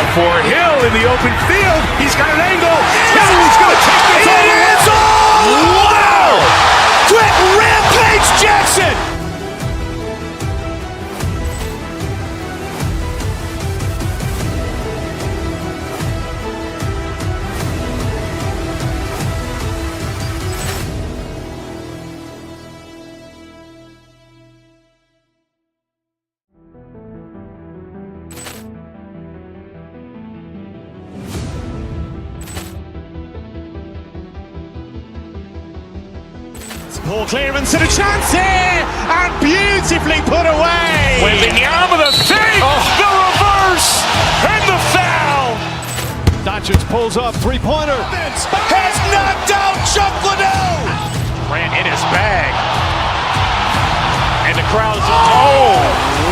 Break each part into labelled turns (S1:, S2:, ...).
S1: out for Hill in the open field. He's got an angle. Hill's going to take this all the way. Wow! Quick Rampage Jackson!
S2: Poor clearance and a chance here, and beautifully put away.
S1: With the arm of the fake, the reverse, and the foul.
S3: Doncic pulls up, three-pointer.
S2: Has knocked out Chuck Liddell.
S1: Ran in his bag. And the crowd is, oh,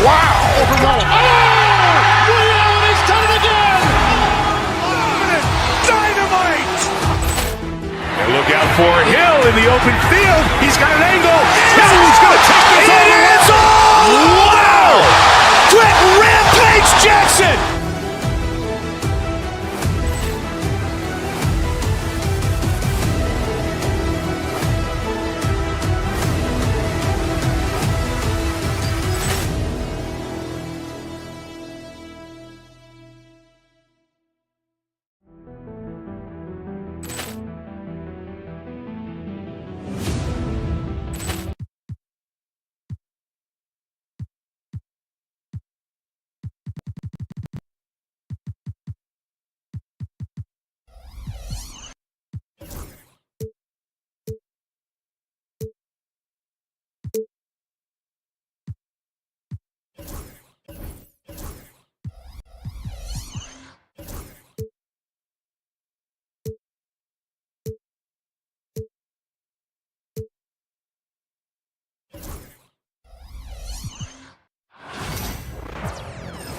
S1: wow.
S3: Overrun.
S1: Leon has done it again. Dynamite. And look out for Hill in the open field. He's got an angle. Hill's going to take this all the way. Wow. Quick Rampage Jackson.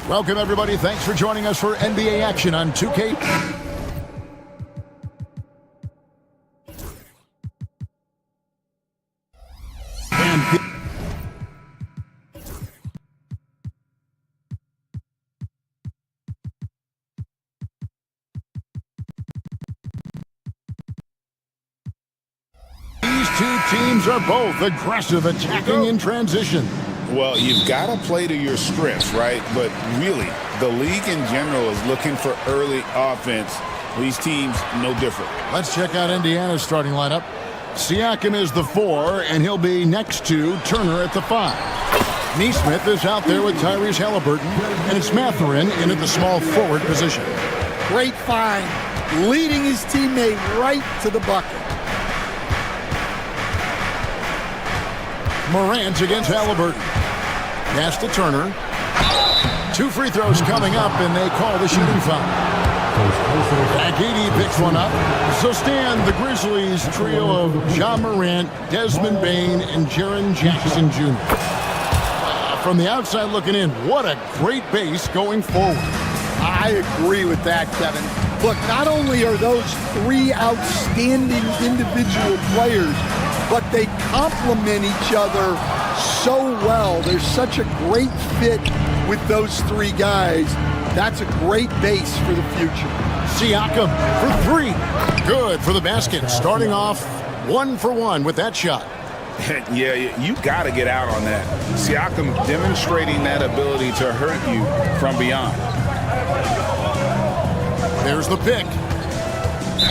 S4: Welcome, everybody. Thanks for joining us for NBA action on 2K. These two teams are both aggressive, attacking in transition.
S5: Well, you've got to play to your strengths, right? But really, the league in general is looking for early offense. These teams, no different.
S4: Let's check out Indiana's starting lineup. Siakam is the 4, and he'll be next to Turner at the 5. Nesmith is out there with Tyrese Halliburton, and it's Mathurin in at the small forward position.
S6: Great find, leading his teammate right to the bucket.
S4: Morant against Halliburton. Pass to Turner. 2 free throws coming up, and they call the shooting foul. Agidi picks one up. So stand the Grizzlies trio of Ja Morant, Desmond Bane, and Jaren Jackson Jr. From the outside looking in, what a great base going forward.
S6: I agree with that, Kevin. Look, not only are those 3 outstanding individual players, but they complement each other so well. There's such a great fit with those 3 guys. That's a great base for the future.
S4: Siakam for 3. Good for the basket. Starting off 1 for 1 with that shot.
S5: Yeah, you got to get out on that. Siakam demonstrating that ability to hurt you from beyond.
S4: There's the pick.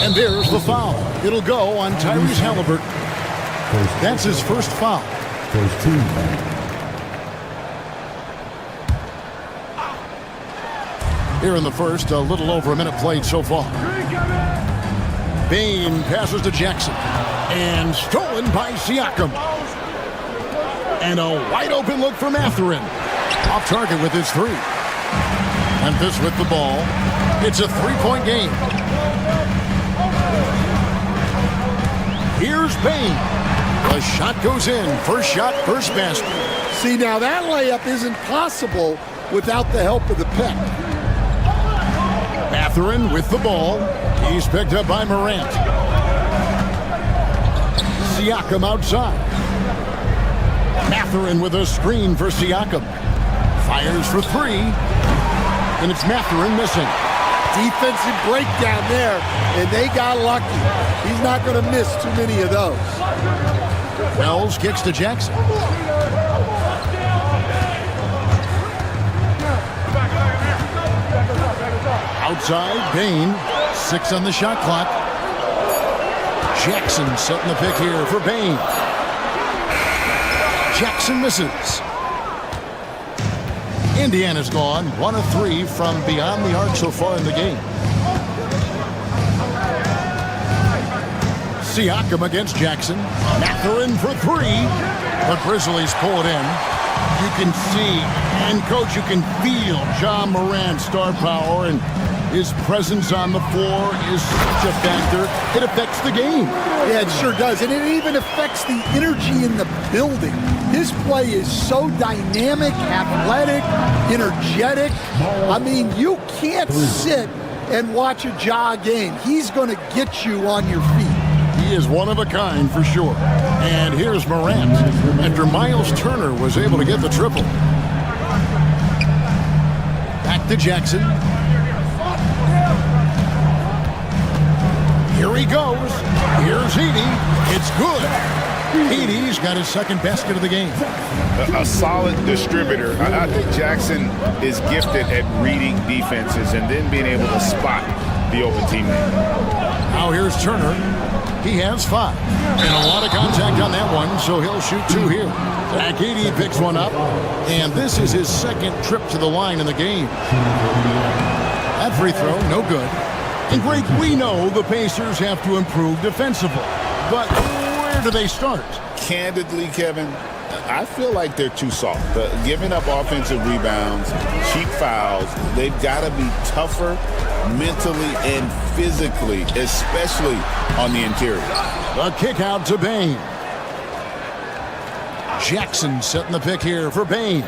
S4: And there's the foul. It'll go on Tyrese Halliburton. That's his first foul. Here in the first, a little over a minute played so far. Bane passes to Jackson. And stolen by Siakam. And a wide open look for Mathurin. Off target with his 3. Memphis with the ball. It's a 3-point game. Here's Bane. The shot goes in. First shot, first basket.
S6: See, now that layup isn't possible without the help of the pick.
S4: Mathurin with the ball. He's picked up by Morant. Siakam outside. Mathurin with a screen for Siakam. Fires for 3. And it's Mathurin missing.
S6: defensive breakdown there, and they got lucky. He's not going to miss too many of those.
S4: Wells kicks to Jackson. Outside, Bain. 6 on the shot clock. Jackson setting the pick here for Bain. Jackson misses. Indiana's gone 1 of 3 from beyond the arc so far in the game. Siakam against Jackson. Mathurin for 3. The Grizzlies pull it in. You can see, and coach, you can feel John Morant's star power, and his presence on the floor is such a factor. It affects the game.
S6: Yeah, it sure does. And it even affects the energy in the building. His play is so dynamic, athletic, energetic. I mean, you can't sit and watch a Ja game. He's going to get you on your feet.
S4: He is one of a kind for sure. And here's Morant after Miles Turner was able to get the triple. Back to Jackson. Here he goes. Here's Edey. It's good. Edey's got his second basket of the game.
S5: A solid distributor. I think Jackson is gifted at reading defenses and then being able to spot the open teammate.
S4: Now here's Turner. He has 5. And a lot of contact on that one, so he'll shoot 2 here. Zach Edey picks one up, and this is his second trip to the line in the game. That free throw, no good. And Greg, we know the Pacers have to improve defensively, but where do they start?
S5: Candidly, Kevin, I feel like they're too soft. Giving up offensive rebounds, cheap fouls, they've got to be tougher mentally and physically, especially on the interior.
S4: The kick out to Bain. Jackson setting the pick here for Bain.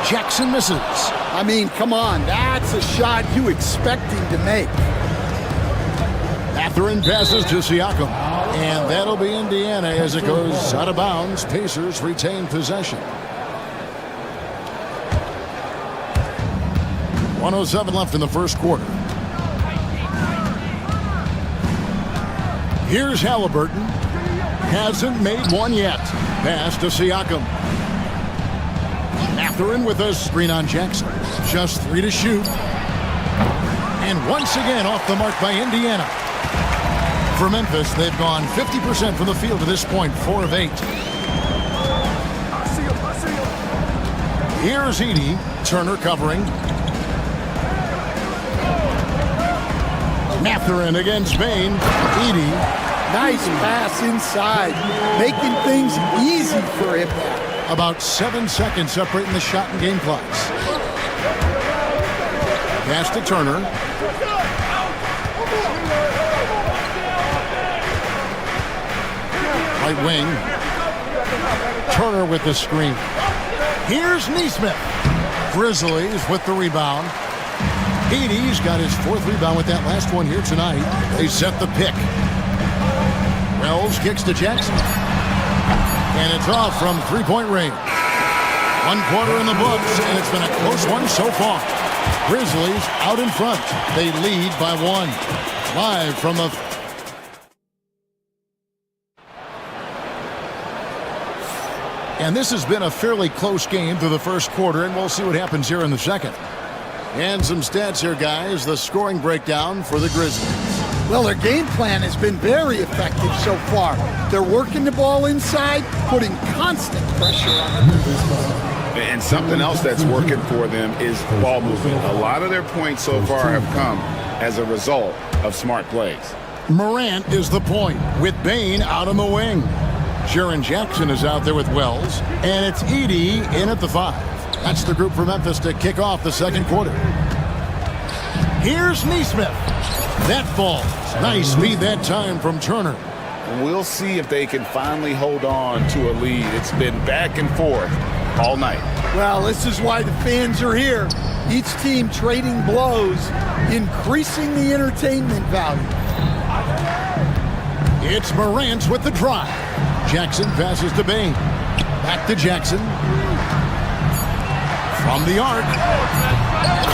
S4: Jackson misses.
S6: I mean, come on. That's a shot you expect him to make.
S4: Mathurin passes to Siakam. And that'll be Indiana as it goes out of bounds. Pacers retain possession. 1:07 left in the first quarter. Here's Halliburton. Hasn't made one yet. Pass to Siakam. Mathurin with a screen on Jackson. Just 3 to shoot. And once again off the mark by Indiana. For Memphis, they've gone 50% from the field to this point, 4 of 8. Here's Edey. Turner covering. Mathurin against Bain. Edey.
S6: Nice pass inside, making things easy for him.
S4: About 7 seconds separating the shot and game clocks. Pass to Turner. Right wing. Turner with the screen. Here's Nesmith. Grizzlies with the rebound. Edey's got his 4th rebound with that last one here tonight. They set the pick. Wells kicks to Jackson. And it's off from 3-point range. 1 quarter in the books, and it's been a close one so far. Grizzlies out in front. They lead by 1. Live from the... And this has been a fairly close game through the first quarter, and we'll see what happens here in the second. And some stats here, guys. The scoring breakdown for the Grizzlies.
S6: Well, their game plan has been very effective so far. They're working the ball inside, putting constant pressure on them.
S5: And something else that's working for them is ball movement. A lot of their points so far have come as a result of smart plays.
S4: Morant is the point with Bain out on the wing. Jaren Jackson is out there with Wells, and it's Edey in at the 5. That's the group for Memphis to kick off the second quarter. Here's Nesmith. That falls. Nice speed that time from Turner.
S5: We'll see if they can finally hold on to a lead. It's been back and forth all night.
S6: Well, this is why the fans are here. Each team trading blows, increasing the entertainment value.
S4: It's Morant with the drive. Jackson passes to Bain. Back to Jackson. from the arc.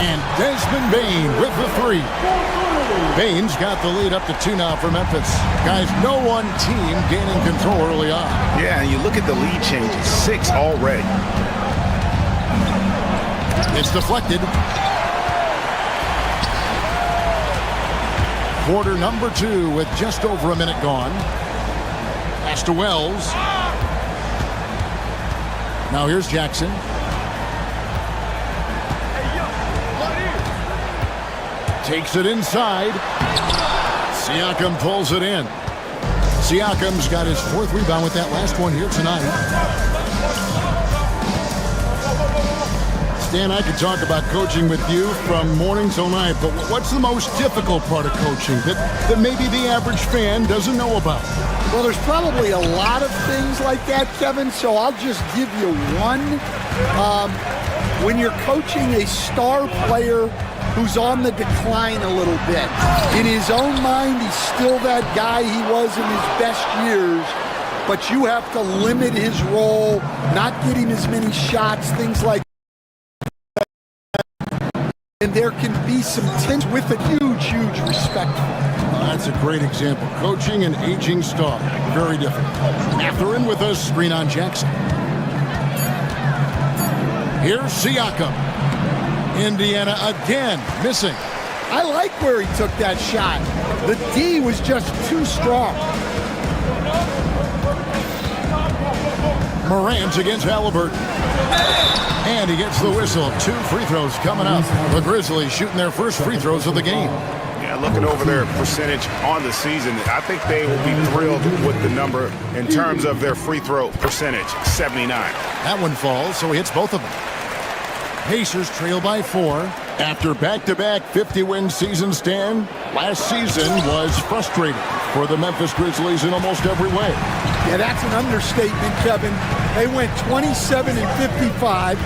S4: And Desmond Bain with the three. Bain's got the lead up to 2 now for Memphis. Guys, no one team gaining control early on.
S1: Yeah, and you look at the lead changes, 6 already.
S4: It's deflected. Quarter number 2 with just over a minute gone. Pass to Wells. Now here's Jackson. Takes it inside. Siakam pulls it in. Siakam's got his 4th rebound with that last one here tonight. Stan, I could talk about coaching with you from morning till night, but what's the most difficult part of coaching that maybe the average fan doesn't know about?
S6: Well, there's probably a lot of things like that, Kevin, so I'll just give you one. When you're coaching a star player who's on the decline a little bit, in his own mind, he's still that guy he was in his best years, but you have to limit his role, not get him as many shots, things like that. And there can be some tension with a huge respect for him.
S4: That's a great example. Coaching an aging star. Very different. Mathurin with a screen on Jackson. Here's Siakam. Indiana again missing.
S6: I like where he took that shot. The D was just too strong.
S4: Morant against Halliburton. And he gets the whistle. 2 free throws coming up. The Grizzlies shooting their first free throws of the game.
S1: Yeah, looking over their percentage on the season, I think they will be thrilled with the number in terms of their free throw percentage, 79.
S4: That one falls, so he hits both of them. Pacers trail by 4. After back-to-back 50-win season, Stan, last season was frustrating for the Memphis Grizzlies in almost every way.
S6: Yeah, that's an understatement, Kevin. They went 27-55.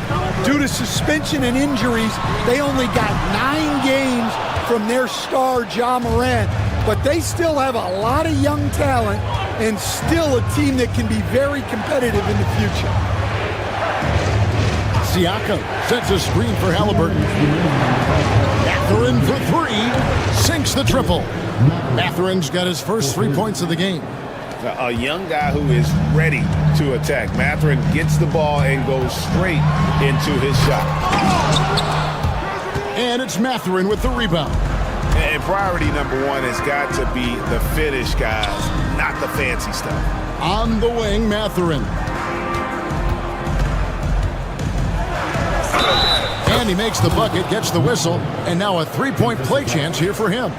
S6: Due to suspension and injuries, they only got 9 games from their star, Ja Morant. But they still have a lot of young talent and still a team that can be very competitive in the future.
S4: Siakam sets a screen for Halliburton. Mathurin for 3. Sinks the triple. Mathurin's got his first 3 points of the game.
S5: A young guy who is ready to attack. Mathurin gets the ball and goes straight into his shot.
S4: And it's Mathurin with the rebound.
S5: And priority number 1 has got to be the finish, guys, not the fancy stuff.
S4: On the wing, Mathurin. And he makes the bucket, gets the whistle, and now a 3-point play chance here for him.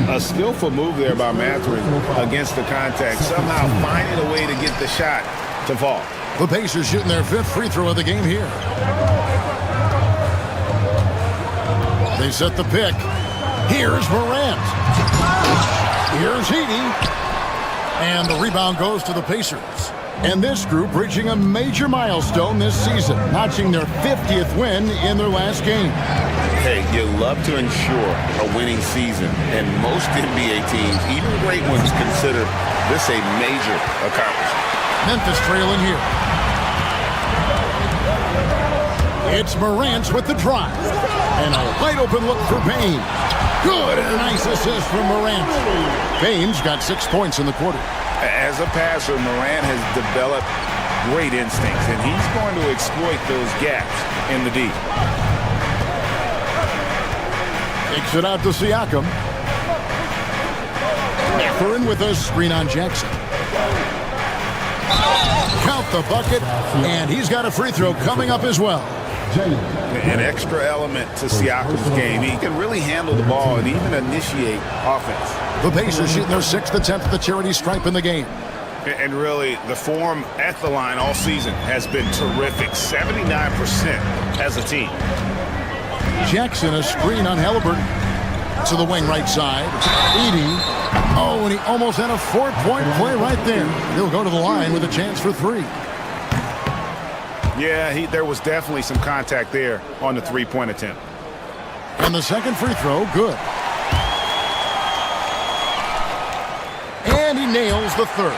S5: A skillful move there by Mathurin against the contact, somehow finding a way to get the shot to fall.
S4: The Pacers shooting their 5th free throw of the game here. They set the pick. Here's Morant. Here's Heaney. And the rebound goes to the Pacers. And this group reaching a major milestone this season, notching their 50th win in their last game.
S5: Hey, you love to ensure a winning season, and most NBA teams, even great ones, consider this a major accomplishment.
S4: Memphis trailing here. It's Morant with the drive. And a wide open look for Bain. Good, and a nice assist from Morant. Bain's got 6 points in the quarter.
S5: As a passer, Morant has developed great instincts, and he's going to exploit those gaps in the D.
S4: Takes it out to Siakam. Mathurin with a screen on Jackson. Count the bucket, and he's got a free throw coming up as well.
S5: An extra element to Siakam's game. He can really handle the ball and even initiate offense.
S4: The Pacers shooting their 6th attempt at the charity stripe in the game.
S5: And really, the form at the line all season has been terrific. 79% as a team.
S4: Jackson, a screen on Halliburton. To the wing right side. Edey. Oh, and he almost had a 4-point play right there. He'll go to the line with a chance for 3.
S5: Yeah, there was definitely some contact there on the 3-point attempt.
S4: And the second free throw, good. And he nails the 3rd.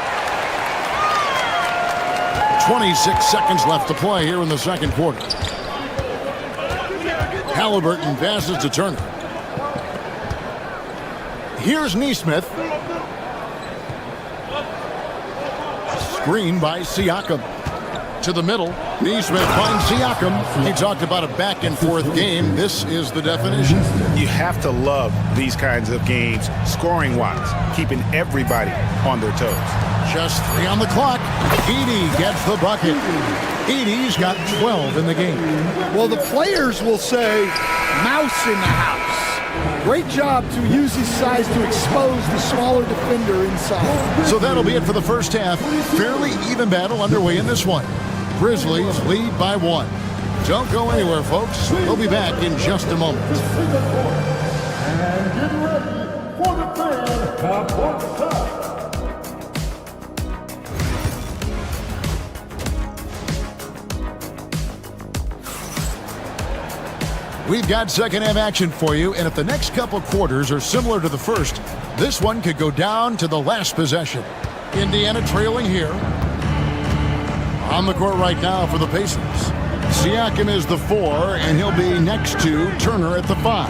S4: 26 seconds left to play here in the second quarter. Halliburton passes to Turner. Here's Neesmith. Screen by Siakam. To the middle. Neesmith finds Siakam. He talked about a back-and-forth game. This is the definition.
S5: You have to love these kinds of games, scoring-wise, keeping everybody on their toes.
S4: Just 3 on the clock. Edey gets the bucket. Edey's got 12 in the game.
S6: Well, the players will say, mouse in the house. Great job to use his size to expose the smaller defender inside.
S4: So that'll be it for the first half. Fairly even battle underway in this one. Grizzlies lead by 1. Don't go anywhere, folks. We'll be back in just a moment.
S7: And get ready for the fan half-court start.
S4: We've got second half action for you, and if the next couple quarters are similar to the first, this one could go down to the last possession. Indiana trailing here. On the court right now for the Pacers. Siakam is the 4, and he'll be next to Turner at the 5.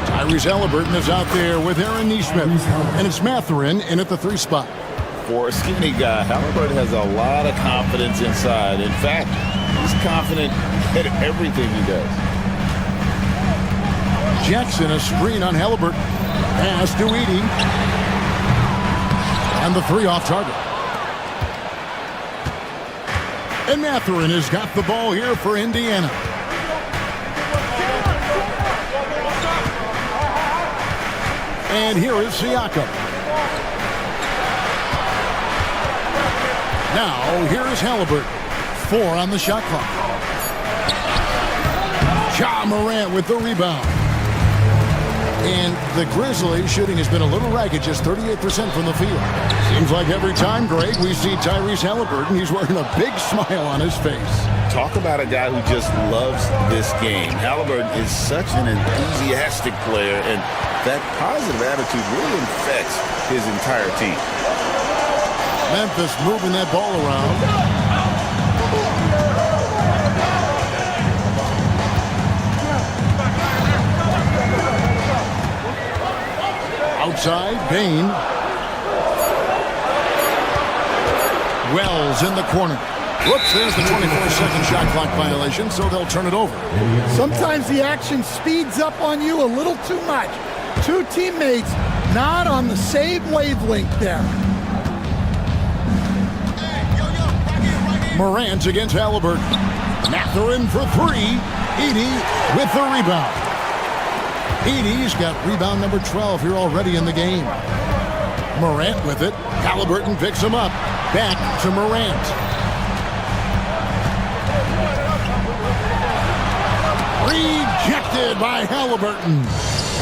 S4: Tyrese Halliburton is out there with Aaron Neesmith, and it's Mathurin in at the 3 spot.
S5: For a skinny guy, Halliburton has a lot of confidence inside. In fact, he's confident at everything he does.
S4: Jackson, a screen on Halliburton. Pass to Edey. And the 3 off target. And Mathurin has got the ball here for Indiana. And here is Siakam. Now, here is Halliburton. 4 on the shot clock. Ja Morant with the rebound. And the Grizzlies shooting has been a little ragged, just 38% from the field. Seems like every time, Greg, we see Tyrese Halliburton, he's wearing a big smile on his face.
S5: Talk about a guy who just loves this game. Halliburton is such an enthusiastic player, and that positive attitude really infects his entire team.
S4: Memphis moving that ball around. Outside, Bain. Wells in the corner. Whoops, there's the 24-second shot clock violation, so they'll turn it over.
S6: Sometimes the action speeds up on you a little too much. 2 teammates not on the same wavelength there.
S4: Morant against Halliburton. Mathurin for 3. Edey with the rebound. Edey's got rebound number 12 here already in the game. Morant with it. Halliburton picks him up. Back to Morant. Rejected by Halliburton.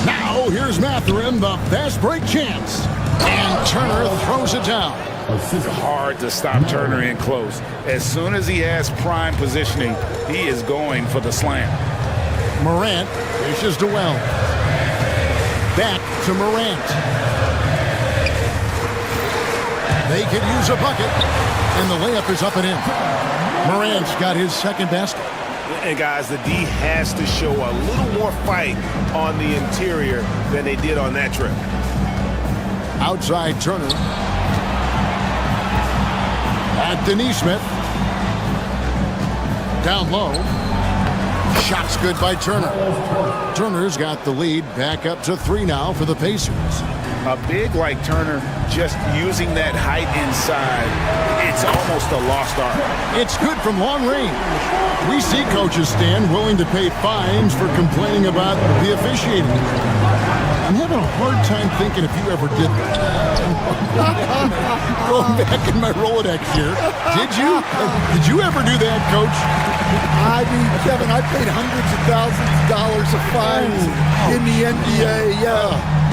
S4: Now here's Mathurin, the fast break chance. And Turner throws it down.
S5: It's hard to stop Turner in close. As soon as he has prime positioning, he is going for the slam.
S4: Morant dishes to Wells. Back to Morant. They could use a bucket, and the layup is up and in. Morant's got his second basket.
S5: And guys, the D has to show a little more fight on the interior than they did on that trip.
S4: Outside Turner. At Neesmith. Down low. Shots good by Turner. Turner's got the lead back up to 3 now for the Pacers.
S5: A big like Turner, just using that height inside, it's almost a lost art.
S4: It's good from long range. We see coaches stand willing to pay fines for complaining about the officiating. I'm having a hard time thinking if you ever did that. Going back in my Rolodex here. Did you? Did you ever do that, Coach?
S6: I mean, Kevin, I paid hundreds of thousands of dollars of fines in the NBA.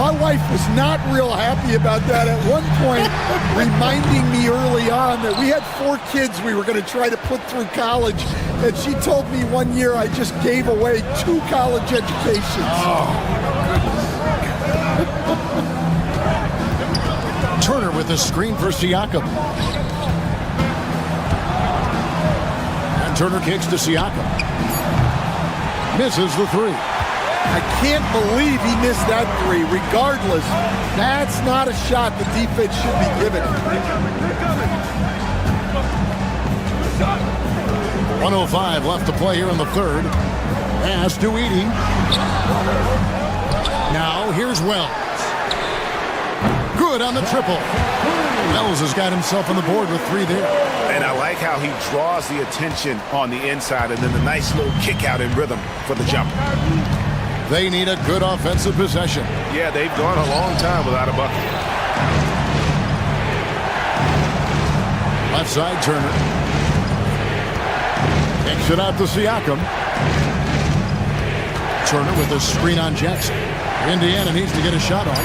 S6: My wife was not real happy about that at one point, reminding me early on that we had 4 kids we were going to try to put through college. And she told me one year I just gave away 2 college educations.
S4: Turner with a screen for Siakam. And Turner kicks to Siakam. Misses the three.
S6: I can't believe he missed that three. Regardless, that's not a shot the defense should be giving him.
S4: 1:05 left to play here in the third. Pass to Edie. Now here's Wells. Good on the triple. Wells has got himself on the board with three there.
S1: And I like how he draws the attention on the inside and then the nice little kick out in rhythm for the jump.
S4: They need a good offensive possession.
S1: Yeah, they've gone a long time without a bucket.
S4: Left side, Turner. Kicks it out to Siakam. Turner with a screen on Jackson. Indiana needs to get a shot off.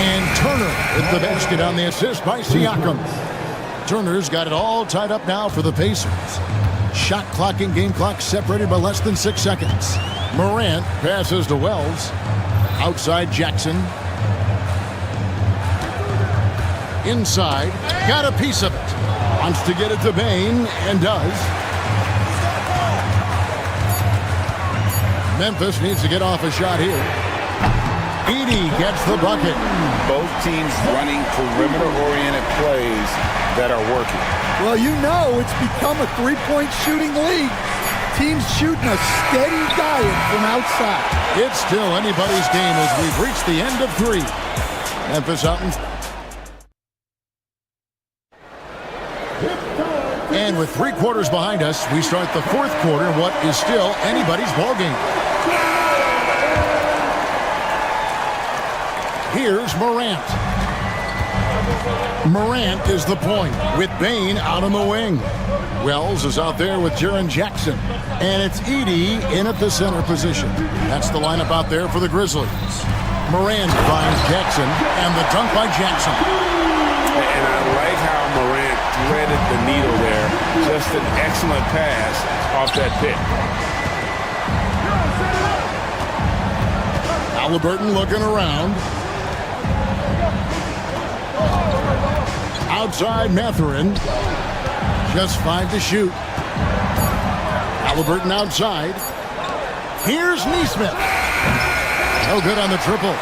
S4: And Turner with the basket on the assist by Siakam. Turner's got it all tied up now for the Pacers. Shot clock and game clock separated by less than 6 seconds. Morant passes to Wells. Outside Jackson. Inside. Got a piece of it. Wants to get it to Bain and does. Memphis needs to get off a shot here. Edie gets the bucket.
S5: Both teams running perimeter-oriented plays that are working.
S6: Well, you know it's become a three-point shooting league. Teams shooting a steady diet from outside.
S4: It's still anybody's game as we've reached the end of three. Memphis out in. And with 3 quarters behind us, we start the fourth quarter in what is still anybody's ballgame. Here's Morant. Morant is the point with Bain out on the wing. Wells is out there with Jaren Jackson. And it's Edie in at the center position. That's the lineup out there for the Grizzlies. Morant finds Jackson and the dunk by Jackson.
S5: And I like how Morant threaded the needle there. Just an excellent pass off that pick.
S4: Halliburton looking around. Outside Mathurin. Just 5 to shoot. Halliburton outside. Here's Nesmith. No good on the triple.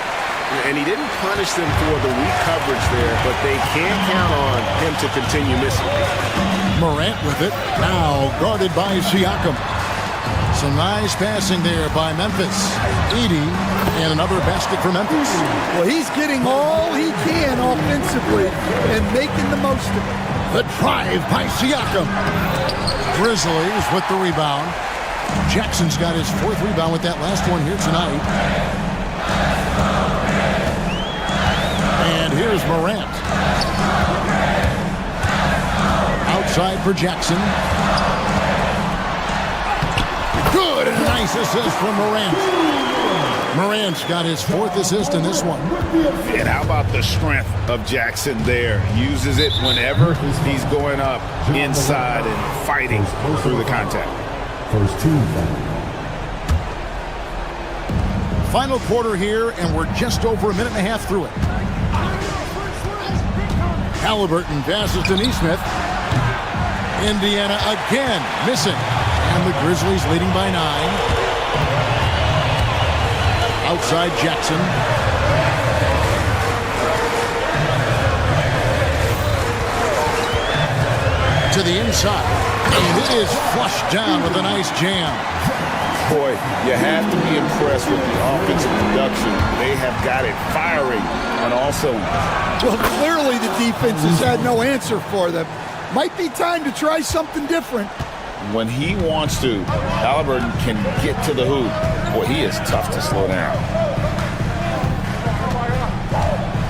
S1: And he didn't punish them for the weak coverage there, but they can't count on him to continue missing.
S4: Morant with it. Now guarded by Siakam. Some nice passing there by Memphis. Edie and another basket for Memphis.
S6: Well, he's getting all he can offensively and making the most of it.
S4: The drive by Siakam. Grizzlies with the rebound. Jackson's got his 4th rebound with that last one here tonight. And here's Morant. Outside for Jackson. Good and a nice assist from Morant. Morant's got his 4th assist in this one.
S5: And how about the strength of Jackson there? Uses it whenever he's going up inside and fighting through the contact.
S7: First team foul.
S4: Final quarter here, and we're just over a minute and a half through it. Halliburton passes to Nesmith. Indiana again missing. And the Grizzlies leading by 9. Outside Jackson. To the inside. And it is flushed down with a nice jam.
S5: Boy, you have to be impressed with the offensive production. They have got it firing on all cylinders.
S6: Well, clearly the defense has had no answer for them. Might be time to try something different.
S5: When he wants to, Halliburton can get to the hoop. Boy, he is tough to slow down.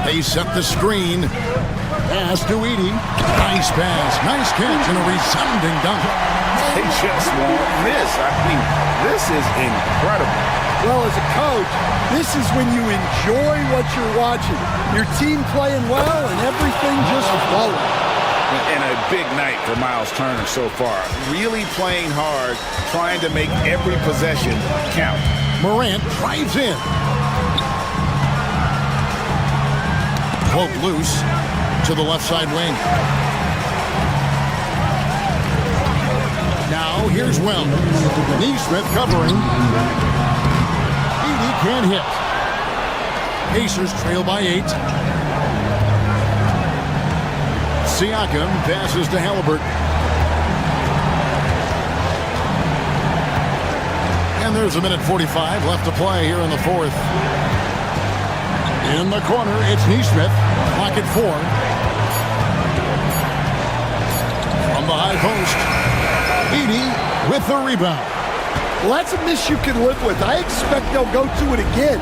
S4: They set the screen. Pass to Edie. Nice pass. Nice catch and a resounding dunk.
S5: They just won't miss. I mean, this is incredible.
S6: Well, as a coach, this is when you enjoy what you're watching. Your team playing well and everything just flowing.
S5: And a big night for Miles Turner so far. Really playing hard, trying to make every possession count.
S4: Morant drives in. Poke loose to the left side wing. Now here's Wells. Neesmith covering. Edey can't hit. Pacers trail by 8. Siakam passes to Halliburton. And there's a minute 45 left to play here in the fourth. In the corner, it's Neesmith. Clock at 4. From the high post, Edey with the rebound.
S6: Well, that's a miss you can live with. I expect they'll go to it again,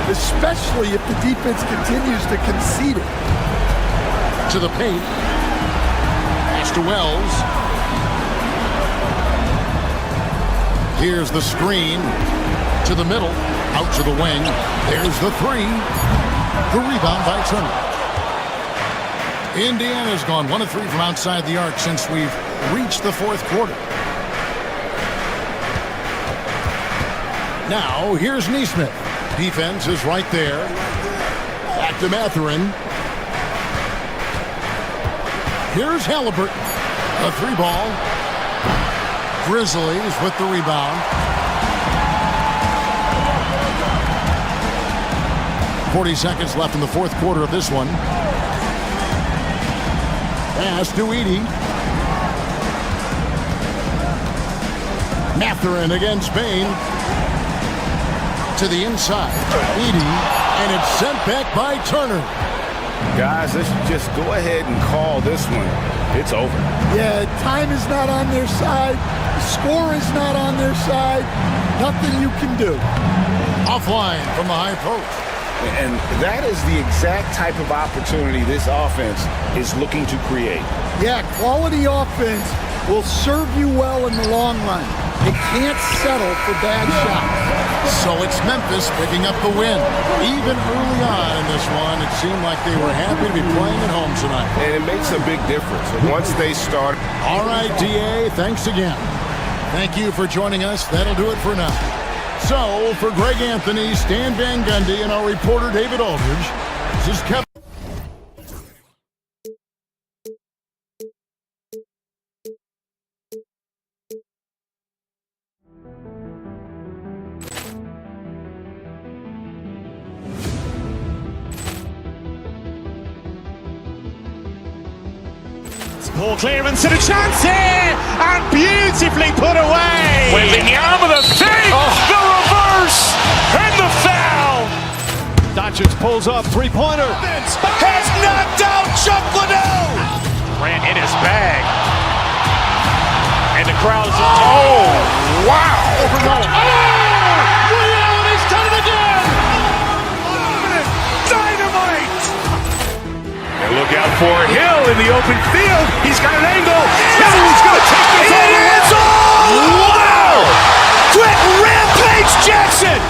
S6: especially if the defense continues to concede it.
S4: To the paint. Pass to Wells. Here's the screen. To the middle. Out to the wing. There's the 3. The rebound by Turner. Indiana's gone 1 of 3 from outside the arc since we've reached the fourth quarter. Now, here's Neesmith. Defense is right there. Back to Mathurin. Here's Halliburton. A 3-ball. Grizzlies with the rebound. 40 seconds left in the fourth quarter of this one. Pass to Edey. Mathurin against Bain. To the inside. Edey. And it's sent back by Turner.
S5: Guys, let's just go ahead and call this one. It's over.
S6: Yeah, time is not on their side. The score is not on their side. Nothing you can do.
S4: Offline from the high post.
S5: And that is the exact type of opportunity this offense is looking to create.
S6: Yeah, quality offense will serve you well in the long run. It can't settle for bad shots.
S4: So it's Memphis picking up the win. Even early on in this one, it seemed like they were happy to be playing at home tonight.
S5: And it makes a big difference once they start.
S4: All right, DA, thanks again. Thank you for joining us. That'll do it for now. So, for Greg Anthony, Stan Van Gundy, and our reporter David Aldridge, this is Kevin.
S2: Ball clearance and a chance here, and beautifully put away.
S1: Wembanyama the fake, the reverse, and the foul.
S3: Doncic pulls up, three-pointer.
S1: Has knocked out Chuck Liddell. Ran in his bag. And the crowd is, oh, wow.
S2: He's done it again.
S1: Dynamite. And look out for Hill in the open field. He's got an angle. Hill's going to take this all the way. Wow. Quit Rampage Jackson.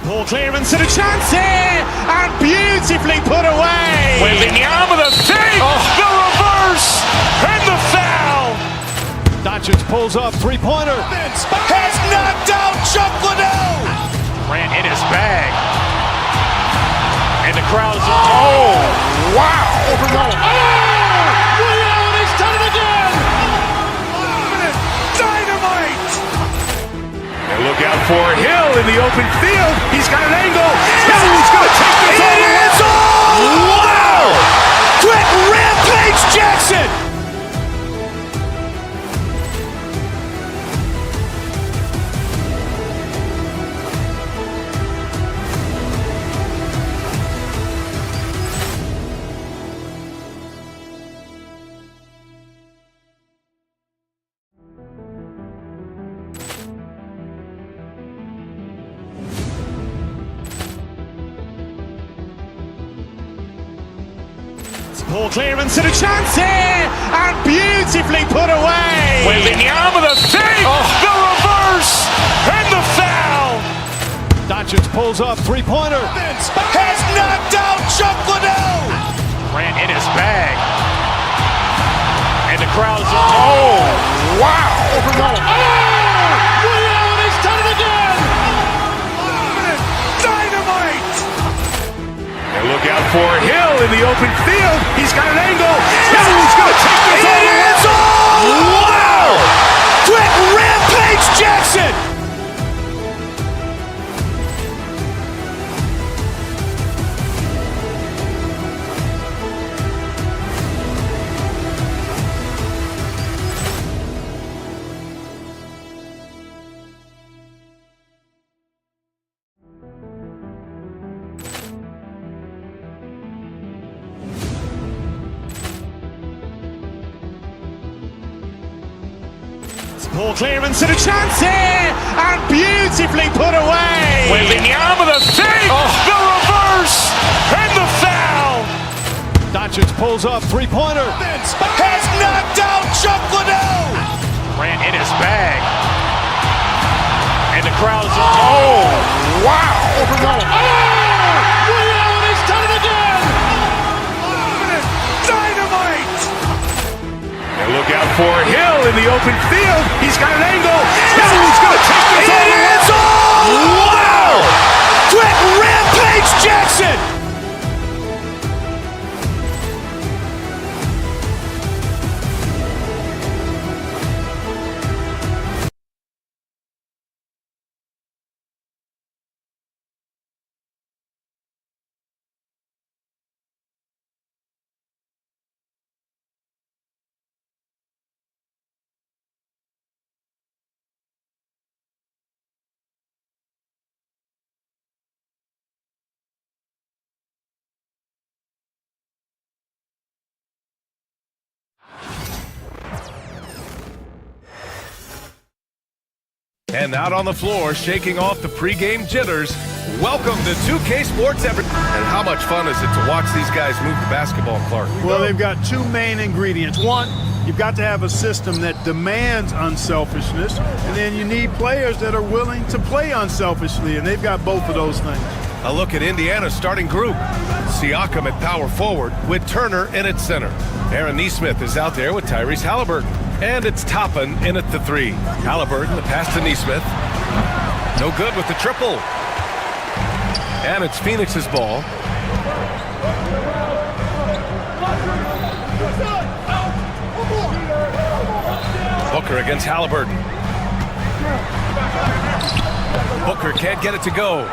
S2: Ball clearance and a chance here, and beautifully put away.
S1: Wembanyama the fake, the reverse, and the foul.
S3: Doncic pulls up, three-pointer.
S1: Has knocked out Chuck Liddell. Ran in his bag. And the crowd is, oh, wow.
S2: He's done it again.
S1: Dynamite. And look out for Hill in the open field. He's got an angle. Hill's going to take this all the way. Wow. Quit Rampage Jackson.
S2: Ball clearance and a chance here, and beautifully put away.
S1: Wembanyama the fake, the reverse, and the foul.
S3: Doncic pulls up, three-pointer.
S1: Has knocked out Chuck Liddell. Grant in his bag. And the crowd's oh, wow.
S2: Ray Allen has done it again.
S1: Dynamite. And look out for Hill in the open field. He's got an angle. He's going to take this all the way. Wow. Quick Rampage Jackson.
S2: Poor clearance and a chance here, and beautifully put away.
S1: Wembanyama the fake, the reverse, and the foul.
S3: Doncic pulls up, three-pointer.
S1: Has knocked out Chuck Liddell. Grant in his bag. And the crowd's oh, wow.
S2: Ray Allen has done it again.
S1: Dynamite. And look out for Hill in the open field. He's got an angle. He's going to take this all the way. Wow. Quick Rampage Jackson.
S8: And out on the floor, shaking off the pregame jitters, welcome to 2K Sports Everett. And how much fun is it to watch these guys move the basketball, Clark?
S9: Well, they've got two main ingredients. One, you've got to have a system that demands unselfishness, and then you need players that are willing to play unselfishly, and they've got both of those things.
S8: A look at Indiana's starting group. Siakam at power forward with Turner in at center. Aaron Nesmith is out there with Tyrese Halliburton. And it's Toppin in at the three. Halliburton, the pass to Nesmith. No good with the triple. And it's Phoenix's ball. Booker against Halliburton. Booker can't get it to go.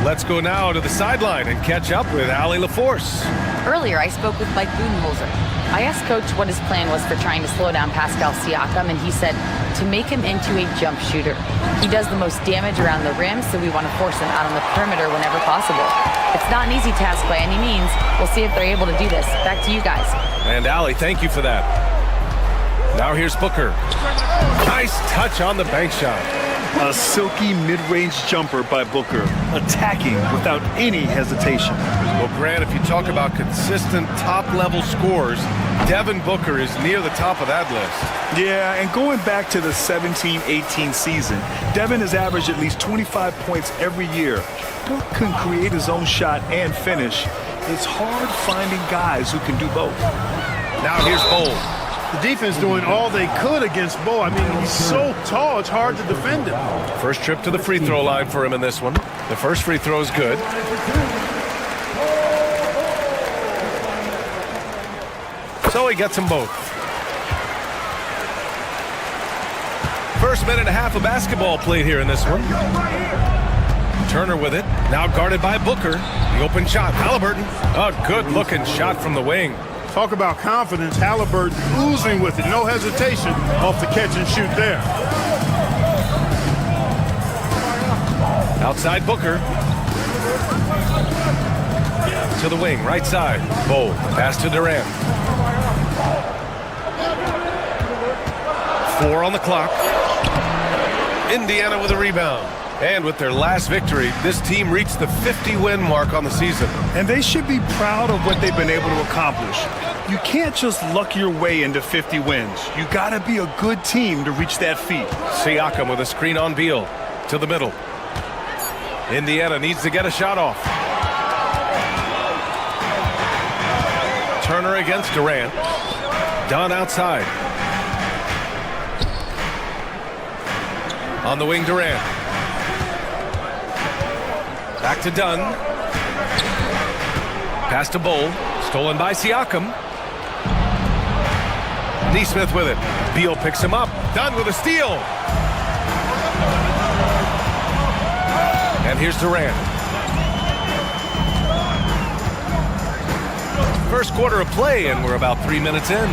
S8: Let's go now to the sideline and catch up with Allie LaForce.
S10: Earlier, I spoke with Mike Budenholzer. I asked Coach what his plan was for trying to slow down Pascal Siakam, and he said to make him into a jump shooter. He does the most damage around the rim, so we want to force him out on the perimeter whenever possible. It's not an easy task by any means. We'll see if they're able to do this. Back to you guys.
S8: And Allie, thank you for that. Now here's Booker. Nice touch on the bank shot.
S11: A silky mid-range jumper by Booker, attacking without any hesitation.
S8: Well, Grant, if you talk about consistent top-level scores, Devin Booker is near the top of that list.
S11: Yeah, and going back to the 17-18 season, Devin has averaged at least 25 points every year. Book can create his own shot and finish. It's hard finding guys who can do both.
S8: Now here's Bol.
S9: The defense doing all they could against Bo. I mean, he's so tall, it's hard to defend him.
S8: First trip to the free throw line for him in this one. The first free throw is good. So he gets them both. First minute and a half of basketball played here in this one. Turner with it, now guarded by Booker. The open shot, Halliburton. A good-looking shot from the wing.
S9: Talk about confidence. Halliburton oozing with it. No hesitation off the catch and shoot there.
S8: Outside Booker. To the wing, right side. Bol, pass to Durant. 4 on the clock. Indiana with a rebound. And with their last victory, this team reached the 50-win mark on the season.
S11: And they should be proud of what they've been able to accomplish. You can't just luck your way into 50 wins. You gotta be a good team to reach that feat.
S8: Siakam with a screen on Beal. To the middle. Indiana needs to get a shot off. Turner against Durant. Dunn outside. On the wing, Durant. Back to Dunn. Pass to Bull. Stolen by Siakam. Neesmith with it. Beal picks him up. Dunn with a steal. And here's Durant. First quarter of play, and we're about 3 minutes in.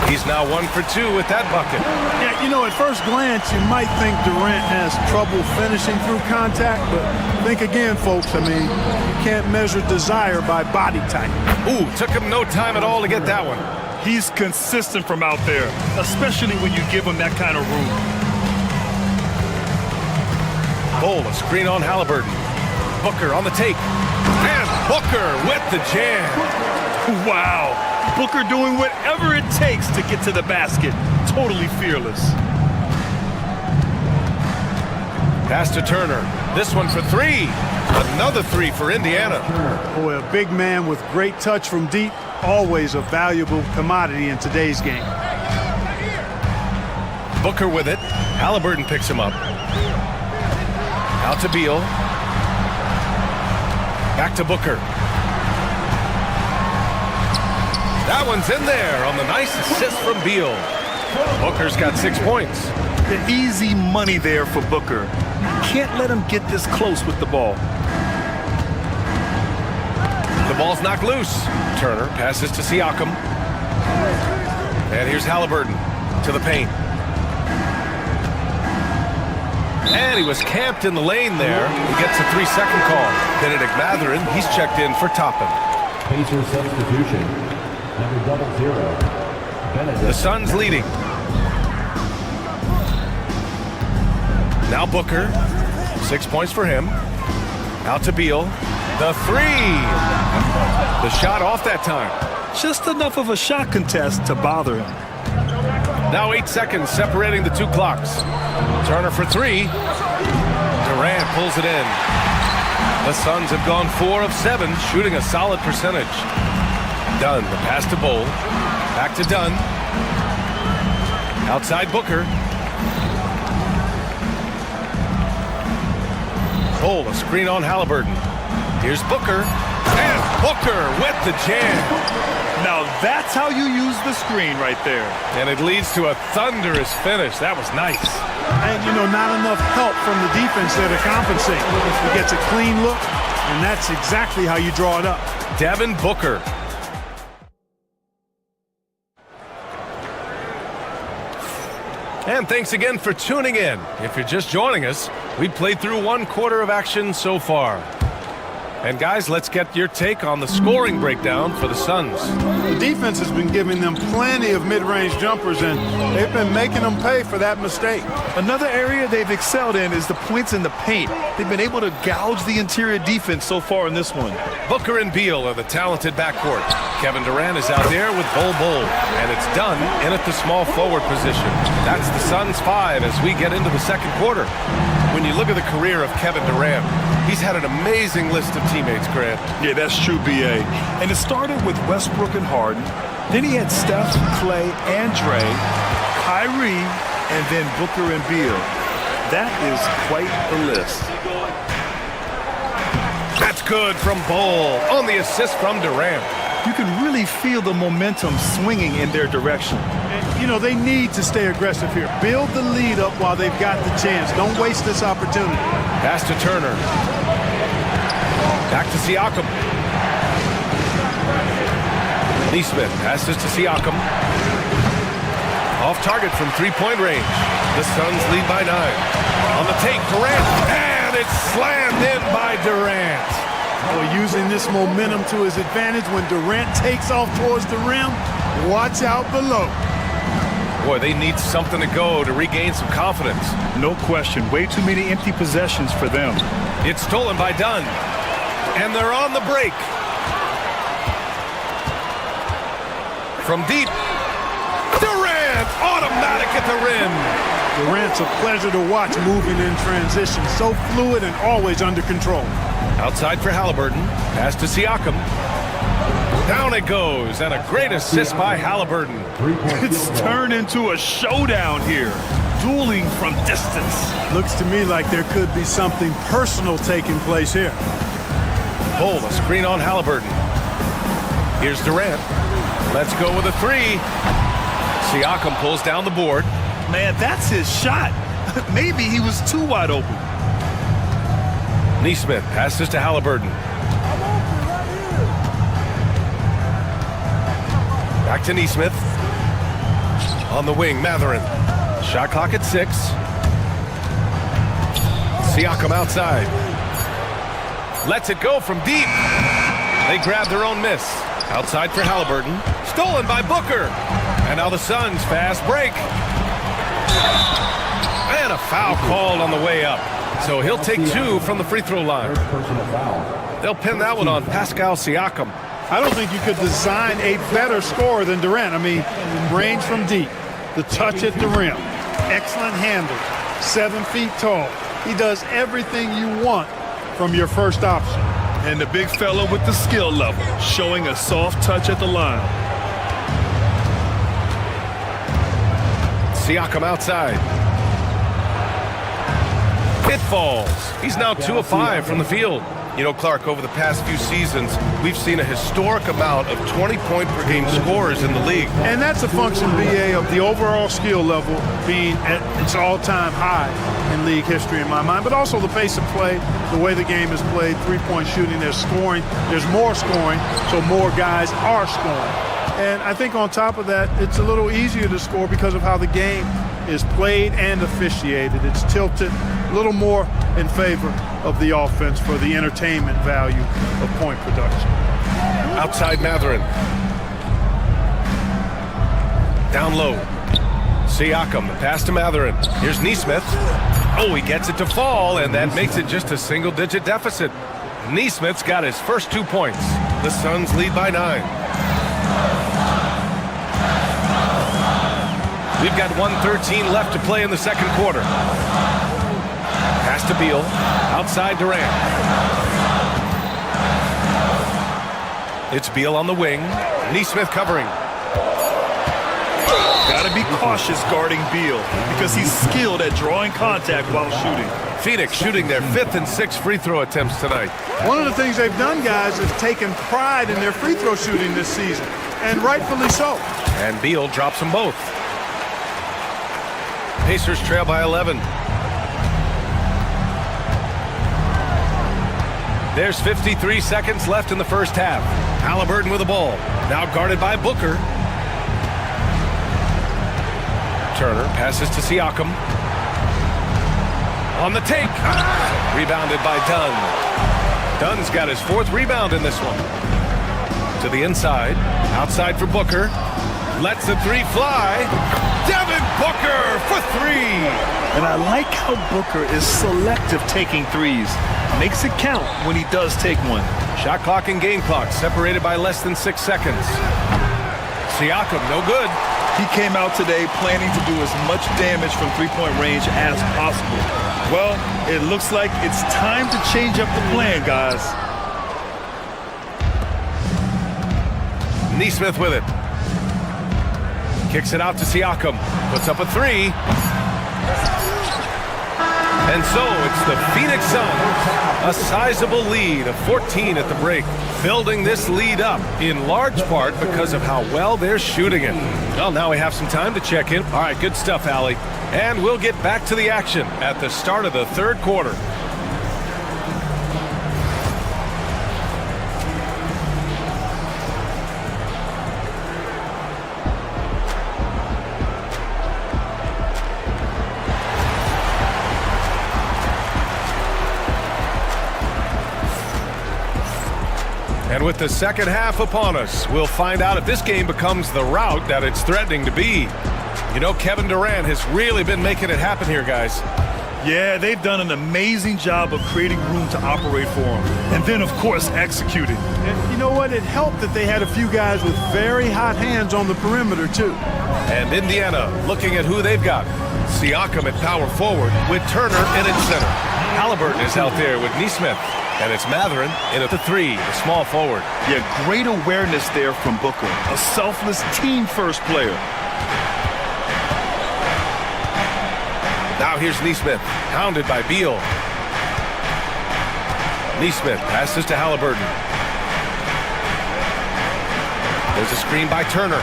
S8: He's now 1 for 2 with that bucket.
S9: Yeah, you know, at first glance, you might think Durant has trouble finishing through contact, but think again, folks. I mean, you can't measure desire by body type.
S8: Ooh, took him no time at all to get that one.
S11: He's consistent from out there, especially when you give him that kind of room.
S8: Bull, a screen on Halliburton. Booker on the take. And Booker with the jam.
S11: Wow. Booker doing whatever it takes to get to the basket. Totally fearless.
S8: Pass to Turner. This one for 3. Another 3 for Indiana.
S9: Boy, a big man with great touch from deep. Always a valuable commodity in today's game.
S8: Booker with it. Halliburton picks him up. Out to Beal. Back to Booker. That one's in there on the nice assist from Beal. Booker's got 6 points.
S11: The easy money there for Booker. Can't let him get this close with the ball.
S8: The ball's knocked loose. Turner passes to Siakam. And here's Halliburton to the paint. And he was camped in the lane there. He gets a 3-second call. Benedict Mathurin, he's checked in for Toppin.
S7: Pacer substitution. Number 00. Benedict.
S8: The Suns leading. Now Booker. 6 points for him. Out to Beal. The 3. The shot off that time.
S11: Just enough of a shot contest to bother him.
S8: Now 8 seconds separating the 2 clocks. Turner for 3. Durant pulls it in. The Suns have gone 4 of 7, shooting a solid percentage. Dunn, the pass to Bull. Back to Dunn. Outside Booker. Bull, a screen on Halliburton. Here's Booker. And Booker with the jam.
S11: Now that's how you use the screen right there.
S8: And it leads to a thunderous finish. That was nice.
S9: And, you know, not enough help from the defense there to compensate. He gets a clean look, and that's exactly how you draw it up.
S8: Devin Booker. And thanks again for tuning in. If you're just joining us, we played through 1 quarter of action so far. And guys, let's get your take on the scoring breakdown for the Suns.
S9: The defense has been giving them plenty of mid-range jumpers, and they've been making them pay for that mistake.
S11: Another area they've excelled in is the points in the paint. They've been able to gouge the interior defense so far in this one.
S8: Booker and Beal are the talented backcourt. Kevin Durant is out there with Bull, and it's Dunn in at the small forward position. That's the Suns 5 as we get into the second quarter. When you look at the career of Kevin Durant, he's had an amazing list of teammates, Grant.
S11: Yeah, that's true, B.A. And it started with Westbrook and Harden. Then he had Steph, Clay, and Dre, Kyrie, and then Booker and Beal. That is quite the list.
S8: That's good from Bull on the assist from Durant.
S11: You can really feel the momentum swinging in their direction.
S9: And, you know, they need to stay aggressive here. Build the lead up while they've got the chance. Don't waste this opportunity.
S8: Pass to Turner. Back to Siakam. Neesmith passes to Siakam. Off target from 3-point range. The Suns lead by 9. On the take, Durant. And it's slammed in by Durant.
S9: Well, using this momentum to his advantage when Durant takes off towards the rim, watch out below.
S8: Boy, they need something to go to regain some confidence.
S11: No question. Way too many empty possessions for them.
S8: It's stolen by Dunn. And they're on the break. From deep, Durant, automatic at the rim.
S9: Durant's a pleasure to watch moving in transition. So fluid and always under control.
S8: Outside for Halliburton. Pass to Siakam. Down it goes, and a great assist by Halliburton.
S11: It's turned into a showdown here. Dueling from distance.
S9: Looks to me like there could be something personal taking place here.
S8: Pull a screen on Halliburton. Here's Durant. Let's go with a three. Siakam pulls down the board.
S11: Man, that's his shot. Maybe he was too wide open.
S8: Neesmith passes to Halliburton. Back to Neesmith. On the wing, Mathurin. Shot clock at 6. Siakam outside. Lets it go from deep. They grab their own miss. Outside for Halliburton. Stolen by Booker. And now the Suns fast break. And a foul called on the way up. So he'll take 2 from the free throw line. They'll pin that one on Pascal Siakam.
S9: I don't think you could design a better scorer than Durant. I mean, range from deep, the touch at the rim, excellent handle, 7 feet tall. He does everything you want from your first option.
S11: And the big fella with the skill level, showing a soft touch at the line.
S8: Siakam outside. It falls. He's now 2 of 5 from the field. You know, Clark, over the past few seasons, we've seen a historic amount of 20-point-per-game scorers in the league.
S9: And that's a function, BA, of the overall skill level being at its all-time high in league history in my mind, but also the pace of play, the way the game is played, three-point shooting, there's scoring, there's more scoring, so more guys are scoring. And I think on top of that, it's a little easier to score because of how the game is played and officiated. It's tilted a little more in favor of the offense for the entertainment value of point production.
S8: Outside Mathurin. Down low. Siakam, pass to Mathurin. Here's Neesmith. Oh, he gets it to fall, and that makes it just a single-digit deficit. Neesmith's got his first 2 points. The Suns lead by 9. We've got 1:13 left to play in the second quarter. Pass to Beal. Outside Durant. It's Beal on the wing. Neesmith covering.
S11: Gotta be cautious guarding Beal because he's skilled at drawing contact while shooting.
S8: Phoenix shooting their 5th and 6th free throw attempts tonight.
S9: One of the things they've done, guys, is taken pride in their free throw shooting this season, and rightfully so.
S8: And Beal drops them both. Pacers trail by 11. There's 53 seconds left in the first half. Halliburton with the ball. Now guarded by Booker. Turner passes to Siakam. On the take. Rebounded by Dunn. Dunn's got his 4th rebound in this one. To the inside. Outside for Booker. Lets the 3 fly. Devin Booker for 3.
S11: And I like how Booker is selective taking threes. Makes it count when he does take one.
S8: Shot clock and game clock separated by less than 6 seconds. Siakam, no good.
S11: He came out today planning to do as much damage from three-point range as possible. Well, it looks like it's time to change up the plan, guys.
S8: Neesmith with it. Kicks it out to Siakam. Puts up a 3. And so it's the Phoenix Suns, a sizable lead of 14 at the break, building this lead up in large part because of how well they're shooting it. Well, now we have some time to check in. All right, good stuff, Allie. And we'll get back to the action at the start of the third quarter. And with the second half upon us, we'll find out if this game becomes the rout that it's threatening to be. You know, Kevin Durant has really been making it happen here, guys.
S11: Yeah, they've done an amazing job of creating room to operate for him. And then, of course, executing.
S9: And you know what? It helped that they had a few guys with very hot hands on the perimeter, too.
S8: And Indiana looking at who they've got. Siakam at power forward with Turner in at center. Halliburton is out there with Neesmith. And it's Matherin in at the 3, the small forward.
S11: Yeah, great awareness there from Booker. A selfless team-first player.
S8: Now here's Neesmith, hounded by Beal. Neesmith passes to Halliburton. There's a screen by Turner.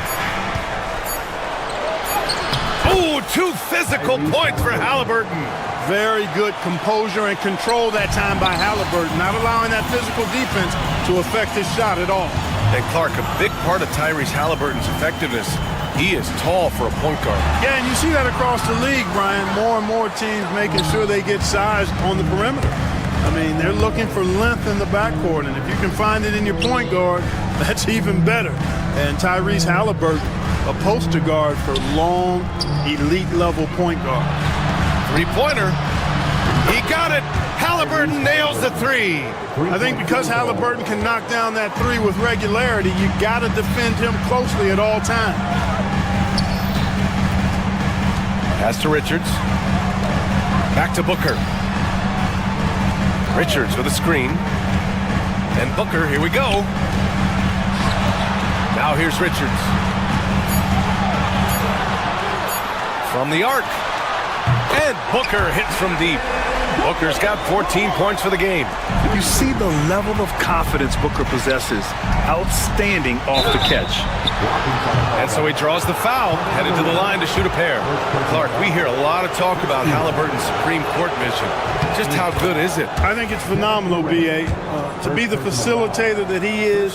S8: Oh, 2 physical points for Halliburton.
S9: Very good composure and control that time by Halliburton, not allowing that physical defense to affect his shot at all.
S8: And Clark, a big part of Tyrese Halliburton's effectiveness, he is tall for a point guard.
S9: Yeah, and you see that across the league, Brian. More and more teams making sure they get size on the perimeter. I mean, they're looking for length in the backcourt, and if you can find it in your point guard, that's even better. And Tyrese Halliburton, a poster guard for long, elite-level point guard.
S8: Three-pointer. He got it. Halliburton nails the 3.
S9: I think because Halliburton can knock down that 3 with regularity, you got to defend him closely at all times.
S8: Pass to Richards. Back to Booker. Richards with a screen. And Booker, here we go. Now here's Richards. From the arc. And Booker hits from deep. Booker's got 14 points for the game.
S11: You see the level of confidence Booker possesses. Outstanding off the catch.
S8: And so he draws the foul, headed to the line to shoot a pair. Clark, we hear a lot of talk about Halliburton's Supreme Court vision. Just how good is it?
S9: I think it's phenomenal, B.A. To be the facilitator that he is,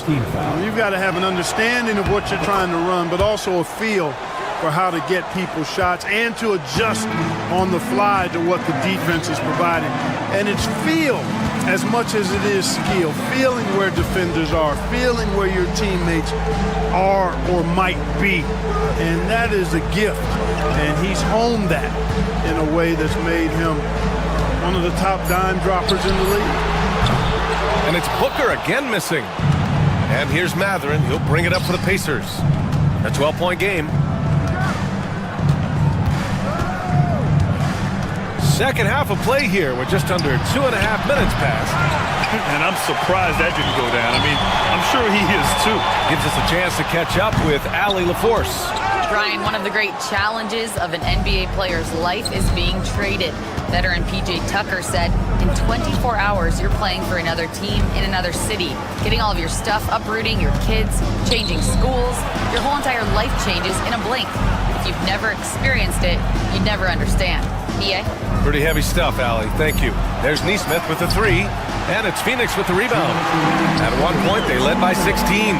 S9: you've got to have an understanding of what you're trying to run, but also a feel for how to get people shots and to adjust on the fly to what the defense is providing. And it's feel as much as it is skill. Feeling where defenders are, feeling where your teammates are or might be. And that is a gift. And he's honed that in a way that's made him one of the top dime droppers in the league.
S8: And it's Booker again missing. And here's Matherin. He'll bring it up for the Pacers. A 12-point game. Second half of play here with just under 2.5 minutes passed.
S11: And I'm surprised that didn't go down. I mean, I'm sure he is too.
S8: Gives us a chance to catch up with Allie LaForce.
S10: Brian, one of the great challenges of an NBA player's life is being traded. Veteran P.J. Tucker said, in 24 hours, you're playing for another team in another city, getting all of your stuff, uprooting your kids, changing schools. Your whole entire life changes in a blink. If you've never experienced it, you'd never understand. EA?
S8: Pretty heavy stuff, Allie. Thank you. There's Neesmith with the 3, and it's Phoenix with the rebound. At one point, they led by 16.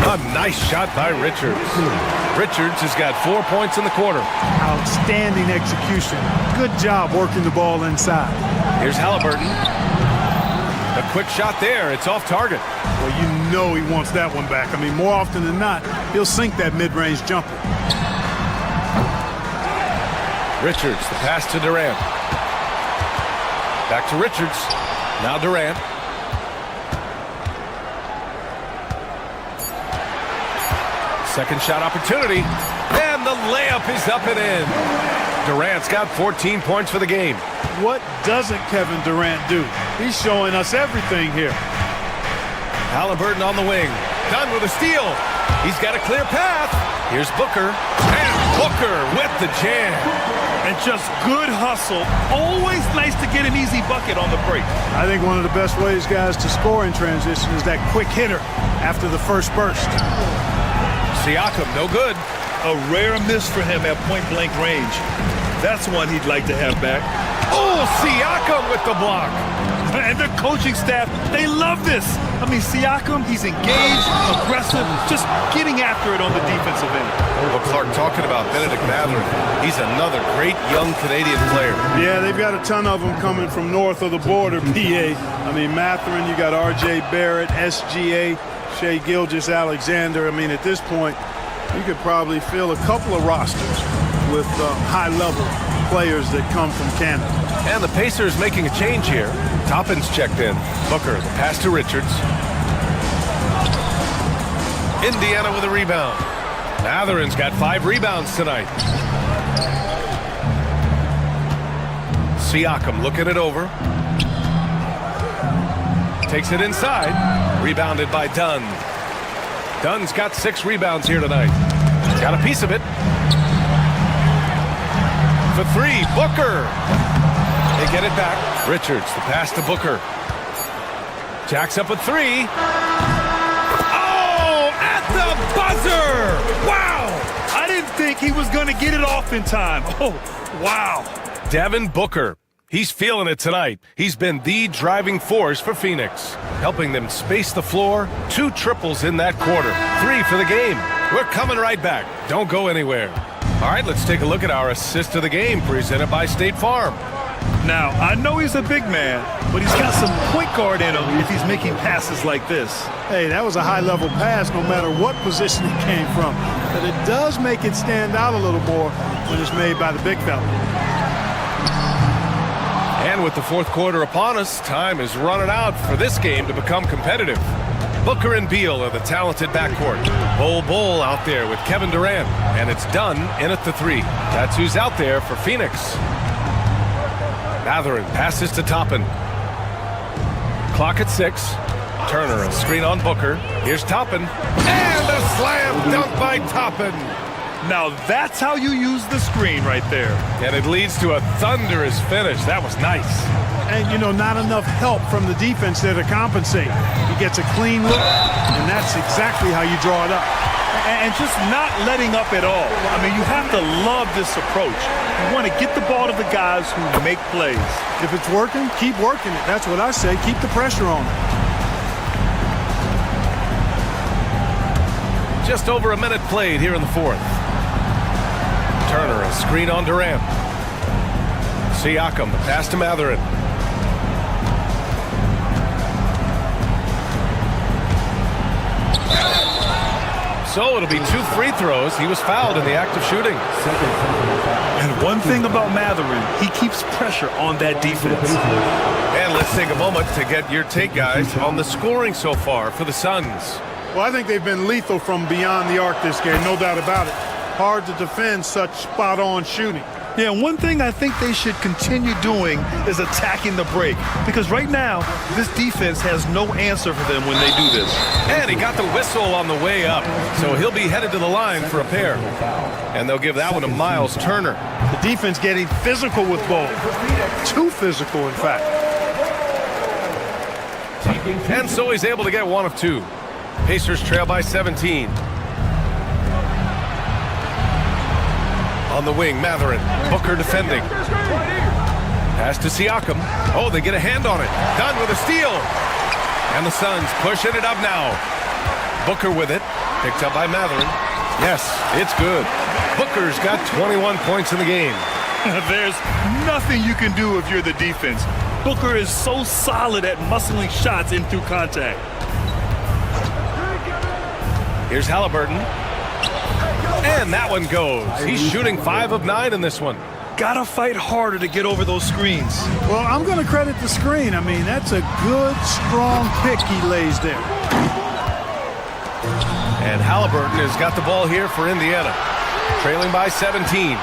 S8: A nice shot by Richards. Richards has got 4 points in the quarter.
S9: Outstanding execution. Good job working the ball inside.
S8: Here's Halliburton. A quick shot there. It's off target.
S9: Well, you know he wants that one back. I mean, more often than not, he'll sink that mid-range jumper.
S8: Richards, the pass to Durant. Back to Richards. Now Durant. Second shot opportunity. And the layup is up and in. Durant's got 14 points for the game.
S9: What doesn't Kevin Durant do? He's showing us everything here.
S8: Halliburton on the wing. Done with a steal. He's got a clear path. Here's Booker. And Booker with the jam.
S11: And just good hustle. Always nice to get an easy bucket on the break.
S9: I think one of the best ways, guys, to score in transition is that quick hitter after the first burst.
S8: Siakam, no good.
S11: A rare miss for him at point-blank range. That's one he'd like to have back.
S8: Oh, Siakam with the block.
S11: And the coaching staff, they love this. I mean, Siakam, he's engaged, aggressive, just getting after it on the defensive end.
S8: Well, Clark, talking about Benedict Matherin, he's another great young Canadian player.
S9: Yeah, they've got a ton of them coming from north of the border, PA. I mean, Matherin, you got R.J. Barrett, SGA, Shai Gilgeous-Alexander. I mean, at this point, you could probably fill a couple of rosters with high-level players that come from Canada.
S8: And the Pacers making a change here. Toppin's checked in. Booker, the pass to Richards. Indiana with a rebound. Matherin's got 5 rebounds tonight. Siakam looking it over. Takes it inside. Rebounded by Dunn. Dunn's got 6 rebounds here tonight. Got a piece of it. For 3, Booker. They get it back. Richards, the pass to Booker. Jacks up a 3. Oh, at the buzzer!
S11: Wow! I didn't think he was going to get it off in time. Oh, wow.
S8: Devin Booker. He's feeling it tonight. He's been the driving force for Phoenix, helping them space the floor. 2 triples in that quarter. 3 for the game. We're coming right back. Don't go anywhere. All right, let's take a look at our assist of the game presented by State Farm.
S11: Now, I know he's a big man, but he's got some point guard in him if he's making passes like this.
S9: Hey, that was a high-level pass no matter what position it came from. But it does make it stand out a little more when it's made by the big fella.
S8: And with the 4th quarter upon us, time is running out for this game to become competitive. Booker and Beal are the talented backcourt. Bol out there with Kevin Durant, and it's Dunn in at the 3. That's who's out there for Phoenix. Matherin passes to Toppin. Clock at 6. Turner, a screen on Booker. Here's Toppin. And a slam dunk by Toppin.
S11: Now that's how you use the screen right there.
S8: And it leads to a thunderous finish. That was nice.
S9: And, you know, not enough help from the defense there to compensate. He gets a clean look, and that's exactly how you draw it up.
S11: And just not letting up at all. I mean, you have to love this approach. You want to get the ball to the guys who make plays.
S9: If it's working, keep working it. That's what I say. Keep the pressure on it.
S8: Just over a minute played here in the 4th. Turner, a screen on Durant. Siakam, the pass to Matherin. So it'll be 2 free throws. He was fouled in the act of shooting.
S11: And one thing about Matherin, he keeps pressure on that defense.
S8: And let's take a moment to get your take, guys, on the scoring so far for the Suns.
S9: Well, I think they've been lethal from beyond the arc this game, no doubt about it. Hard to defend such spot-on shooting.
S11: Yeah, and one thing I think they should continue doing is attacking the break. Because right now, this defense has no answer for them when they do this.
S8: And he got the whistle on the way up, so he'll be headed to the line for a pair. And they'll give that one to Miles Turner.
S9: The defense getting physical with Bol. Too physical, in fact.
S8: And so he's able to get 1 of 2. Pacers trail by 17. On the wing, Matherin. Booker defending. Pass to Siakam. Oh, they get a hand on it. Dunn with a steal. And the Suns pushing it up now. Booker with it. Picked up by Matherin. Yes, it's good. Booker's got 21 points in the game.
S11: There's nothing you can do if you're the defense. Booker is so solid at muscling shots in through contact.
S8: Here's Halliburton. And that one goes. He's shooting 5 of 9 in this one.
S11: Gotta fight harder to get over those screens.
S9: Well, I'm going to credit the screen. I mean, that's a good, strong pick he lays there.
S8: And Halliburton has got the ball here for Indiana. Trailing by 17.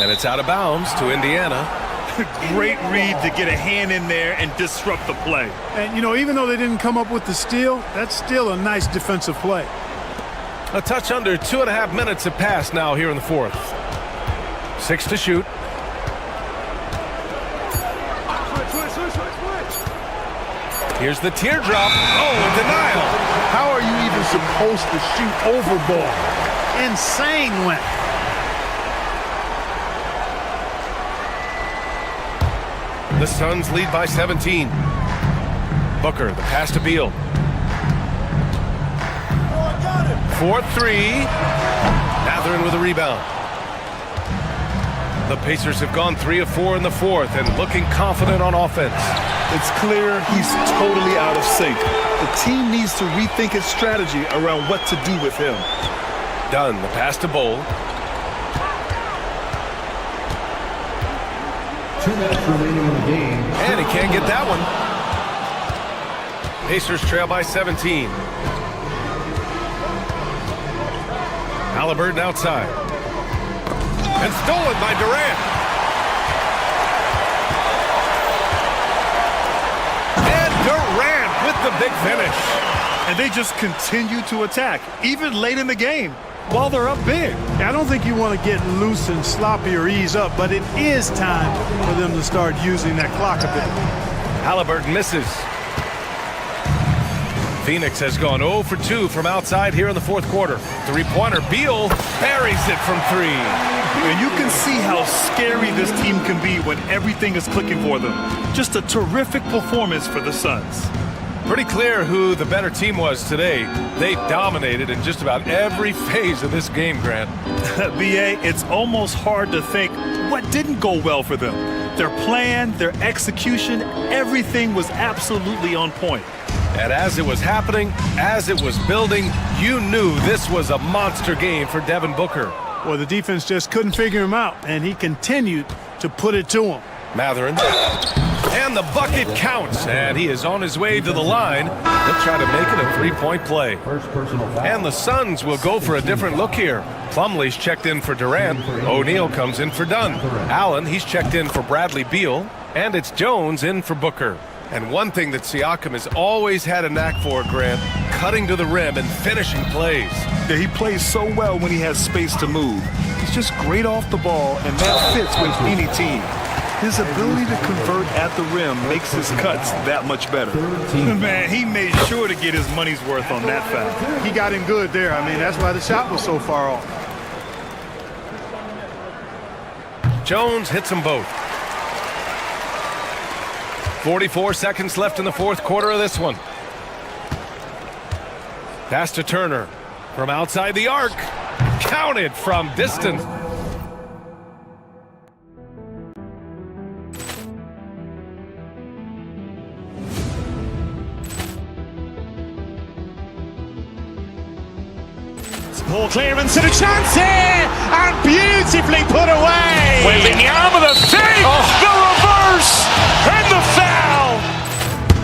S8: And it's out of bounds to Indiana.
S11: Great read to get a hand in there and disrupt the play.
S9: And, you know, even though they didn't come up with the steal, that's still a nice defensive play.
S8: A touch under 2.5 minutes have passed now here in the 4th. 6 to shoot. Here's the teardrop. Oh, denial.
S6: How are you even supposed to shoot over Ball?
S9: Insane win.
S8: The Suns lead by 17. Booker, the pass to Beal. 4-3. Matherin with a rebound. The Pacers have gone 3 of 4 in the 4th and looking confident on offense.
S11: It's clear he's totally out of sync. The team needs to rethink its strategy around what to do with him.
S8: Dunn, the pass to Bol.
S7: 2 minutes remaining in the game.
S8: And he can't get that one. Pacers trail by 17. Halliburton outside. And stolen by Durant. And Durant with the big finish.
S11: And they just continue to attack, even late in the game, while they're up big.
S9: I don't think you want to get loose and sloppy or ease up, but it is time for them to start using that clock a bit.
S8: Halliburton misses. Phoenix has gone 0 for 2 from outside here in the fourth quarter. Three-pointer, Beal buries it from 3.
S11: And you can see how scary this team can be when everything is clicking for them. Just a terrific performance for the Suns.
S8: Pretty clear who the better team was today. They dominated in just about every phase of this game, Grant.
S11: BA, it's almost hard to think what didn't go well for them. Their plan, their execution, everything was absolutely on point.
S8: And as it was happening, as it was building, you knew this was a monster game for Devin Booker.
S9: Well, the defense just couldn't figure him out, and he continued to put it to him.
S8: Matherin. And the bucket counts, and he is on his way to the line. He'll try to make it a three-point play. And the Suns will go for a different look here. Plumlee's checked in for Durant. O'Neal comes in for Dunn. Allen, he's checked in for Bradley Beal. And it's Jones in for Booker. And one thing that Siakam has always had a knack for, Grant, cutting to the rim and finishing plays.
S11: Yeah, he plays so well when he has space to move. He's just great off the ball, and that fits with any team. His ability to convert at the rim makes his cuts that much better. Man, he made sure to get his money's worth on that foul.
S9: He got him good there. I mean, that's why the shot was so far off.
S8: Jones hits them both. 44 seconds left in the fourth quarter of this one. Pass to Turner from outside the arc. Counted from distance.
S2: Ball clearance and a chance here, and beautifully put away.
S1: Wembanyama the save, the reverse, and the foul.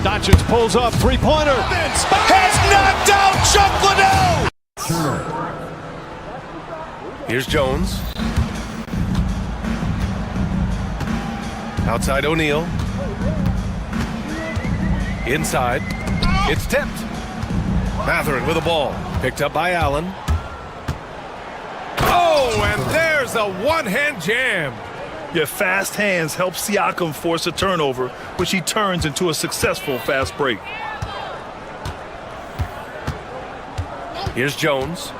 S3: Doncic pulls up, three-pointer.
S1: Has knocked out Chuck Liddell.
S8: Here's Jones. Outside O'Neal. Inside. It's tipped. Matherin with the ball. Picked up by Allen. Oh, and there's a one-hand jam.
S11: Your fast hands help Siakam force a turnover, which he turns into a successful fast break.
S8: Here's Jones.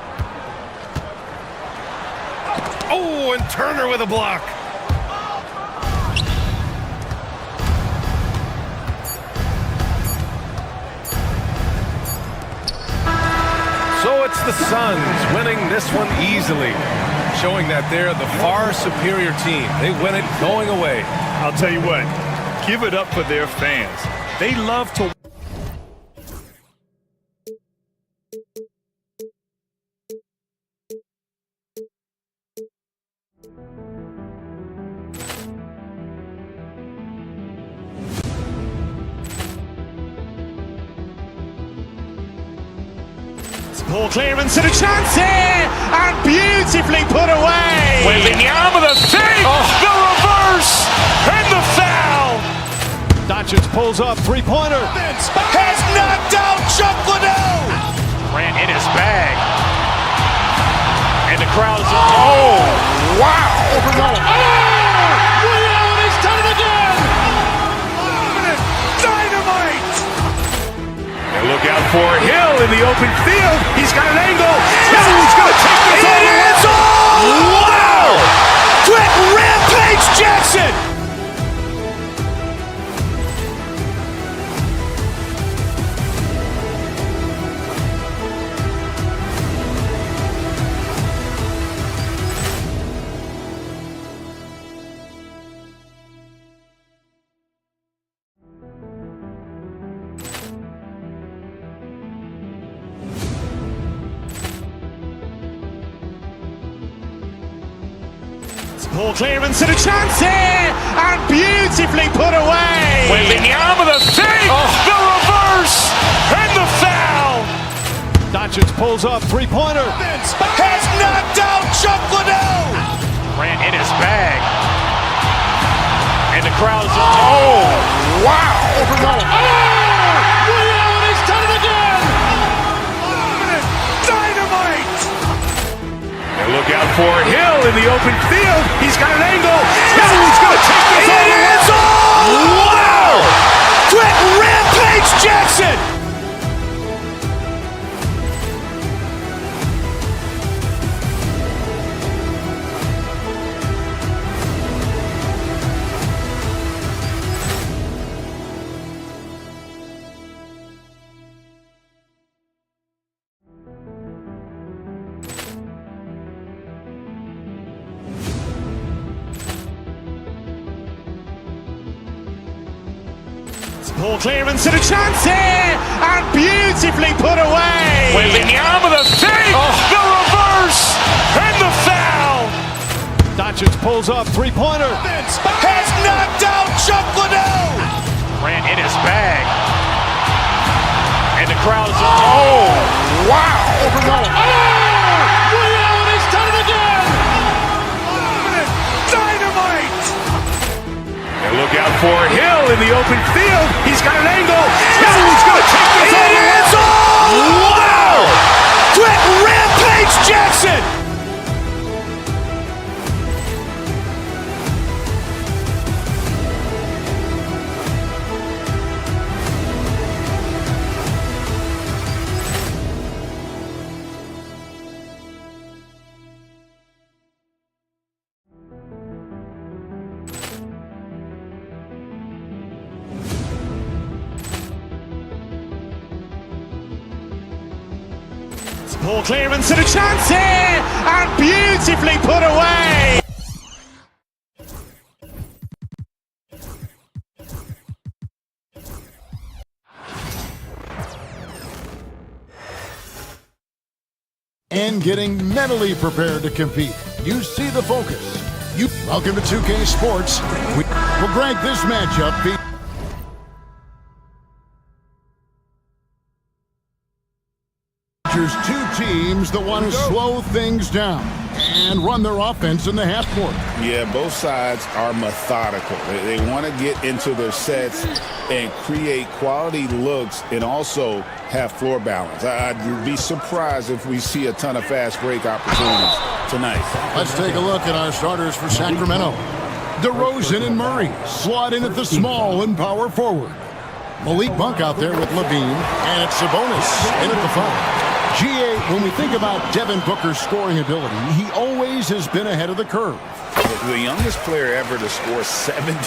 S8: Oh, and Turner with a block. So it's the Suns winning this one easily, showing that they're the far superior team. They win it going away.
S11: I'll tell you what, give it up for their fans. They love to...
S2: Ball clearance and a chance here, and beautifully put away.
S1: Wembanyama the save, the reverse, and the foul.
S3: Doncic pulls up, three-pointer.
S1: Has knocked out Chuck Liddell. Ran in his bag. And the crowd is... Oh, wow. Allen has done it again. Dynamite. And look out for Hill in the open field. He's got an angle. He's going to take this all the way. Wow. Quick Rampage Jackson.
S2: Ball clearance and a chance here, and beautifully put away.
S1: Wembanyama the save, the reverse. reverse, and the foul.
S3: Doncic pulls up, three-pointer.
S1: Has knocked out Chuck Liddell. Ran in his bag. And the crowd's oh, wow.
S2: He's done it again.
S1: Dynamite. And look out for Hill in the open field. He's got an angle. Hill's going to take this all the way. Wow. Trent Rampage Jackson.
S2: Ball clearance and a chance here, and beautifully put away.
S1: Wembanyama the fake, the reverse, and the foul.
S3: Doncic pulls up, three-pointer.
S1: Has knocked out Chuck Liddell. Ran in his bag. And the crowd's oh, wow.
S2: He's done it again.
S1: Dynamite. And look out for Hill in the open field. He's got an angle. Hill's going to take this all the way. Wow. Trent Rampage Jackson.
S2: Ball clearance and a chance here, and beautifully put away.
S4: And getting mentally prepared to compete. You see the focus. Welcome to 2K Sports. We'll rank this matchup. Features two teams that want to slow things down and run their offense in the half court.
S5: Yeah, both sides are methodical. They want to get into their sets and create quality looks and also have floor balance. I'd be surprised if we see a ton of fast break opportunities tonight.
S4: Let's take a look at our starters for Sacramento. DeRozan and Murray slot in at the small and power forward. Malik Monk out there with Levine, and it's Sabonis in at the 5. GA, when we think about Devin Booker's scoring ability, he always has been ahead of the curve.
S5: The youngest player ever to score 70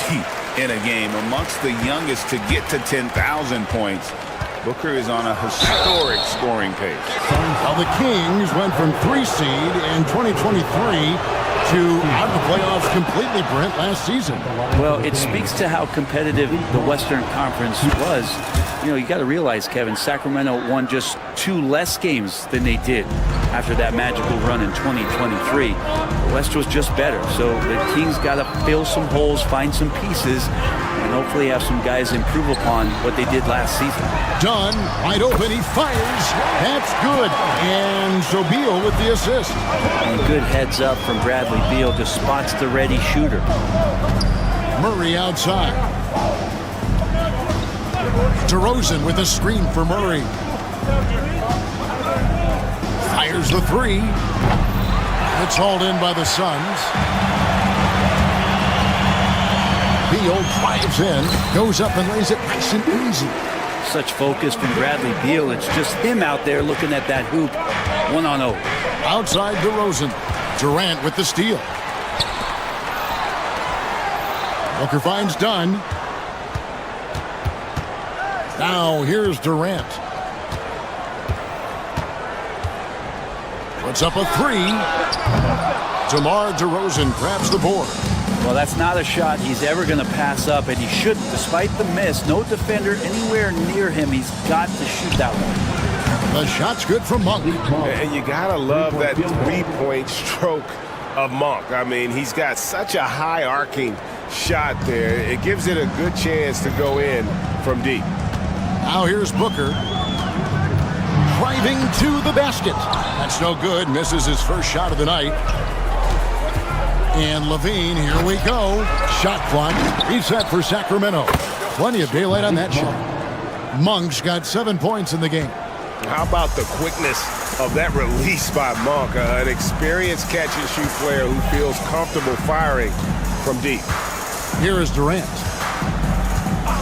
S5: in a game, amongst the youngest to get to 10,000 points. Booker is on a historic scoring pace.
S4: Now the Kings went from 3 seed in 2023 to out of the playoffs completely, Brent, last season.
S12: Well, it speaks to how competitive the Western Conference was. You know, you got to realize, Kevin, Sacramento won just 2 less games than they did after that magical run in 2023. The West was just better, so the Kings got to fill some holes, find some pieces, and hopefully have some guys improve upon what they did last season.
S4: Dunn, wide open, he fires. That's good. And so Beal with the assist.
S12: And good heads up from Bradley Beal, just spots the ready shooter.
S4: Murray outside. DeRozan with a screen for Murray. Fires the 3. It's hauled in by the Suns. Beal drives in, goes up and lays it nice and easy.
S12: Such focus from Bradley Beal. It's just him out there looking at that hoop, 1-on-0.
S4: Outside DeRozan. Durant with the steal. Booker finds Dunn. Now here's Durant. Puts up a 3. DeMar DeRozan grabs the board.
S12: Well, that's not a shot he's ever going to pass up, and he shouldn't. Despite the miss, no defender anywhere near him. He's got to shoot that one.
S4: The shot's good from Monk.
S8: And you got to love that three-point stroke of Monk. I mean, he's got such a high arcing shot there. It gives it a good chance to go in from deep.
S4: Now here's Booker. Driving to the basket. That's no good. Misses his first shot of the night. And Levine, here we go. Shot clock reset for Sacramento. Plenty of daylight on that shot. Monk's got 7 points in the game.
S1: How about the quickness of that release by Monk? An experienced catch-and-shoot player who feels comfortable firing from deep.
S4: Here is Durant.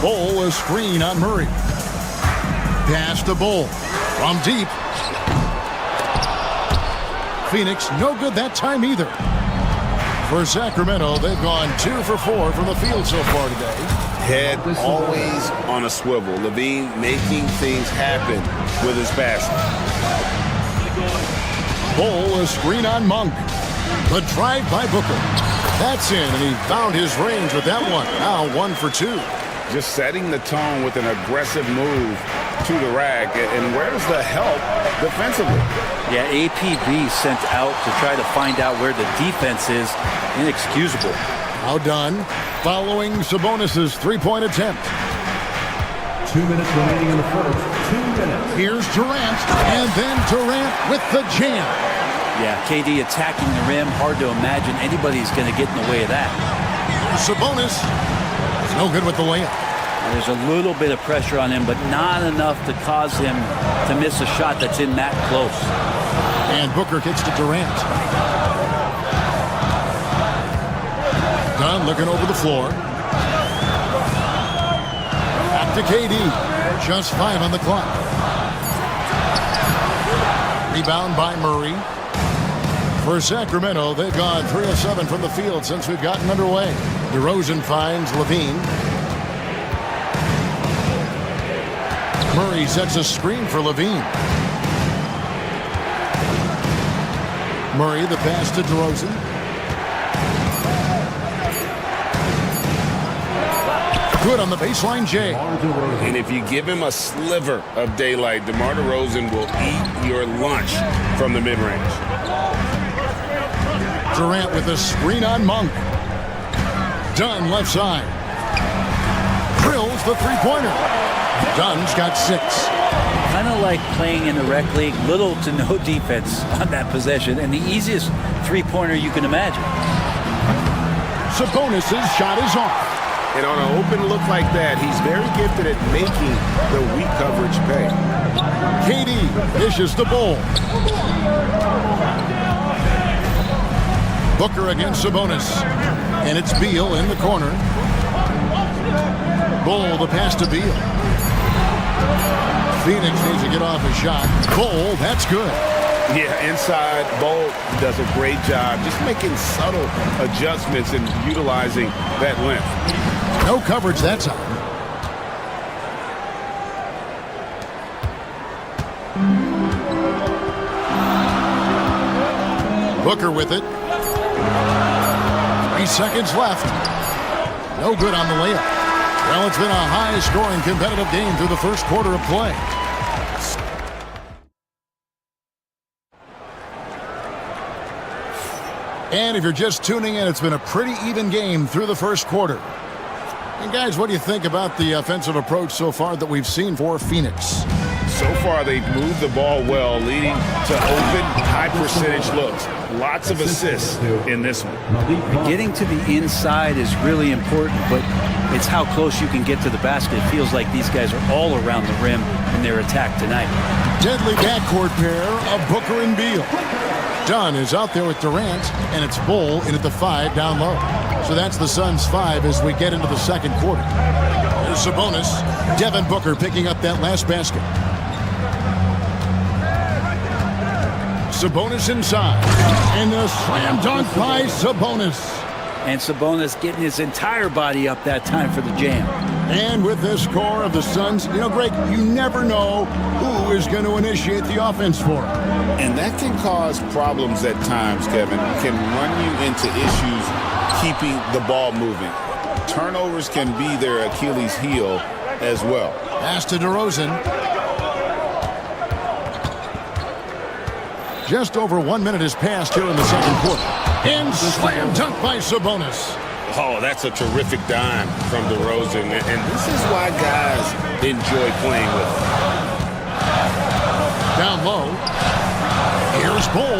S4: Bol, a screen on Murray. Pass to Bol from deep. Phoenix, no good that time either. For Sacramento, they've gone 2 for 4 from the field so far today.
S5: Head always on a swivel. Levine making things happen with his basket.
S4: Bol, a screen on Monk. The drive by Booker. That's in, and he found his range with that one. Now 1 for 2.
S5: Just setting the tone with an aggressive move to the rack. And where's the help defensively?
S12: Yeah, APB sent out to try to find out where the defense is. Inexcusable.
S4: Now done. Following Sabonis' three-point attempt.
S7: 2 minutes remaining in the first. 2 minutes.
S4: Here's Durant, and then Durant with the jam.
S12: Yeah, KD attacking the rim. Hard to imagine anybody's going to get in the way of that.
S4: Sabonis is no good with the layup.
S12: There's a little bit of pressure on him, but not enough to cause him to miss a shot that's in that close.
S4: And Booker kicks to Durant. Dunn looking over the floor. Back to KD. Just 5 on the clock. Rebound by Murray. For Sacramento, they've gone 3 of 7 from the field since we've gotten underway. DeRozan finds Levine. Murray sets a screen for Levine. Murray, the pass to DeRozan. Good on the baseline, Jay.
S5: And if you give him a sliver of daylight, DeMar DeRozan will eat your lunch from the mid-range.
S4: Durant with a screen on Monk. Dunn left side. Drills the three-pointer. Dunn's got 6.
S12: Kind of like playing in the rec league, little to no defense on that possession, and the easiest three-pointer you can imagine.
S4: Sabonis' shot is off.
S5: And on an open look like that, he's very gifted at making the weak coverage pay.
S4: KD dishes the Bol. Booker against Sabonis. And it's Beal in the corner. Bol, the pass to Beal. Phoenix needs to get off a shot. Bol, that's good.
S5: Yeah, inside, Bol does a great job just making subtle adjustments and utilizing that length.
S4: No coverage that time. Booker with it. 3 seconds left. No good on the layup. Well, it's been a high-scoring competitive game through the first quarter of play. And if you're just tuning in, it's been a pretty even game through the first quarter. And guys, what do you think about the offensive approach so far that we've seen for Phoenix?
S5: So far, they've moved the ball well, leading to open, high-percentage looks. Lots of assists in this one.
S12: Getting to the inside is really important, but it's how close you can get to the basket. It feels like these guys are all around the rim in their attack tonight.
S4: Deadly backcourt pair of Booker and Beal. Dunn is out there with Durant, and it's Bol in at the 5 down low. So that's the Suns' 5 as we get into the second quarter. There's Sabonis. Devin Booker picking up that last basket. Sabonis inside. And the slam dunk by Sabonis.
S12: And Sabonis getting his entire body up that time for the jam.
S4: And with this core of the Suns, you know, Greg, you never know who is going to initiate the offense for him.
S5: And that can cause problems at times, Kevin. It can run you into issues keeping the ball moving. Turnovers can be their Achilles heel as well.
S4: Pass to DeRozan. Just over 1 minute has passed here in the second quarter. And slam dunk by Sabonis.
S5: Oh, that's a terrific dime from DeRozan. And this is why guys enjoy playing with him.
S4: Down low. Here's Bull.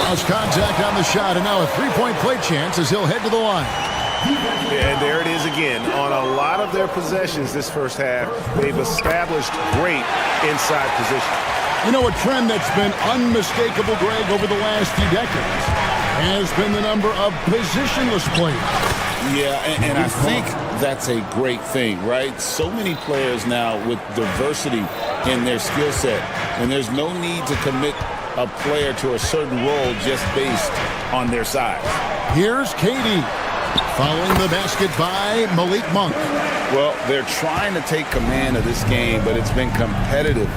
S4: Lost contact on the shot, and now a three-point play chance as he'll head to the line.
S8: And there it is again. On a lot of their possessions this first half, they've established great inside position.
S4: You know, a trend that's been unmistakable, Greg, over the last few decades has been the number of positionless players.
S5: Yeah, and I think that's a great thing, right? So many players now with diversity in their skill set, and there's no need to commit a player to a certain role just based on their size.
S4: Here's KD. Following the basket by Malik Monk.
S5: Well, they're trying to take command of this game, but it's been competitive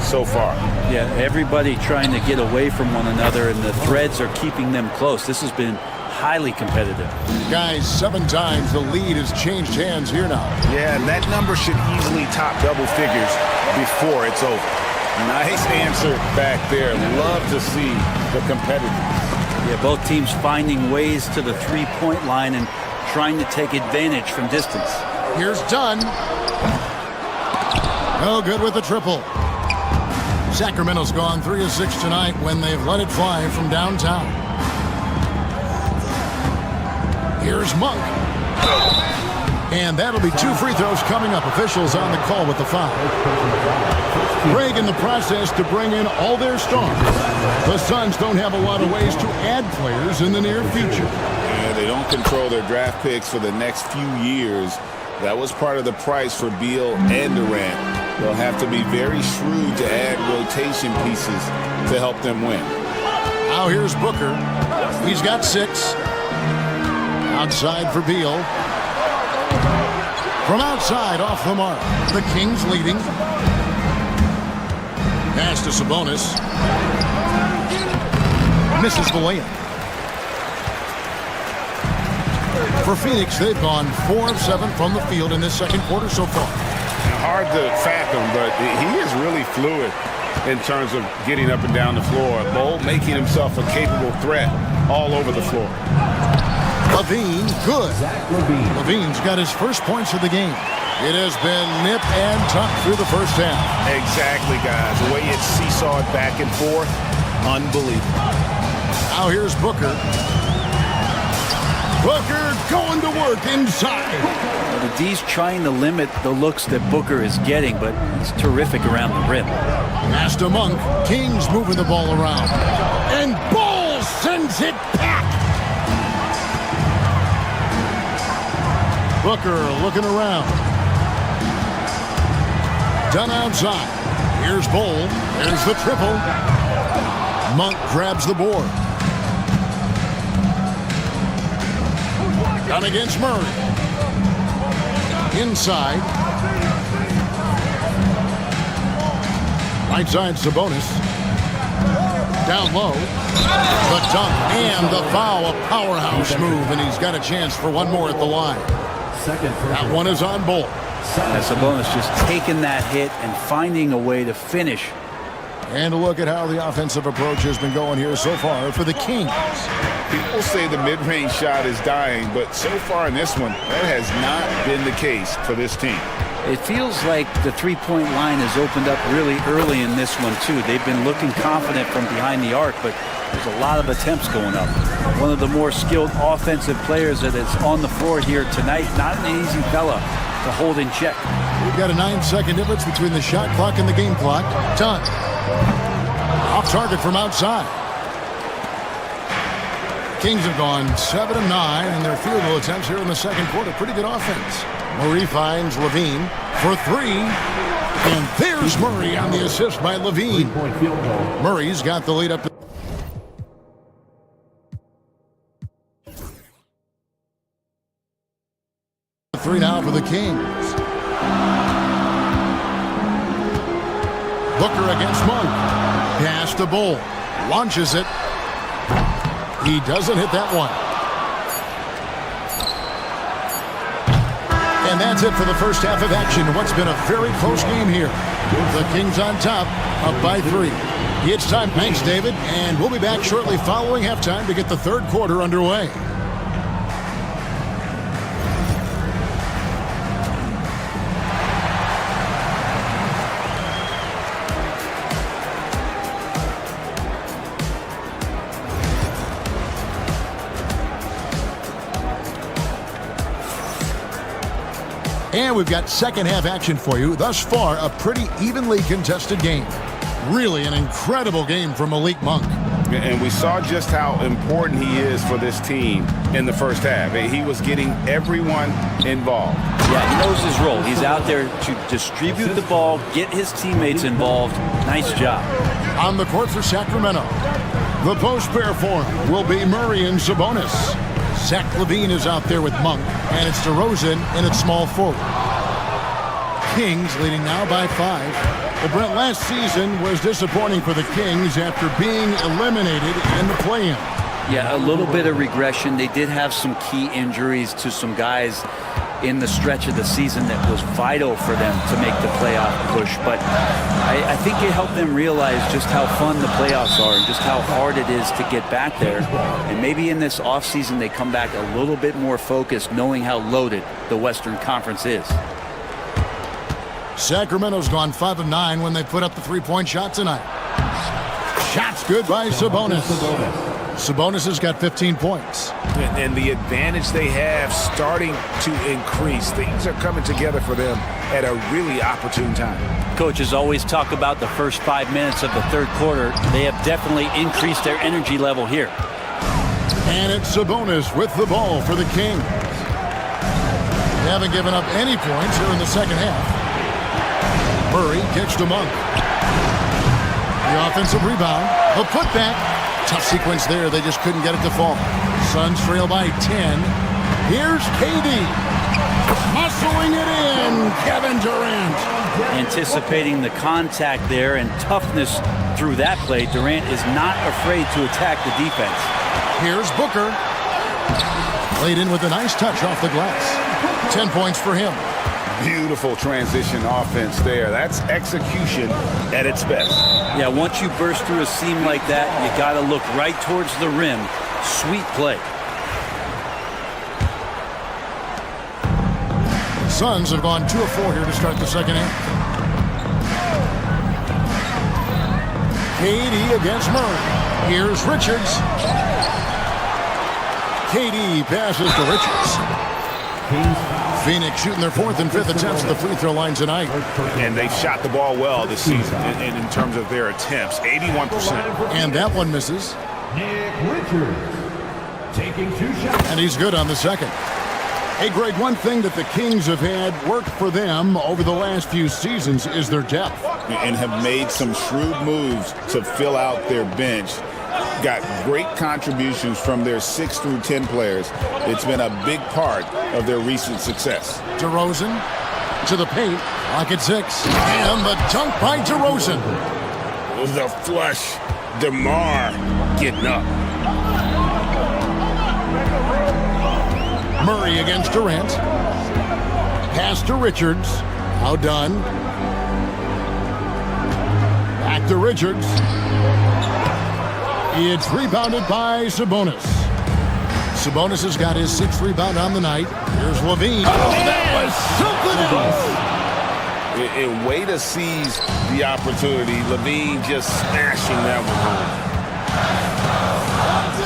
S5: so far.
S12: Yeah, everybody trying to get away from one another, and the threads are keeping them close. This has been highly competitive.
S4: Guys, 7 times the lead has changed hands here now.
S8: Yeah, and that number should easily top double figures before it's over.
S5: Nice answer back there. Love to see the competitiveness.
S12: Yeah, both teams finding ways to the three-point line and trying to take advantage from distance.
S4: Here's Dunn. No good with the triple. Sacramento's gone 3 of 6 tonight when they've let it fly from downtown. Here's Monk. And that'll be 2 free throws coming up. Officials on the call with the foul. Greg in the process to bring in all their stars. The Suns don't have a lot of ways to add players in the near future.
S5: Yeah, they don't control their draft picks for the next few years. That was part of the price for Beal and Durant. They'll have to be very shrewd to add rotation pieces to help them win.
S4: Now here's Booker. He's got 6. Outside for Beal. From outside, off the mark. The Kings leading. Pass to Sabonis. Misses the layup. For Phoenix, they've gone 4 of 7 from the field in this second quarter so far.
S5: Hard to fathom, but he is really fluid in terms of getting up and down the floor. Bull making himself a capable threat all over the floor.
S4: Levine, good. Levine's got his first points of the game. It has been nip and tuck through the first half.
S8: Exactly, guys. The way it's seesawed back and forth, unbelievable.
S4: Now here's Booker. Booker going to work inside.
S12: The D's trying to limit the looks that Booker is getting, but he's terrific around the rim.
S4: Pass to Monk. Kings moving the ball around. And Bull sends it back. Booker looking around. Done outside. Here's Bull. There's the triple. Monk grabs the board. Done against Murray. Inside. Right side Sabonis. Down low. The dunk and the foul. A powerhouse move, and he's got a chance for one more at the line. That one is on Bull.
S12: Sabonis just taking that hit and finding a way to finish.
S4: And a look at how the offensive approach has been going here so far for the Kings.
S5: People say the mid-range shot is dying, but so far in this one, that has not been the case for this team.
S12: It feels like the three-point line has opened up really early in this one, too. They've been looking confident from behind the arc, but there's a lot of attempts going up. One of the more skilled offensive players that is on the floor here tonight. Not an easy fella to hold in check.
S4: We've got a 9-second difference between the shot clock and the game clock. Done. Off target from outside. Kings have gone 7 of 9 in their field goal attempts here in the second quarter. Pretty good offense. Murray finds Levine for 3. And there's Murray on the assist by Levine. Murray's got the lead up to 3 now for the Kings. Booker against Monk. Pass to Bull. Launches it. He doesn't hit that one. And that's it for the first half of action. What's been a very close game here. The Kings on top, up by 3. It's time. Thanks, David. And we'll be back shortly following halftime to get the third quarter underway. And we've got second half action for you. Thus far, a pretty evenly contested game. Really an incredible game from Malik Monk.
S5: And we saw just how important he is for this team in the first half. He was getting everyone involved.
S12: Yeah, he knows his role. He's out there to distribute the ball, get his teammates involved. Nice job.
S4: On the court for Sacramento, the post pair form will be Murray and Sabonis. Zach LaVine is out there with Monk, and it's DeRozan in its small forward. Kings leading now by 5. Well, Brent, last season was disappointing for the Kings after being eliminated in the play-in.
S12: Yeah, a little bit of regression. They did have some key injuries to some guys in the stretch of the season that was vital for them to make the playoff push. But I think it helped them realize just how fun the playoffs are and just how hard it is to get back there. And maybe in this offseason they come back a little bit more focused, knowing how loaded the Western Conference is.
S4: Sacramento's gone 5 of 9 when they put up the three-point shot tonight. Shots good by Sabonis. Sabonis has got 15 points.
S1: And the advantage they have starting to increase. Things are coming together for them at a really opportune time.
S12: Coaches always talk about the first 5 minutes of the third quarter. They have definitely increased their energy level here.
S4: And it's Sabonis with the ball for the Kings. They haven't given up any points here in the second half. Murray kicks to Monk. The offensive rebound. The putback. Tough sequence there. They just couldn't get it to fall. Suns trail by 10. Here's KD. Muscling it in. Kevin Durant.
S12: Anticipating the contact there and toughness through that play, Durant is not afraid to attack the defense.
S4: Here's Booker. Laid in with a nice touch off the glass. 10 points for him.
S5: Beautiful transition offense there. That's execution at its best.
S12: Yeah, once you burst through a seam like that, you got to look right towards the rim. Sweet play.
S4: Suns have gone 2 of 4 here to start the second half. KD against Murray. Here's Richards. KD passes to Richards. Phoenix shooting their 4th and 5th attempts at the free throw line tonight.
S1: And they've shot the ball well this season in terms of their attempts, 81%.
S4: And that one misses.
S7: Nick Richards taking 2 shots.
S4: And he's good on the second. Hey, Greg, one thing that the Kings have had work for them over the last few seasons is their depth.
S5: And have made some shrewd moves to fill out their bench. Got great contributions from their 6 through 10 players. It's been a big part of their recent success.
S4: DeRozan to the paint, pocket 6, and the dunk by DeRozan.
S5: The flush, DeMar getting up.
S4: Murray against Durant. Pass to Richards. Outdone. Back to Richards. It's rebounded by Sabonis. Sabonis has got his 6th rebound on the night. Here's LaVine. Oh, that was something else.
S5: A way to seize the opportunity. LaVine just smashing that one home.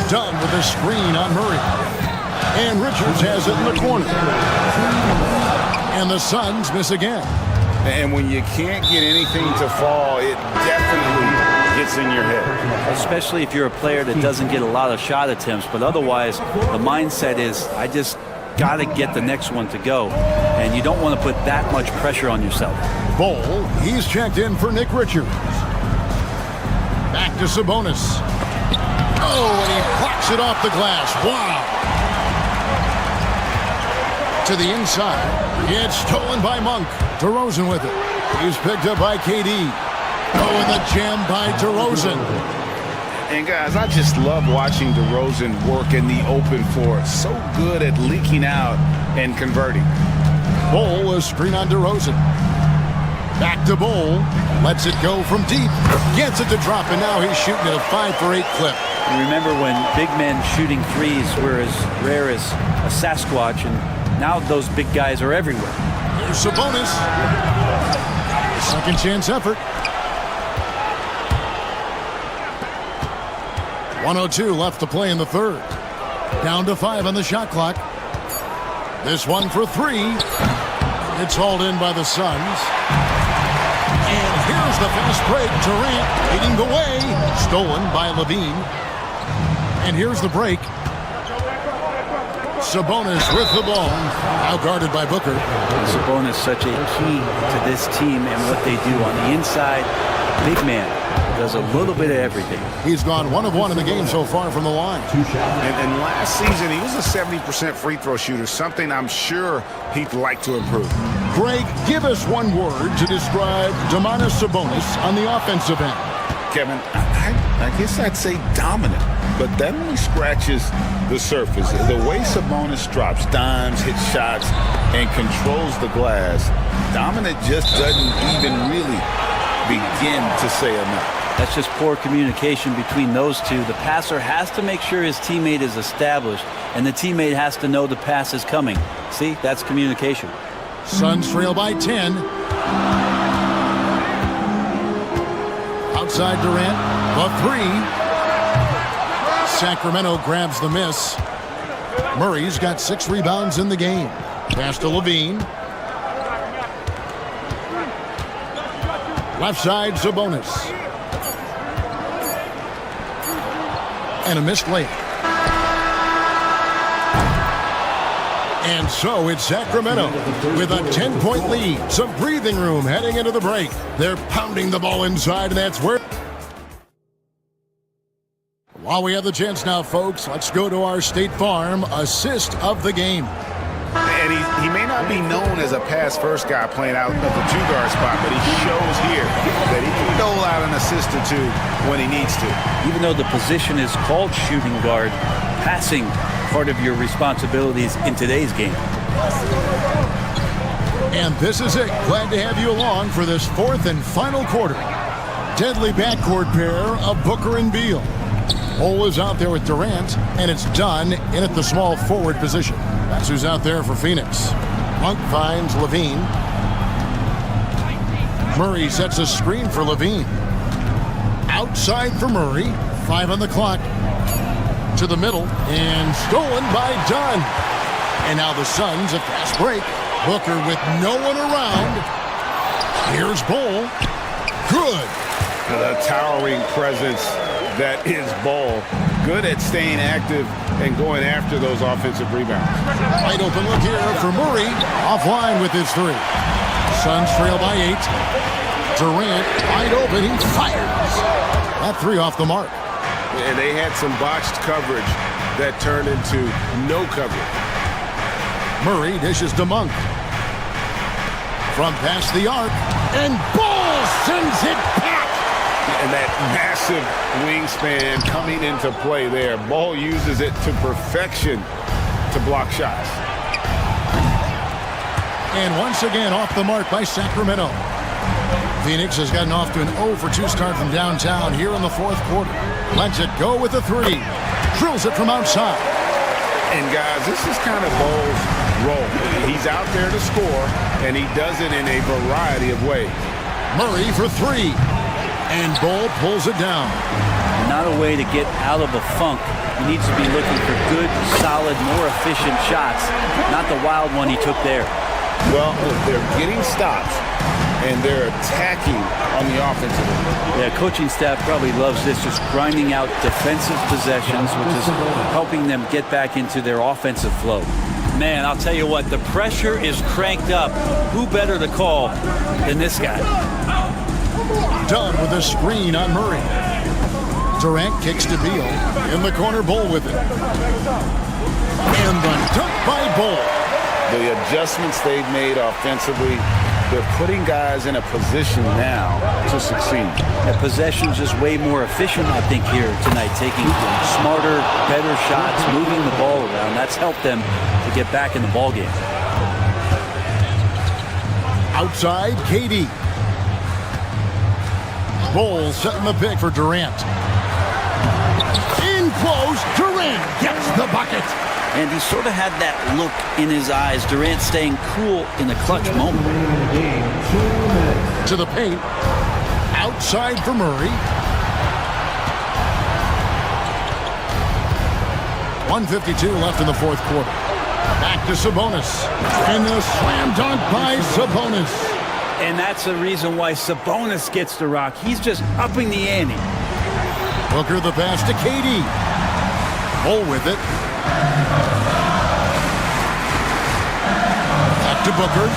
S4: Done with a screen on Murray. And Richards has it in the corner. And the Suns miss again.
S5: And when you can't get anything to fall, it definitely gets in your head.
S12: Especially if you're a player that doesn't get a lot of shot attempts, but otherwise the mindset is I just got to get the next one to go, and you don't want to put that much pressure on yourself.
S4: Bol, he's checked in for Nick Richards. Back to Sabonis. Oh, and he blocks it off the glass. Wow. To the inside. It's stolen by Monk. DeRozan with it. He's picked up by KD. Oh, and the jam by DeRozan.
S5: And guys, I just love watching DeRozan work in the open floor. So good at leaking out and converting.
S4: Bol, a screen on DeRozan. Back to Bol. Lets it go from deep. Gets it to drop, and now he's shooting at a 5 for 8 clip.
S12: You remember when big men shooting threes were as rare as a Sasquatch, and now those big guys are everywhere.
S4: Here's Sabonis. Second chance effort. 1:02 left to play in the third. Down to 5 on the shot clock. This one for 3. It's hauled in by the Suns. And here's the fast break. Durant leading the way. Stolen by Levine. And here's the break. Sabonis with the ball. Now guarded by Booker.
S12: Sabonis such a key to this team and what they do on the inside. Big man. Does a little bit of everything.
S4: He's gone 1 of 1 in the game so far from the line.
S5: And last season, he was a 70% free throw shooter, something I'm sure he'd like to improve.
S4: Greg, give us one word to describe Domantas Sabonis on the offensive end.
S5: Kevin, I guess I'd say dominant, but that only scratches the surface. The way Sabonis drops dimes, hits shots, and controls the glass, dominant just doesn't even really begin to say enough.
S12: That's just poor communication between those two. The passer has to make sure his teammate is established, and the teammate has to know the pass is coming. See, that's communication.
S4: Suns trail by 10. Outside Durant, the 3. Sacramento grabs the miss. Murray's got 6 rebounds in the game. Pass to Levine. Left side, Sabonis. And a missed layup. And so it's Sacramento with a 10-point lead. Some breathing room heading into the break. They're pounding the ball inside, and that's where... While we have the chance now, folks, let's go to our State Farm assist of the game.
S5: And he may not be known as a pass-first guy playing out of the 2-guard spot, but he shows here that he can dole out an assist or 2 when he needs to.
S12: Even though the position is called shooting guard, passing part of your responsibilities in today's game.
S4: And this is it. Glad to have you along for this 4th and final quarter. Deadly backcourt pair of Booker and Beal. Cole is out there with Durant, and it's done in at the small forward position. That's who's out there for Phoenix. Monk finds Levine. Murray sets a screen for Levine. Outside for Murray. 5 on the clock. To the middle, and stolen by Dunn. And now the Suns, a fast break. Booker with no one around. Here's Bol. Good.
S5: The towering presence that is Bol. Good at staying active and going after those offensive rebounds.
S4: Wide open look here for Murray. Offline with his 3. Suns trail by 8. Durant wide open. He fires. That 3 off the mark.
S5: And they had some botched coverage that turned into no coverage.
S4: Murray dishes to Monk. From past the arc. And Bol sends it back.
S5: And that massive wingspan coming into play there. Ball uses it to perfection to block shots.
S4: And once again off the mark by Sacramento. Phoenix has gotten off to an 0-for-2 start from downtown here in the 4th quarter. Lets it go with a 3. Drills it from outside.
S5: And guys, this is kind of Bol's role. He's out there to score, and he does it in a variety of ways.
S4: Murray for 3. And Bol pulls it down.
S12: Not a way to get out of a funk. He needs to be looking for good, solid, more efficient shots. Not the wild one he took there.
S5: Well, they're getting stops, and they're attacking on the offensive end.
S12: Yeah, coaching staff probably loves this, just grinding out defensive possessions, which is helping them get back into their offensive flow. Man, I'll tell you what, the pressure is cranked up. Who better to call than this guy?
S4: Dunn with a screen on Murray. Durant kicks to Beal. In the corner, Bol with it. And the dunk by Bol.
S5: The adjustments they've made offensively, they're putting guys in a position now to succeed.
S12: The possession's just way more efficient, I think, here tonight, taking smarter, better shots, moving the ball around. That's helped them to get back in the ball game.
S4: Outside, KD. Bol setting the pick for Durant. In close, Durant gets the bucket.
S12: And he sort of had that look in his eyes. Durant staying cool in a clutch moment.
S4: To the paint. Outside for Murray. 1:52 left in the 4th quarter. Back to Sabonis. And the slam dunk by Sabonis.
S12: And that's the reason why Sabonis gets the rock. He's just upping the ante.
S4: Booker the pass to KD. Bull with it. Back to Booker.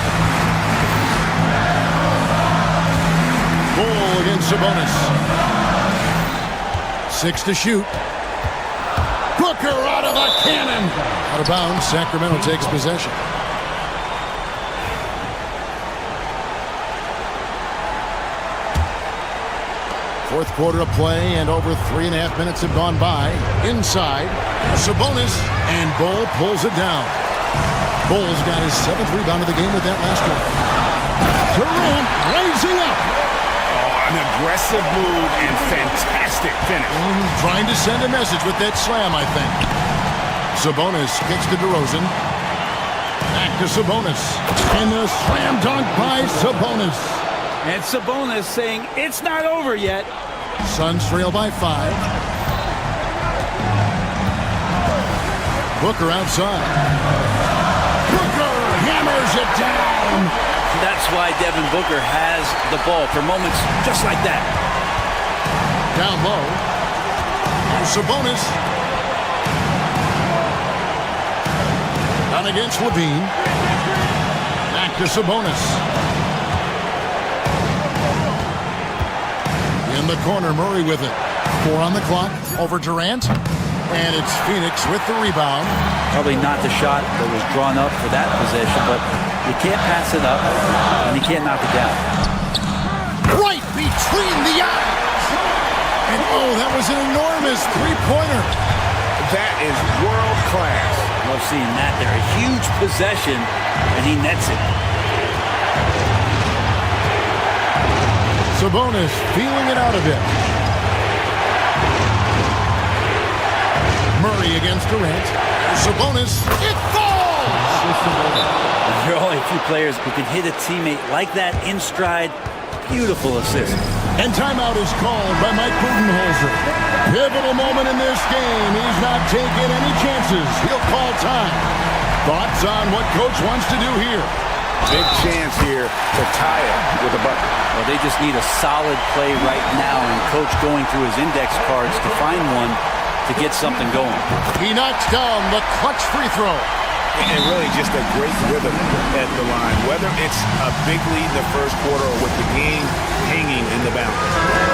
S4: Bull against Sabonis. 6 to shoot. Booker out of the cannon. Out of bounds, Sacramento takes possession. Fourth quarter of play, and over 3.5 minutes have gone by. Inside, Sabonis, and Bull pulls it down. Bull's got his 7th rebound of the game with that last one. Durant raising up.
S5: An aggressive move and fantastic finish.
S4: Trying to send a message with that slam, I think. Sabonis kicks to DeRozan. Back to Sabonis. And the slam dunk by Sabonis.
S12: And Sabonis saying, it's not over yet.
S4: Suns trail by 5. Booker outside. Booker hammers it down.
S12: That's why Devin Booker has the ball for moments just like that.
S4: Down low. Sabonis. Down against Levine. Back to Sabonis. In the corner, Murray with it. 4 on the clock. Over Durant. And it's Phoenix with the rebound.
S12: Probably not the shot that was drawn up for that possession, but you can't pass it up, and you can't knock it down.
S4: Right between the eyes. And oh, that was an enormous three-pointer.
S5: That is world class.
S12: Love seeing that there. A huge possession, and he nets it.
S4: Sabonis feeling it out a bit. Murray against Durant. Sabonis, it falls!
S12: There are only a few players who can hit a teammate like that in stride. Beautiful assist.
S4: And timeout is called by Mike Budenholzer. Pivotal moment in this game. He's not taking any chances. He'll call time. Thoughts on what Coach wants to do here?
S5: Big chance here to tie it with a bucket.
S12: Well, they just need a solid play right now, and Coach going through his index cards to find one to get something going.
S4: He knocks down the clutch free throw.
S5: And really just a great rhythm at the line, whether it's a big lead in the first quarter or with the game hanging in the balance.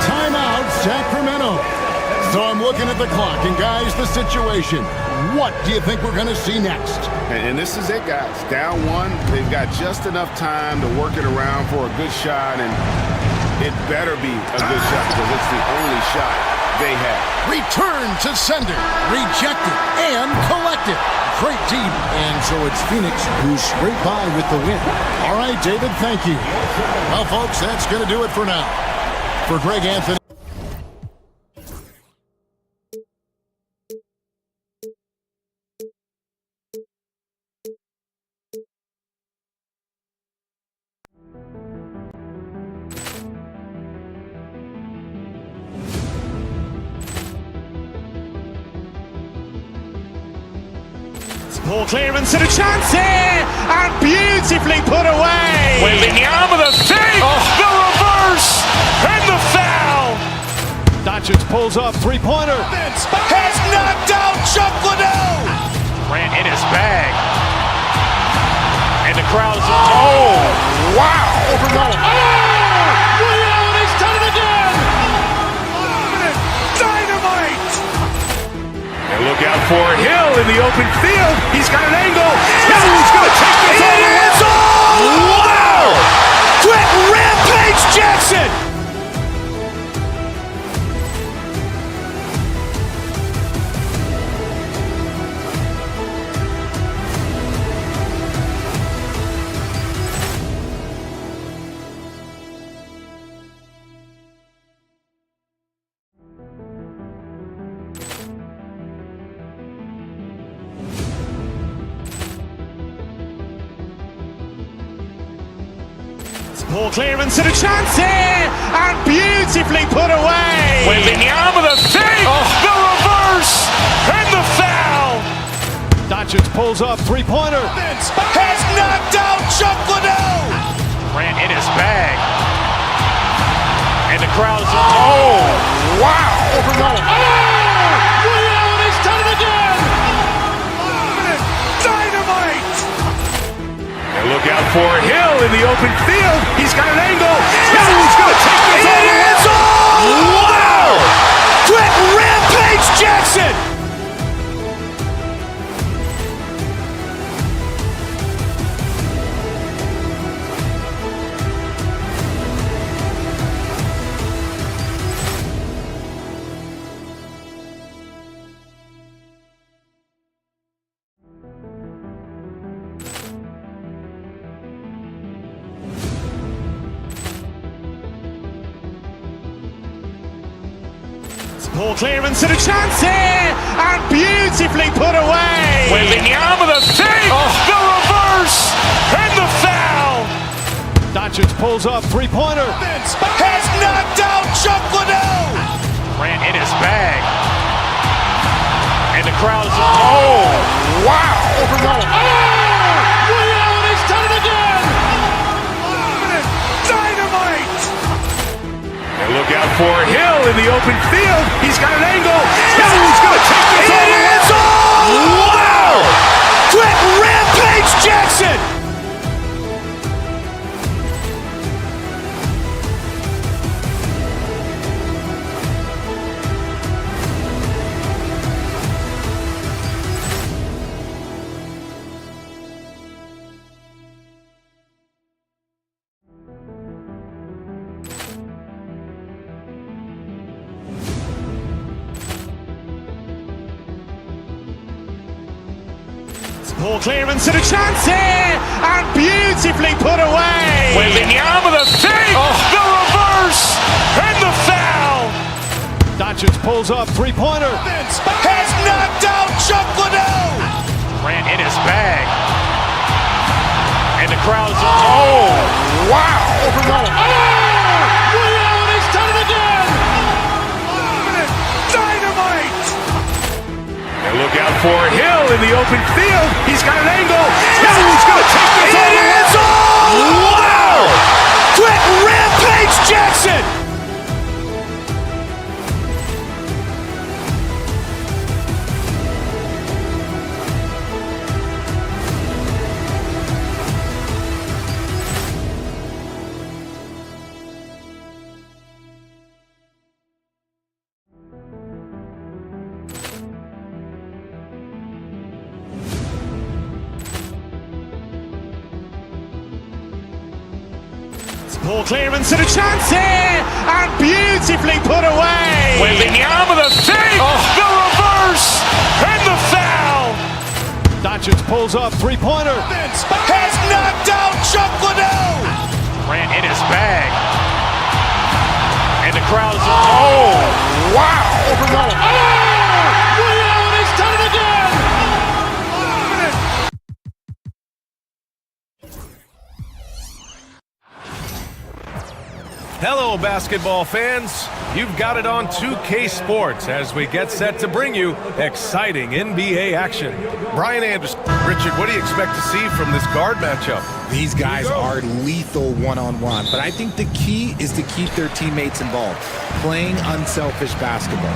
S4: Timeout, Sacramento. So I'm looking at the clock, and guys, the situation. What do you think we're going to see next?
S5: And this is it, guys. Down 1, they've got just enough time to work it around for a good shot, and it better be a good shot because it's the only shot they have.
S4: Return to sender, rejected, and collected. Great deep, and so it's Phoenix who's straight by with the win. All right, David, thank you. Well, folks, that's going to do it for now. For Greg Anthony.
S2: Poor clearance and a chance here, and beautifully put away.
S1: Wembanyama the fake, the reverse, and the foul.
S3: Doncic pulls up, three-pointer.
S2: Has knocked out Chuck Liddell.
S1: Ran in his bag. And the crowd is, oh, wow.
S2: He's done it again. Dynamite.
S1: And look out for Hill in the open field. He's got an angle. Hill's going to take this all the way. Wow!
S2: Quit Rampage Jackson. Poor clearance and a chance here, and beautifully put away.
S1: Wembanyama the fake, the reverse, and the foul.
S3: Doncic pulls up, three-pointer.
S1: Has knocked out Chuck Liddell.
S2: Grant in his bag. And the crowd is... Oh, wow.
S7: Overrun. Oh! Ray Allen has done it again.
S1: Dynamite. And look out for Hill in the open field. He's got an angle. Hill's going to take this all the way. Wow! Quick Rampage Jackson.
S2: Poor clearance and a chance here, and beautifully put away.
S1: Wembanyama the save, the reverse, and the foul.
S3: Doncic pulls up, three-pointer.
S1: Has knocked out Chuck Liddell.
S2: Grant in his bag. And the crowd is...
S1: Oh, wow.
S7: Overrun. Oh! Ray Allen has done it again.
S1: Dynamite. And look out for Hill in the open field. He's got an angle. Hill's going to take this all the way. Wow! Quick Rampage Jackson.
S2: Poor clearance and a chance here, and beautifully put away.
S1: Wembanyama the save, the reverse, and the foul.
S3: Doncic pulls up, three-pointer.
S1: Has knocked out Chuck Liddell.
S2: Grant in his bag. And the crowd is...
S1: Oh, wow.
S7: Overrun. Oh! Ray Allen has done it again.
S1: Dynamite. And look out for Hill in the open field. He's got an angle. Hill's going to take this all the way. Wow! Quick Rampage Jackson.
S2: Poor clearance and a chance here, and beautifully put away.
S1: Wembanyama the save, the reverse, and the foul.
S3: Doncic pulls up, three-pointer.
S1: Has knocked out Chuck Liddell.
S2: Grant in his bag. And the crowd is...
S1: Oh, wow.
S7: Overrun. Oh! Ray Allen has done it again.
S8: Hello, basketball fans. You've got it on 2K Sports as we get set to bring you exciting NBA action. Brian Anderson. Richard, what do you expect to see from this guard matchup?
S13: These guys are lethal one-on-one, but I think the key is to keep their teammates involved, playing unselfish basketball.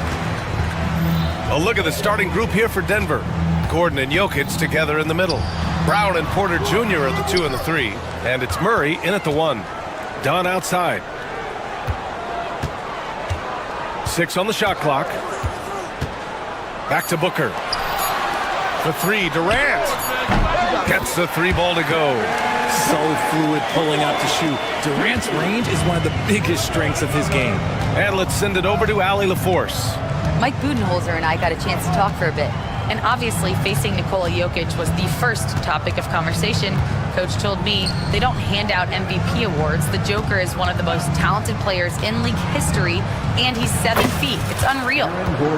S8: A look at the starting group here for Denver. Gordon and Jokic together in the middle. Brown and Porter Jr. are the 2 and the 3. And it's Murray in at the 1. Dunn outside. 6 on the shot clock. Back to Booker. For 3, Durant. Gets the 3 ball to go.
S13: So fluid pulling out to shoot. Durant's range is one of the biggest strengths of his game.
S8: And let's send it over to Allie LaForce.
S10: Mike Budenholzer and I got a chance to talk for a bit. And obviously, facing Nikola Jokic was the first topic of conversation. Coach told me they don't hand out MVP awards. The Joker is one of the most talented players in league history, and he's 7 feet. It's unreal.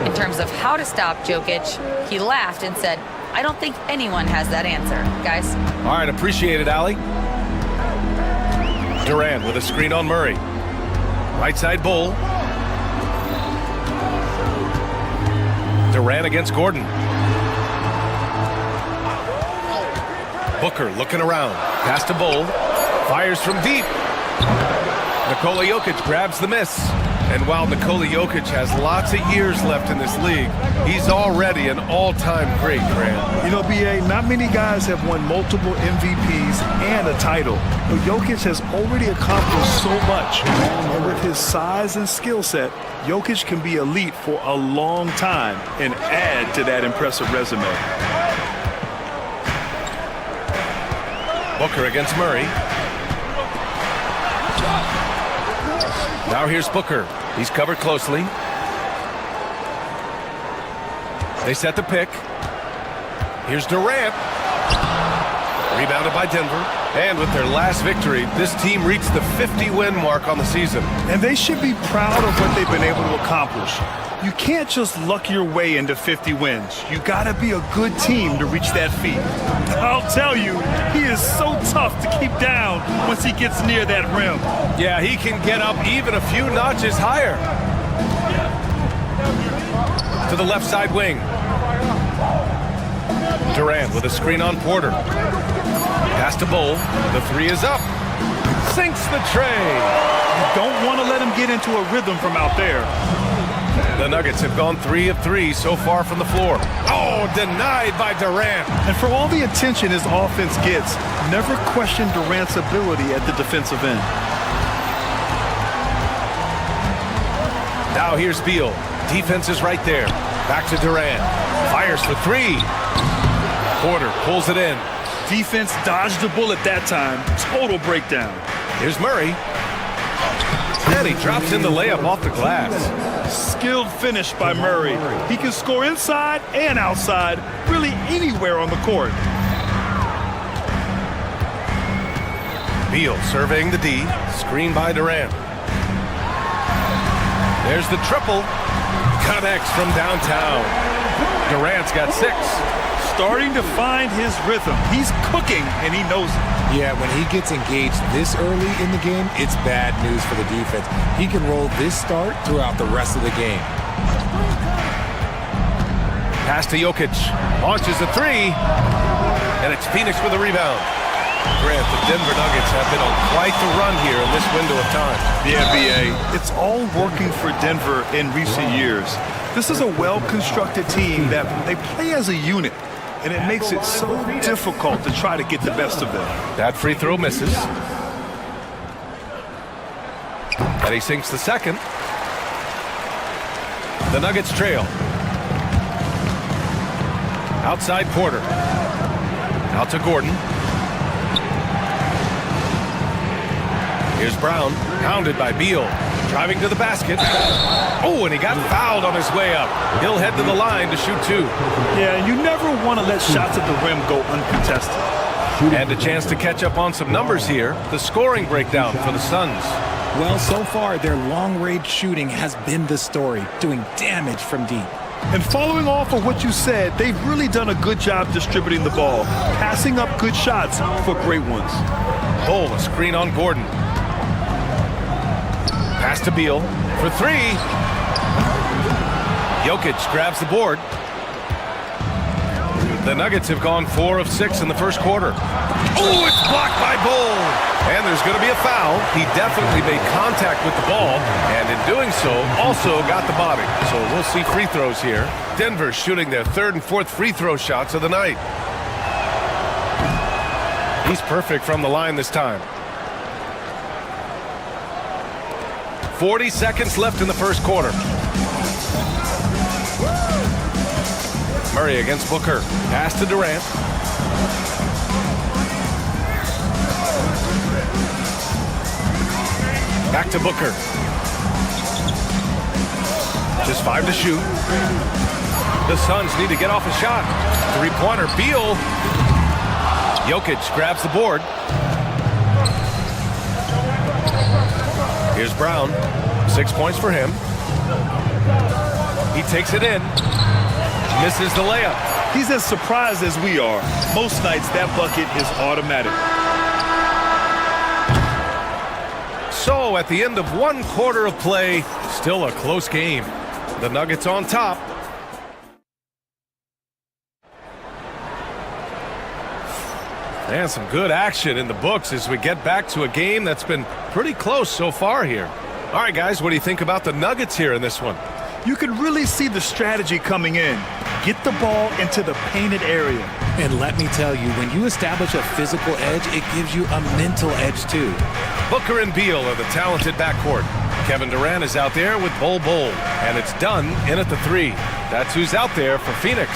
S10: In terms of how to stop Jokic, he laughed and said, I don't think anyone has that answer, guys.
S8: All right, appreciate it, Allie. Durant with a screen on Murray. Right side Bull. Durant against Gordon. Booker looking around. Pass to Bull. Fires from deep. Nikola Jokic grabs the miss. And while Nikola Jokic has lots of years left in this league, he's already an all-time great, Grant.
S11: You know, BA, not many guys have won multiple MVPs and a title, but Jokic has already accomplished so much. And with his size and skill set, Jokic can be elite for a long time and add to that impressive resume.
S8: Booker against Murray. Now here's Booker. He's covered closely. They set the pick. Here's Durant. Rebounded by Denver. And with their last victory, this team reached the 50-win mark on the season.
S11: And they should be proud of what they've been able to accomplish. You can't just luck your way into 50 wins. You gotta be a good team to reach that feat. I'll tell you, he is so tough to keep down once he gets near that rim.
S8: Yeah, he can get up even a few notches higher. To the left side wing. Durant with a screen on Porter. Pass to Bull. The three is up. Sinks the tray.
S11: You don't want to let him get into a rhythm from out there.
S8: The Nuggets have gone 3 of 3 so far from the floor. Oh, denied by Durant.
S11: And for all the attention his offense gets, never question Durant's ability at the defensive end.
S8: Now here's Beal. Defense is right there. Back to Durant. Fires for 3. Porter pulls it in.
S11: Defense dodged the bullet that time. Total breakdown.
S8: Here's Murray. And he drops in the layup off the glass.
S11: Skilled finish by Murray. He can score inside and outside, really anywhere on the court.
S8: Beal surveying the D. Screen by Durant. There's the triple. Connects from downtown. Durant's got 6.
S11: Starting to find his rhythm. He's cooking, and he knows it.
S13: Yeah, when he gets engaged this early in the game, it's bad news for the defense. He can roll this start throughout the rest of the game.
S8: Pass to Jokic. Launches a 3. And it's Phoenix with a rebound. Grant, the Denver Nuggets have been on quite the run here in this window of time.
S11: Yeah, BA. It's all working for Denver in recent years. This is a well-constructed team that they play as a unit. And it makes it so difficult to try to get the best of them.
S8: That free throw misses. And he sinks the second. The Nuggets trail. Outside Porter. Out to Gordon. Here's Brown, pounded by Beal. Driving to the basket. Oh, and he got fouled on his way up. He'll head to the line to shoot 2.
S11: Yeah, you never want to let shots at the rim go uncontested.
S8: And a chance to catch up on some numbers here. The scoring breakdown for the Suns.
S13: Well, so far, their long-range shooting has been the story, doing damage from deep.
S11: And following off of what you said, they've really done a good job distributing the ball, passing up good shots for great ones.
S8: Bull, a screen on Gordon. Pass to Beal for 3. Jokic grabs the board. The Nuggets have gone 4 of 6 in the first quarter. Oh, it's blocked by Bull. And there's going to be a foul. He definitely made contact with the ball, and in doing so, also got the body. So we'll see free throws here. Denver shooting their 3rd and 4th free throw shots of the night. He's perfect from the line this time. 40 seconds left in the first quarter. Murray against Booker. Pass to Durant. Back to Booker. Just 5 to shoot. The Suns need to get off a shot. 3-pointer. Beal. Jokic grabs the board. Here's Brown. 6 points for him. He takes it in. Misses the layup.
S11: He's as surprised as we are. Most nights, that bucket is automatic.
S8: So, at the end of 1 quarter of play, still a close game. The Nuggets on top. And some good action in the books as we get back to a game that's been pretty close so far here. All right, guys, what do you think about the Nuggets here in this one?
S11: You can really see the strategy coming in. Get the ball into the painted area.
S13: And let me tell you, when you establish a physical edge, it gives you a mental edge too.
S8: Booker and Beal are the talented backcourt. Kevin Durant is out there with Bol Bol, and it's Dunn in at the 3. That's who's out there for Phoenix.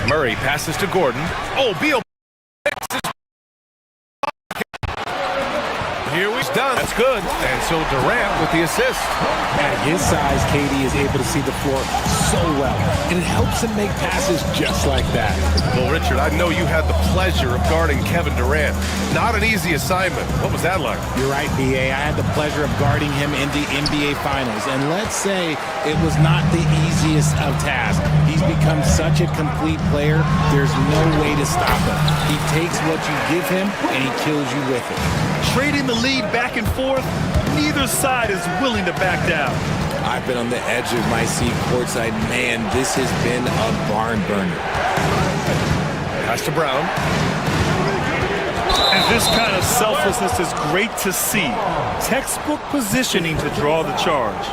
S8: Murray passes to Gordon. Oh, Beal. Here we're done. That's good. And so Durant with the assist.
S13: At his size, KD is able to see the floor so well, and it helps him make passes just like that.
S8: Well, Richard, I know you had the pleasure of guarding Kevin Durant. Not an easy assignment. What was that like?
S13: You're right, BA. I had the pleasure of guarding him in the NBA Finals, and let's say it was not the easiest of tasks. He's become such a complete player, there's no way to stop him. He takes what you give him, and he kills you with it.
S11: Trading the lead back and forth, neither side is willing to back down.
S13: I've been on the edge of my seat courtside. Man, this has been a barn burner.
S8: Pass to Brown.
S11: And this kind of selflessness is great to see. Textbook positioning to draw the charge.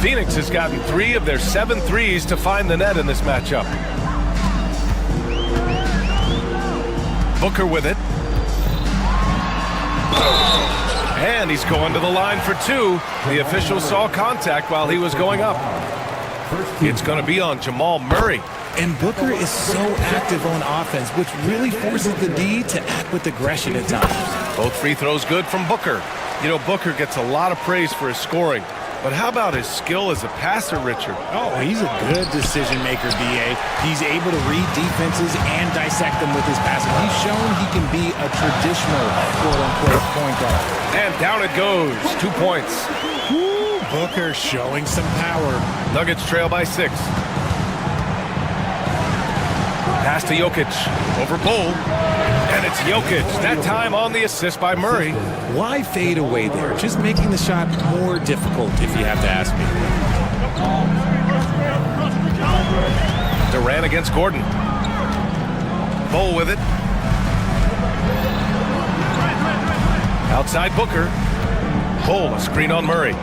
S8: Phoenix has gotten 3 of their 7 threes to find the net in this matchup. Booker with it. And he's going to the line for 2. The official saw contact while he was going up. It's going to be on Jamal Murray.
S13: And Booker is so active on offense, which really forces the D to act with aggression at times.
S8: Both free throws good from Booker. You know, Booker gets a lot of praise for his scoring. But how about his skill as a passer, Richard?
S13: Oh, he's a good decision maker, BA. He's able to read defenses and dissect them with his passing. He's shown he can be a traditional quote-unquote point guard.
S8: And down it goes. 2 points.
S13: Woo, Booker showing some power.
S8: Nuggets trail by 6. Pass to Jokic. Over Bol. And it's Jokic. That time on the assist by Murray.
S13: Why fade away there? Just making the shot more difficult, if you have to ask me.
S8: Durant against Gordon. Bol with it. Outside Booker. Bol, a screen on Murray.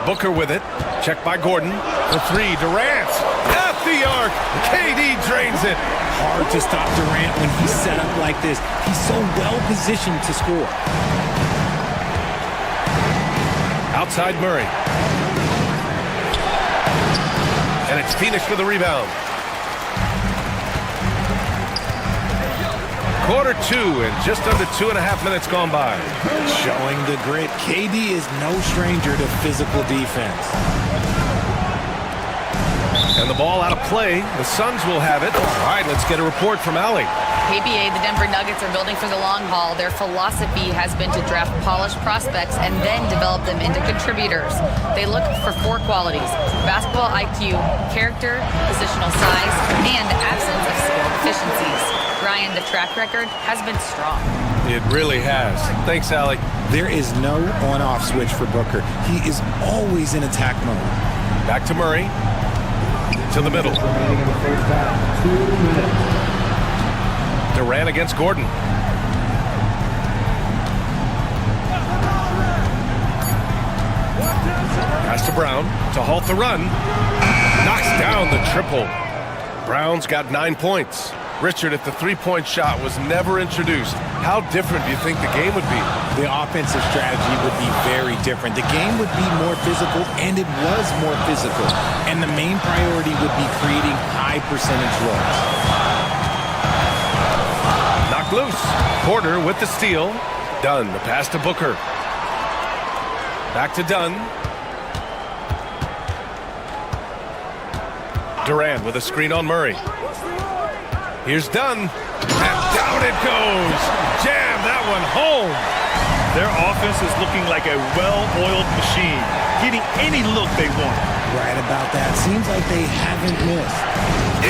S8: Booker with it. Checked by Gordon. The 3. Durant. At the arc. KD drains it.
S13: Hard to stop Durant when he's set up like this. He's so well positioned to score.
S8: Outside Murray. And it's Phoenix for the rebound. Quarter 2 and just under 2.5 minutes gone by.
S13: Showing the grit. KD is no stranger to physical defense.
S8: And the ball out of play. The Suns will have it. All right, let's get a report from Allie.
S10: KBA, the Denver Nuggets are building for the long haul. Their philosophy has been to draft polished prospects and then develop them into contributors. They look for 4 qualities: basketball IQ, character, positional size, and the absence of skill deficiencies. Ryan, the track record has been strong.
S8: It really has. Thanks, Allie.
S13: There is no on-off switch for Booker. He is always in attack mode.
S8: Back to Murray. To the middle. Durant against Gordon. Pass to Brown to halt the run. Knocks down the triple. Brown's got 9 points. Richard, if the three-point shot was never introduced, how different do you think the game would be?
S13: The offensive strategy would be very different. The game would be more physical, and it was more physical. And the main priority would be creating high percentage looks.
S8: Knocked loose. Porter with the steal. Dunn, the pass to Booker. Back to Dunn. Durant with a screen on Murray. Here's Dunn. And down it goes. Jam that one home.
S11: Their offense is looking like a well-oiled machine, getting any look they want.
S13: Right about that. Seems like they haven't missed.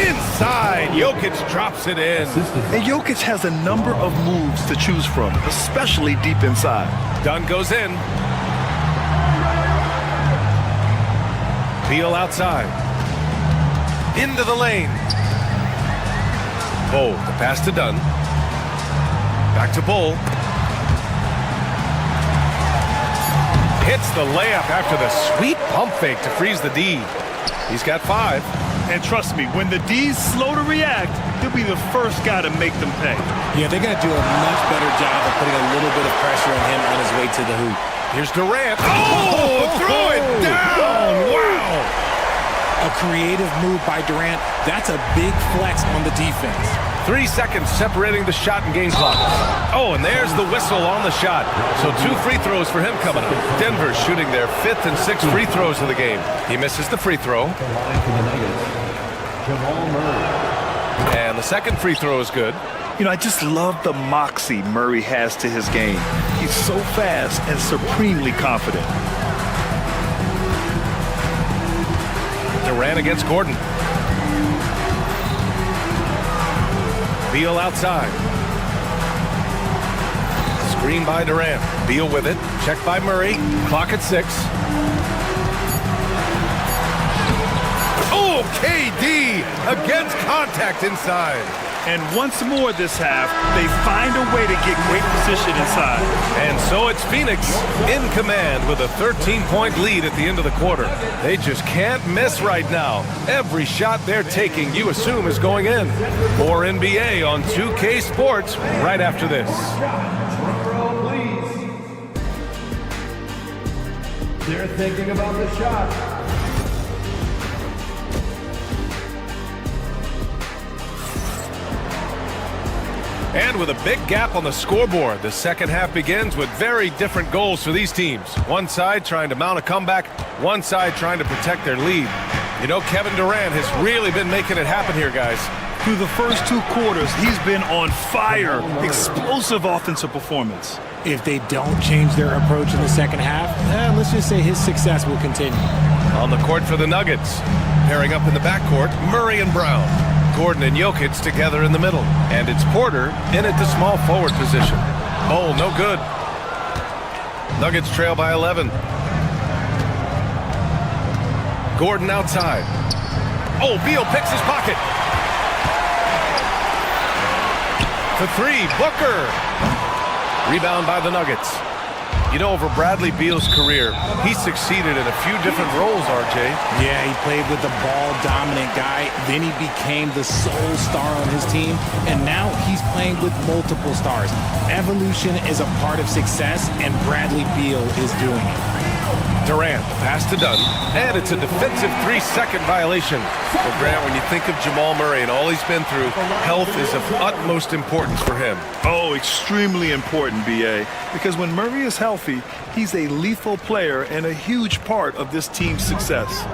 S8: Inside, Jokic drops it in.
S11: And Jokic has a number of moves to choose from, especially deep inside.
S8: Dunn goes in. Beal outside. Into the lane. Bull, the pass to Dunn. Back to Bull. Hits the layup after the sweet pump fake to freeze the D. He's got 5.
S11: And trust me, when the D's slow to react, he'll be the first guy to make them pay.
S13: Yeah, they're going to do a much better job of putting a little bit of pressure on him on his way to the hoop.
S8: Here's Durant. Oh, throw it down. Wow.
S13: A creative move by Durant. That's a big flex on the defense.
S8: 3 seconds separating the shot and game clock. Oh, and there's the whistle on the shot. So 2 free throws for him coming up. Denver's shooting their 5th and 6th free throws of the game. He misses the free throw. And the second free throw is good.
S11: You know, I just love the moxie Murray has to his game. He's so fast and supremely confident.
S8: Durant against Gordon. Beal outside. Screen by Durant. Beal with it. Checked by Murray. Clock at 6. Oh, KD against contact inside.
S11: And once more this half, they find a way to get great position inside.
S8: And so it's Phoenix in command with a 13-point lead at the end of the quarter. They just can't miss right now. Every shot they're taking, you assume, is going in. More NBA on 2K Sports right after this.
S7: They're thinking about the shot.
S8: And with a big gap on the scoreboard, the second half begins with very different goals for these teams. One side trying to mount a comeback, one side trying to protect their lead. You know, Kevin Durant has really been making it happen here, guys.
S11: Through the first 2 quarters, he's been on fire. Explosive offensive performance.
S13: If they don't change their approach in the second half, let's just say his success will continue.
S8: On the court for the Nuggets. Pairing up in the backcourt, Murray and Brown. Gordon and Jokic together in the middle. And it's Porter in at the small forward position. Oh, no good. Nuggets trail by 11. Gordon outside. Oh, Beal picks his pocket. For 3, Booker. Rebound by the Nuggets. You know, over Bradley Beal's career, he succeeded in a few different roles, RJ.
S13: Yeah, he played with the ball-dominant guy. Then he became the sole star on his team. And now he's playing with multiple stars. Evolution is a part of success, and Bradley Beal is doing it.
S8: Durant, pass to Dunn, and it's a defensive 3-second violation. Well, Grant, when you think of Jamal Murray and all he's been through, health is of utmost importance for him.
S11: Oh, extremely important, B.A., because when Murray is healthy, he's a lethal player and a huge part of this team's success.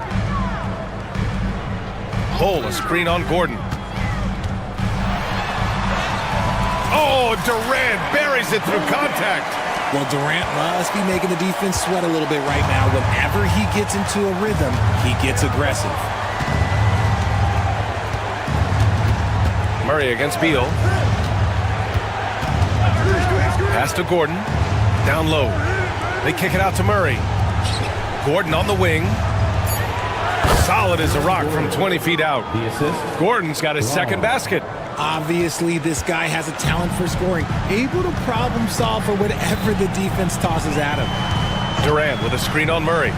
S8: Bull, a screen on Gordon. Oh, Durant buries it through contact.
S13: Well, Durant must be making the defense sweat a little bit right now. Whenever he gets into a rhythm, he gets aggressive.
S8: Murray against Beal. Pass to Gordon. Down low. They kick it out to Murray. Gordon on the wing. Solid as a rock from 20 feet out. Gordon's got his second basket.
S13: Obviously, this guy has a talent for scoring, able to problem solve for whatever the defense tosses at him.
S8: Durant with a screen on Murray.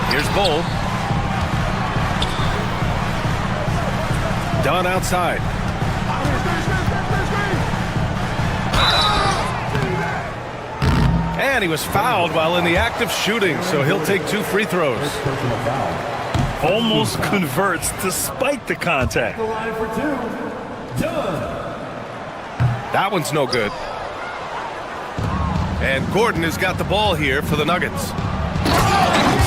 S8: Here's Bull. Dunn outside. And he was fouled while in the act of shooting, so he'll take 2 free throws.
S11: Almost converts despite the contact.
S7: The line for 2. Done.
S8: That one's no good. And Gordon has got the ball here for the Nuggets.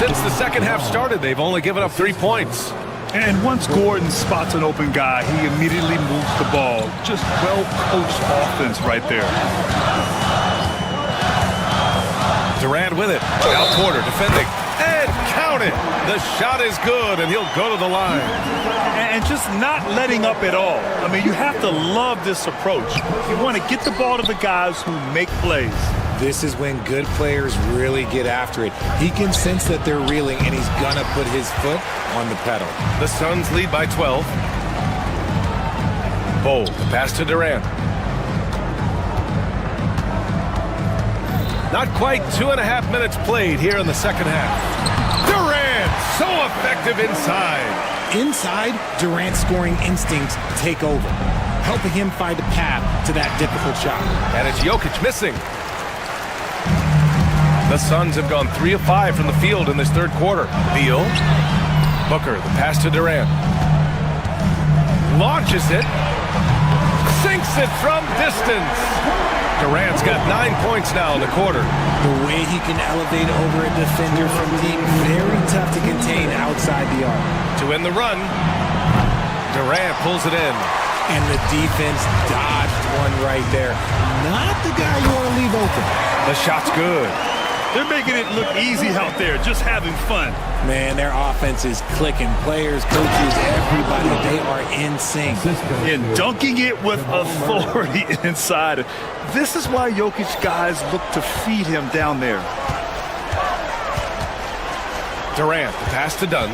S8: Since the second half started, they've only given up 3 points.
S11: And once Gordon spots an open guy, he immediately moves the ball. Just well-coached offense right there.
S8: Durant with it. Now Porter defending. And count it. The shot is good, and he'll go to the line.
S11: And just not letting up at all. I mean, you have to love this approach. You want to get the ball to the guys who make plays.
S13: This is when good players really get after it. He can sense that they're reeling, and he's gonna put his foot on the pedal.
S8: The Suns lead by 12. Bol, the pass to Durant. Not quite 2.5 minutes played here in the second half. Durant, so effective inside.
S13: Inside, Durant's scoring instincts take over, helping him find a path to that difficult shot.
S8: And it's Jokic missing. The Suns have gone 3 of 5 from the field in this third quarter. Beal, Booker, the pass to Durant. Launches it, sinks it from distance. Durant's got 9 points now in the quarter.
S13: The way he can elevate over a defender from deep, very tough to contain outside the arc.
S8: To end the run, Durant pulls it in.
S13: And the defense dodged one right there. Not the guy you want to leave open.
S8: The shot's good.
S11: They're making it look easy out there, just having fun.
S13: Man, their offense is clicking. Players, coaches, everybody, they are in sync.
S11: And dunking it with authority inside. This is why Jokic guys look to feed him down there.
S8: Durant, the pass to Dunn.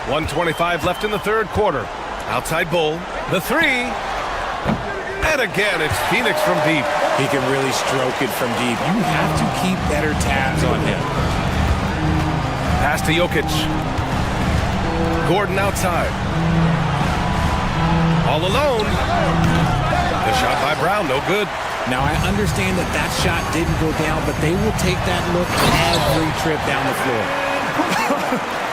S8: 1:25 left in the third quarter. Outside Bol, the three. And again, it's Phoenix from deep.
S13: He can really stroke it from deep. You have to keep better tabs on him.
S8: Pass to Jokic. Gordon outside. All alone. The shot by Brown, no good.
S13: Now, I understand that that shot didn't go down, but they will take that look every trip down the floor.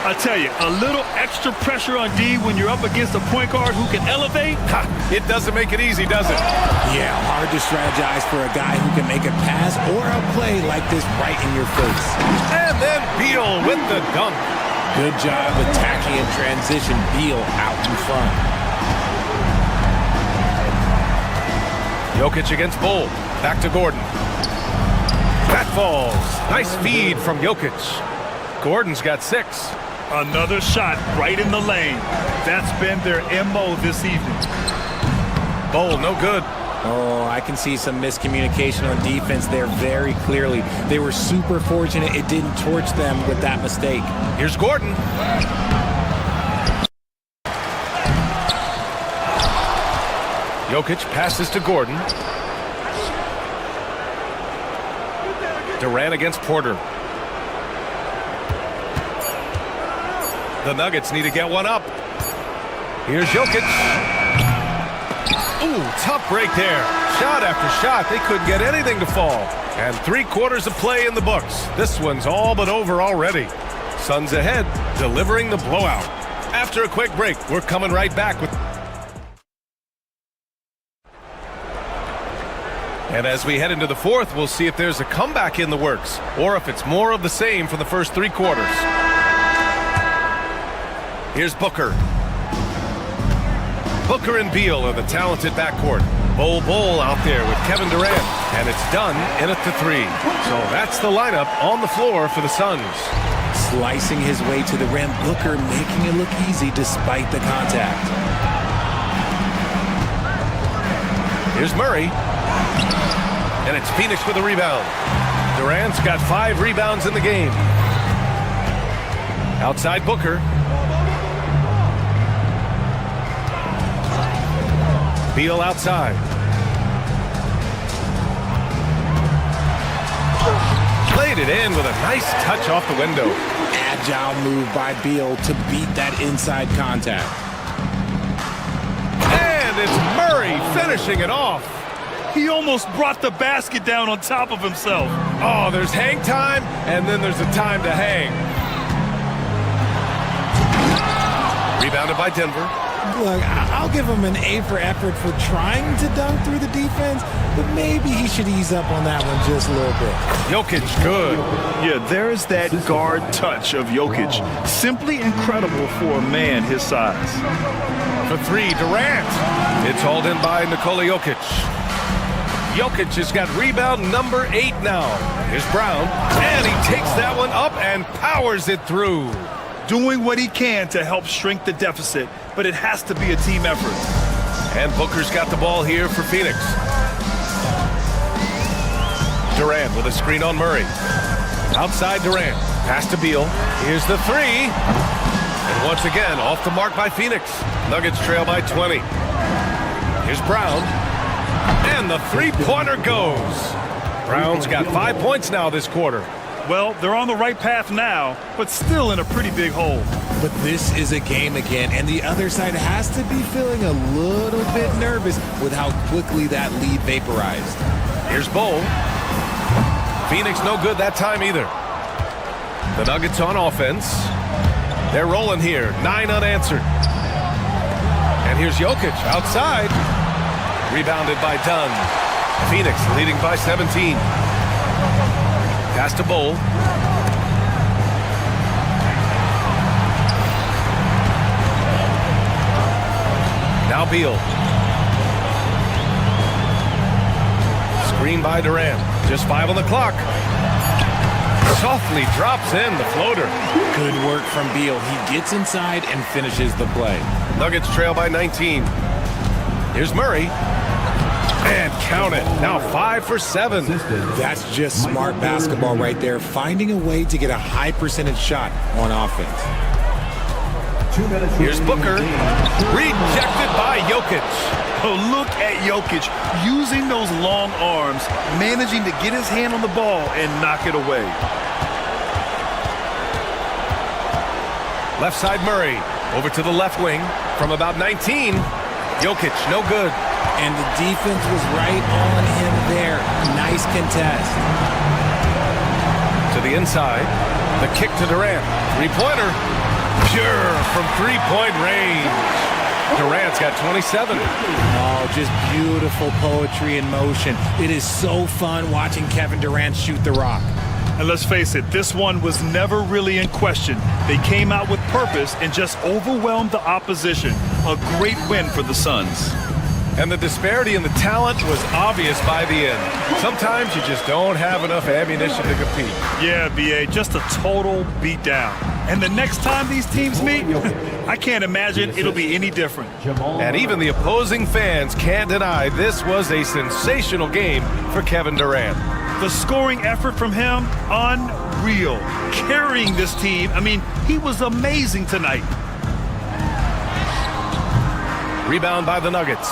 S11: I tell you, a little extra pressure on D when you're up against a point guard who can elevate.
S8: Ha, it doesn't make it easy, does it?
S13: Yeah, hard to strategize for a guy who can make a pass or a play like this right in your face.
S8: And then Beal with the dunk.
S13: Good job attacking in transition. Beal out in front.
S8: Jokic against Bol. Back to Gordon. That falls. Nice feed from Jokic. Gordon's got 6.
S11: Another shot right in the lane. That's been their MO this evening.
S8: Bol, no good.
S13: Oh, I can see some miscommunication on defense there very clearly. They were super fortunate it didn't torch them with that mistake.
S8: Here's Gordon. Jokic passes to Gordon. Durant against Porter. The Nuggets need to get one up. Here's Jokic. Ooh, tough break there. Shot after shot. They couldn't get anything to fall. And 3 quarters of play in the books. This one's all but over already. Suns ahead, delivering the blowout. After a quick break, we're coming right back with... And as we head into the fourth, we'll see if there's a comeback in the works, or if it's more of the same for the first 3 quarters. Here's Booker. Booker and Beal are the talented backcourt. Bol out there with Kevin Durant. And it's done in at the 3. So that's the lineup on the floor for the Suns.
S13: Slicing his way to the rim, Booker making it look easy despite the contact.
S8: Here's Murray. And it's Phoenix with a rebound. Durant's got 5 rebounds in the game. Outside Booker. Beal outside. Played it in with a nice touch off the window.
S13: Agile move by Beal to beat that inside contact.
S8: And it's Murray finishing it off.
S11: He almost brought the basket down on top of himself.
S8: Oh, there's hang time, and then there's a time to hang. Rebounded by Denver.
S13: Look, I'll give him an A for effort for trying to dunk through the defense, but maybe he should ease up on that one just a little bit.
S8: Jokic, good.
S11: Yeah, there's that guard touch of Jokic. Simply incredible for a man his size.
S8: For 3, Durant. It's hauled in by Nikola Jokic. Jokic has got rebound number 8 now. Here's Brown, and he takes that one up and powers it through.
S11: Doing what he can to help shrink the deficit, but it has to be a team effort.
S8: And Booker's got the ball here for Phoenix. Durant with a screen on Murray. Outside Durant. Pass to Beal. Here's the three. And once again, off the mark by Phoenix. Nuggets trail by 20. Here's Brown. And the three-pointer goes. Brown's got 5 points now this quarter.
S11: Well, they're on the right path now, but still in a pretty big hole.
S13: But this is a game again, and the other side has to be feeling a little bit nervous with how quickly that lead vaporized.
S8: Here's Bowl. Phoenix no good that time either. The Nuggets on offense. They're rolling here. 9 unanswered. And here's Jokic outside. Rebounded by Dunn. Phoenix leading by 17. Pass to Bowl. Now Beal. Screen by Durant. Just 5 on the clock. Softly drops in the floater.
S13: Good work from Beal. He gets inside and finishes the play.
S8: Nuggets trail by 19. Here's Murray. And count it. Now 5 for 7.
S13: That's just smart basketball right there. Finding a way to get a high percentage shot on offense.
S8: Here's Booker. Rejected by Jokic.
S11: Oh, look at Jokic using those long arms, managing to get his hand on the ball and knock it away.
S8: Left side Murray. Over to the left wing. From about 19. Jokic, no good.
S13: And the defense was right on him there. Nice contest.
S8: To the inside. The kick to Durant. Three-pointer. Pure from three-point range. Durant's got 27.
S13: Oh, just beautiful poetry in motion. It is so fun watching Kevin Durant shoot the rock.
S11: And let's face it, this one was never really in question. They came out with purpose and just overwhelmed the opposition. A great win for the Suns.
S8: And the disparity in the talent was obvious by the end. Sometimes you just don't have enough ammunition to compete.
S11: Yeah, BA, just a total beatdown. And the next time these teams meet, I can't imagine it'll be any different.
S8: And even the opposing fans can't deny this was a sensational game for Kevin Durant.
S11: The scoring effort from him, unreal. Carrying this team, I mean, he was amazing tonight.
S8: Rebound by the Nuggets.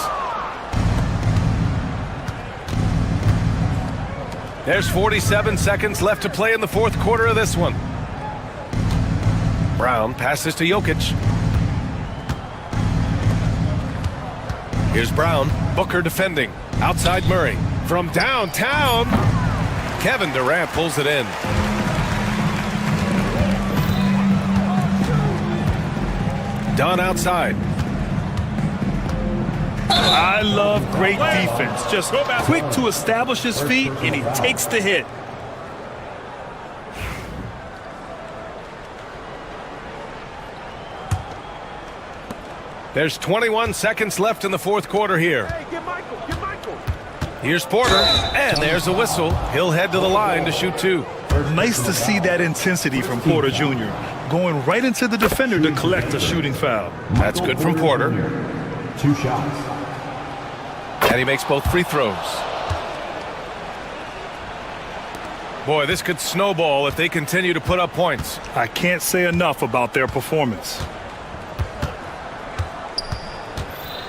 S8: There's 47 seconds left to play in the fourth quarter of this one. Brown passes to Jokic. Here's Brown. Booker defending. Outside Murray. From downtown. Kevin Durant pulls it in. Dunn outside.
S11: I love great defense. Just quick to establish his feet, and he takes the hit.
S8: There's 21 seconds left in the fourth quarter here.
S7: Hey, get Michael.
S8: Here's Porter, and there's a whistle. He'll head to the line to shoot 2.
S11: Nice to see that intensity from Porter Jr. Going right into the defender to collect a shooting foul.
S8: That's good from Porter.
S7: 2 shots.
S8: And he makes both free throws. Boy, this could snowball if they continue to put up points.
S11: I can't say enough about their performance.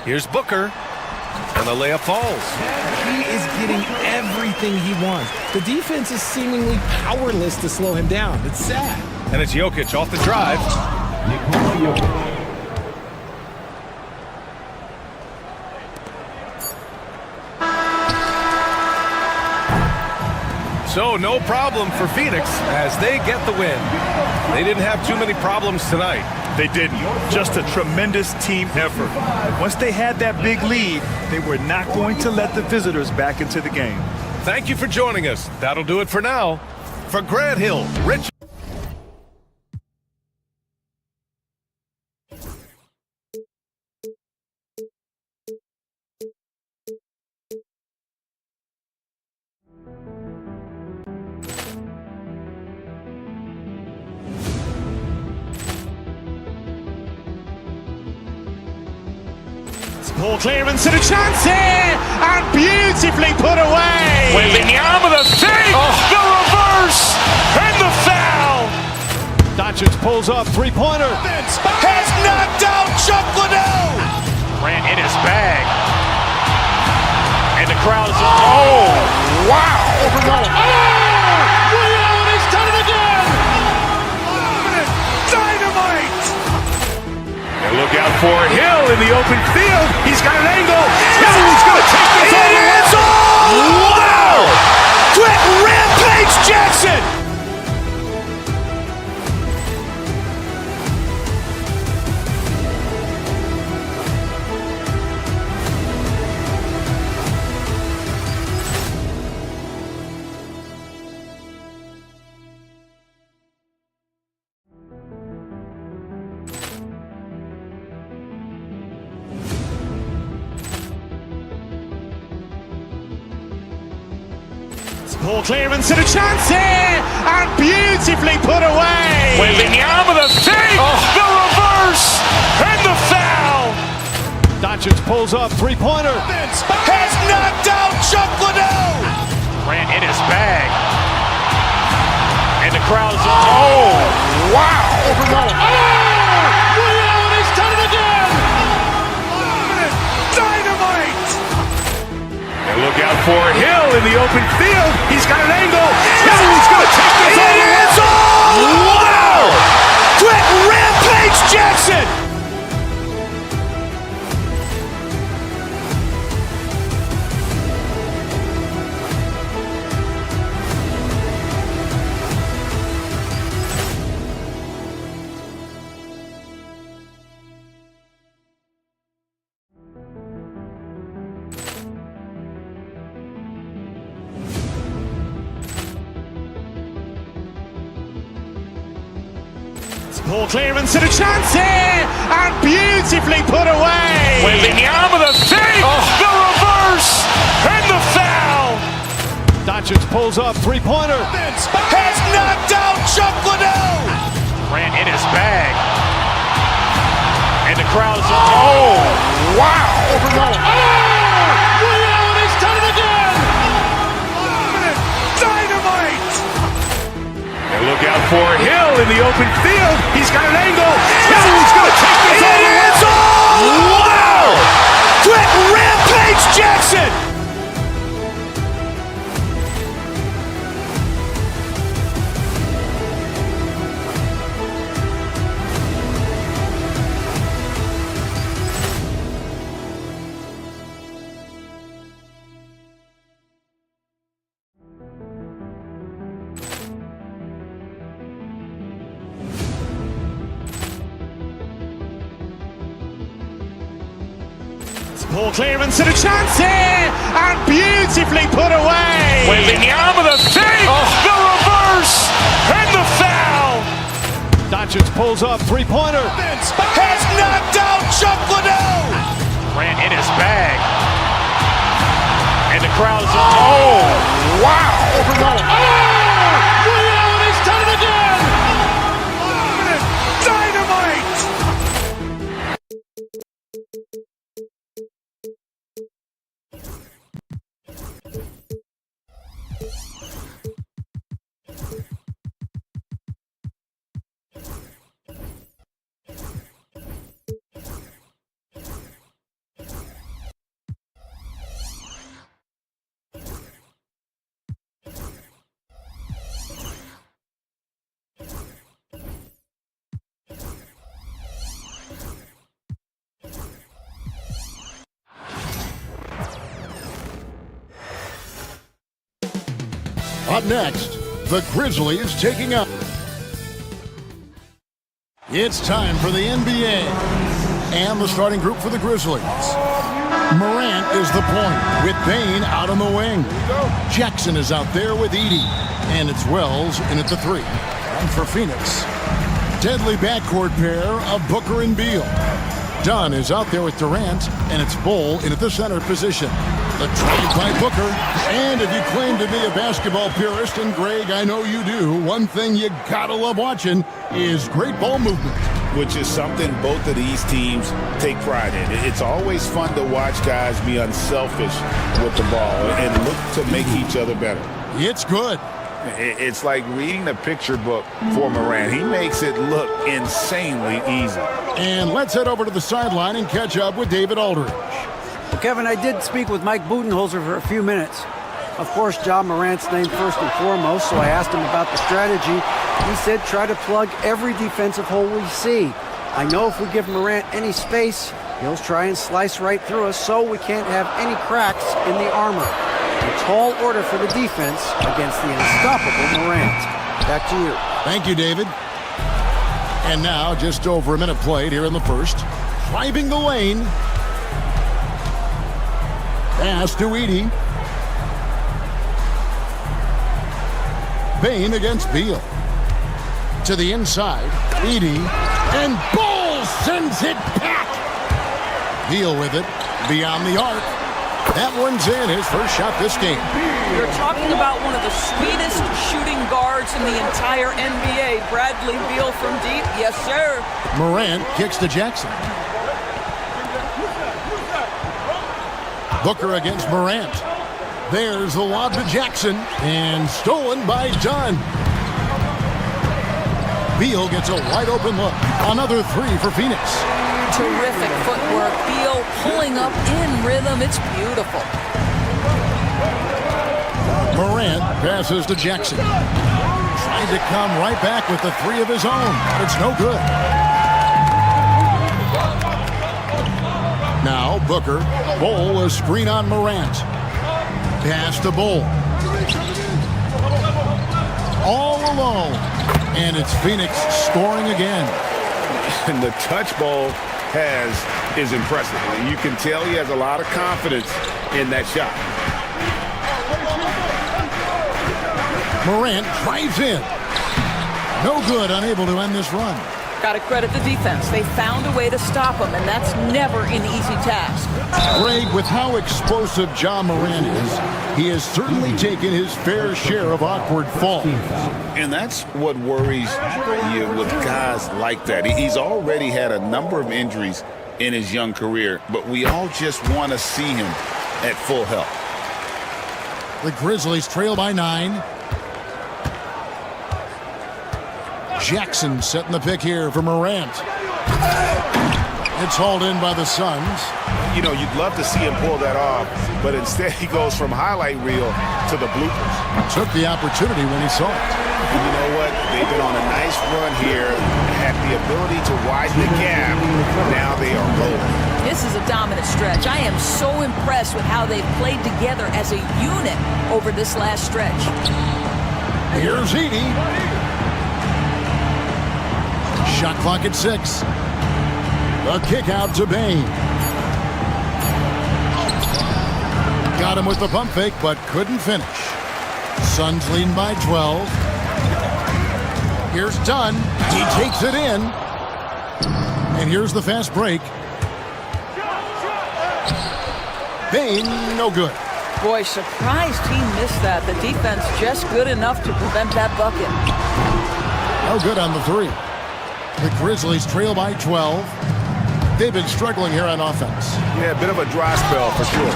S8: Here's Booker, and the layup falls.
S13: He is getting everything he wants. The defense is seemingly powerless to slow him down. It's sad.
S8: And it's Jokic off the drive.
S7: Nikola Jokic.
S8: So no problem for Phoenix as they get the win. They didn't have too many problems tonight.
S11: They didn't. Just a tremendous team effort. Once they had that big lead, they were not going to let the visitors back into the game.
S8: Thank you for joining us. That'll do it for now. For Grant Hill, Rich.
S2: Poor clearance and a chance here, and beautifully put away.
S1: Wembanyama the fake, the reverse, and the foul.
S3: Doncic pulls up, three-pointer.
S1: Has knocked out Chuck Liddell. Ran in his bag. And the crowd is, oh, wow.
S7: Rio, and he's done it again.
S1: Dynamite. And look out for Hill in the open field. He's got an angle. Hill's going to take this all the way. Wow. Quick rampage Jackson.
S2: Poor clearance and a chance here, and beautifully put away.
S1: Wembanyama the fake, the reverse, and the foul.
S3: Doncic pulls up, three-pointer.
S1: Has knocked out Chuck Liddell. Ran in his bag. And the crowd is, oh, wow.
S7: Rio, and he's done it again.
S1: Dynamite. And look out for Hill in the open field. He's got an angle. Hill's going to take this all the way. Wow. Quick rampage Jackson.
S2: Poor clearance and a chance here, and beautifully put away.
S1: Wembanyama the fake, the reverse, and the foul.
S3: Doncic pulls up, three-pointer.
S1: Has knocked out Chuck Liddell. Ran in his bag. And the crowd is, oh, wow.
S7: Rio, and he's done it again.
S1: Dynamite. And look out for Hill in the open field. He's got an angle. Hill's going to take this all the way. Wow. Quick rampage Jackson.
S2: Poor clearance and a chance here, and beautifully put away.
S1: Wembanyama the fake, the reverse, and the foul.
S3: Doncic pulls up, three-pointer.
S1: Has knocked out Chuck Liddell. Ran in his bag. And the crowd is, oh, wow.
S7: Rio, and he's done it again.
S1: Dynamite.
S4: Up next, the Grizzlies taking up. It's time for the NBA and the starting group for the Grizzlies. Morant is the point with Bane out on the wing. Jackson is out there with Edey. And it's Wells in at the three. And for Phoenix, deadly backcourt pair of Booker and Beal. Dunn is out there with Durant, and it's Bull in at the center position. The trade by Booker. And if you claim to be a basketball purist, and Greg, I know you do, one thing you gotta love watching is great ball movement.
S5: which is something both of these teams take pride in. It's always fun to watch guys be unselfish with the ball and look to make each other better.
S4: It's good.
S5: It's like reading a picture book for Morant. He makes it look insanely easy.
S4: And let's head over to the sideline and catch up with David Aldridge.
S14: Well, Kevin, I did speak with Mike Budenholzer for a few minutes. Of course, Ja Morant's named first and foremost, so I asked him about the strategy. He said try to plug every defensive hole we see. I know if we give Morant any space, he'll try and slice right through us, so we can't have any cracks in the armor. A tall order for the defense against the unstoppable Morant. Back to you.
S4: Thank you, David. And now, just over a minute played here in the first. Driving the lane. Pass to Edey. Bane against Beal. To the inside. Edey. And Bull sends it back. Beal with it. Beyond the arc. That one's in, his first shot this game.
S15: You're talking about one of the sweetest shooting guards in the entire NBA. Bradley Beal from deep. Yes, sir.
S4: Morant kicks to Jackson. Booker against Morant. There's the lob to Jackson. And stolen by Dunn. Beal gets a wide open look. Another three for Phoenix.
S15: Terrific footwork. Beal pulling up in rhythm. It's beautiful.
S4: Morant passes to Jackson. Trying to come right back with the three of his own. It's no good. Now Booker. Bull a screen on Morant. Pass to Bull. All alone. And it's Phoenix scoring again.
S5: And the touch ball is impressive. And you can tell he has a lot of confidence in that shot.
S4: Morant drives in. No good, unable to end this run.
S15: Got to credit the defense. They found a way to stop him, and that's never an easy task.
S4: Greg, with how explosive Ja Morant is, he has certainly taken his fair share of awkward falls.
S5: And that's what worries you with guys like that. He's already had a number of injuries in his young career, but we all just want to see him at full health.
S4: The Grizzlies trail by 9. Jackson setting the pick here for Morant. It's hauled in by the Suns.
S5: You know, you'd love to see him pull that off, but instead he goes from highlight reel to the bloopers.
S4: Took the opportunity when he saw it.
S5: And you know what? They've been on a nice run here, had the ability to widen the gap. Now they are rolling.
S15: This is a dominant stretch. I am so impressed with how they've played together as a unit over this last stretch.
S4: Here's Edey. Shot clock at 6. A kick out to Bane. Got him with the pump fake, but couldn't finish. Suns leading by 12. Here's Dunn. He takes it in. And here's the fast break. Bane, no good.
S15: Boy, surprised he missed that. The defense just good enough to prevent that bucket.
S4: No good on the 3. The Grizzlies trail by 12. They've been struggling here on offense.
S5: Yeah, a bit of a dry spell for sure.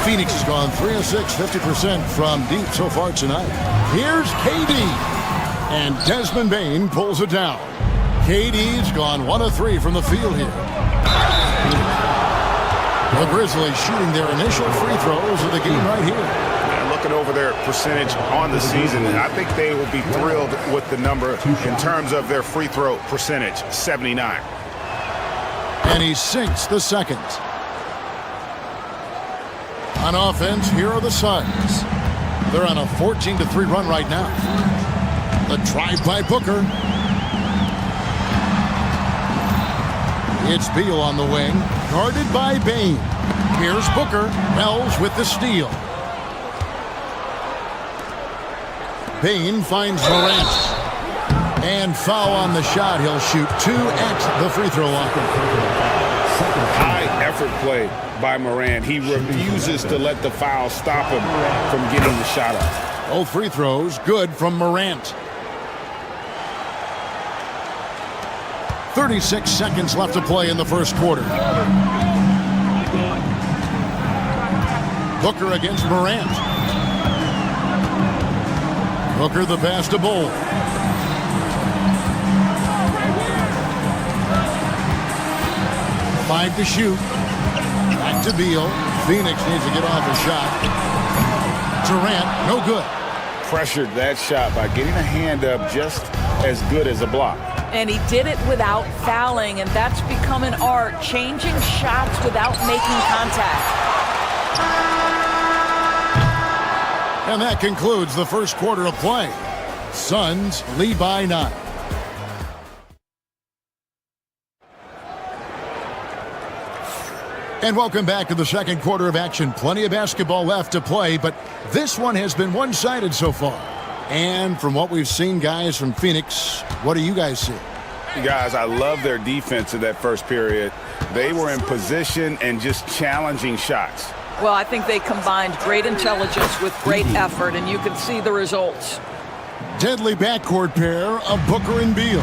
S4: Phoenix has gone 3 of 6, 50% from deep so far tonight. Here's KD. And Desmond Bane pulls it down. KD's gone 1 of 3 from the field here. The Grizzlies shooting their initial free throws of the game right here.
S5: Looking over their percentage on the season, I think they will be thrilled with the number in terms of their free throw percentage, 79.
S4: And he sinks the second. On offense, here are the Suns. They're on a 14-3 run right now. The drive by Booker. It's Beal on the wing, guarded by Bane. Here's Booker. Wells with the steal. Bane finds Morant. And foul on the shot. He'll shoot 2 at the free throw line.
S5: High effort play by Morant. He refuses to let the foul stop him from getting the shot up.
S4: Both free throws good from Morant. 36 seconds left to play in the first quarter. Booker against Morant. Booker the pass to Bull. Five to shoot. Back to Beal. Phoenix needs to get off a shot. Durant, no good.
S5: Pressured that shot by getting a hand up just as good as a block.
S15: And he did it without fouling, and that's become an art, changing shots without making contact.
S4: And that concludes the first quarter of play. Suns lead by 9. And welcome back to the second quarter of action. Plenty of basketball left to play, but this one has been one-sided so far. And from what we've seen, guys, from Phoenix, what do you guys see?
S5: Guys, I love their defense in that first period. They were in position and just challenging shots.
S15: Well, I think they combined great intelligence with great effort, and you can see the results.
S4: Deadly backcourt pair of Booker and Beal.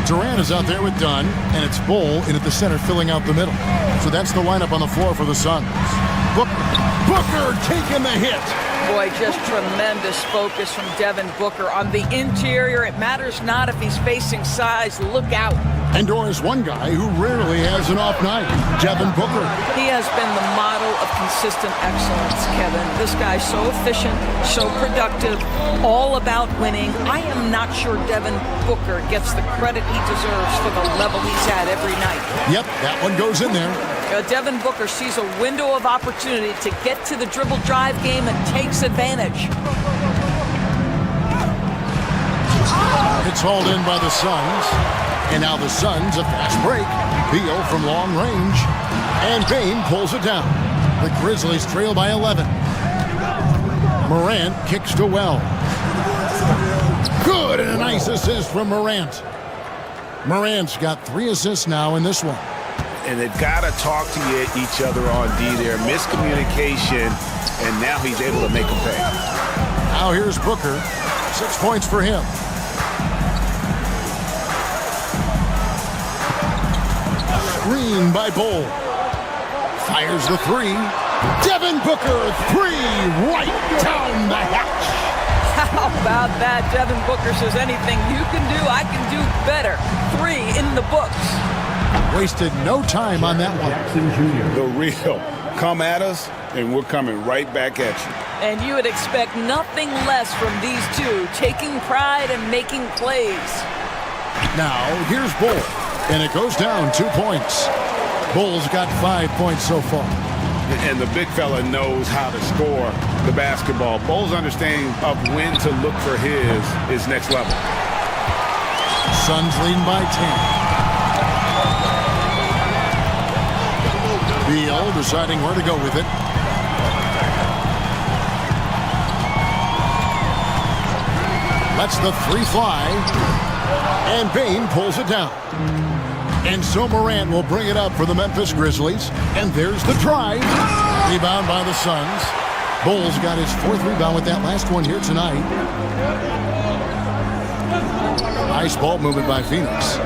S4: Durant is out there with Dunn, and it's Bull in at the center filling out the middle. So that's the lineup on the floor for the Suns. Booker taking the hit.
S15: Boy, just tremendous focus from Devin Booker on the interior. It matters not if he's facing size. Look out.
S4: And Doris, one guy who rarely has an off night, Devin Booker.
S15: He has been the model of consistent excellence, Kevin. This guy's so efficient, so productive, all about winning. I am not sure Devin Booker gets the credit he deserves for the level he's at every night.
S4: Yep, that one goes in there.
S15: Devin Booker sees a window of opportunity to get to the dribble drive game and takes advantage.
S4: It's hauled in by the Suns. And now the Suns, a fast break. Beal from long range. And Bane pulls it down. The Grizzlies trail by 11. Morant kicks to Well. Good, and a nice assist from Morant. Morant's got 3 assists now in this one.
S5: And they've got to talk to each other on D there. Miscommunication, and now he's able to make a pay.
S4: Now here's Booker. 6 points for him. Screen by Bull. Fires the 3. Devin Booker, 3, right down the hatch.
S15: How about that? Devin Booker says anything you can do, I can do better. 3 in the books.
S4: Wasted no time on that one.
S5: The real. Come at us, and we're coming right back at you.
S15: And you would expect nothing less from these two, taking pride and making plays.
S4: Now, here's Bull, and it goes down 2 points. Bull's got 5 points so far.
S5: And the big fella knows how to score the basketball. Bull's understanding of when to look for his next level.
S4: Suns leading by 10. Beal deciding where to go with it. Lets the 3 fly. And Bane pulls it down. And so Morant will bring it up for the Memphis Grizzlies. And there's the drive. Rebound by the Suns. Bull's got his 4th rebound with that last one here tonight. Nice ball movement by Phoenix.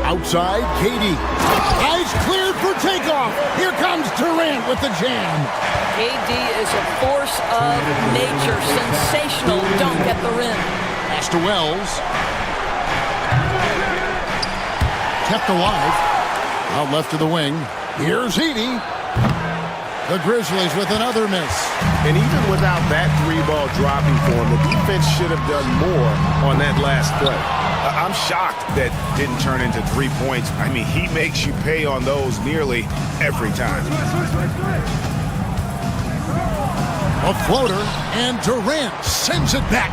S4: Outside, KD. Eyes cleared for takeoff. Here comes Durant with the jam.
S15: KD is a force of nature. Sensational dunk at the rim.
S4: Pass to Wells. Kept alive. Out left to the wing. Here's Edey. The Grizzlies with another miss.
S5: And even without that 3-ball dropping for him, the defense should have done more on that last play. I'm shocked that didn't turn into 3 points. I mean, he makes you pay on those nearly every time.
S4: A floater, and Durant sends it back.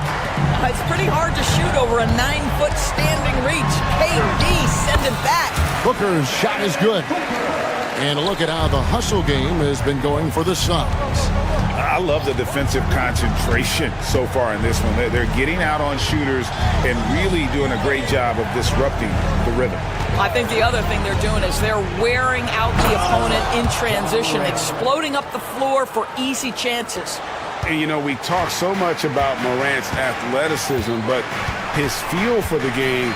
S15: It's pretty hard to shoot over a 9-foot standing reach. KD send it back.
S4: Booker's shot is good. And a look at how the hustle game has been going for the Suns.
S5: I love the defensive concentration so far in this one. They're getting out on shooters and really doing a great job of disrupting the rhythm.
S15: I think the other thing they're doing is they're wearing out the opponent in transition, exploding up the floor for easy chances.
S5: And, you know, we talk so much about Morant's athleticism, but his feel for the game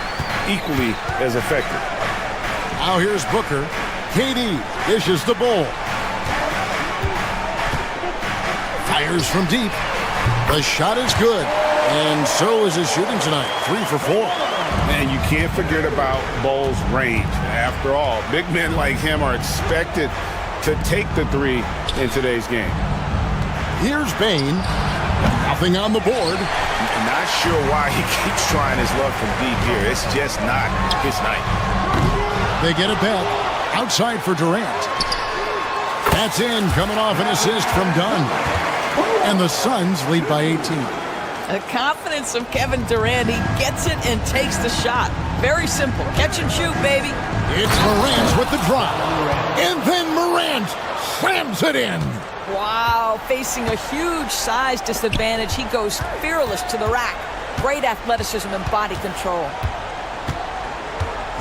S5: equally as effective.
S4: Now here's Booker. KD dishes the ball. Fires from deep. The shot is good. And so is his shooting tonight. 3 for 4.
S5: And you can't forget about Bull's range. After all, big men like him are expected to take the three in today's game.
S4: Here's Bane. Nothing on the board.
S5: Not sure why he keeps trying his luck from deep here. It's just not his night.
S4: They get it back. Outside for Durant. That's in, coming off an assist from Dunn. And the Suns lead by 18.
S15: The confidence of Kevin Durant. He gets it and takes the shot. Very simple. Catch and shoot, baby.
S4: It's Morant with the drop. And then Morant slams it in.
S15: Wow, facing a huge size disadvantage. He goes fearless to the rack. Great athleticism and body control.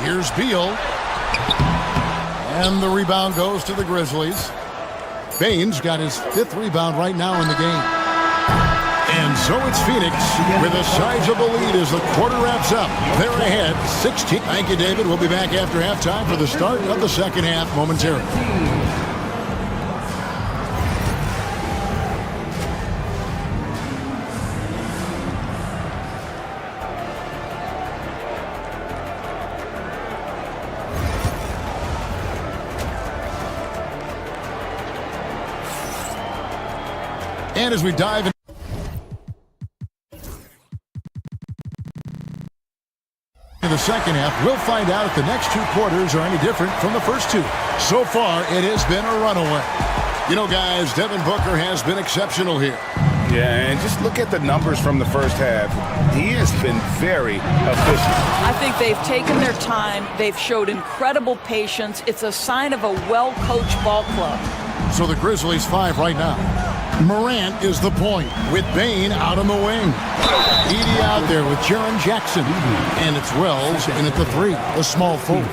S4: Here's Beal. And the rebound goes to the Grizzlies. Bane's got his 5th rebound right now in the game. And so it's Phoenix with a sizable lead as the quarter wraps up. They're ahead 16. Thank you, David. We'll be back after halftime for the start of the second half momentarily. And as we dive into the second half, we'll find out if the next 2 quarters are any different from the first 2. So far, it has been a runaway. You know, guys, Devin Booker has been exceptional here.
S5: Yeah, and just look at the numbers from the first half. He has been very efficient.
S15: I think they've taken their time. They've showed incredible patience. It's a sign of a well-coached ball club.
S4: So the Grizzlies 5 right now. Morant is the point with Bane out on the wing. Edey out there with Jaren Jackson. And it's Wells in at the 3, a small forward.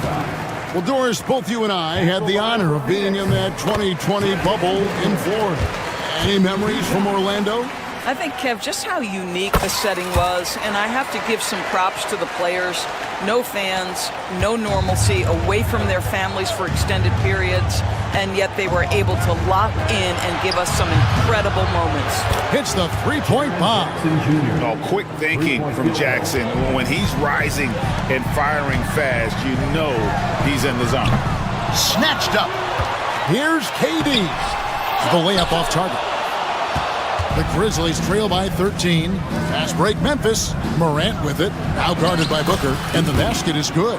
S4: Well, Doris, both you and I had the honor of being in that 2020 bubble in Florida. Any memories from Orlando?
S15: I think, Kev, just how unique the setting was, and I have to give some props to the players. No fans, no normalcy, away from their families for extended periods, and yet they were able to lock in and give us some incredible moments.
S4: Hits the 3-point bomb.
S5: Oh, quick thinking from Jackson. When he's rising and firing fast, you know he's in the zone.
S4: Snatched up. Here's KD. The layup off target. The Grizzlies trail by 13. Fast break Memphis. Morant with it. Now guarded by Booker. And the basket is good.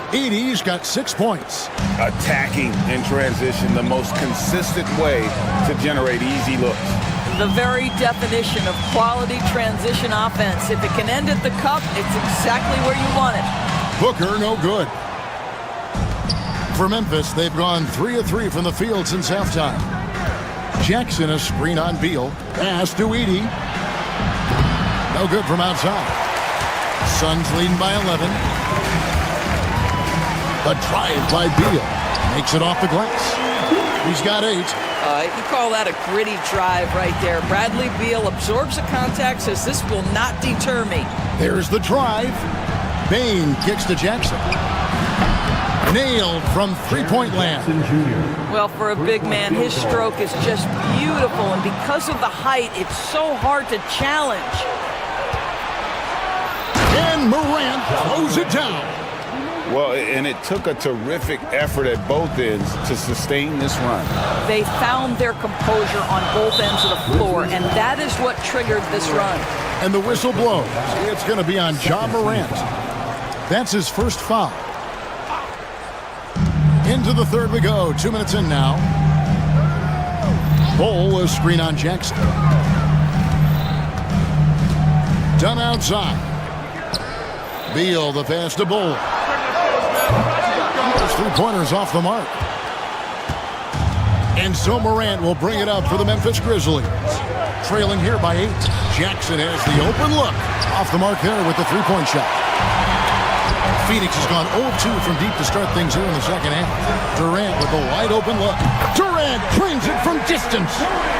S4: Edey's got 6 points.
S5: Attacking in transition, the most consistent way to generate easy looks.
S15: The very definition of quality transition offense. If it can end at the cup, it's exactly where you want it.
S4: Booker, no good. For Memphis, they've gone 3 of 3 from the field since halftime. Jackson, a screen on Beal. Pass to Edey. No good from outside. Suns leading by 11. A drive by Beal. Makes it off the glass. He's got 8.
S15: You call that a gritty drive right there. Bradley Beal absorbs the contact, says this will not deter me.
S4: There's the drive. Bane kicks to Jackson. Nailed from 3-point land.
S15: Well, for a big man, his stroke is just beautiful, and because of the height, it's so hard to challenge.
S4: And Morant throws it down.
S5: Well, and it took a terrific effort at both ends to sustain this run.
S15: They found their composure on both ends of the floor, and that is what triggered this run.
S4: And the whistle blows. It's going to be on Ja Morant. That's his first foul. Into the third we go. 2 minutes in now. Bull will screen on Jackson. Done outside. Beal, the pass to Bull. Those 3-pointers off the mark. And so Morant will bring it up for the Memphis Grizzlies. Trailing here by 8. Jackson has the open look. Off the mark there with the 3-point shot. Phoenix has gone 0-2 from deep to start things here in the second half. Durant with a wide open look. Durant drains it from distance.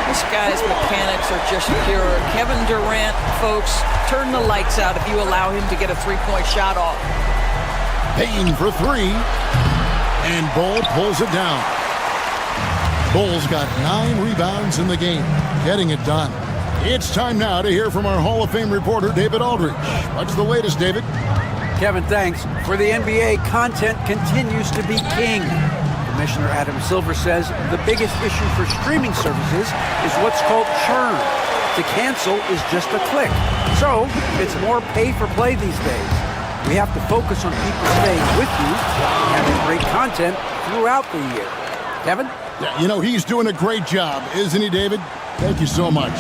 S15: This guy's mechanics are just pure. Kevin Durant, folks, turn the lights out if you allow him to get a three-point shot off.
S4: Payne for three. And Bull pulls it down. Bull's got 9 rebounds in the game, getting it done. It's time now to hear from our Hall of Fame reporter, David Aldridge. What's the latest, David?
S14: Kevin, thanks. For the NBA, content continues to be king. Commissioner Adam Silver says the biggest issue for streaming services is what's called churn. To cancel is just a click. So it's more pay for play these days. We have to focus on people staying with you and having great content throughout the year. Kevin?
S4: Yeah, you know, he's doing a great job, isn't he, David? Thank you so much.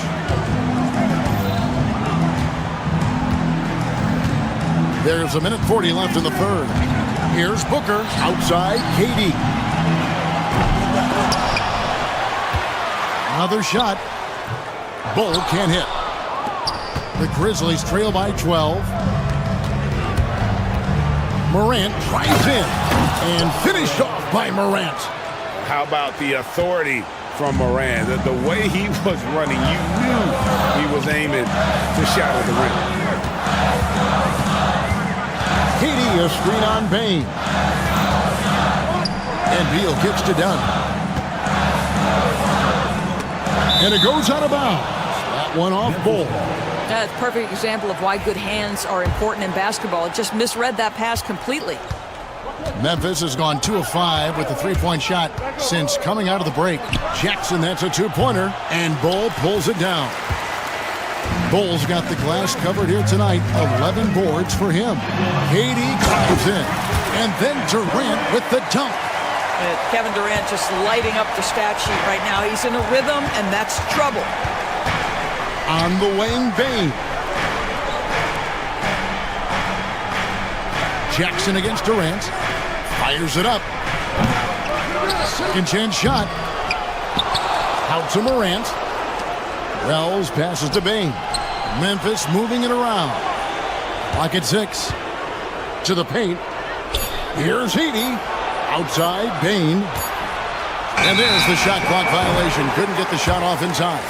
S4: There's 1:40 left in the third. Here's Booker outside KD. Another shot. Bull can't hit. The Grizzlies trail by 12. Morant drives in and finished off by Morant.
S5: How about the authority from Morant? The way he was running, you knew he was aiming to shatter the rim.
S4: KD, a screen on Payne. And Beal kicks to Dunn. And it goes out of bounds. That one off Bull.
S15: That's a perfect example of why good hands are important in basketball. It just misread that pass completely.
S4: Memphis has gone 2 of 5 with the three-point shot since coming out of the break. Jackson, that's a two-pointer, and Bull pulls it down. Bull's got the glass covered here tonight. 11 boards for him. KD drives in, and then Durant with the dunk.
S15: Kevin Durant just lighting up the stat sheet right now. He's in a rhythm, and that's trouble.
S4: On the wing, Payne. Jackson against Durant. Fires it up. Second chance shot. Out to Morant. Wells passes to Payne. Memphis moving it around. Clock at 6. To the paint. Here's Heaney. Outside, Payne. And there's the shot clock violation. Couldn't get the shot off in time.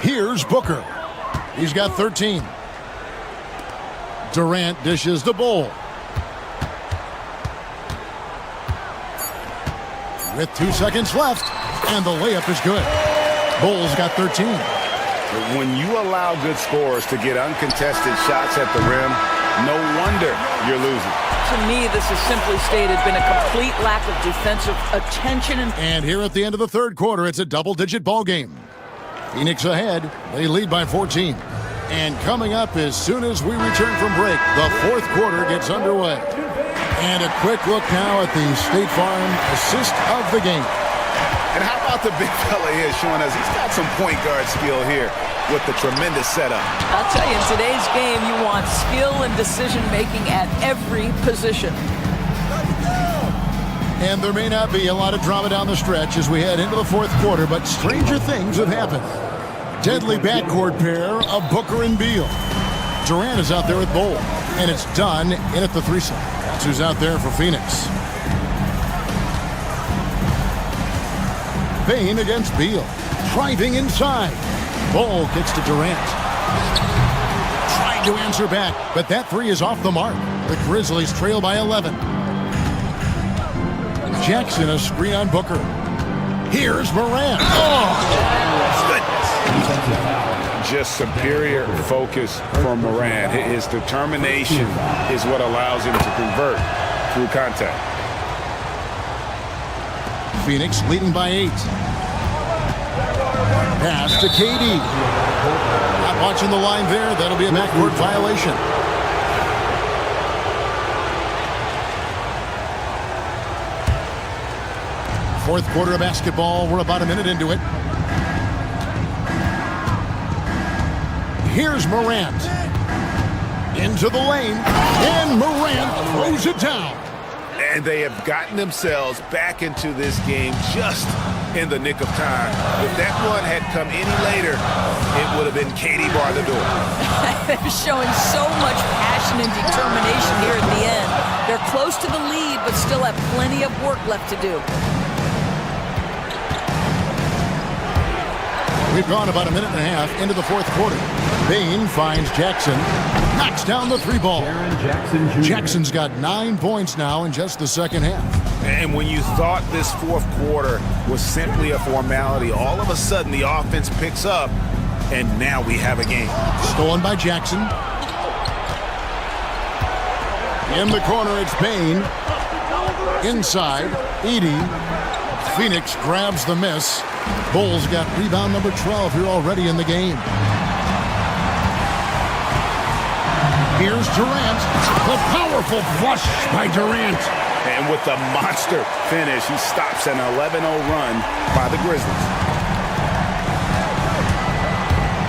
S4: Here's Booker. He's got 13. Durant dishes the Bull. With 2 seconds left, and the layup is good. Bull's got 13.
S5: When you allow good scorers to get uncontested shots at the rim, no wonder you're losing.
S15: To me, this has simply stated been a complete lack of defensive attention.
S4: And here at the end of the third quarter, it's a double-digit ball game. Phoenix ahead. They lead by 14. And coming up as soon as we return from break, the fourth quarter gets underway. And a quick look now at the State Farm assist of the game.
S5: And how about the big fella here showing us he's got some point guard skill here with the tremendous setup.
S15: I'll tell you, in today's game, you want skill and decision-making at every position.
S4: And there may not be a lot of drama down the stretch as we head into the fourth quarter, but stranger things have happened. Deadly backcourt pair of Booker and Beal. Durant is out there with Bull, and it's Dunn in at the threesome. That's who's out there for Phoenix. Payne against Beal. Driving inside. Bull kicks to Durant. Trying to answer back, but that three is off the mark. The Grizzlies trail by 11. Jackson, a screen on Booker. Here's Morant. Oh, goodness.
S5: Just superior focus from Morant. His determination is what allows him to convert through contact.
S4: Phoenix leading by 8. Pass to KD. Not watching the line there. That'll be a backcourt violation. Fourth quarter of basketball. We're about a minute into it. Here's Morant. Into the lane. And Morant throws it down.
S5: And they have gotten themselves back into this game just in the nick of time. If that one had come any later, it would have been Katie bar the door.
S15: They're showing so much passion and determination here at the end. They're close to the lead, but still have plenty of work left to do.
S4: We've gone about a minute and a half into the fourth quarter. Bain finds Jackson, knocks down the three ball. Jackson's got 9 points now in just the second half.
S5: And when you thought this fourth quarter was simply a formality, all of a sudden the offense picks up, and now we have a game.
S4: Stolen by Jackson. In the corner, it's Bain. Inside, Edey. Phoenix grabs the miss. Bulls got rebound number 12 here already in the game. Here's Durant. The powerful flush by Durant.
S5: And with the monster finish, he stops an 11-0 run by the Grizzlies.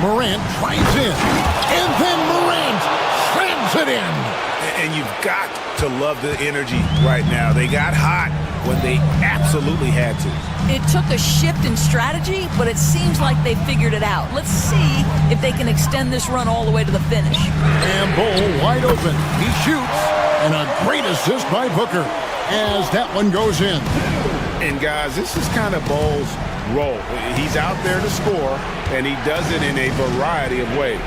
S4: Morant drives in. And then Morant slams it in.
S5: And you've got to love the energy right now. They got hot when they absolutely had to.
S15: It took a shift in strategy, but it seems like they figured it out. Let's see if they can extend this run all the way to the finish.
S4: And Bull wide open. He shoots. And a great assist by Booker as that one goes in.
S5: And guys, this is kind of Bull's role. He's out there to score, and he does it in a variety of ways.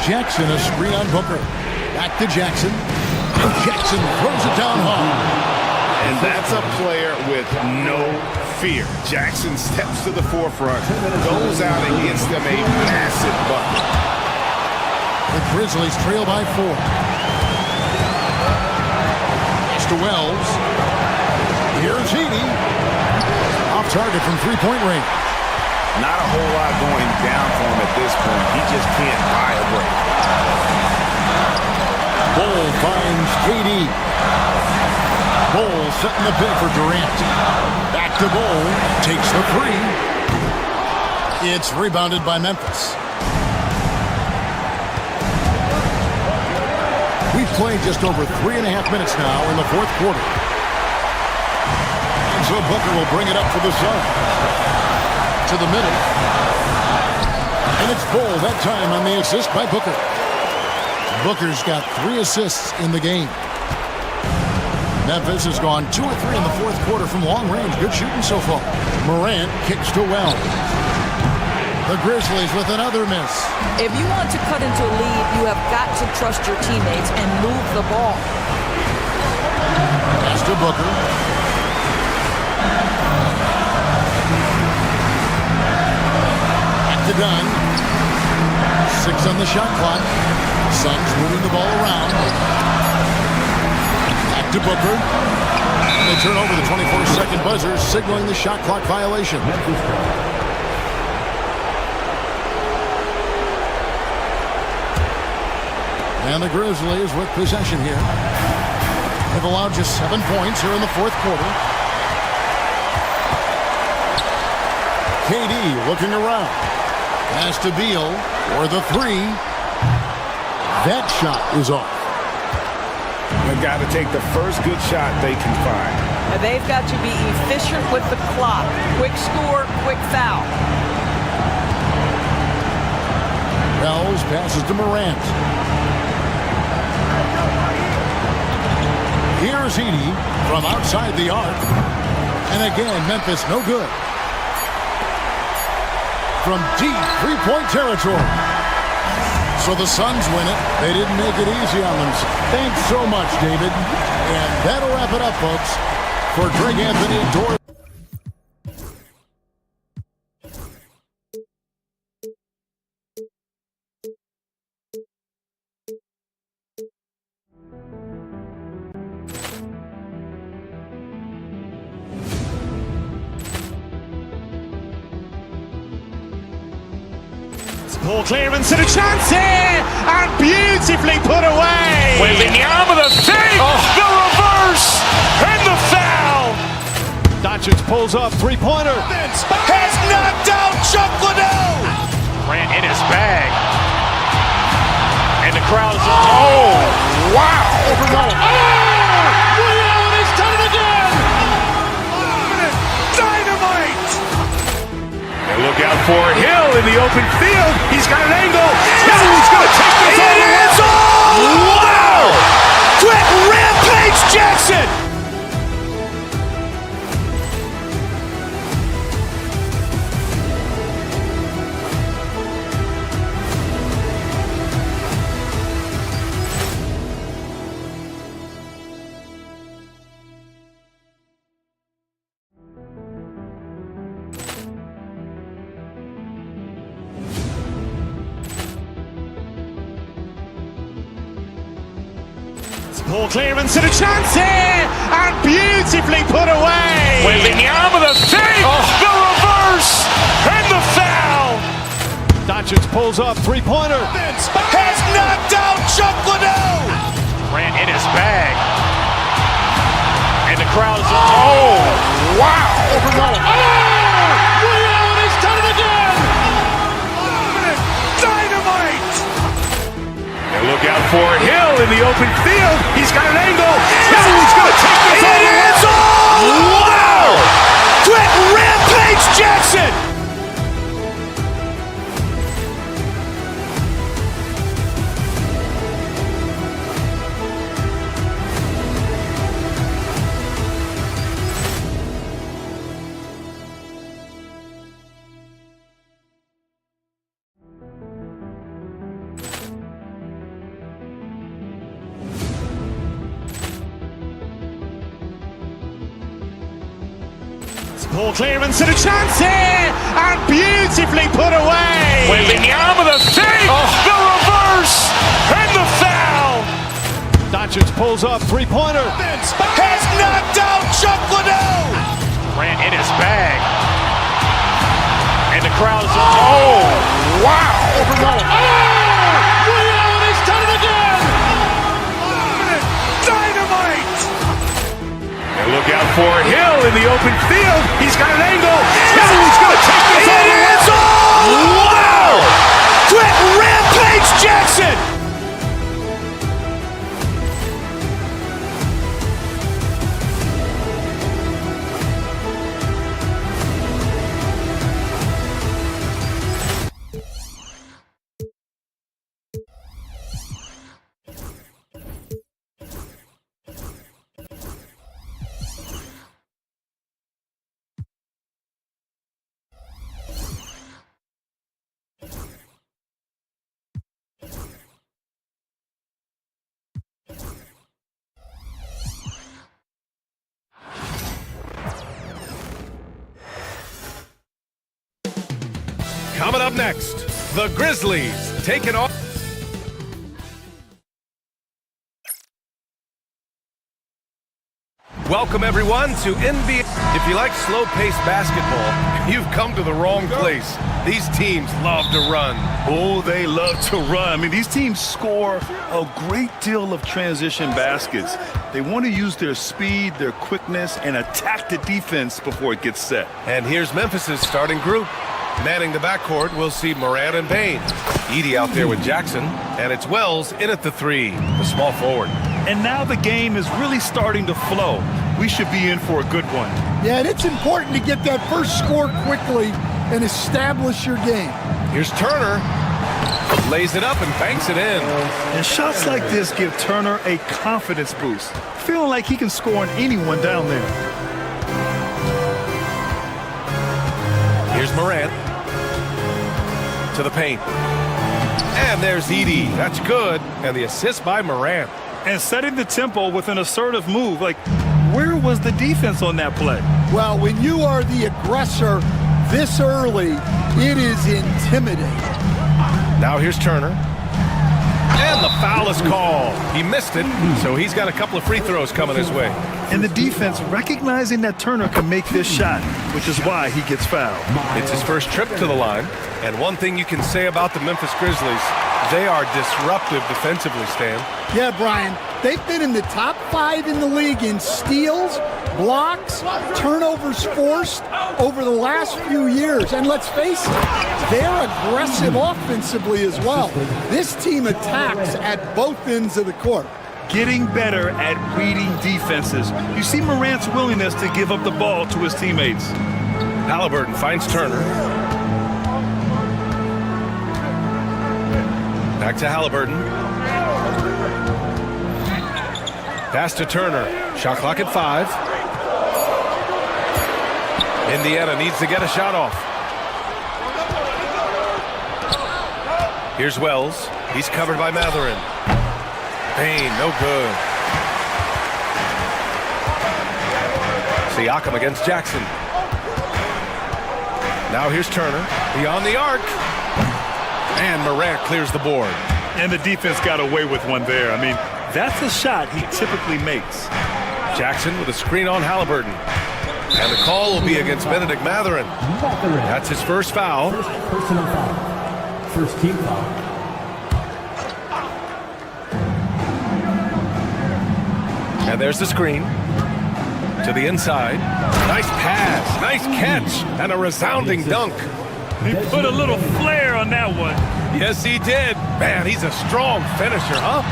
S4: Jackson a screen on Booker. Back to Jackson. And Jackson throws it down hard.
S5: And that's a player with no fear. Jackson steps to the forefront, goes out and gets them a massive bucket.
S4: The Grizzlies trail by 4. Pass to Wells. Here's Edey. Off target from three-point range.
S5: Not a whole lot going down for him at this point. He just can't buy a break.
S4: Bull finds KD. Bull setting the pick for Durant. Back to Bull. Takes the three. It's rebounded by Memphis. We've played just over 3.5 minutes now in the fourth quarter. And so Booker will bring it up for the Suns. To the middle. And it's Bull that time on the assist by Booker. Booker's got 3 assists in the game. Memphis has gone 2 or 3 in the fourth quarter from long range. Good shooting so far. Morant kicks to Wells. The Grizzlies with another miss.
S15: If you want to cut into a lead, you have got to trust your teammates and move the ball.
S4: Pass to Booker. Back to Dunn. 6 on the shot clock. Suns moving the ball around. Back to Booker. And they turn over the 24-second buzzer, signaling the shot clock violation. And the Grizzlies with possession here. They've allowed just 7 points here in the fourth quarter. KD looking around. Pass to Beal for the 3. That shot is off.
S5: They've got to take the first good shot they can find.
S15: And they've got to be efficient with the clock. Quick score, quick foul.
S4: Wells passes to Morant. Here's Edey from outside the arc. And again, Memphis no good. From deep three-point territory. So the Suns win it. They didn't make it easy on them. Thanks so much, David. And that'll wrap it up, folks. For Greg Anthony, Doris.
S2: Poor clearance and a chance here, and beautifully put away.
S1: Wembanyama the fake, the reverse, and the foul.
S3: Doncic pulls up, three-pointer.
S1: Has knocked out Chuck Liddell. Ran in his bag. And the crowd is, oh, wow. Oh!
S2: Ball clearance and a chance here, and beautifully put away.
S1: Wembanyama the save, the reverse, and the foul.
S3: Doncic pulls up, three-pointer.
S1: Has knocked out Chuck Liddell. Ran in his bag. And the crowd is, oh, wow.
S7: Ray Allen has done it again.
S1: Dynamite. And look out for Hill in the open field. He's got an angle. Hill's going to take this all the way. Wow. Quick Rampage Jackson.
S2: Ball clearance and a chance here, and beautifully put away.
S1: Wembanyama the save, the reverse, and the foul.
S3: Doncic pulls up, three-pointer.
S1: Has knocked out Chuck Liddell. Ran in his bag. And the crowd is, oh, wow.
S7: Ray Allen has done it again.
S1: Dynamite. And look out for Hill in the open field. He's got an angle. Hill's going to take this all the way. Wow. Quick Rampage Jackson.
S8: Coming up next, the Grizzlies taking on. Welcome everyone to NBA. If you like slow-paced basketball, you've come to the wrong place. These teams love to run.
S11: Oh, they love to run. I mean, these teams score a great deal of transition baskets. They want to use their speed, their quickness, and attack the defense before it gets set.
S8: And here's Memphis's starting group. Manning the backcourt, we'll see Morant and Bain. Edey out there with Jackson, and it's Wells in at the three, the small forward.
S11: And now the game is really starting to flow. We should be in for a good one.
S6: Yeah, and it's important to get that first score quickly and establish your game.
S8: Here's Turner. Lays it up and banks it in.
S11: And shots like this give Turner a confidence boost, feeling like he can score on anyone down there.
S8: Here's Morant. To the paint. And there's Edey. That's good. And the assist by Morant.
S11: And setting the tempo with an assertive move. Like, where was the defense on that play?
S6: Well, when you are the aggressor this early, it is intimidating.
S8: Now here's Turner. And the foul is called. He missed it, so he's got a couple of free throws coming his way.
S11: And the defense recognizing that Turner can make this shot, which is why he gets fouled.
S8: It's his first trip to the line. And one thing you can say about the Memphis Grizzlies, they are disruptive defensively, Stan.
S6: Yeah, Brian, they've been in the top 5 in the league in steals, blocks, turnovers forced over the last few years. And let's face it, they're aggressive offensively as well. This team attacks at both ends of the court.
S11: Getting better at reading defenses. You see Morant's willingness to give up the ball to his teammates.
S8: Halliburton finds Turner. Back to Halliburton. Pass to Turner. Shot clock at 5. Indiana needs to get a shot off. Here's Wells. He's covered by Mathurin. Bain, no good. Siakam against Jackson. Now here's Turner. Beyond the arc. And Morant clears the board.
S11: And the defense got away with one there. I mean, That's a shot he typically makes.
S8: Jackson with a screen on Halliburton. And the call will be against Benedict Mathurin. That's his first foul.
S7: Personal foul. First team foul.
S8: And there's the screen. To the inside. Nice pass, nice catch, and a resounding dunk.
S11: He put a little flair on that one.
S8: Yes, he did. Man, he's a strong finisher, huh?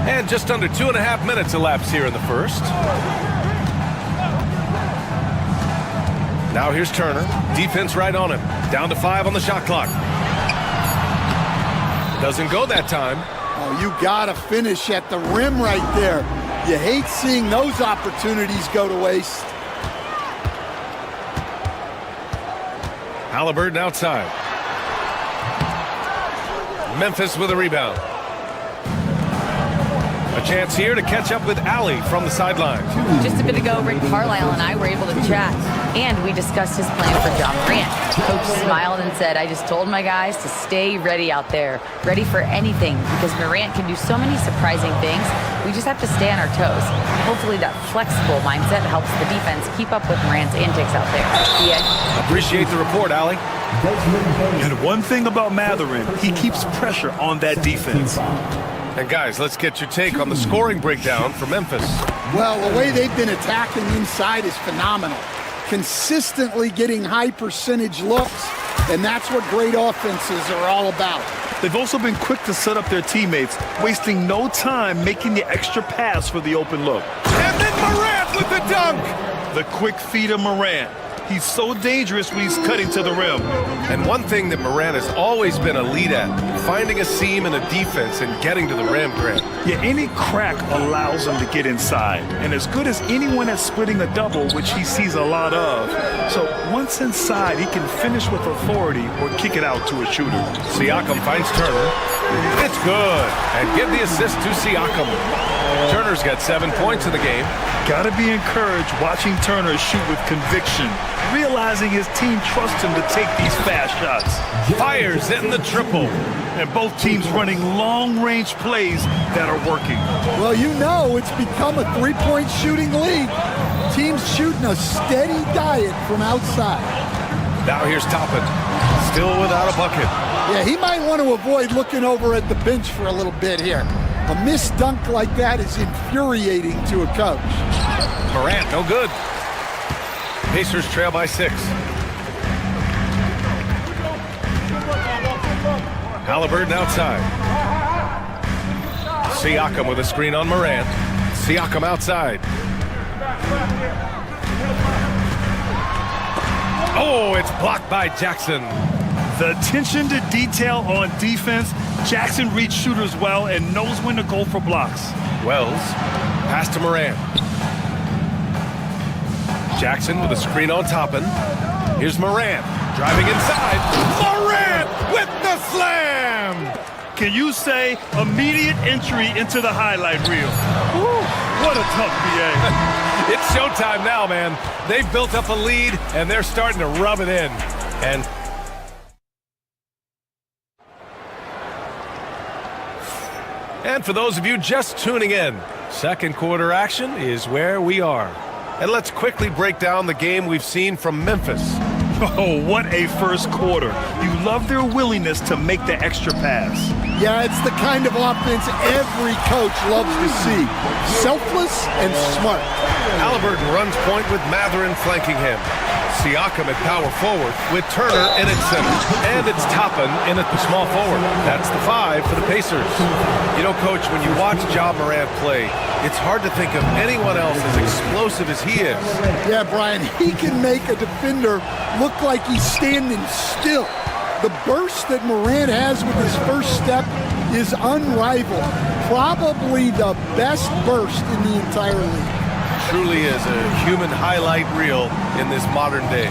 S8: And just under 2.5 minutes elapsed here in the first. Now here's Turner. Defense right on him. Down to 5 on the shot clock. Doesn't go that time.
S6: Oh, you gotta finish at the rim right there. You hate seeing those opportunities go to waste.
S8: Halliburton outside. Memphis with a rebound. A chance here to catch up with Allie from the sideline.
S10: Just a bit ago, Rick Carlisle and I were able to chat, and we discussed his plan for John Morant. Coach smiled and said, I just told my guys to stay ready out there, ready for anything, because Morant can do so many surprising things. We just have to stay on our toes. Hopefully that flexible mindset helps the defense keep up with Morant's antics out there. The end.
S8: Appreciate the report, Allie.
S11: And one thing about Mathurin, he keeps pressure on that defense.
S8: And guys, let's get your take on the scoring breakdown for Memphis.
S6: Well, the way they've been attacking inside is phenomenal. Consistently getting high percentage looks, and that's what great offenses are all about.
S11: They've also been quick to set up their teammates, wasting no time making the extra pass for the open look.
S8: And then Morant with the dunk!
S11: The quick feed of Morant. He's so dangerous when he's cutting to the rim.
S8: And one thing that Morant has always been a lead at, finding a seam in a defense and getting to the rim, Grant.
S11: Yeah, any crack allows him to get inside. And as good as anyone at splitting a double, which he sees a lot of. So once inside, he can finish with authority or kick it out to a shooter.
S8: Siakam finds Turner. It's good. And give the assist to Siakam. Turner's got 7 points in the game.
S11: Gotta be encouraged watching Turner shoot with conviction, realizing his team trusts him to take these fast shots.
S8: Fires in the triple.
S11: And both teams running long-range plays that are working.
S6: Well, you know it's become a three-point shooting league. Teams shooting a steady diet from outside.
S8: Now here's Toppin, still without a bucket.
S6: Yeah, he might want to avoid looking over at the bench for a little bit here. A missed dunk like that is infuriating to a coach.
S8: Morant, no good. Pacers trail by 6. Halliburton outside. Siakam with a screen on Morant. Siakam outside. Oh, it's blocked by Jackson.
S11: The attention to detail on defense, Jackson reads shooters well and knows when to go for blocks.
S8: Wells, pass to Morant. Jackson with a screen on Toppin. Here's Morant, driving inside. Morant with the slam!
S11: Can you say immediate entry into the highlight reel? Woo, what a tough BA.
S8: It's showtime now, man. They've built up a lead, and they're starting to rub it in. And for those of you just tuning in, second quarter action is where we are. And let's quickly break down the game we've seen from Memphis.
S11: Oh, what a first quarter. You love their willingness to make the extra pass.
S6: Yeah, it's the kind of offense every coach loves to see. Selfless and smart.
S8: Halliburton runs point with Mathurin flanking him. Siakam at power forward with Turner in at center. And it's Toppin in at the small forward. That's the 5 for the Pacers. You know, Coach, when you watch Ja Morant play, it's hard to think of anyone else as explosive as he is.
S6: Yeah, Brian, he can make a defender look like he's standing still. The burst that Morant has with his first step is unrivaled. Probably the best burst in the entire league.
S8: Truly is a human highlight reel in this modern day.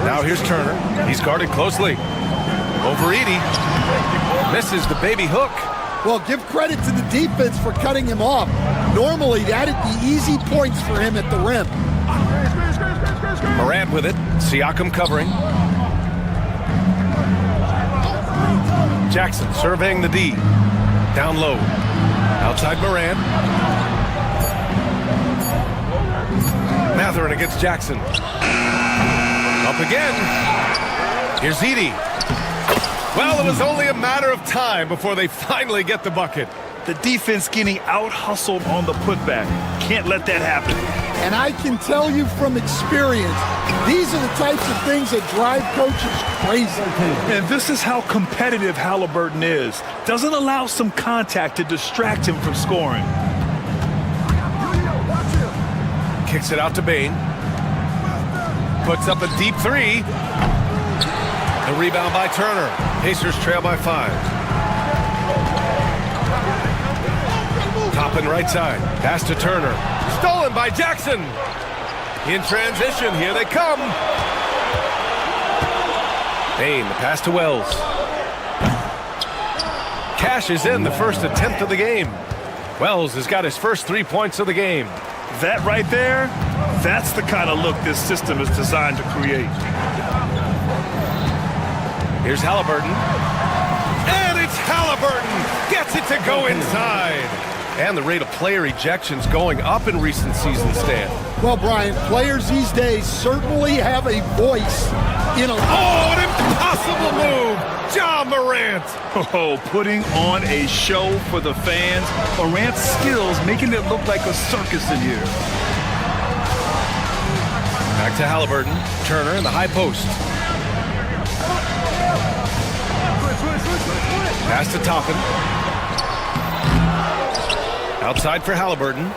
S8: Now here's Turner. He's guarded closely. Over Edey. Misses the baby hook.
S6: Well, give credit to the defense for cutting him off. Normally, that'd be easy points for him at the rim.
S8: Morant with it. Siakam covering. Jackson surveying the D. Down low. Outside Morant. Matherin against Jackson. Up again. Here's Edey. Well, it was only a matter of time before they finally get the bucket.
S11: The defense getting out-hustled on the putback. Can't let that happen.
S6: And I can tell you from experience, these are the types of things that drive coaches crazy.
S11: And this is how competitive Halliburton is. Doesn't allow some contact to distract him from scoring.
S8: Kicks it out to Bane. Puts up a deep three. The rebound by Turner. Pacers trail by 5. Toppin right side. Pass to Turner. Stolen by Jackson. In transition. Here they come. Bane, the pass to Wells. Cashes in the first attempt of the game. Wells has got his first 3 points of the game.
S11: That right there, that's the kind of look this system is designed to create.
S8: Here's Halliburton. And it's Halliburton. Gets it to go inside. And the rate of player ejections going up in recent seasons, Stan.
S6: Well, Brian, players these days certainly have a voice in a...
S8: Oh, an impossible move! Ja Morant!
S11: Oh, putting on a show for the fans. Morant's skills making it look like a circus in here.
S8: Back to Halliburton. Turner in the high post. Pass to Toppin. Outside for Halliburton.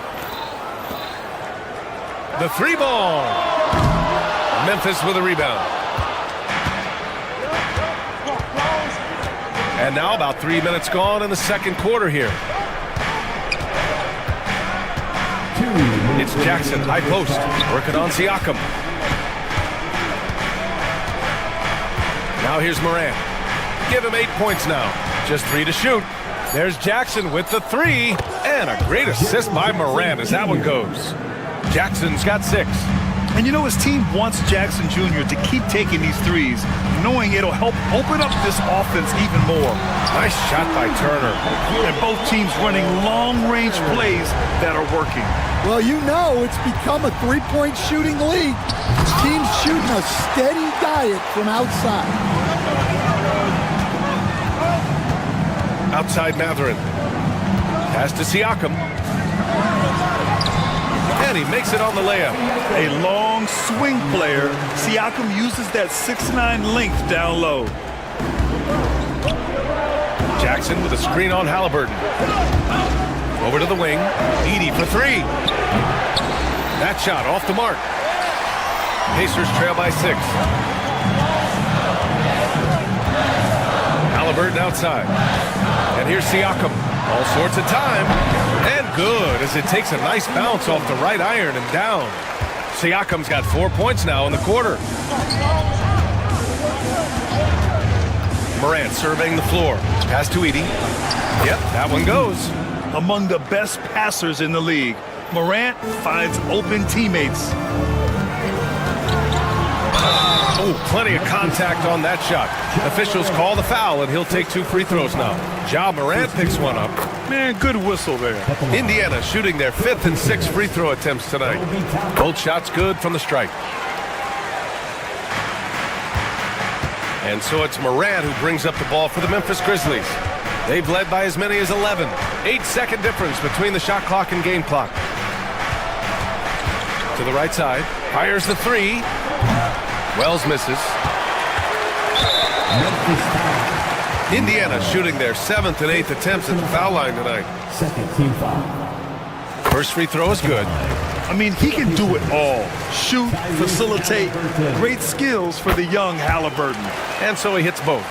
S8: The 3 ball. Memphis with a rebound. And now about 3 minutes gone in the second quarter here. It's Jackson, high post, working on Siakam. Now here's Morant. Give him 8 points now. Just 3 to shoot. There's Jackson with the 3, and a great assist by Morant as that one goes. Jackson's got 6.
S11: And you know, his team wants Jackson Jr. to keep taking these threes, knowing it'll help open up this offense even more.
S8: Nice shot by Turner.
S11: And both teams running long-range plays that are working.
S6: Well, you know it's become a three-point shooting league. Teams shooting a steady diet from outside.
S8: Outside Matherin. Pass to Siakam. And he makes it on the layup.
S11: A long swing player. Siakam uses that 6'9" length down low.
S8: Jackson with a screen on Halliburton. Over to the wing. Edey for 3. That shot off the mark. Pacers trail by 6. Halliburton outside. And here's Siakam. All sorts of time. And good as it takes a nice bounce off the right iron and down. Siakam's got 4 points now in the quarter. Morant surveying the floor. Pass to Edey. Yep, that one goes.
S11: Among the best passers in the league, Morant finds open teammates.
S8: Oh, plenty of contact on that shot. Officials call the foul, and he'll take 2 free throws now. Ja Morant picks one up.
S11: Man, good whistle there.
S8: Indiana shooting their 5th and 6th free throw attempts tonight. Both shots good from the stripe. And so it's Morant who brings up the ball for the Memphis Grizzlies. They've led by as many as 11. 8-second difference between the shot clock and game clock. To the right side. Fires the 3. Wells misses. Indiana shooting their 7th and 8th attempts at the foul line tonight.
S7: Second team foul.
S8: First free throw is good.
S11: I mean, he can do it all. Shoot, facilitate. Great skills for the young Halliburton.
S8: And so he hits both.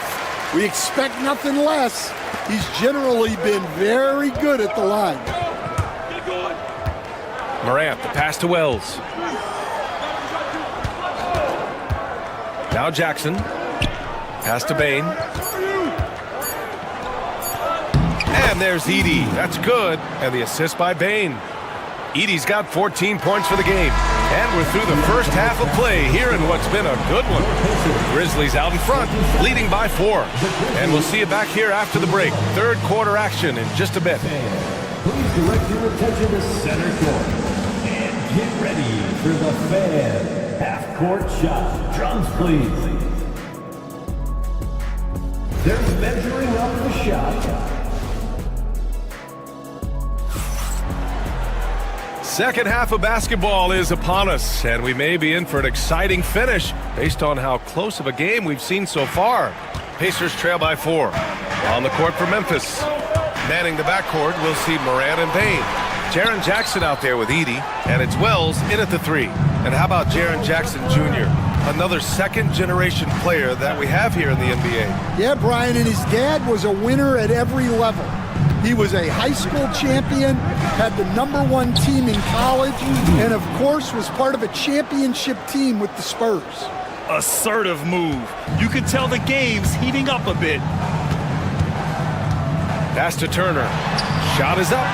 S6: We expect nothing less. He's generally been very good at the line.
S8: Morant, the pass to Wells. Now Jackson. Pass to Bane. And there's Edey. That's good. And the assist by Bane. Edey's got 14 points for the game. And we're through the first half of play here in what's been a good one. Grizzlies out in front, leading by 4. And we'll see you back here after the break. Third quarter action in just a bit.
S7: Please direct your attention to center court. And get ready for the Fan half-court shot. Drums, please. They're measuring up the shot.
S8: Second half of basketball is upon us, and we may be in for an exciting finish based on how close of a game we've seen so far. Pacers trail by 4. On the court for Memphis. Manning the backcourt, we'll see Morant and Payne. Jaren Jackson out there with Edey, and it's Wells in at the 3. And how about Jaren Jackson Jr., another second-generation player that we have here in the NBA.
S6: Yeah, Brian, and his dad was a winner at every level. He was a high school champion, had the #1 team in college, and of course was part of a championship team with the Spurs.
S11: Assertive move. You can tell the game's heating up a bit.
S8: Pass to Turner. Shot is up.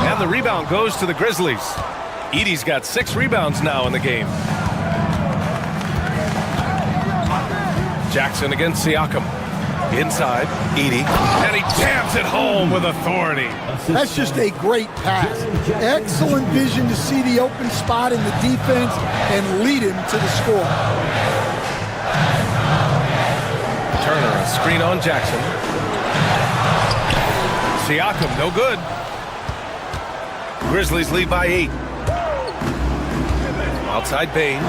S8: And the rebound goes to the Grizzlies. Edey's got 6 rebounds now in the game. Jackson against Siakam. Inside, Edey, and he jams it home with authority.
S6: That's just a great pass. Excellent vision to see the open spot in the defense and lead him to the score.
S8: Turner, a screen on Jackson. Siakam, no good. Grizzlies lead by 8. Outside Payne.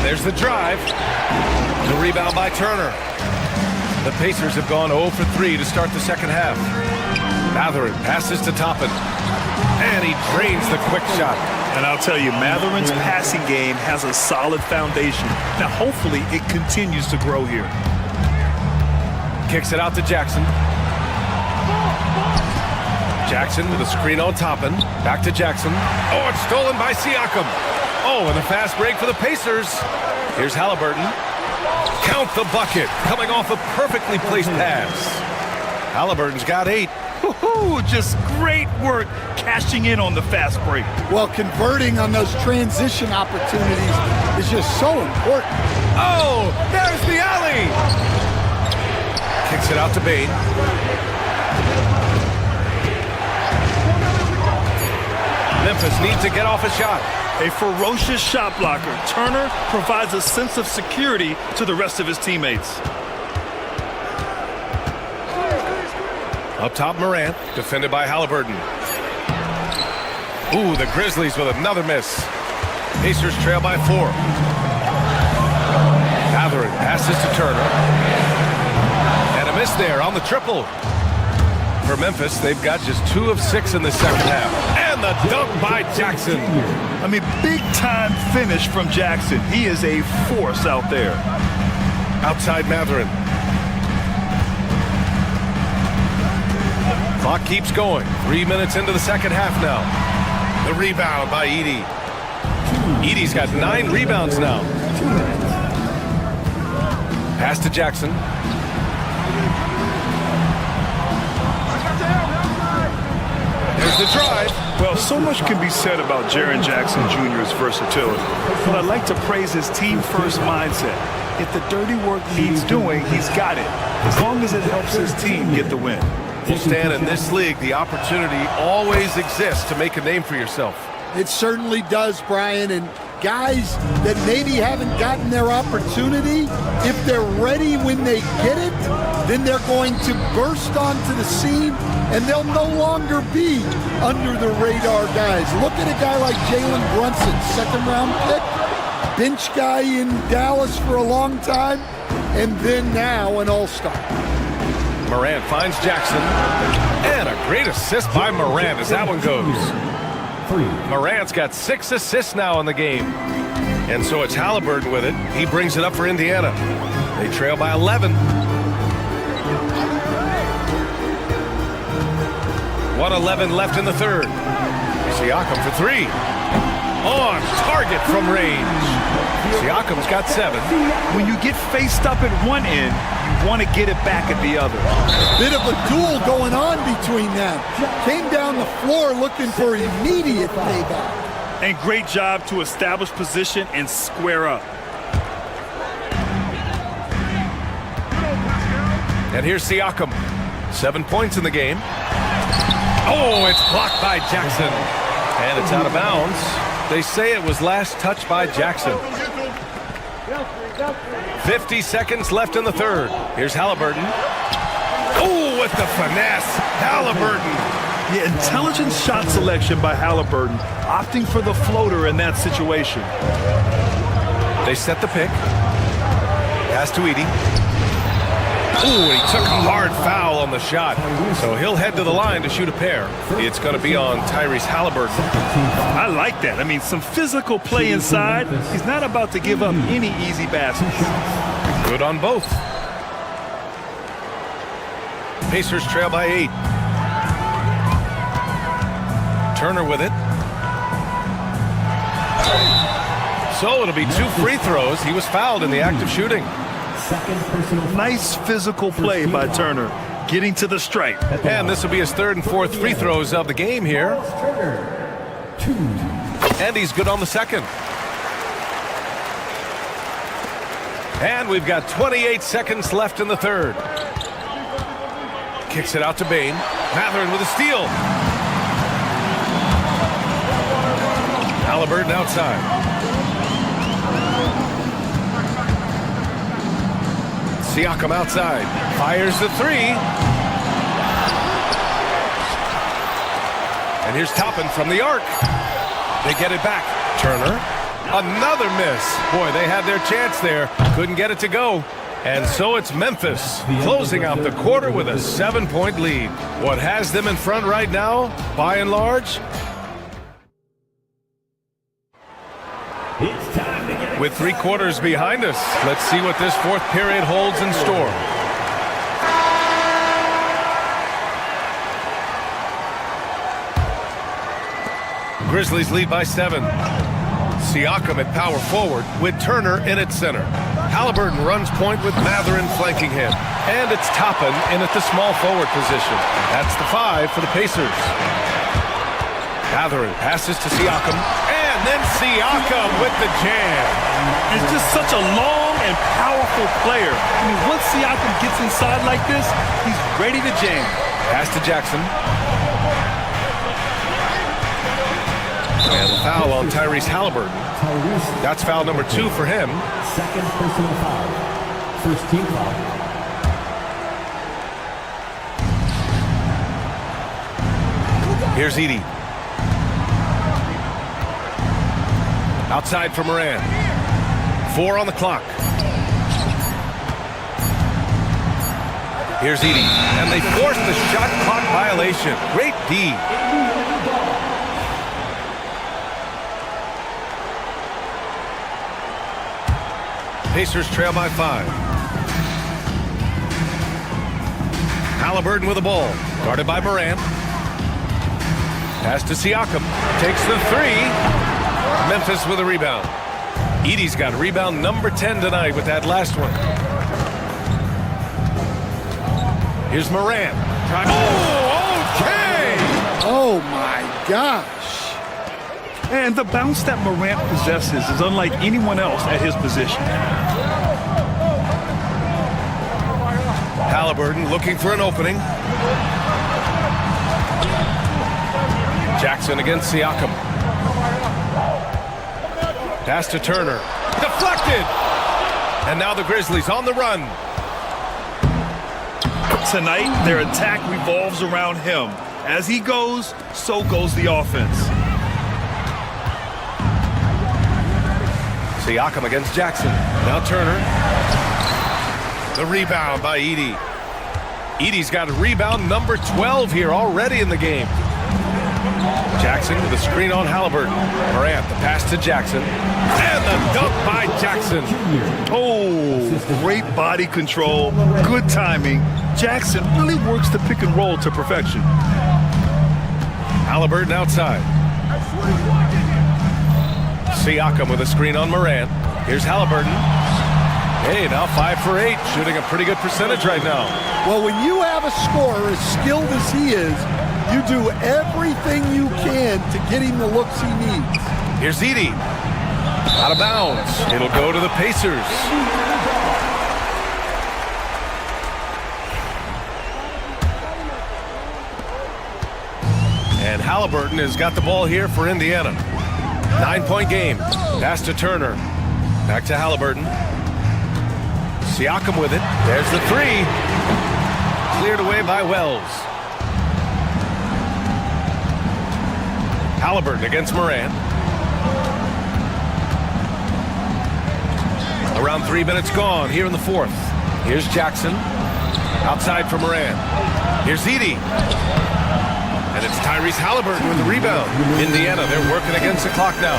S8: There's the drive. The rebound by Turner. The Pacers have gone 0 for 3 to start the second half. Mathurin passes to Toppin. And he drains the quick shot.
S11: And I'll tell you, Mathurin's passing game has a solid foundation. Now, hopefully, it continues to grow here.
S8: Kicks it out to Jackson. Jackson with a screen on Toppin. Back to Jackson. Oh, it's stolen by Siakam. Oh, and a fast break for the Pacers. Here's Halliburton. Count the bucket. Coming off a perfectly placed pass. Halliburton's got 8.
S11: Just great work cashing in on the fast break.
S6: Well, converting on those transition opportunities is just so important.
S8: Oh, there's the alley. Kicks it out to Payne. Memphis needs to get off a shot.
S11: A ferocious shot blocker. Turner provides a sense of security to the rest of his teammates.
S8: Up top, Morant, defended by Halliburton. Ooh, the Grizzlies with another miss. Pacers trail by 4. Mathurin passes to Turner. And a miss there on the triple. For Memphis, they've got just 2 of 6 in the second half. And the dunk by Jackson.
S11: I mean, big-time finish from Jackson. He is a force out there.
S8: Outside Mathurin. Clock keeps going. 3 minutes into the second half now. The rebound by Edey. Edey's got 9 rebounds now. Pass to Jackson. There's the drive.
S11: Well, so much can be said about Jaren Jackson Jr.'s versatility, but I'd like to praise his team-first mindset. If the dirty work needs doing, he's got it, as long as it helps his team get the win.
S8: Well, Stan, in this league, the opportunity always exists to make a name for yourself.
S6: It certainly does, Brian, and guys that maybe haven't gotten their opportunity, if they're ready when they get it, then they're going to burst onto the scene and they'll no longer be under the radar guys. Look at a guy like Jalen Brunson, 2nd-round pick, bench guy in Dallas for a long time, and then now an all-star.
S8: Morant finds Jackson, and a great assist by Morant as that one goes. Morant's got 6 assists now in the game. And so it's Halliburton with it. He brings it up for Indiana. They trail by 11. 1:11 left in the third. Siakam for 3. On target from range. Siakam's got 7.
S11: When you get faced up at one end, you want to get it back at the other.
S6: Bit of a duel going on between them. Came down the floor looking for immediate payback.
S11: And great job to establish position and square up.
S8: And here's Siakam. 7 points in the game. Oh, it's blocked by Jackson. And it's out of bounds. They say it was last touched by Jackson. 50 seconds left in the third. Here's Halliburton. Oh, with the finesse. Halliburton.
S11: Yeah, intelligent shot selection by Halliburton, opting for the floater in that situation.
S8: They set the pick. Pass to Edey. Ooh, he took a hard foul on the shot. So he'll head to the line to shoot a pair. It's going to be on Tyrese Halliburton.
S11: I like that. I mean, some physical play inside. He's not about to give up any easy baskets.
S8: Good on both. Pacers trail by 8. Turner with it. So it'll be 2 free throws. He was fouled in the act of shooting.
S11: Nice physical play by Turner, getting to the stripe.
S8: And this will be his 3rd and 4th free throws of the game here. And he's good on the 2nd. And we've got 28 seconds left in the 3rd. Kicks it out to Bane. Mathurin with a steal. Halliburton outside. Siakam outside. Fires the 3. And here's Toppin from the arc. They get it back. Turner. Another miss. Boy, they had their chance there. Couldn't get it to go. And so it's Memphis closing out the quarter with a 7-point lead. What has them in front right now, by and large? With 3 quarters behind us, let's see what this 4th period holds in store. Grizzlies lead by 7. Siakam at power forward with Turner in at center. Halliburton runs point with Mathurin flanking him. And it's Toppin in at the small forward position. That's the 5 for the Pacers. Mathurin passes to Siakam. And then Siakam with the jam.
S11: He's just such a long and powerful player. I mean, once Siakam gets inside like this, he's ready to jam.
S8: Pass to Jackson. And the foul on Tyrese Halliburton. That's foul number 2 for him.
S7: 2nd personal foul. 1st team foul.
S8: Here's Edey. Outside for Moran. 4 on the clock. Here's Edey. And they force the shot clock violation. Great D. Pacers trail by 5. Halliburton with the ball. Guarded by Moran. Pass to Siakam. Takes the 3. Memphis with a rebound. Edey's got rebound number 10 tonight with that last one. Here's Moran. Oh, okay!
S6: Oh, my gosh.
S11: And the bounce that Morant possesses is unlike anyone else at his position.
S8: Halliburton looking for an opening. Jackson against Siakam. Pass to Turner. Deflected! And now the Grizzlies on the run.
S11: Tonight, their attack revolves around him. As he goes, so goes the offense.
S8: Siakam against Jackson. Now Turner. The rebound by Edey. Edey's got rebound number 12 here already in the game. Jackson with a screen on Halliburton. Morant, the pass to Jackson. And the dunk by Jackson.
S11: Oh, great body control, good timing. Jackson really works the pick and roll to perfection.
S8: Halliburton outside. Siakam with a screen on Morant. Here's Halliburton. Hey, now 5 for 8, shooting a pretty good percentage right now.
S6: Well, when you have a scorer as skilled as he is, you do everything you can to get him the looks he needs.
S8: Here's Edie. Out of bounds. It'll go to the Pacers. And Halliburton has got the ball here for Indiana. 9-point game. Pass to Turner. Back to Halliburton. Siakam with it. There's the three. Cleared away by Wells. Halliburton against Moran. Around 3 minutes gone here in the fourth. Here's Jackson. Outside for Moran. Here's Edie. And it's Tyrese Halliburton with the rebound. Indiana, they're working against the clock now.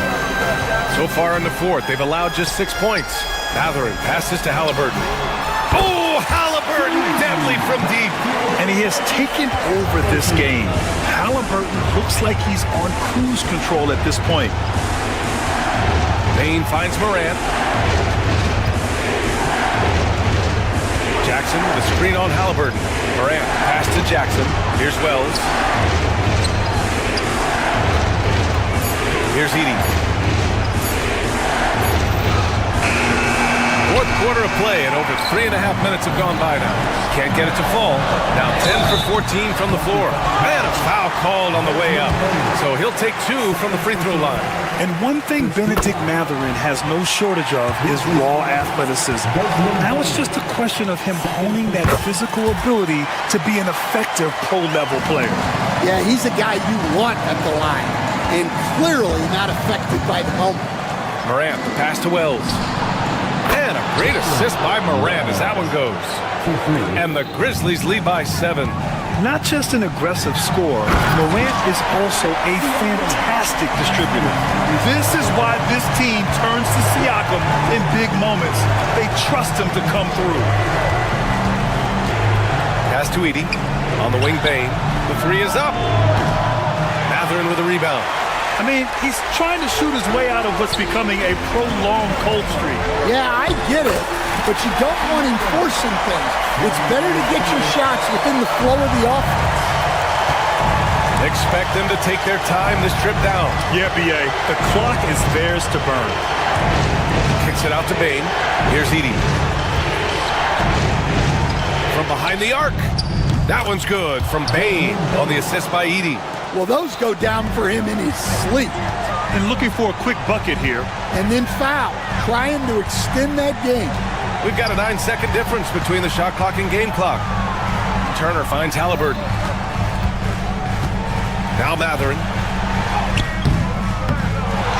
S8: So far in the fourth, they've allowed just 6 points. Matherin passes to Halliburton. Oh, Halliburton, deadly from deep.
S11: And he has taken over this game. Halliburton looks like he's on cruise control at this point.
S8: Bain finds Moran. Jackson with a screen on Halliburton. Moran pass to Jackson. Here's Wells. Here's Edie. Fourth quarter of play, and over 3.5 minutes have gone by now. Can't get it to fall. Now 10 for 14 from the floor. Man, a foul called on the way up. So he'll take 2 from the free throw line.
S11: And one thing Benedict Matherin has no shortage of is raw athleticism. Now it's just a question of him honing that physical ability to be an effective pro-level player.
S6: Yeah, he's a guy you want at the line, and clearly not affected by the moment.
S8: Morant, the pass to Wells. And a great assist by Morant as that one goes. And the Grizzlies lead by 7.
S11: Not just an aggressive scorer, Morant is also a fantastic distributor. This is why this team turns to Siakam in big moments. They trust him to come through.
S8: Pass to Edie. On the wing, Bain. The three is up. Matherin with a rebound.
S11: I mean, he's trying to shoot his way out of what's becoming a prolonged cold streak.
S6: Yeah, I get it, but you don't want him forcing things. It's better to get your shots within the flow of the offense.
S8: Expect them to take their time this trip down.
S11: Yeah, B.A. The clock is theirs to burn.
S8: Kicks it out to Bain. Here's Edie. From behind the arc. That one's good from Bain on the assist by Edie.
S6: Well, those go down for him in his sleep.
S11: And looking for a quick bucket here.
S6: And then foul, trying to extend that game.
S8: We've got a 9-second difference between the shot clock and game clock. Turner finds Halliburton. Now Matherin.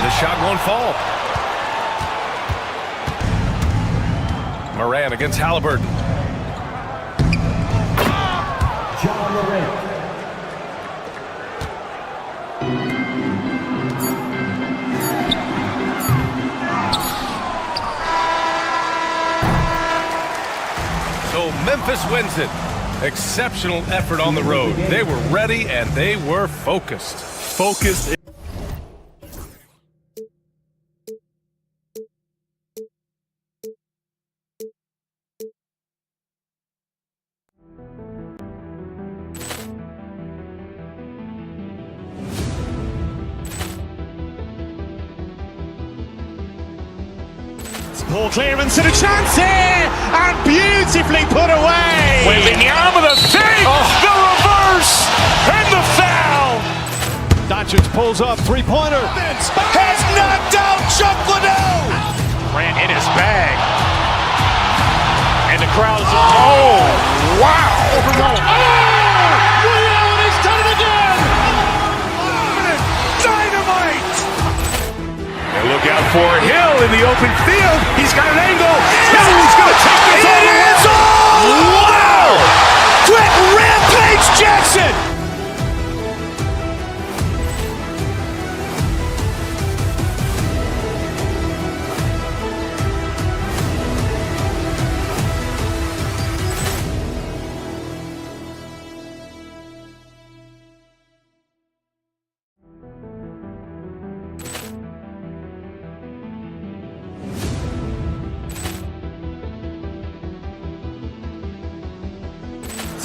S8: The shot won't fall. Moran against Halliburton.
S7: John Morant.
S8: So Memphis wins it. Exceptional effort on the road. They were ready and they were focused.
S11: Focused.
S2: Ball clearance and a chance here, and beautifully put away.
S1: Wembanyama the save, the reverse, and the foul.
S3: Doncic pulls up, three-pointer.
S1: Has knocked out Chuck Liddell. Ran in his bag. And the crowd is, oh, wow. Liddell has done it again. Dynamite. And look out for Hill in the open field. He's got an angle. Hill's going to take this all the way. Wow! Brett Rampage Jackson.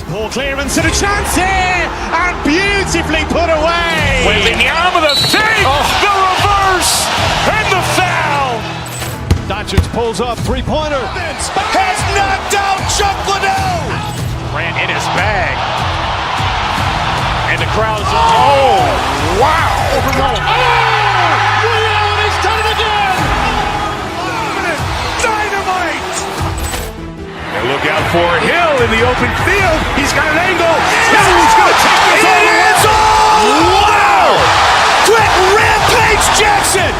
S2: Ball clearance and a chance here, and beautifully put away.
S1: Wembanyama the fake, the reverse, and the foul.
S3: Doncic pulls up, three-pointer.
S1: Has knocked out Chuck Liddell. Ran in his bag. And the crowd is, oh, wow.
S3: He's done it again.
S1: Dynamite. And look out for Hill in the open field. He's got an angle. He's going to take this all the way. Wow. Quick Rampage Jackson.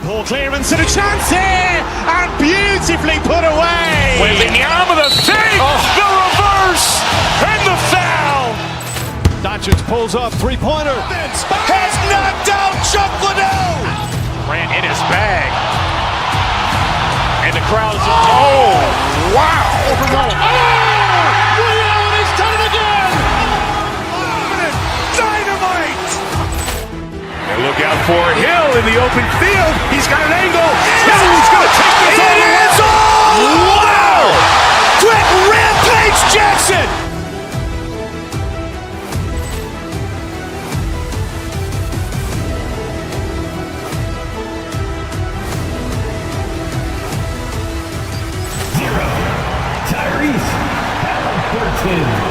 S2: Ball clearance and a chance here, and beautifully put away.
S1: Wembanyama the fake, the reverse, and the foul.
S3: Doncic pulls up, three-pointer.
S1: Has knocked out Chuck Liddell. Ran in his bag. And the crowd is, oh, wow.
S3: He's done it again.
S1: Dynamite. And look out for Hill in the open field. He's got an angle. He's going to take this all the way. Wow. Quick Rampage Jackson.
S7: Tyrese Halliburton.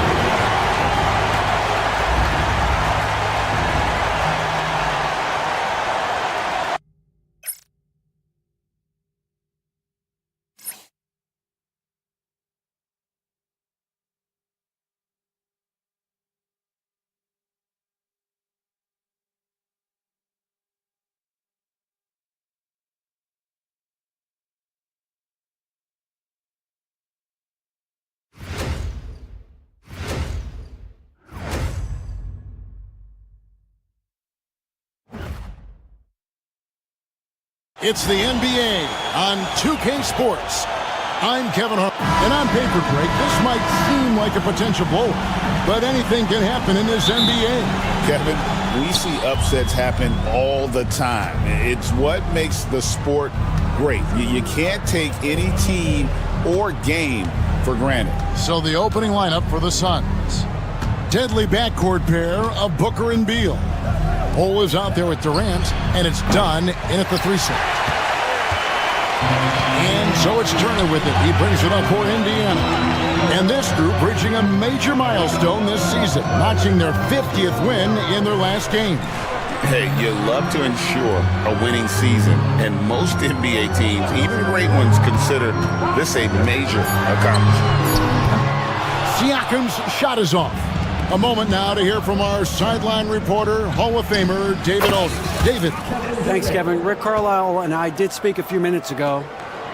S4: It's the NBA on 2K Sports. I'm Kevin Hart, and on paper break, this might seem like a potential blow, but anything can happen in this NBA.
S5: Kevin, we see upsets happen all the time. It's what makes the sport great. You can't take any team or game for granted.
S4: So the opening lineup for the Suns. Deadly backcourt pair of Booker and Beal. Cole is out there with Durant, and it's done in at the 3 slot. And so it's Turner with it. He brings it up for Indiana. And this group reaching a major milestone this season, notching their 50th win in their last game.
S5: Hey, you love to ensure a winning season, and most NBA teams, even great ones, consider this a major accomplishment.
S4: Siakam's shot is off. A moment now to hear from our sideline reporter, Hall of Famer David Aldridge. David.
S14: Thanks, Kevin. Rick Carlisle and I did speak a few minutes ago.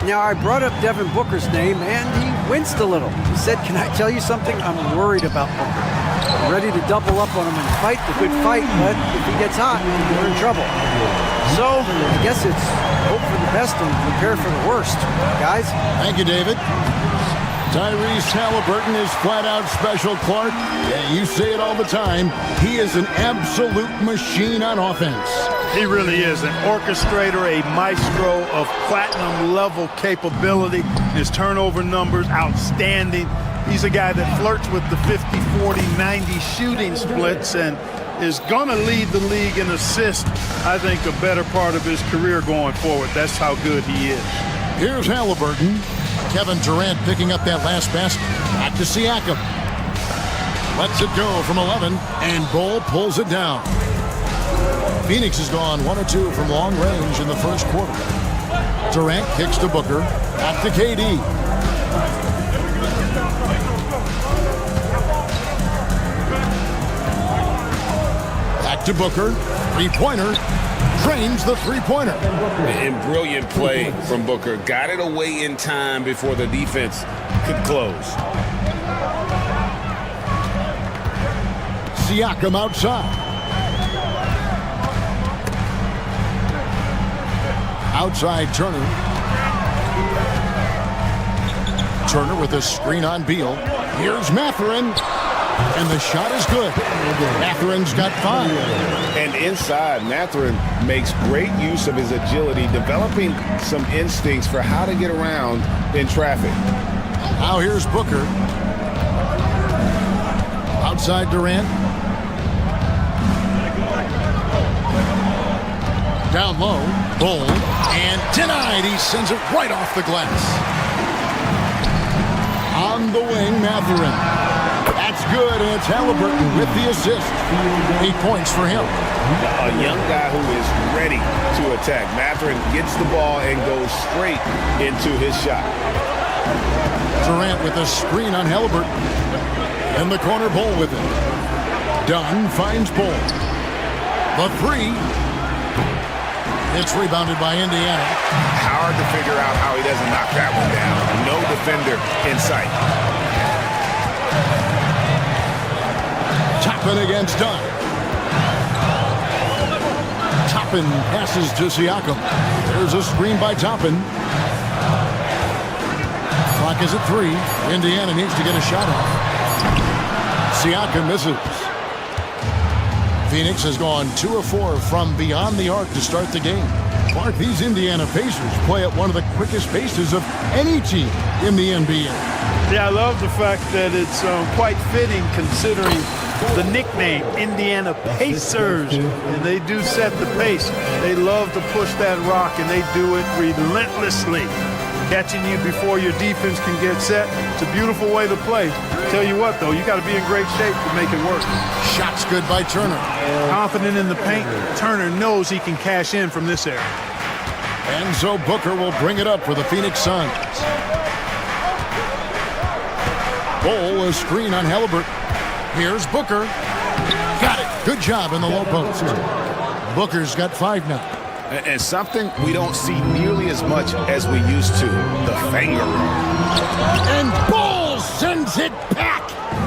S14: Now, I brought up Devin Booker's name, and he winced a little. He said, "Can I tell you something? I'm worried about Booker. I'm ready to double up on him and fight the good fight, but if he gets hot, we're in trouble." So, I guess it's hope for the best and prepare for the worst. Guys?
S4: Thank you, David. Tyrese Halliburton is flat-out special, Clark. Yeah, you say it all the time. He is an absolute machine on offense.
S9: He really is an orchestrator, a maestro of platinum-level capability. His turnover numbers, outstanding. He's a guy that flirts with the 50, 40, 90 shooting splits and is going to lead the league in assists, I think, a better part of his career going forward. That's how good he is.
S4: Here's Halliburton. Kevin Durant picking up that last basket. Back to Siakam. Lets it go from 11, and Bull pulls it down. Phoenix has gone 1 or 2 from long range in the first quarter. Durant kicks to Booker. Back to KD. Back to Booker. Three-pointer. Drains the three-pointer.
S5: And brilliant play from Booker. Got it away in time before the defense could close.
S4: Siakam outside. Outside Turner. Turner with a screen on Beal. Here's Mathurin. And the shot is good. Mathurin's got 5.
S5: And inside, Mathurin makes great use of his agility, developing some instincts for how to get around in traffic.
S4: Now here's Booker. Outside Durant. Down low. Bull. And denied. He sends it right off the glass. On the wing, Mathurin. That's good, and it's Halliburton with the assist. 8 points for him.
S5: A young guy who is ready to attack. Mathurin gets the ball and goes straight into his shot.
S4: Durant with a screen on Halliburton. In the corner, Bull with it. Dunn finds Bull. The 3. It's rebounded by Indiana.
S5: Hard to figure out how he doesn't knock that one down. No defender in sight.
S4: Toppin against Dunn. Toppin passes to Siakam. There's a screen by Toppin. Clock is at 3. Indiana needs to get a shot off. Siakam misses. Phoenix has gone 2 of 4 from beyond the arc to start the game. Clark, these Indiana Pacers play at one of the quickest paces of any team in the NBA.
S9: Yeah, I love the fact that it's quite fitting considering the nickname, Indiana Pacers. And they do set the pace. They love to push that rock, and they do it relentlessly. Catching you before your defense can get set. It's a beautiful way to play. Tell you what, though, you got to be in great shape to make it work.
S4: Shot's good by Turner.
S9: Confident in the paint, Turner knows he can cash in from this area.
S4: And so Booker will bring it up for the Phoenix Suns. Bull, a screen on Halliburton. Here's Booker. Got it. Good job in the low post. Booker's got 5 now.
S5: And something we don't see nearly as much as we used to, the finger roll.
S4: And Bull sends it back.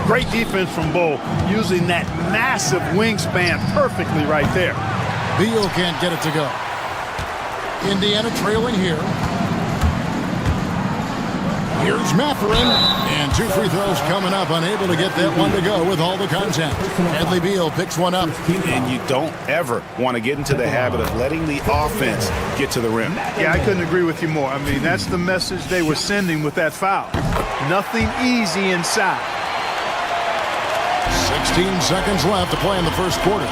S9: Great defense from Bull, using that massive wingspan perfectly right there.
S4: Beal can't get it to go. Indiana trailing here. Here's Mathurin. And 2 free throws coming up. Unable to get that one to go with all the contact. Bradley Beal picks one up.
S5: And you don't ever want to get into the habit of letting the offense get to the rim.
S9: Yeah, I couldn't agree with you more. I mean, that's the message they were sending with that foul. Nothing easy inside.
S4: 16 seconds left to play in the first quarter.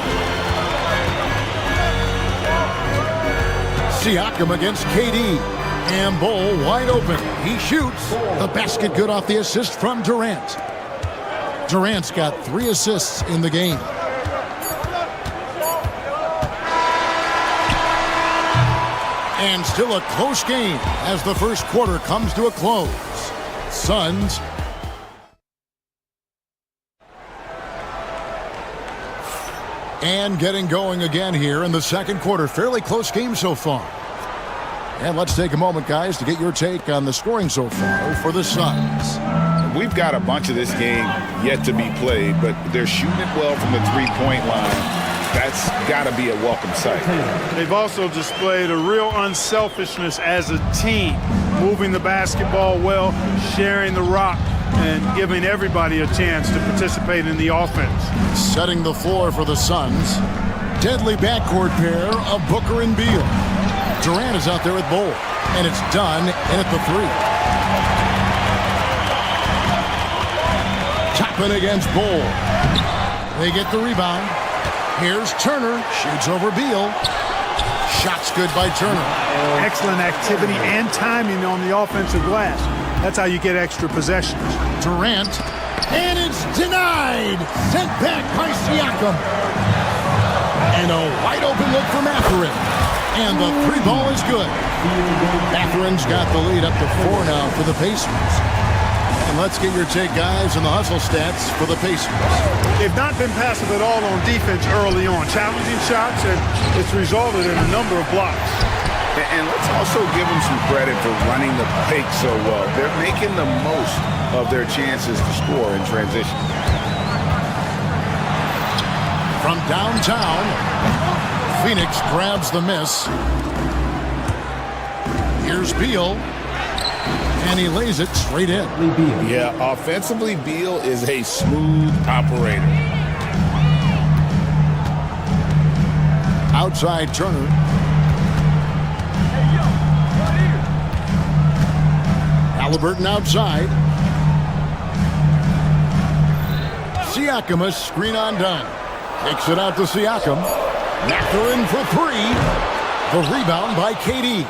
S4: Siakam against KD. And Bull wide open. He shoots. The basket good off the assist from Durant. Durant's got 3 assists in the game. And still a close game as the first quarter comes to a close. Suns. And getting going again here in the second quarter. Fairly close game so far. And let's take a moment, guys, to get your take on the scoring so far for the Suns.
S5: We've got a bunch of this game yet to be played, but they're shooting it well from the three-point line. That's got to be a welcome sight.
S9: They've also displayed a real unselfishness as a team, moving the basketball well, sharing the rock, and giving everybody a chance to participate in the offense.
S4: Setting the floor for the Suns. Deadly backcourt pair of Booker and Beal. Durant is out there with Bull, and it's done in at the 3. Toppin against Bull. They get the rebound. Here's Turner. Shoots over Beal. Shot's good by Turner.
S9: Excellent activity and timing on the offensive glass. That's how you get extra possessions.
S4: Durant. And it's denied. Sent back by Siakam. And a wide open look for Mathurin. And the 3 ball is good. Mathurin's got the lead up to 4 now for the Pacers. And let's get your take, guys, on the hustle stats for the Pacers.
S9: They've not been passive at all on defense early on. Challenging shots, and it's resulted in a number of blocks.
S5: And let's also give them some credit for running the pick so well. They're making the most of their chances to score in transition.
S4: From downtown, Phoenix grabs the miss. Here's Beal. And he lays it straight in.
S5: Yeah, offensively, Beal is a smooth operator.
S4: Outside Turner. Halliburton outside. Siakam, a screen on Dunn. Takes it out to Siakam. Mathurin for three. The rebound by KD.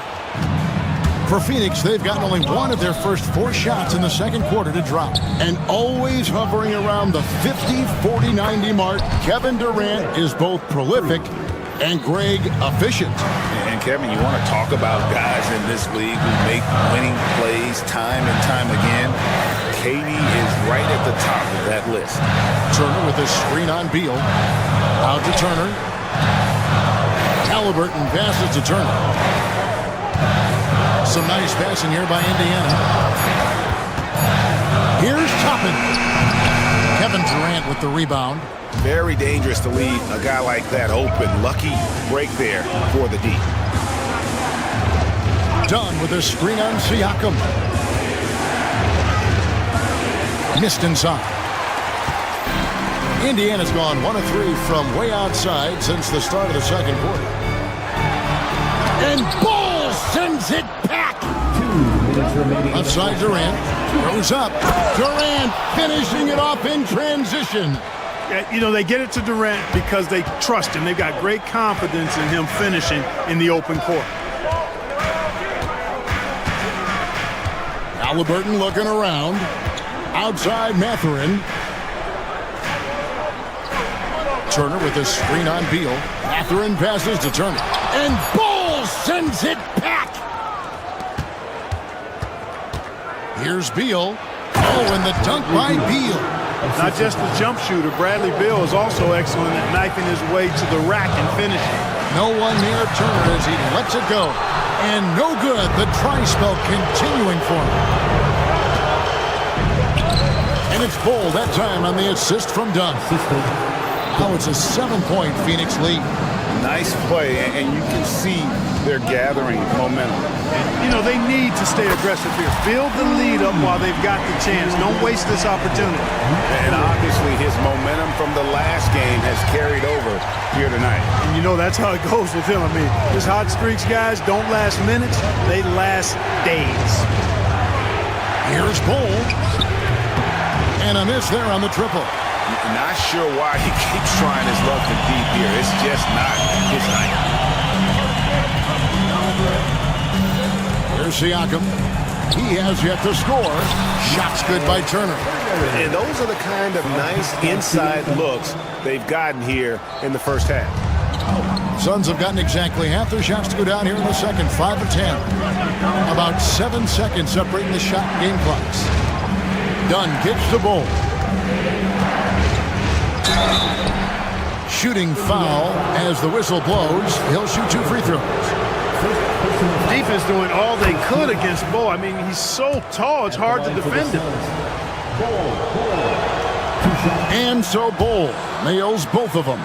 S4: For Phoenix, they've gotten only one of their first 4 shots in the second quarter to drop. And always hovering around the 50, 40, 90 mark, Kevin Durant is both prolific and Greg efficient.
S5: And Kevin, you want to talk about guys in this league who make winning plays time and time again? KD is right at the top of that list.
S4: Turner with a screen on Beal. Out to Turner. Halliburton passes to Turner. Some nice passing here by Indiana. Here's Toppin. Kevin Durant with the rebound.
S5: Very dangerous to leave a guy like that open. Lucky break there for the D.
S4: Dunn with a screen on Siakam. Missed inside. Indiana's gone 1 of 3 from way outside since the start of the second quarter. And Ball sends it back.
S7: 2 minutes remaining.
S4: Outside Durant. Goes up. Durant finishing it off in transition.
S9: Yeah, you know, they get it to Durant because they trust him. They've got great confidence in him finishing in the open court.
S4: Halliburton looking around. Outside Mathurin. Turner with a screen on Beal. Mathurin passes to Turner. And Ball sends it back. Here's Beal. Oh, and the dunk by Beal.
S9: Not just a jump shooter, Bradley Beal is also excellent at knifing his way to the rack and finishing.
S4: No one near Turner as he lets it go. And no good. The tri-spell continuing for him. And it's Bull that time on the assist from Dunn. Now it's a 7-point Phoenix lead.
S5: Nice play, and you can see they're gathering momentum.
S9: You know, they need to stay aggressive here. Build the lead up while they've got the chance. Don't waste this opportunity.
S5: And obviously his momentum from the last game has carried over here tonight.
S9: And you know, that's how it goes with him. I mean, his hot streaks, guys, don't last minutes. They last days.
S4: Here's Bull. And a miss there on the triple.
S5: Not sure why he keeps trying his luck to deep here. It's just not his night.
S4: Here's Siakam. He has yet to score. Shots good by Turner.
S5: And those are the kind of nice inside looks they've gotten here in the first half.
S4: Suns have gotten exactly half their shots to go down here in the second. 5 of 10. About 7 seconds separating the shot and game clocks. Dunn gets the ball. Shooting foul as the whistle blows. He'll shoot 2 free throws.
S9: Defense doing all they could against Bull. I mean, he's so tall, it's hard to defend him.
S4: And so Bull nails both of them.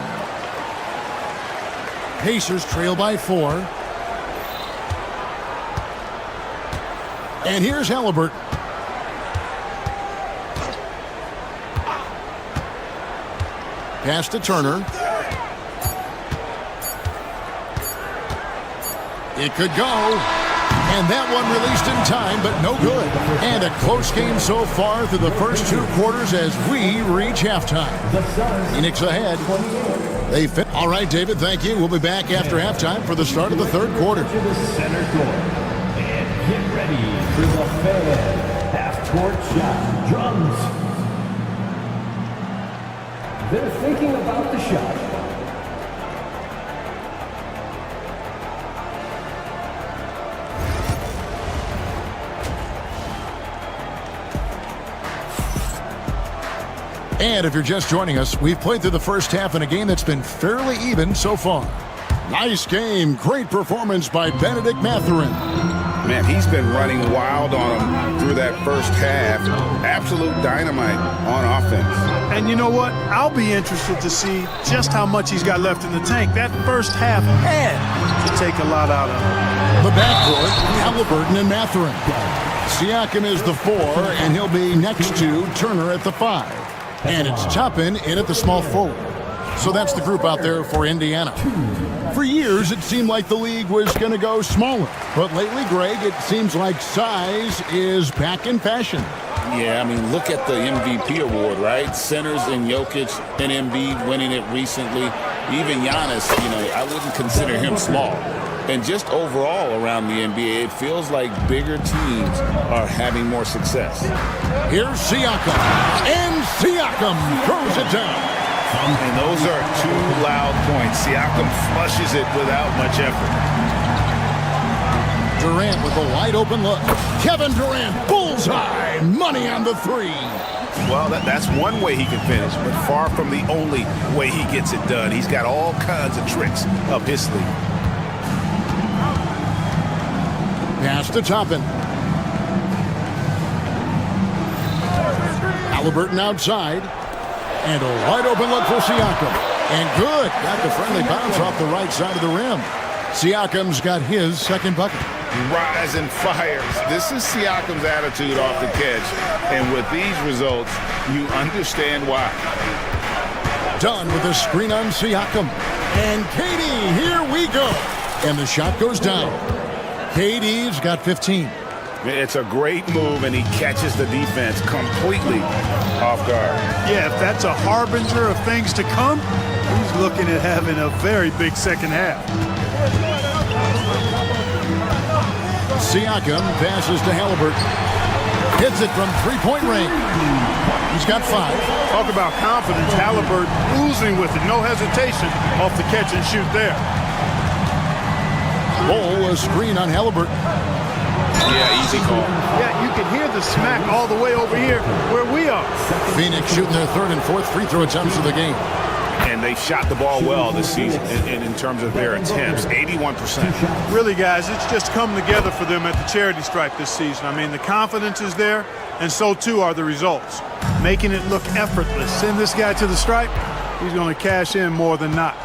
S4: Pacers trail by 4. And here's Halliburton. Pass to Turner. It could go. And that one released in time, but no good. And a close game so far through the first 2 quarters as we reach halftime. Phoenix ahead. They fit. All right, David, thank you. We'll be back after halftime for the start of the third quarter.
S7: To the center court. And get ready for the fan half-court shot. Drums. They're thinking about the shot.
S4: And if you're just joining us, we've played through the first half in a game that's been fairly even so far. Nice game. Great performance by Benedict Mathurin.
S5: Man, he's been running wild on him through that first half. Absolute dynamite on offense.
S9: And you know what? I'll be interested to see just how much he's got left in the tank. That first half had to take a lot out of him.
S4: The backcourt, Halliburton and Mathurin. Siakam is the 4, and he'll be next to Turner at the 5. And it's Toppin in at the small forward. So that's the group out there for Indiana. For years, it seemed like the league was going to go smaller. But lately, Greg, it seems like size is back in fashion.
S5: Yeah, I mean, look at the MVP award, right? Centers and Jokic and Embiid winning it recently. Even Giannis, I wouldn't consider him small. And just overall around the NBA, it feels like bigger teams are having more success.
S4: Here's Siakam. And Siakam throws it down.
S5: And those are 2 loud points. Siakam flushes it without much effort.
S4: Durant with a wide open look. Kevin Durant, bullseye, money on the 3.
S5: Well, that's one way he can finish, but far from the only way he gets it done. He's got all kinds of tricks up his sleeve.
S4: Pass to Toppin. Halliburton outside. And a wide open look for Siakam. And good. Got the friendly bounce off the right side of the rim. Siakam's got his second bucket.
S5: Rise and fires. This is Siakam's attitude off the catch. And with these results, you understand why.
S4: Dunn with a screen on Siakam. And KD, here we go. And the shot goes down. KD's got 15.
S5: It's a great move, and he catches the defense completely off guard.
S9: Yeah, if that's a harbinger of things to come, he's looking at having a very big second half.
S4: Siakam passes to Halliburton. Hits it from three-point range. He's got 5.
S9: Talk about confidence. Halliburton oozing with it. No hesitation off the catch and shoot there.
S4: Bull, a screen on Halliburton.
S5: Yeah, easy call.
S9: Yeah, you can hear the smack all the way over here where we are.
S4: Phoenix shooting their 3rd and 4th free throw attempts of the game.
S5: And they shot the ball well this season in terms of their attempts, 81%.
S9: Really, guys, it's just come together for them at the charity stripe this season. I mean, the confidence is there, and so too are the results. Making it look effortless. Send this guy to the stripe, he's going to cash in more than not.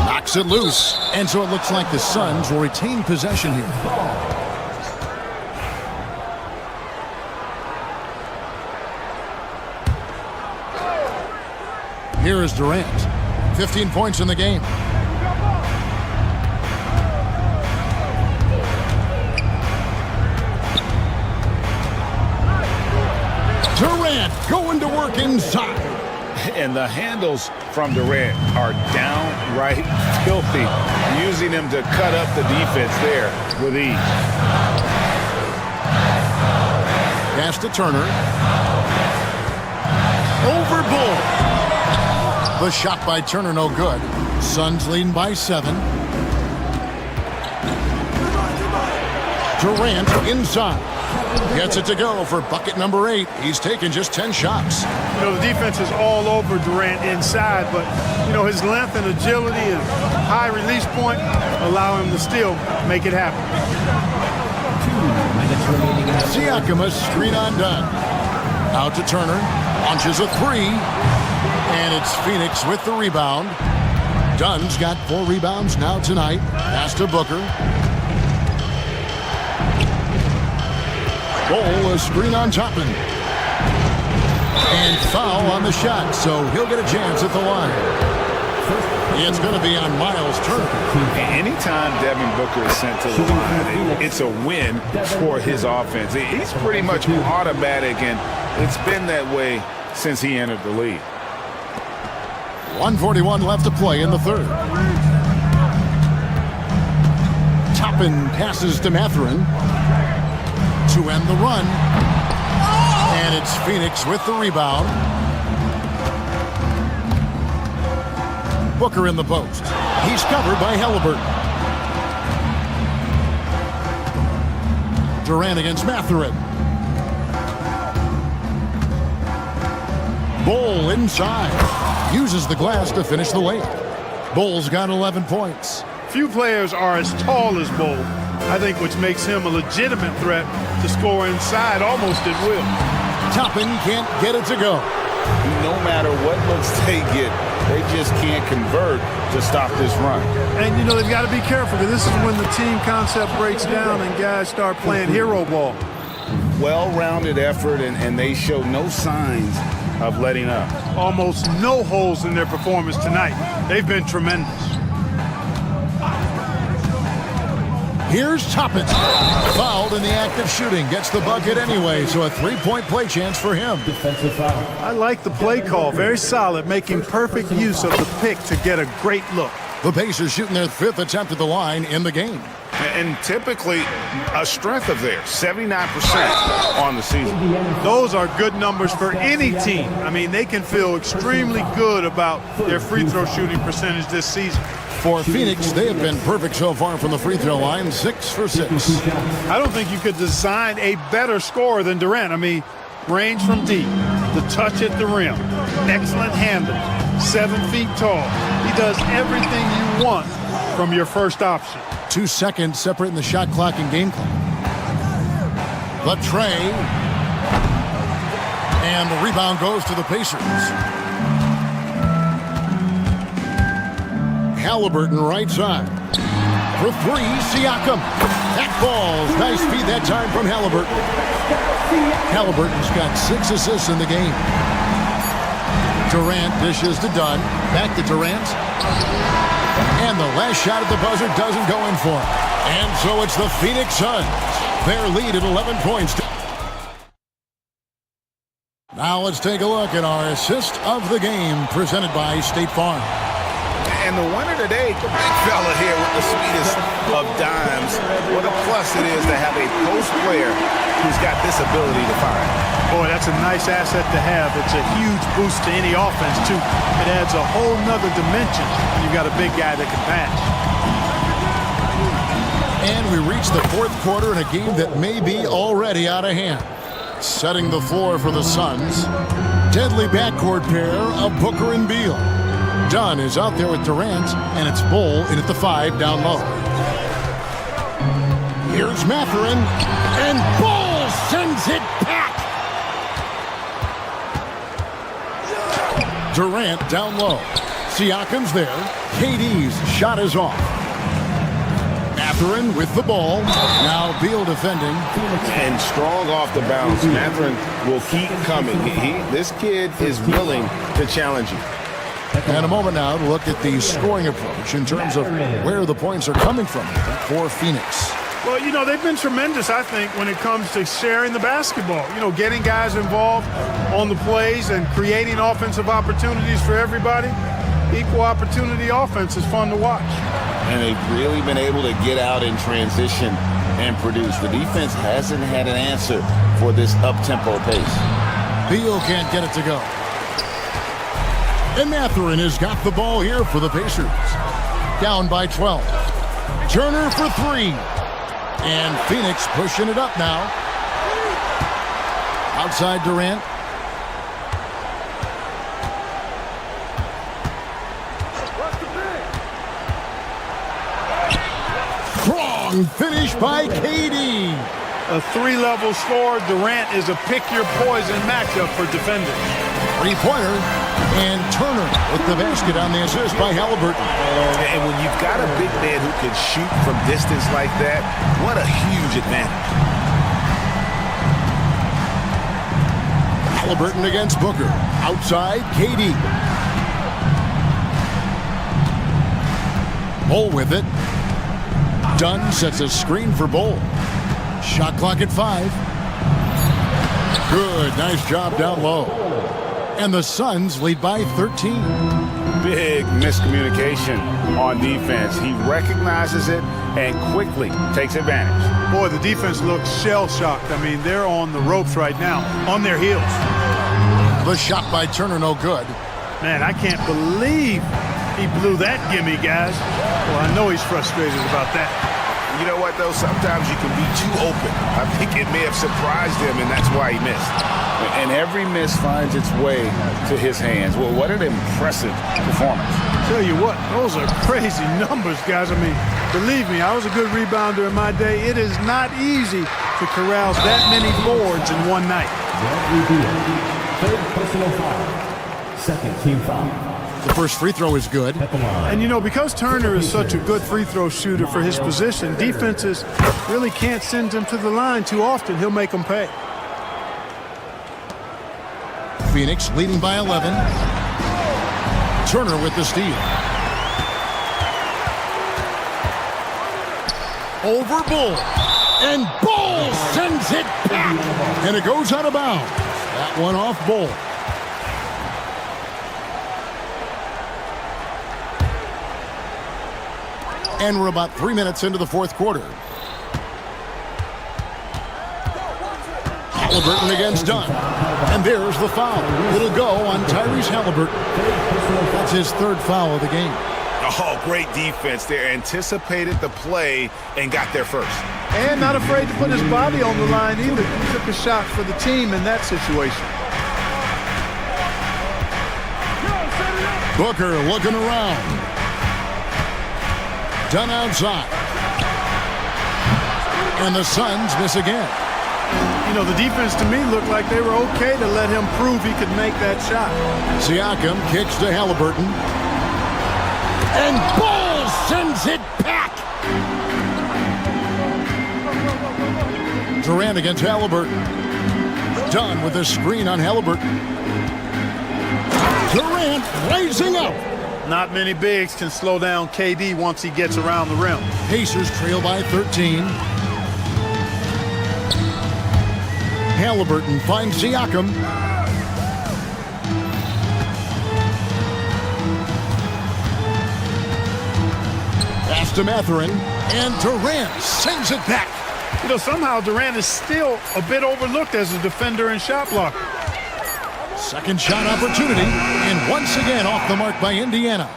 S4: Knocks it loose. And so it looks like the Suns will retain possession here. Here is Durant. 15 points in the game. Durant going to work inside.
S5: And the handles from Durant are downright filthy, using him to cut up the defense there with ease.
S4: Pass to Turner. Over Bull. The shot by Turner, no good. Suns leading by 7. Durant inside. Gets it to go for bucket number 8. He's taken just 10 shots.
S9: The defense is all over Durant inside, but, his length and agility and high release point allow him to still make it happen.
S4: Siakam, a screen on Dunn. Out to Turner. Launches a 3. And it's Phoenix with the rebound. Dunn's got 4 rebounds now tonight. Pass to Booker. Bull, a screen on Toppin. And foul on the shot, so he'll get a chance at the line. It's going to be on Miles Turner.
S5: Anytime Devin Booker is sent to the line, it's a win for his offense. He's pretty much automatic, and it's been that way since he entered the league.
S4: 1:41 left to play in the 3rd. Toppin passes to Mathurin to end the run. And it's Phoenix with the rebound. Booker in the post. He's covered by Halliburton. Durant against Mathurin. Bull inside. Uses the glass to finish the layup. Bull's got 11 points.
S9: Few players are as tall as Bull. I think, which makes him a legitimate threat to score inside almost at will.
S4: Toppin can't get it to go.
S5: No matter what looks they get, they just can't convert to stop this run.
S9: And, you know, they've got to be careful because this is when the team concept breaks down and guys start playing hero ball.
S5: Well-rounded effort, and they show no signs of letting up.
S9: Almost no holes in their performance tonight. They've been tremendous.
S4: Here's Toppin. Fouled in the act of shooting. Gets the bucket anyway, so a three-point play chance for him.
S7: Defensive foul.
S9: I like the play call. Very solid, making perfect use of the pick to get a great look.
S4: The Pacers shooting their 5th attempt at the line in the game.
S5: And typically a strength of theirs, 79% on the season.
S9: Those are good numbers for any team. I mean, they can feel extremely good about their free throw shooting percentage this season.
S4: For Phoenix, they have been perfect so far from the free throw line, 6 for 6.
S9: I don't think you could design a better scorer than Durant. I mean, range from deep, the touch at the rim, excellent handle, 7 feet tall. He does everything you want from your first option.
S4: 2 seconds separating the shot clock and game clock. The tray. And the rebound goes to the Pacers. Halliburton right side. For 3, Siakam. That falls. Nice feed that time from Halliburton. Halliburton's got 6 assists in the game. Durant dishes to Dunn. Back to Durant. And the last shot at the buzzer doesn't go in for him. And so it's the Phoenix Suns. Their lead at 11 points. Now let's take a look at our assist of the game presented by State Farm.
S5: And the winner today, the big fella here with the sweetest of dimes. What a plus it is to have a post player who's got this ability to find.
S9: Boy, that's a nice asset to have. It's a huge boost to any offense, too. It adds a whole nother dimension when you've got a big guy that can pass.
S4: And we reach the 4th quarter in a game that may be already out of hand. Setting the floor for the Suns. Deadly backcourt pair of Booker and Beal. Dunn is out there with Durant, and it's Bull in at the 5 down low. Here's Mathurin, and Bull sends it back. Durant down low. Siakam's there. KD's shot is off. Mathurin with the ball. Now Beal defending.
S5: And strong off the bounce. Mathurin will keep coming. This kid is willing to challenge you.
S4: And a moment now to look at the scoring approach in terms of where the points are coming from for Phoenix.
S9: Well, you know, they've been tremendous, I think, when it comes to sharing the basketball. You know, getting guys involved on the plays and creating offensive opportunities for everybody. Equal opportunity offense is fun to watch.
S5: And they've really been able to get out in transition and produce. The defense hasn't had an answer for this up-tempo pace.
S4: Beal can't get it to go. And Mathurin has got the ball here for the Pacers. Down by 12. Turner for 3. And Phoenix pushing it up now. Outside Durant. Strong finish by KD.
S9: A 3-level scorer. Durant is a pick-your-poison matchup for defenders.
S4: 3-pointer. And Turner with the basket on the assist by Halliburton.
S5: And when you've got a big man who can shoot from distance like that, what a huge advantage.
S4: Halliburton against Booker. Outside, KD. Bull with it. Dunn sets a screen for Bull. Shot clock at 5. Good, nice job down low. And the Suns lead by 13.
S5: Big miscommunication on defense. He recognizes it and quickly takes advantage.
S9: Boy, the defense looks shell-shocked. I mean, they're on the ropes right now, on their heels.
S4: The shot by Turner, no good.
S9: Man, I can't believe he blew that gimme, guys. Well, I know he's frustrated about that.
S5: You know what, though? Sometimes you can be too open. I think it may have surprised him, and that's why he missed. and every miss finds its way to his hands. Well, what an impressive performance.
S9: Tell you what, those are crazy numbers, guys. I mean, believe me, I was a good rebounder in my day. It is not easy to corral that many boards in one night.
S7: Third personal foul. Second team foul.
S4: The first free throw is good.
S9: And, you know, because Turner is such a good free throw shooter for his position, defenses really can't send him to the line too often. He'll make them pay.
S4: Phoenix leading by 11. Turner with the steal. Over Bull. And Bull sends it back. And it goes out of bounds. That one off Bull. And we're about 3 minutes into the fourth quarter. Halliburton against Dunn. And there's the foul. It'll go on Tyrese Halliburton. That's his third foul of the game.
S5: Oh, great defense. They anticipated the play and got there first.
S9: And not afraid to put his body on the line either. He took a shot for the team in that situation.
S4: Booker looking around. Dunn outside. And the Suns miss again.
S9: You know, the defense to me looked like they were okay to let him prove he could make that shot.
S4: Siakam kicks to Halliburton. And Bull sends it back. Durant against Halliburton. Dunn with a screen on Halliburton. Durant raising up.
S9: Not many bigs can slow down KD once he gets around the rim.
S4: Pacers trail by 13. Halliburton finds Siakam. Pass to Mathurin. And Durant sends it back.
S9: You know, somehow Durant is still a bit overlooked as a defender and shot blocker.
S4: Second shot opportunity, and once again off the mark by Indiana.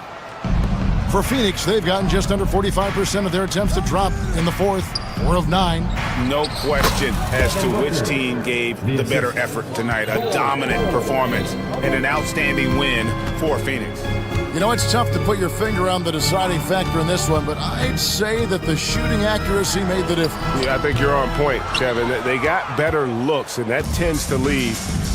S4: For Phoenix, they've gotten just under 45% of their attempts to drop in the fourth, 4 of 9.
S5: No question as to which team gave the better effort tonight. A dominant performance and an outstanding win for Phoenix.
S4: You know, it's tough to put your finger on the deciding factor in this one, but I'd say that the shooting accuracy made the difference.
S8: Yeah, I think you're on point, Kevin. They got better looks, and that tends to lead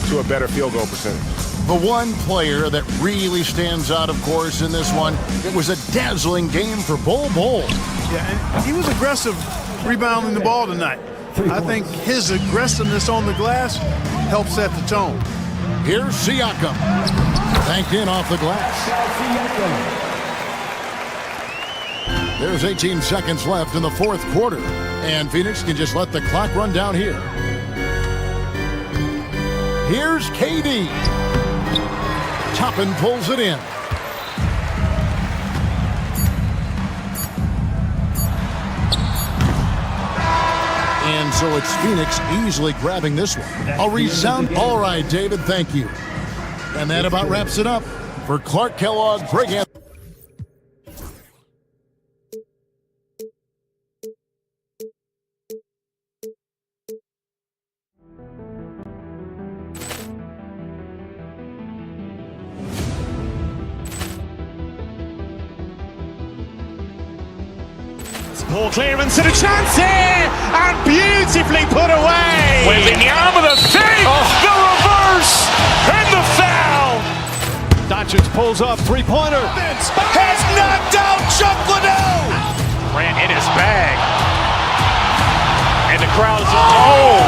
S8: to a better field goal percentage.
S4: The one player that really stands out, of course, in this one, it was a dazzling game for Bol.
S9: Yeah, and he was aggressive rebounding the ball tonight. I think his aggressiveness on the glass helped set the tone.
S4: Here's Siakam. Banked in off the glass. There's 18 seconds left in the fourth quarter, and Phoenix can just let the clock run down here. Here's KD. Toppin pulls it in. And so it's Phoenix easily grabbing this one. A resound. All right, David, thank you. And that about wraps it up for Clark Kellogg. Greg Anthony.
S2: Poor clearance and a chance here, and beautifully put away.
S1: Wembanyama the fake, the reverse, and the foul.
S3: Doncic pulls up, three-pointer.
S1: Has knocked out Chuck Liddell. Ran in his bag. And the crowd is, oh,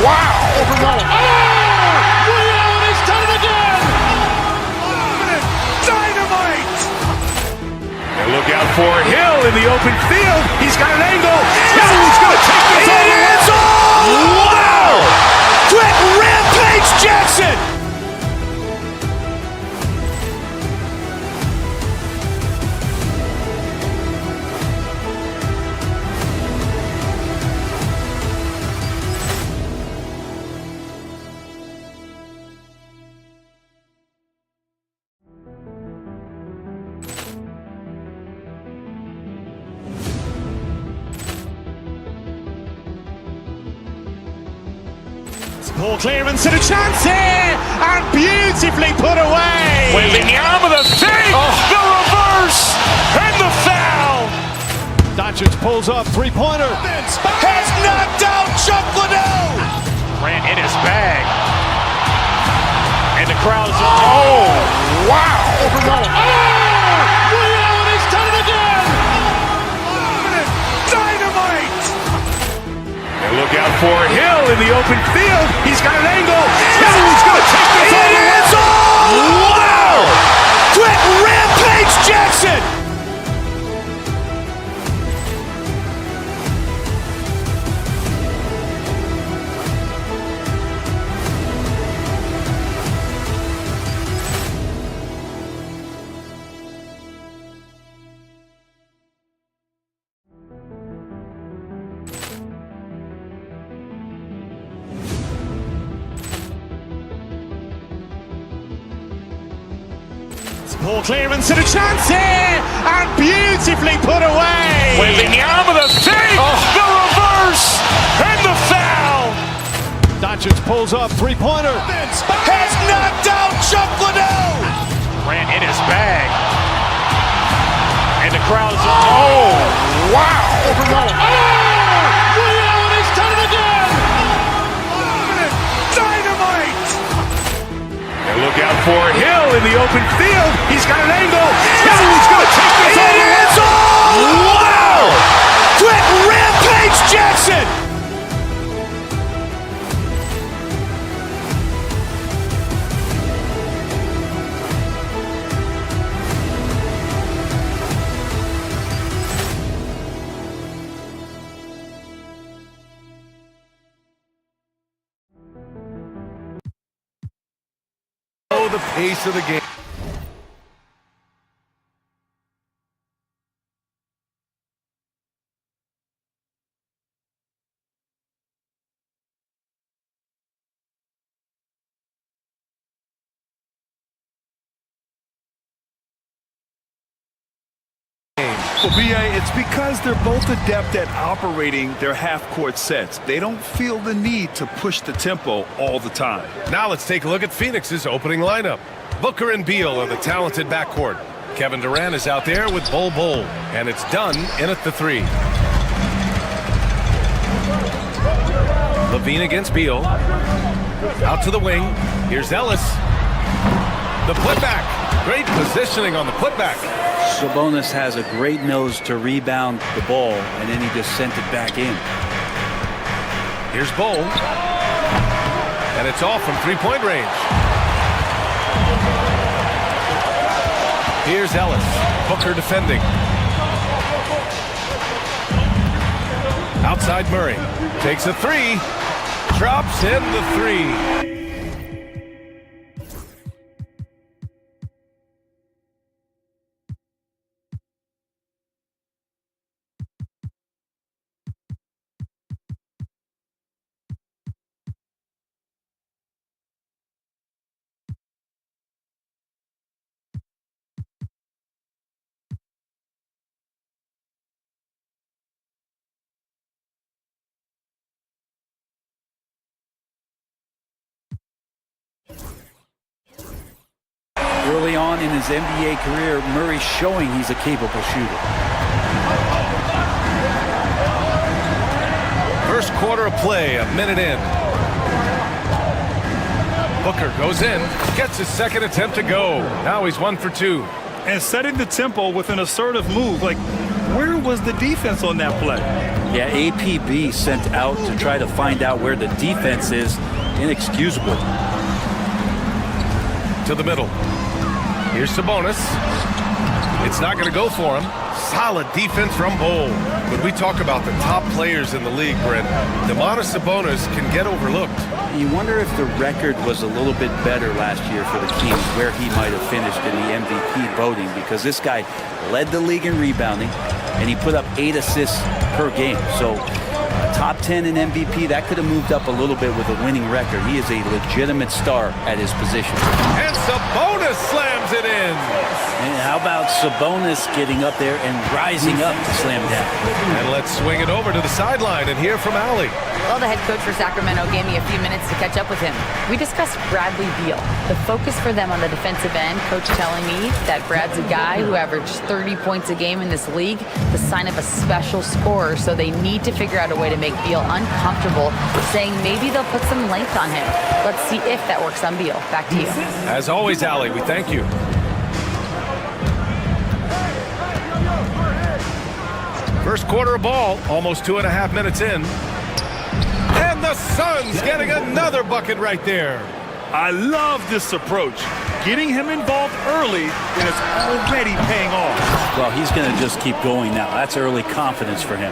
S1: wow.
S3: Ray Allen has done it again.
S1: Dynamite. And look out for Hill in the open field. He's got an angle. Hill's going to take this all the way. Wow! Quick rampage Jackson.
S2: Ball clearance and a chance here, and beautifully put away.
S1: Wembanyama the fake, the reverse, and the foul.
S3: Doncic pulls up, three-pointer.
S1: Has knocked out Chuck Liddell. Grant in his bag. And the crowd is, oh, wow.
S3: Ray Allen has done it again.
S1: Dynamite. And look out for Hill in the open field. He's got an angle. Hill's going to take this all the way. Wow. Quit Rampage Jackson.
S2: Ball clearance and a chance here, and beautifully put away.
S1: Wembanyama the fake, the reverse, and the foul.
S3: Doncic pulls up, three-pointer.
S1: Has knocked out Chuck Liddell. Grant in his bag. And the crowd is, oh, wow.
S3: Ray Allen has done it again.
S1: Dynamite. And look out for Hill in the open field. He's got an angle. Hill's going to take this all the way. Wow. Quit Rampage Jackson.
S8: The pace of the game.
S11: Well, BA, it's because they're both adept at operating their half-court sets. They don't feel the need to push the tempo all the time.
S8: Now let's take a look at Phoenix's opening lineup. Booker and Beal are the talented backcourt. Kevin Durant is out there with Bol Bol, and it's done in at the three. Levine against Beal. Out to the wing. Here's Ellis. The putback. Great positioning on the putback.
S12: Sabonis has a great nose to rebound the ball, and then he just sent it back in.
S8: Here's Bol. And it's off from three-point range. Here's Ellis. Booker defending. Outside Murray. Takes a three. Drops in the three.
S12: Early on in his NBA career, Murray's showing he's a capable shooter.
S8: First quarter of play, a minute in. Booker goes in, gets his second attempt to go. Now he's 1 for 2.
S11: And setting the tempo with an assertive move. Like, where was the defense on that play?
S12: Yeah, APB sent out to try to find out where the defense is. Inexcusable.
S8: To the middle. Here's Sabonis. It's not going to go for him. Solid defense from Bol. When we talk about the top players in the league, Brent, Domantas Sabonis can get overlooked.
S12: You wonder if the record was a little bit better last year for the Kings, where he might have finished in the MVP voting, because this guy led the league in rebounding, and he put up 8 assists per game. So top 10 in MVP, that could have moved up a little bit with a winning record. He is a legitimate star at his position.
S8: And Sabonis slams it in. in.
S12: And how about Sabonis getting up there and rising up to slam down?
S8: And let's swing it over to the sideline and hear from Allie.
S10: Well, the head coach for Sacramento gave me a few minutes to catch up with him. We discussed Bradley Beal. The focus for them on the defensive end, coach telling me that Brad's a guy who averaged 30 points a game in this league, the sign of a special scorer, so they need to figure out a way to make Beal uncomfortable, saying maybe they'll put some length on him. Let's see if that works on Beal. Back to you.
S8: As always, Allie, we thank you. First quarter of ball, almost 2.5 minutes in. And the Suns getting another bucket right there.
S11: I love this approach. Getting him involved early, and it's already paying off.
S12: Well, he's going to just keep going now. That's early confidence for him.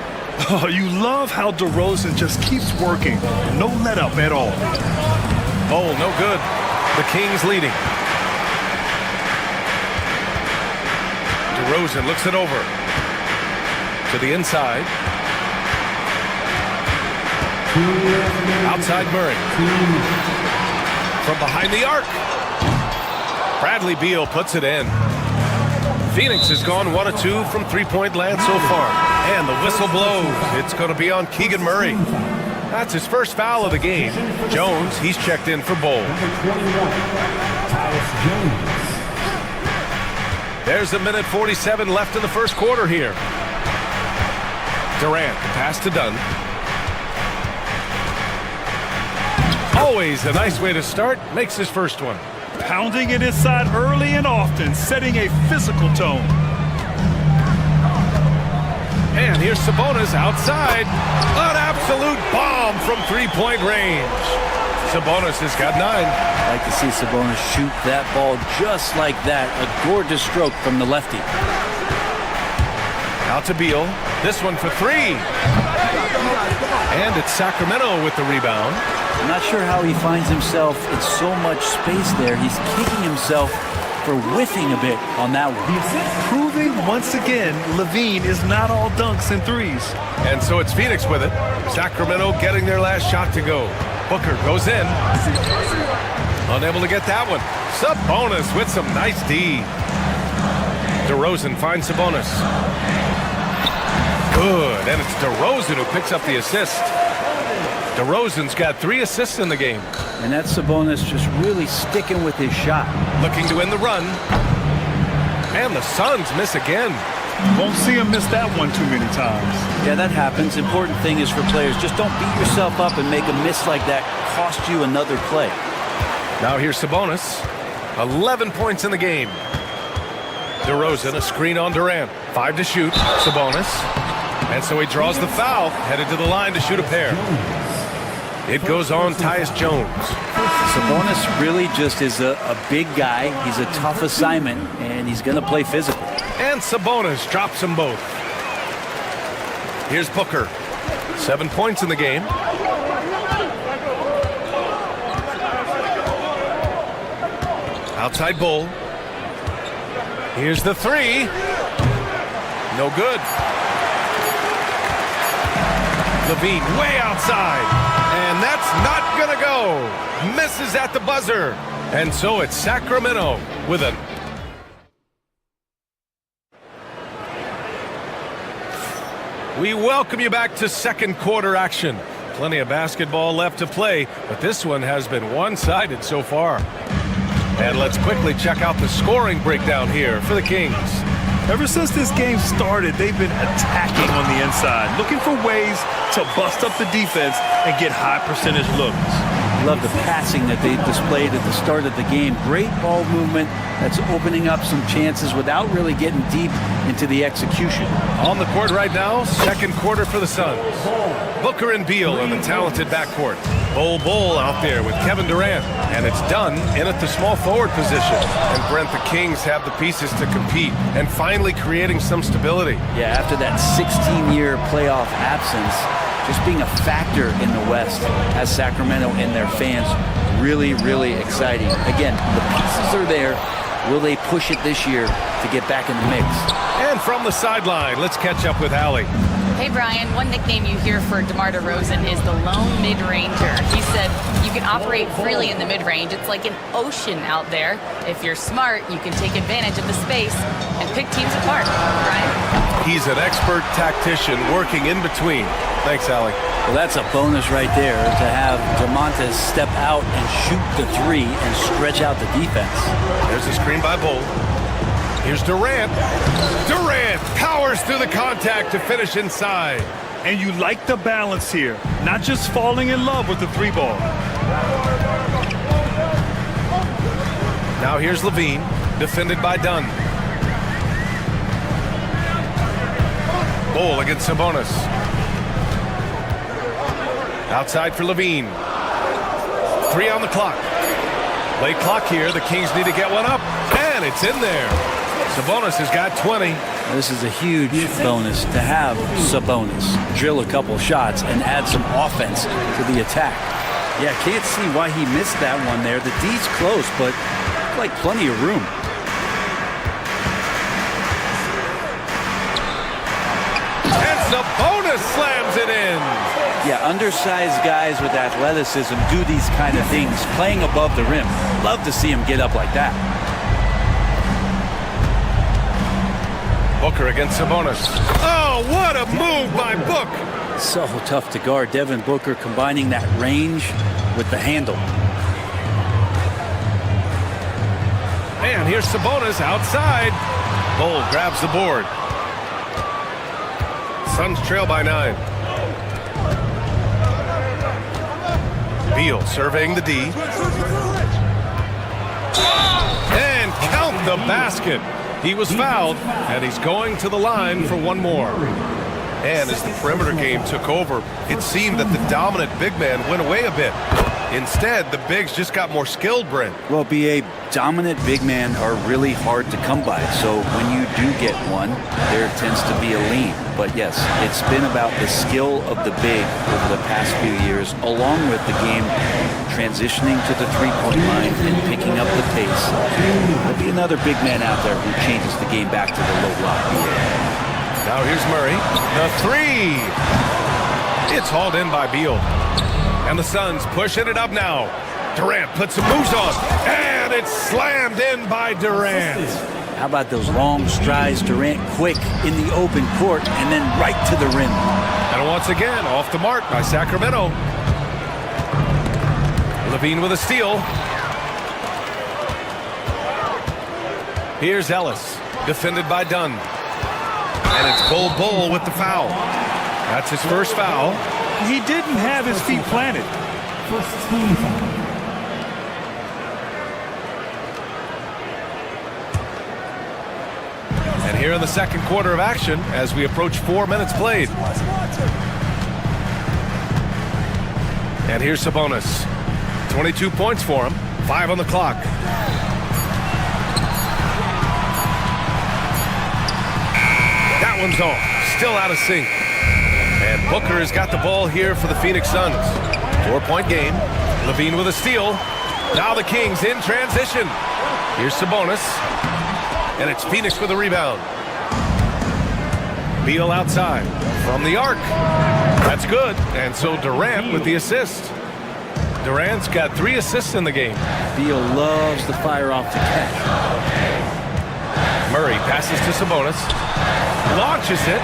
S11: Oh, you love how DeRozan just keeps working. No let up at all.
S8: Oh, no good. The Kings leading. DeRozan looks it over. To the inside. Outside Murray. From behind the arc. Bradley Beal puts it in. Phoenix has gone 1 of 2 from three-point land so far. And the whistle blows. It's going to be on Keegan Murray. That's his first foul of the game. Jones, he's checked in for Bowl. There's 1:47 left in the first quarter here. Durant, the pass to Dunn. Always a nice way to start. Makes his first one.
S11: Pounding it inside early and often, setting a physical tone.
S8: And here's Sabonis outside. An absolute bomb from three-point range. Sabonis has got 9.
S12: I like to see Sabonis shoot that ball just like that. A gorgeous stroke from the lefty.
S8: Out to Beal. This one for 3. And it's Sacramento with the rebound.
S12: I'm not sure how he finds himself in so much space there. He's kicking himself for whiffing a bit on that one.
S11: Proving once again, Levine is not all dunks and threes.
S8: And so it's Phoenix with it. Sacramento getting their last shot to go. Booker goes in. Unable to get that one. Sabonis with some nice D. DeRozan finds Sabonis. Good. And it's DeRozan who picks up the assist. DeRozan's got 3 assists in the game.
S12: And that's Sabonis just really sticking with his shot.
S8: Looking to win the run. And the Suns miss again.
S11: Won't see him miss that one too many times.
S12: Yeah, that happens. Important thing is for players, just don't beat yourself up and make a miss like that cost you another play.
S8: Now here's Sabonis. 11 points in the game. DeRozan, a screen on Durant. 5 to shoot. Sabonis. And so he draws the foul, headed to the line to shoot a pair. It goes on Tyus Jones.
S12: Sabonis really just is a big guy. He's a tough assignment, and he's going to play physical.
S8: And Sabonis drops them both. Here's Booker. 7 points in the game. Outside Bull. Here's the 3. No good. Levine way outside. And that's not going to go. Misses at the buzzer. And so it's Sacramento with a... We welcome you back to second quarter action. Plenty of basketball left to play, but this one has been one-sided so far. And let's quickly check out the scoring breakdown here for the Kings.
S11: Ever since this game started, they've been attacking on the inside, looking for ways to bust up the defense and get high percentage looks.
S12: Love the passing that they displayed at the start of the game. Great ball movement that's opening up some chances without really getting deep into the execution.
S8: On the court right now, second quarter for the Suns. Booker and Beal in the talented backcourt. Bull out there with Kevin Durant. And it's Dunn in at the small forward position. And Brent, the Kings have the pieces to compete and finally creating some stability.
S12: Yeah, after that 16-year playoff absence, just being a factor in the West has Sacramento and their fans really, really exciting. Again, the pieces are there. Will they push it this year to get back in the mix?
S8: And from the sideline, let's catch up with Allie.
S10: Hey, Brian, one nickname you hear for DeMar DeRozan is the lone mid-ranger. He said you can operate freely in the mid-range. It's like an ocean out there. If you're smart, you can take advantage of the space and pick teams apart. Brian?
S8: He's an expert tactician working in between. Thanks, Allie.
S12: Well, that's a bonus right there to have DeMontis step out and shoot the three and stretch out the defense.
S8: There's a screen by Bull. Here's Durant. Durant powers through the contact to finish inside.
S11: And you like the balance here, not just falling in love with the three ball.
S8: Now here's Levine, defended by Dunn. Bull against Sabonis. Outside for Levine. 3 on the clock. Late clock here. The Kings need to get one up. And it's in there. Sabonis has got 20.
S12: This is a huge bonus to have Sabonis drill a couple shots and add some offense to the attack. Yeah, can't see why he missed that one there. The D's close, but like plenty of room.
S8: And Sabonis slams it in.
S12: Yeah, undersized guys with athleticism do these kind of things, playing above the rim. Love to see him get up like that.
S8: Booker against Sabonis. Oh, what a move by Book.
S12: So tough to guard. Devin Booker combining that range with the handle.
S8: And here's Sabonis outside. Bull grabs the board. Suns trail by 9. Beal surveying the D. And count the basket. He was fouled, and he's going to the line for one more. And as the perimeter game took over, it seemed that the dominant big man went away a bit. Instead, the bigs just got more skilled, Brent.
S12: Well, BA, dominant big men are really hard to come by. So when you do get one, there tends to be a lean. But yes, it's been about the skill of the big over the past few years, along with the game transitioning to the three-point line and picking up the pace. There'll be another big man out there who changes the game back to the low block.
S8: Now here's Murray. The three. It's hauled in by Beal. And the Suns pushing it up now. Durant puts some moves on. And it's slammed in by Durant.
S12: How about those long strides, Durant quick in the open court and then right to the rim.
S8: And once again, off the mark by Sacramento. Levine with a steal. Here's Ellis, defended by Dunn. And it's Bull with the foul. That's his first foul.
S11: He didn't have his feet planted.
S7: First team foul.
S8: And here in the second quarter of action as we approach 4 minutes played. And here's Sabonis. 22 points for him. 5 on the clock. That one's off. Still out of sync. And Booker has got the ball here for the Phoenix Suns. 4-point game. Levine with a steal. Now the Kings in transition. Here's Sabonis. And it's Phoenix with a rebound. Beal outside from the arc. That's good. And so Durant with the assist. Durant's got 3 assists in the game.
S12: Beal loves to fire off the catch.
S8: Murray passes to Sabonis. Launches it.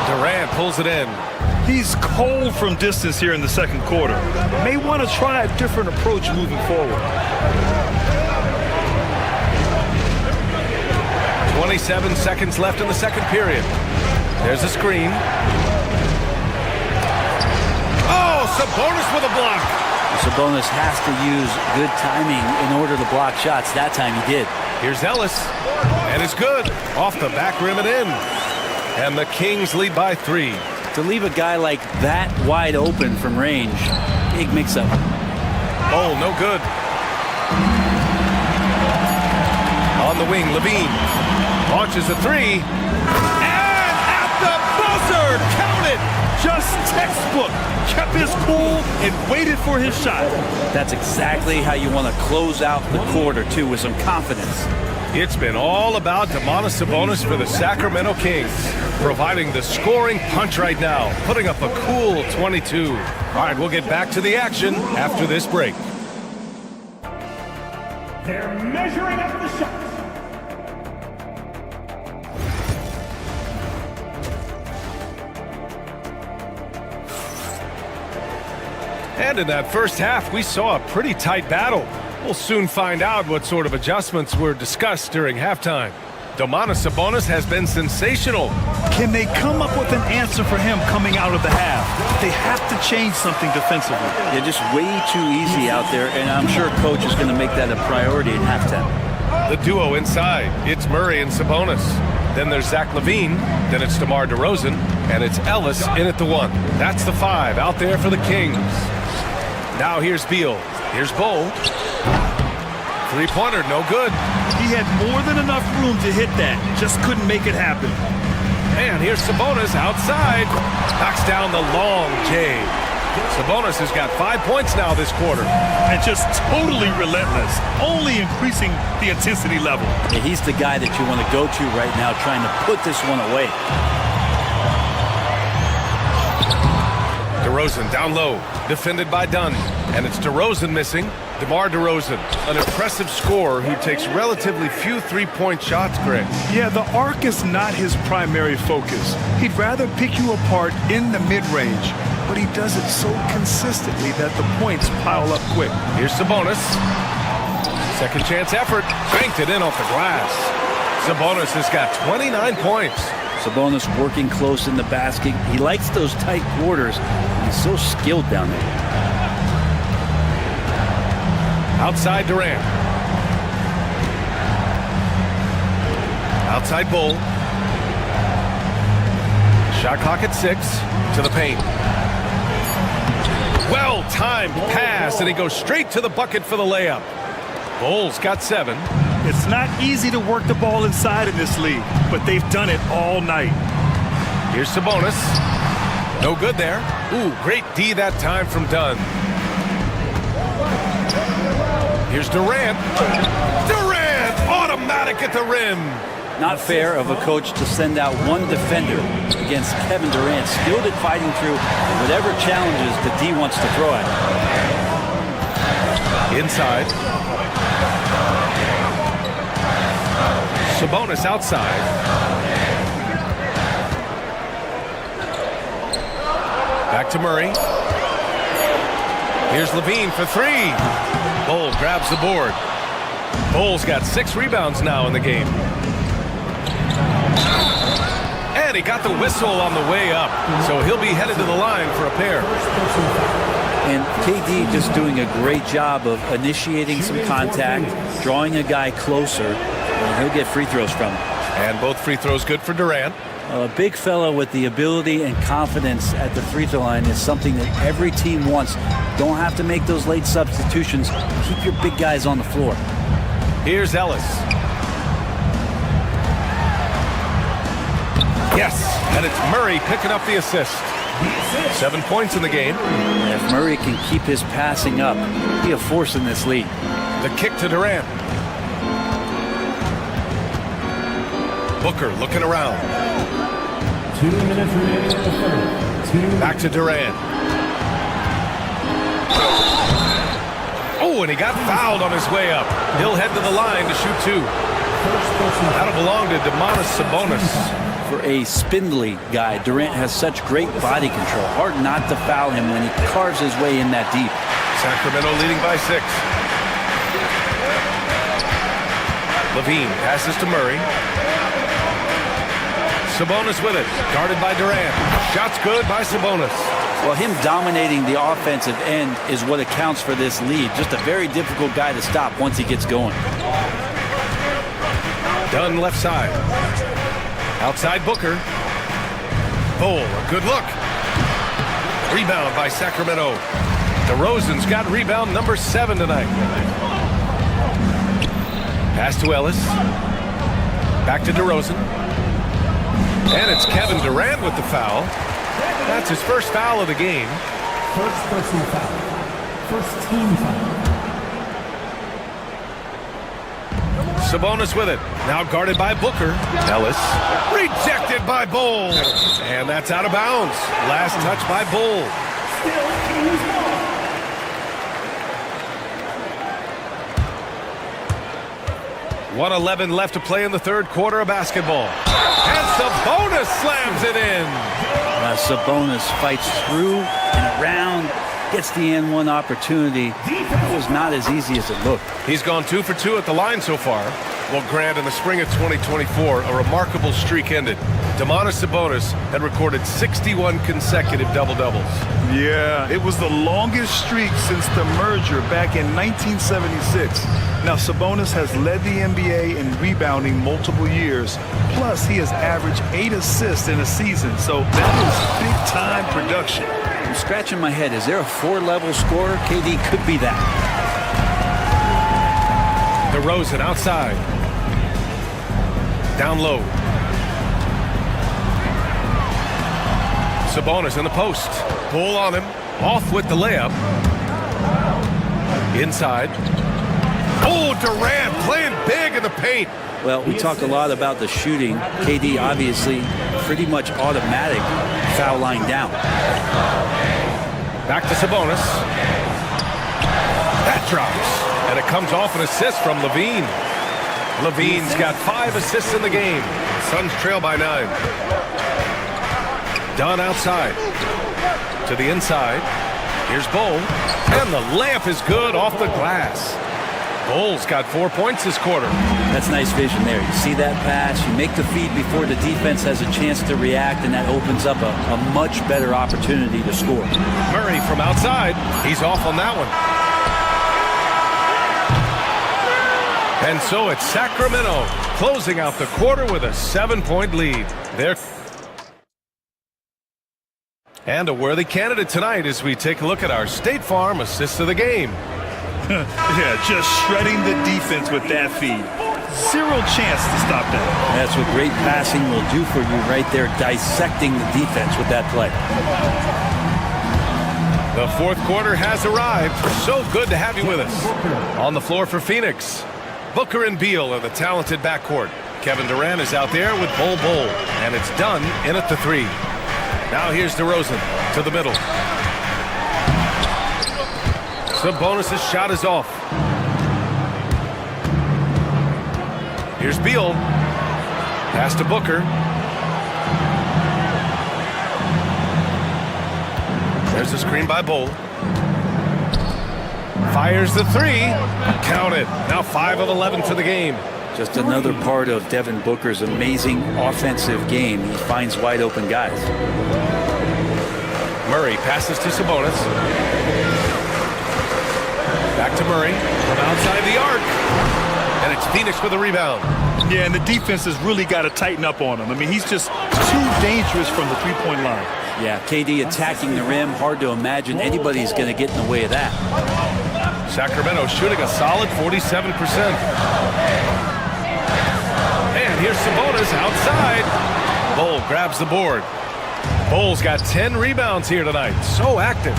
S8: Durant pulls it in.
S11: He's cold from distance here in the second quarter. May want to try a different approach moving forward.
S8: 27 seconds left in the second period. There's a screen. Oh, Sabonis with a block.
S12: Sabonis has to use good timing in order to block shots. That time he did.
S8: Here's Ellis. And it's good. Off the back rim and in. And the Kings lead by 3.
S12: To leave a guy like that wide open from range, big mix-up.
S8: Oh, no good. On the wing, Levine launches a 3. And at the buzzer, count it.
S11: Just textbook. Kept his cool and waited for his shot.
S12: That's exactly how you want to close out the quarter, too, with some confidence.
S8: It's been all about Domantas Sabonis for the Sacramento Kings, providing the scoring punch right now, putting up a cool 22. All right, we'll get back to the action after this break.
S7: They're measuring up the shots.
S8: And in that first half, we saw a pretty tight battle. We'll soon find out what sort of adjustments were discussed during halftime. Domantas Sabonis has been sensational.
S11: Can they come up with an answer for him coming out of the half? They have to change something defensively.
S12: They're just way too easy out there, and I'm sure coach is going to make that a priority in halftime.
S8: The duo inside, it's Murray and Sabonis. Then there's Zach LaVine, then it's DeMar DeRozan, and it's Ellis in at the 1. That's the 5 out there for the Kings. Now here's Beal. Here's Bull. Three-pointer, no good.
S11: He had more than enough room to hit that. Just couldn't make it happen.
S8: And here's Sabonis outside. Knocks down the long J. Sabonis has got 5 points now this quarter.
S11: And just totally relentless. Only increasing the intensity level.
S12: Yeah, he's the guy that you want to go to right now, trying to put this one away.
S8: DeRozan down low, defended by Dunn. And it's DeRozan missing. DeMar DeRozan, an impressive scorer who takes relatively few three-point shots, Greg.
S11: Yeah, the arc is not his primary focus. He'd rather pick you apart in the mid-range, but he does it so consistently that the points pile up quick.
S8: Here's Sabonis. Second chance effort. Banked it in off the glass. Sabonis has got 29 points.
S12: Sabonis working close in the basket. He likes those tight quarters. He's so skilled down there.
S8: Outside Durant. Outside Bull. Shot clock at 6. To the paint. Well-timed pass, and he goes straight to the bucket for the layup. Bull's got 7.
S11: It's not easy to work the ball inside in this league, but they've done it all night.
S8: Here's Sabonis. No good there. Ooh, great D that time from Dunn. Here's Durant. Durant! Automatic at the rim.
S12: Not fair of a coach to send out one defender against Kevin Durant, skilled at fighting through whatever challenges the D wants to throw at him.
S8: Inside. Sabonis outside. Back to Murray. Here's LaVine for 3. Bull grabs the board. Bull's got 6 rebounds now in the game. And he got the whistle on the way up, so he'll be headed to the line for a pair.
S12: And KD just doing a great job of initiating some contact, drawing a guy closer, and he'll get free throws from him.
S8: And both free throws good for Durant.
S12: A big fellow with the ability and confidence at the free throw line is something that every team wants. Don't have to make those late substitutions. Keep your big guys on the floor.
S8: Here's Ellis. Yes, and it's Murray picking up the assist. 7 points in the game.
S12: And if Murray can keep his passing up, he'll be a force in this league.
S8: The kick to Durant. Booker looking around.
S7: 2 minutes remaining in the third.
S8: Back to Durant. Oh, and he got fouled on his way up. He'll head to the line to shoot 2. That'll belong to Domantas Sabonis.
S12: For a spindly guy, Durant has such great body control. Hard not to foul him when he carves his way in that deep.
S8: Sacramento leading by 6. LaVine passes to Murray. Sabonis with it, guarded by Durant. Shots good by Sabonis.
S12: Well, him dominating the offensive end is what accounts for this lead. Just a very difficult guy to stop once he gets going.
S8: Dunn left side. Outside Booker. Bull, a good look. Rebound by Sacramento. DeRozan's got rebound number 7 tonight. Pass to Ellis. Back to DeRozan. And it's Kevin Durant with the foul. That's his first foul of the game.
S7: First personal foul. First team foul.
S8: Sabonis with it. Now guarded by Booker. Ellis. Rejected by Bull. And that's out of bounds. Last touch by Bull. 1:11 left to play in the third quarter of basketball. And Sabonis slams it in.
S12: Sabonis fights through and around, gets the N1 opportunity. It was not as easy as it looked.
S8: He's gone 2 for 2 at the line so far. Well, Grant, in the spring of 2024, a remarkable streak ended. Domantas Sabonis had recorded 61 consecutive double-doubles.
S11: Yeah, it was the longest streak since the merger back in 1976. Now, Sabonis has led the NBA in rebounding multiple years. Plus, he has averaged 8 assists in a season, so that is big-time production.
S12: I'm scratching my head. Is there a 4-level scorer? KD could be that.
S8: DeRozan outside. Down low. Sabonis in the post. Pull on him. Off with the layup. Inside. Oh, Durant playing big in the paint.
S12: Well, we talk a lot about the shooting. KD obviously pretty much automatic foul line down.
S8: Back to Sabonis. That drops. And it comes off an assist from Levine. Levine's got 5 assists in the game. Suns trail by 9. Dunn outside. To the inside. Here's Bull. And the layup is good off the glass. Bull's got 4 points this quarter.
S12: That's nice vision there. You see that pass, you make the feed before the defense has a chance to react, and that opens up a much better opportunity to score.
S8: Murray from outside. He's off on that one. And so it's Sacramento closing out the quarter with a 7-point lead. And a worthy candidate tonight as we take a look at our State Farm assist of the game.
S11: Yeah, just shredding the defense with that feed. Zero chance to stop that.
S12: That's what great passing will do for you right there, dissecting the defense with that play.
S8: The fourth quarter has arrived. So good to have you with us. On the floor for Phoenix, Booker and Beal are the talented backcourt. Kevin Durant is out there with Bull, and it's Dunn in at the 3. Now here's DeRozan to the middle. Sabonis' shot is off. Here's Beal. Pass to Booker. There's a screen by Bull. Fires the 3. Count it. Now 5 of 11 for the game.
S12: Just another part of Devin Booker's amazing offensive game. He finds wide open guys.
S8: Murray passes to Sabonis. Back to Murray from outside the arc. And it's Phoenix with a rebound.
S11: Yeah, and the defense has really got to tighten up on him. I mean, he's just too dangerous from the three-point line.
S12: Yeah, KD attacking the rim. Hard to imagine anybody's going to get in the way of that.
S8: Sacramento shooting a solid 47%. And here's Sabonis outside. Bull grabs the board. Bull's got 10 rebounds here tonight. So active.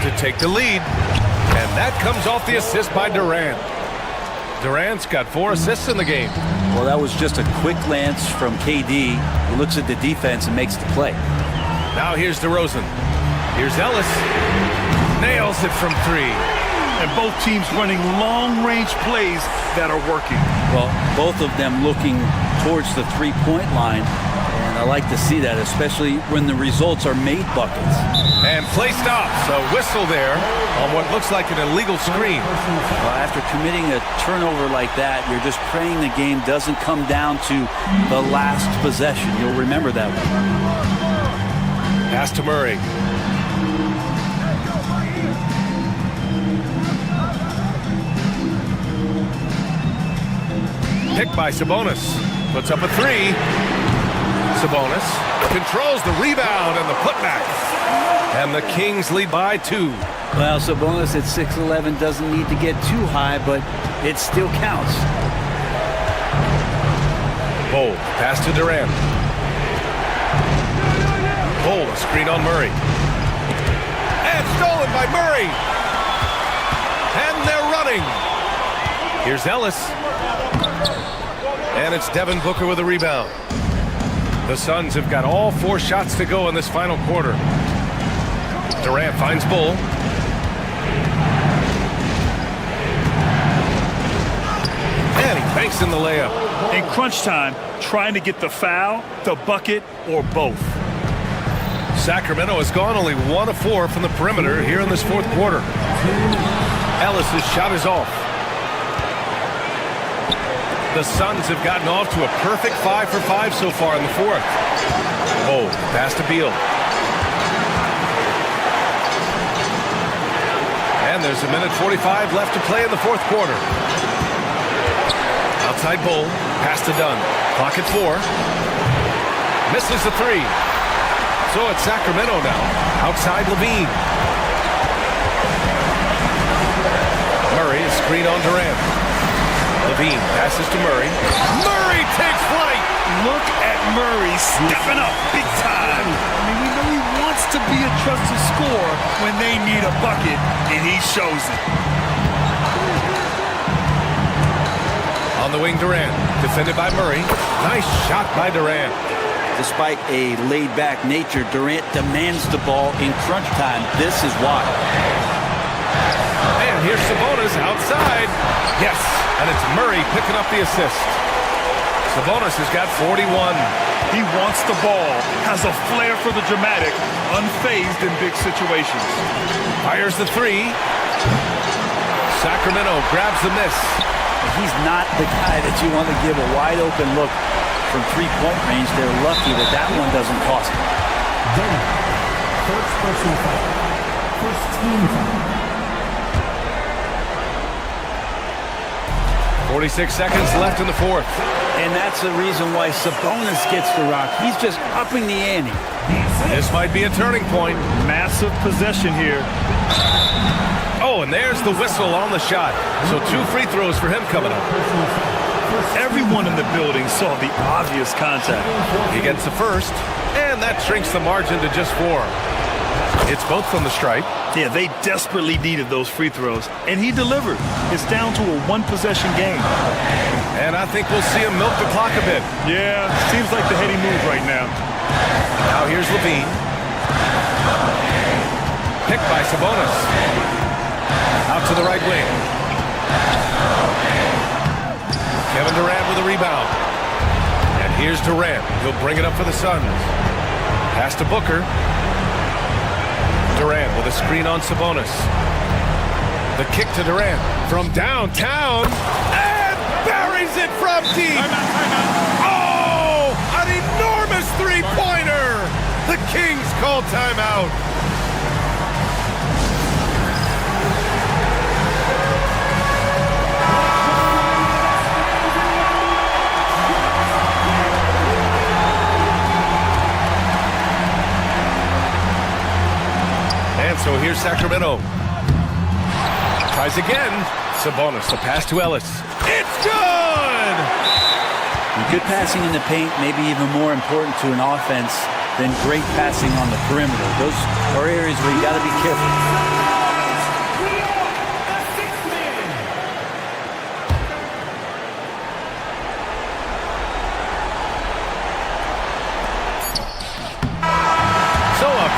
S8: To take the lead. And that comes off the assist by Durant. Durant's got 4 assists in the game.
S12: Well, that was just a quick glance from KD. He looks at the defense and makes the play.
S8: Now here's DeRozan. Here's Ellis. Nails it from 3.
S11: And both teams running long-range plays that are working.
S12: Well, both of them looking towards the three-point line. And I like to see that, especially when the results are made buckets.
S8: And play stops. A whistle there on what looks like an illegal screen.
S12: Well, after committing a turnover like that, you're just praying the game doesn't come down to the last possession. You'll remember that one.
S8: Pass to Murray. Picked by Sabonis. Puts up a 3. Sabonis controls the rebound and the putback. And the Kings lead by 2.
S12: Well, Sabonis at 6'11" doesn't need to get too high, but it still counts.
S8: Bull, pass to Durant. Bull, a screen on Murray. And stolen by Murray. And they're running. Here's Ellis. And it's Devin Booker with a rebound. The Suns have got all 4 shots to go in this final quarter. Durant finds Bull. And he banks in the layup.
S11: In crunch time, trying to get the foul, the bucket, or both.
S8: Sacramento has gone only 1 of 4 from the perimeter here in this fourth quarter. Ellis' shot is off. The Suns have gotten off to a perfect 5 for 5 so far in the fourth. Oh, pass to Beal. And there's a minute 45 left to play in the fourth quarter. Outside Bull, pass to Dunn. Clock at 4. Misses the 3. So it's Sacramento now. Outside Levine. Murray is screen on Durant. Levine passes to Murray. Murray takes flight.
S11: Look at Murray stepping up big time. I mean, we know he wants to be a trusted scorer when they need a bucket, and he shows it.
S8: On the wing, Durant. Defended by Murray. Nice shot by Durant.
S12: Despite a laid-back nature, Durant demands the ball in crunch time. This is why.
S8: And here's Sabonis outside. Yes, and it's Murray picking up the assist. Sabonis has got 41.
S11: He wants the ball, has a flair for the dramatic, unfazed in big situations.
S8: Fires the 3. Sacramento grabs the miss.
S12: He's not the guy that you want to give a wide-open look from three-point range. They're lucky that that one doesn't cost them.
S7: First personal foul. First team foul.
S8: 46 seconds left in the fourth.
S12: And that's the reason why Sabonis gets the rock. He's just upping the ante.
S8: This might be a turning point.
S11: Massive possession here.
S8: Oh, and there's the whistle on the shot. So 2 free throws for him coming up.
S11: Everyone in the building saw the obvious contact.
S8: He gets the first, and that shrinks the margin to just 4. It's both from the stripe.
S11: Yeah, they desperately needed those free throws, and he delivered. It's down to a 1-possession game.
S8: And I think we'll see him milk the clock a bit.
S11: Yeah, seems like the heady move right now.
S8: Now here's Levine. Picked by Sabonis. Out to the right wing. Kevin Durant with a rebound. And here's Durant. He'll bring it up for the Suns. Pass to Booker. Durant with a screen on Sabonis. The kick to Durant from downtown. And buries it from deep. Oh, an enormous three-pointer. The Kings call timeout. And so here's Sacramento. Tries again. Sabonis, the pass to Ellis. It's good!
S12: Good passing in the paint, maybe even more important to an offense than great passing on the perimeter. Those are areas where you got to be careful.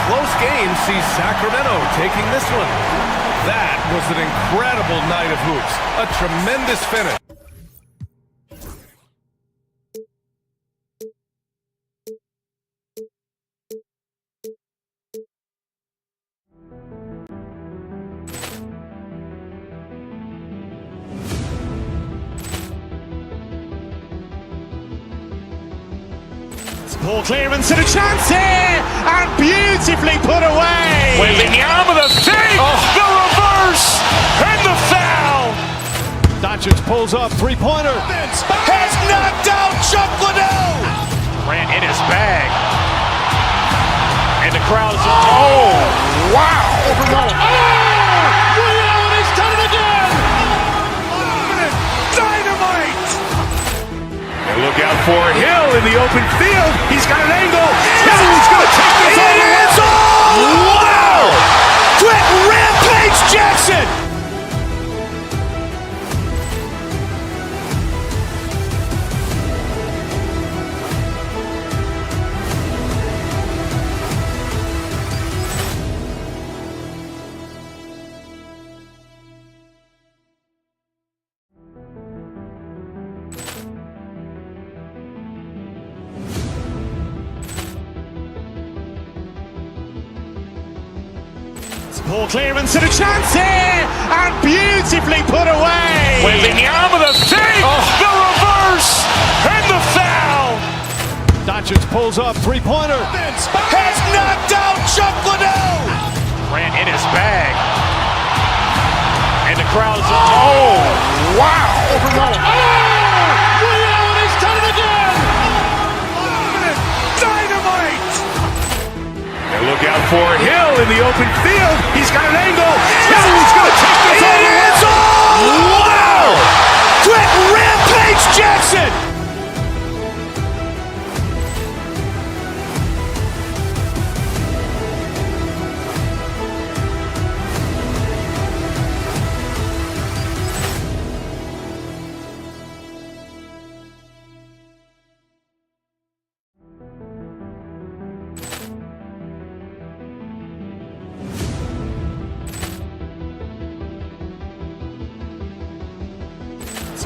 S8: Close game sees Sacramento taking this one. That was an incredible night of hoops. A tremendous finish.
S2: Ball clearance and a chance here, and beautifully put away.
S1: Wembanyama the save, the reverse, and the foul.
S3: Doncic pulls up, three-pointer.
S1: Has knocked out Chuck Liddell. Ran in his bag. And the crowd is, oh, wow.
S3: He's done it again.
S1: Dynamite. And look out for Hill in the open field. He's got an angle. Hill's going to take this all the way. Wow. Quit Rampage Jackson.
S2: Poor clearance and a chance here, and beautifully put away.
S1: Wembanyama with a fake, the reverse, and the foul.
S3: Doncic pulls up, three-pointer.
S1: Has knocked out Chuck Liddell. Grant in his bag. And the crowd is, oh, wow.
S3: He's done it again.
S1: Dynamite. And look out for Hill in the open field. He's got an angle. Hill's going to take this all the way. Wow. Quick Rampage Jackson.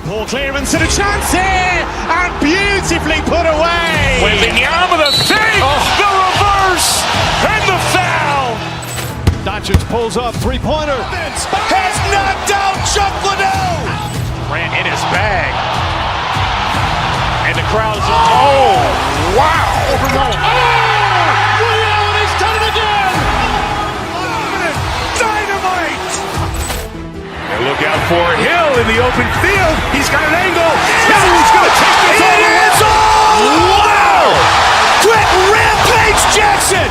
S2: Poor clearance and a chance here, and beautifully put away.
S1: Wembanyama with a fake, the reverse, and the foul.
S3: Doncic pulls up, three-pointer.
S1: Has knocked out Chuck Liddell. Grant in his bag. And the crowd is, oh, wow.
S3: He's done it again.
S1: Dynamite. And look out for Hill in the open field. He's got an angle. Hill's going to take this all the way. Wow. Quick Rampage Jackson.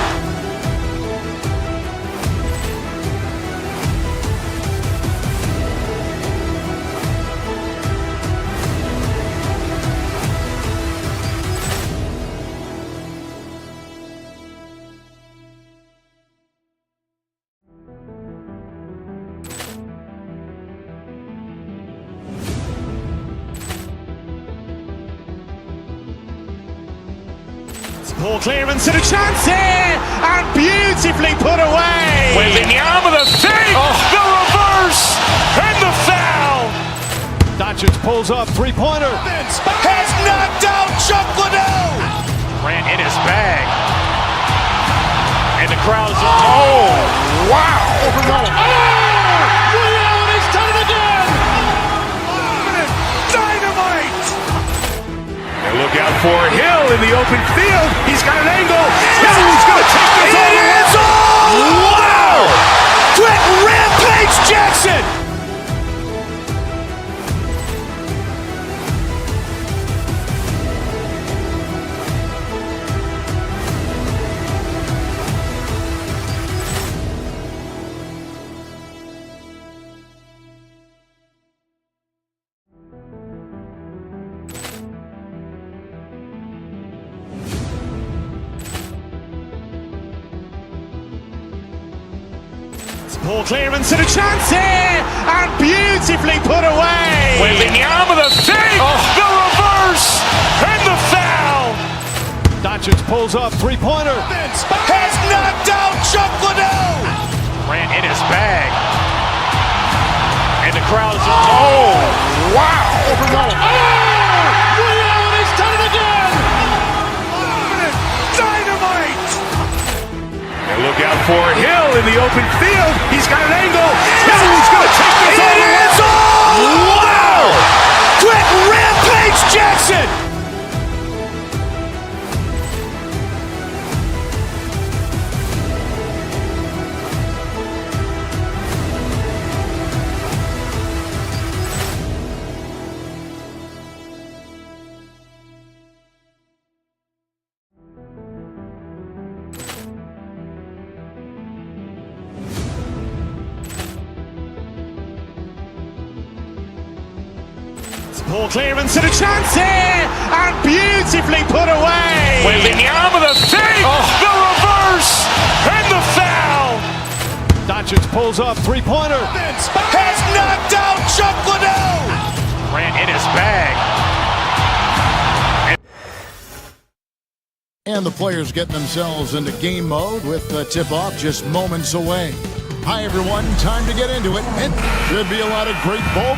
S2: Poor clearance and a chance here, and beautifully put away.
S1: Wembanyama with a fake, the reverse, and the foul.
S3: Doncic pulls up, three-pointer.
S1: Has knocked out Chuck Liddell. Grant in his bag. And the crowd is, oh, wow.
S3: He's done it again.
S1: Dynamite. And look out for Hill in the open field. He's got an angle. Hill's going to take this all the way. Wow. Quick Rampage Jackson.
S2: Poor clearance and a chance here, and beautifully put away.
S1: Wembanyama with a fake, the reverse, and the foul.
S3: Doncic pulls up, three-pointer.
S1: Has knocked out Chuck Liddell. Grant in his bag. And the crowd is, oh, wow.
S3: He's done it again.
S1: Dynamite. And look out for Hill in the open field. He's got an angle. Hill's going to take this all the way. Wow. Quick Rampage Jackson.
S2: Poor clearance and a chance here, and beautifully put away.
S1: Wembanyama with a fake, the reverse, and the foul.
S3: Doncic pulls up, three-pointer.
S1: Has knocked out Chuck Liddell. Grant in his bag.
S4: And the players getting themselves into game mode with the tip-off just moments away. Hi, everyone. Time to get into it. It should be a lot of great ball.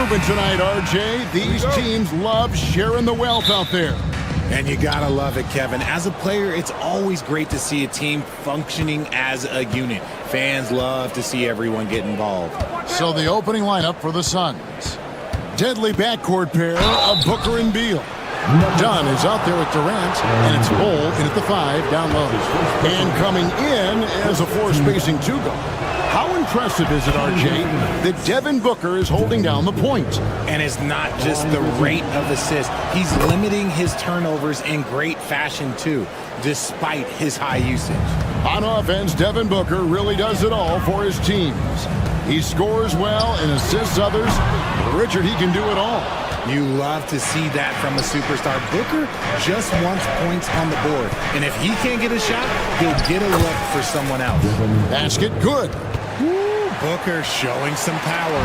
S4: Moving tonight, RJ. These teams love sharing the wealth out there.
S13: And you gotta love it, Kevin. As a player, it's always great to see a team functioning as a unit. Fans love to see everyone get involved.
S4: So the opening lineup for the Suns. Deadly backcourt pair of Booker and Beal. Dunn is out there with Durant, and it's Bull in at the 5 down low. And coming in as a 4 spacing 2 guard. How impressive is it, RJ, that Devin Booker is holding down the point?
S13: And it's not just the rate of assists. He's limiting his turnovers in great fashion, too, despite his high usage.
S4: On offense, Devin Booker really does it all for his teams. He scores well and assists others. Richard, he can do it all.
S13: You love to see that from a superstar. Booker just wants points on the board. And if he can't get a shot, he'll get a look for someone else.
S4: Basket good.
S13: Woo, Booker showing some power.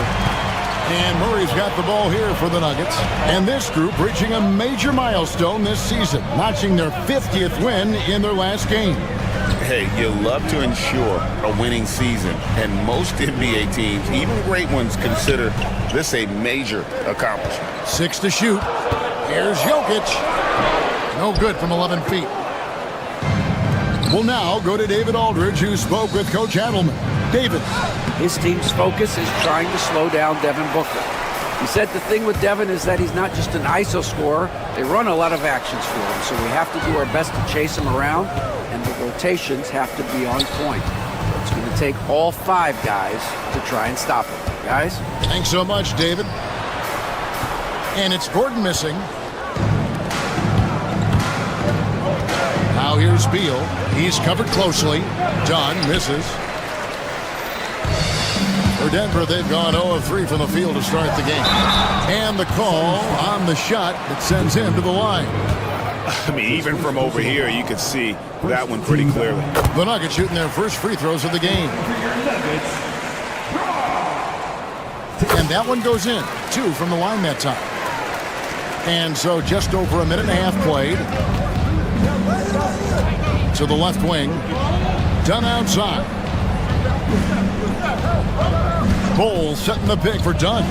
S4: And Murray's got the ball here for the Nuggets. And this group reaching a major milestone this season, notching their 50th win in their last game.
S5: Hey, you love to ensure a winning season, and most NBA teams, even great ones, consider this a major accomplishment.
S4: 6 to shoot. Here's Jokic. No good from 11 feet. We'll now go to David Aldridge, who spoke with Coach Adelman. David.
S14: His team's focus is trying to slow down Devin Booker. He said the thing with Devin is that he's not just an ISO scorer. They run a lot of actions for him, so we have to do our best to chase him around, and the rotations have to be on point. It's going to take all 5 guys to try and stop him. Guys?
S4: Thanks so much, David. And it's Gordon missing. Now here's Beal. He's covered closely. Dunn misses. For Denver, they've gone 0 of 3 from the field to start the game. And the call on the shot that sends him to the line.
S5: I mean, even from over here, you could see that one pretty clearly.
S4: The Nuggets shooting their first free throws of the game. And that one goes in. 2 from the line that time. And so just over a minute and a half played. To the left wing. Dunn outside. Bull setting the pick for Dunn.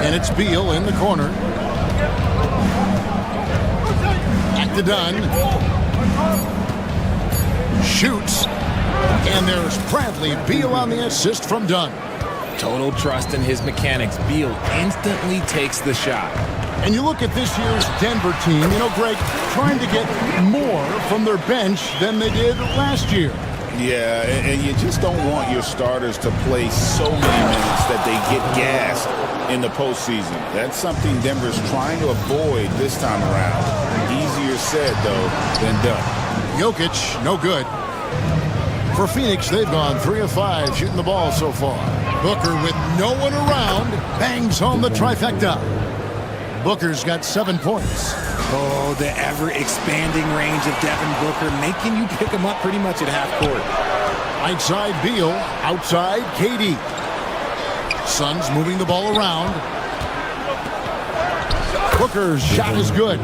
S4: And it's Beal in the corner. Back to Dunn. Shoots. And there's Bradley Beal on the assist from Dunn.
S13: Total trust in his mechanics. Beal instantly takes the shot.
S4: And you look at this year's Denver team, you know, Greg, trying to get more from their bench than they did last year.
S5: Yeah, and you just don't want your starters to play so many minutes that they get gassed in the postseason. That's something Denver's trying to avoid this time around. Easier said, though, than done.
S4: Jokic, no good. For Phoenix, they've gone 3 of 5 shooting the ball so far. Booker, with no one around, bangs home the trifecta. Booker's got 7 points.
S13: Oh, the ever-expanding range of Devin Booker, making you pick him up pretty much at half court.
S4: Right side, Beal. Outside, KD. Suns moving the ball around. Booker's shot is good.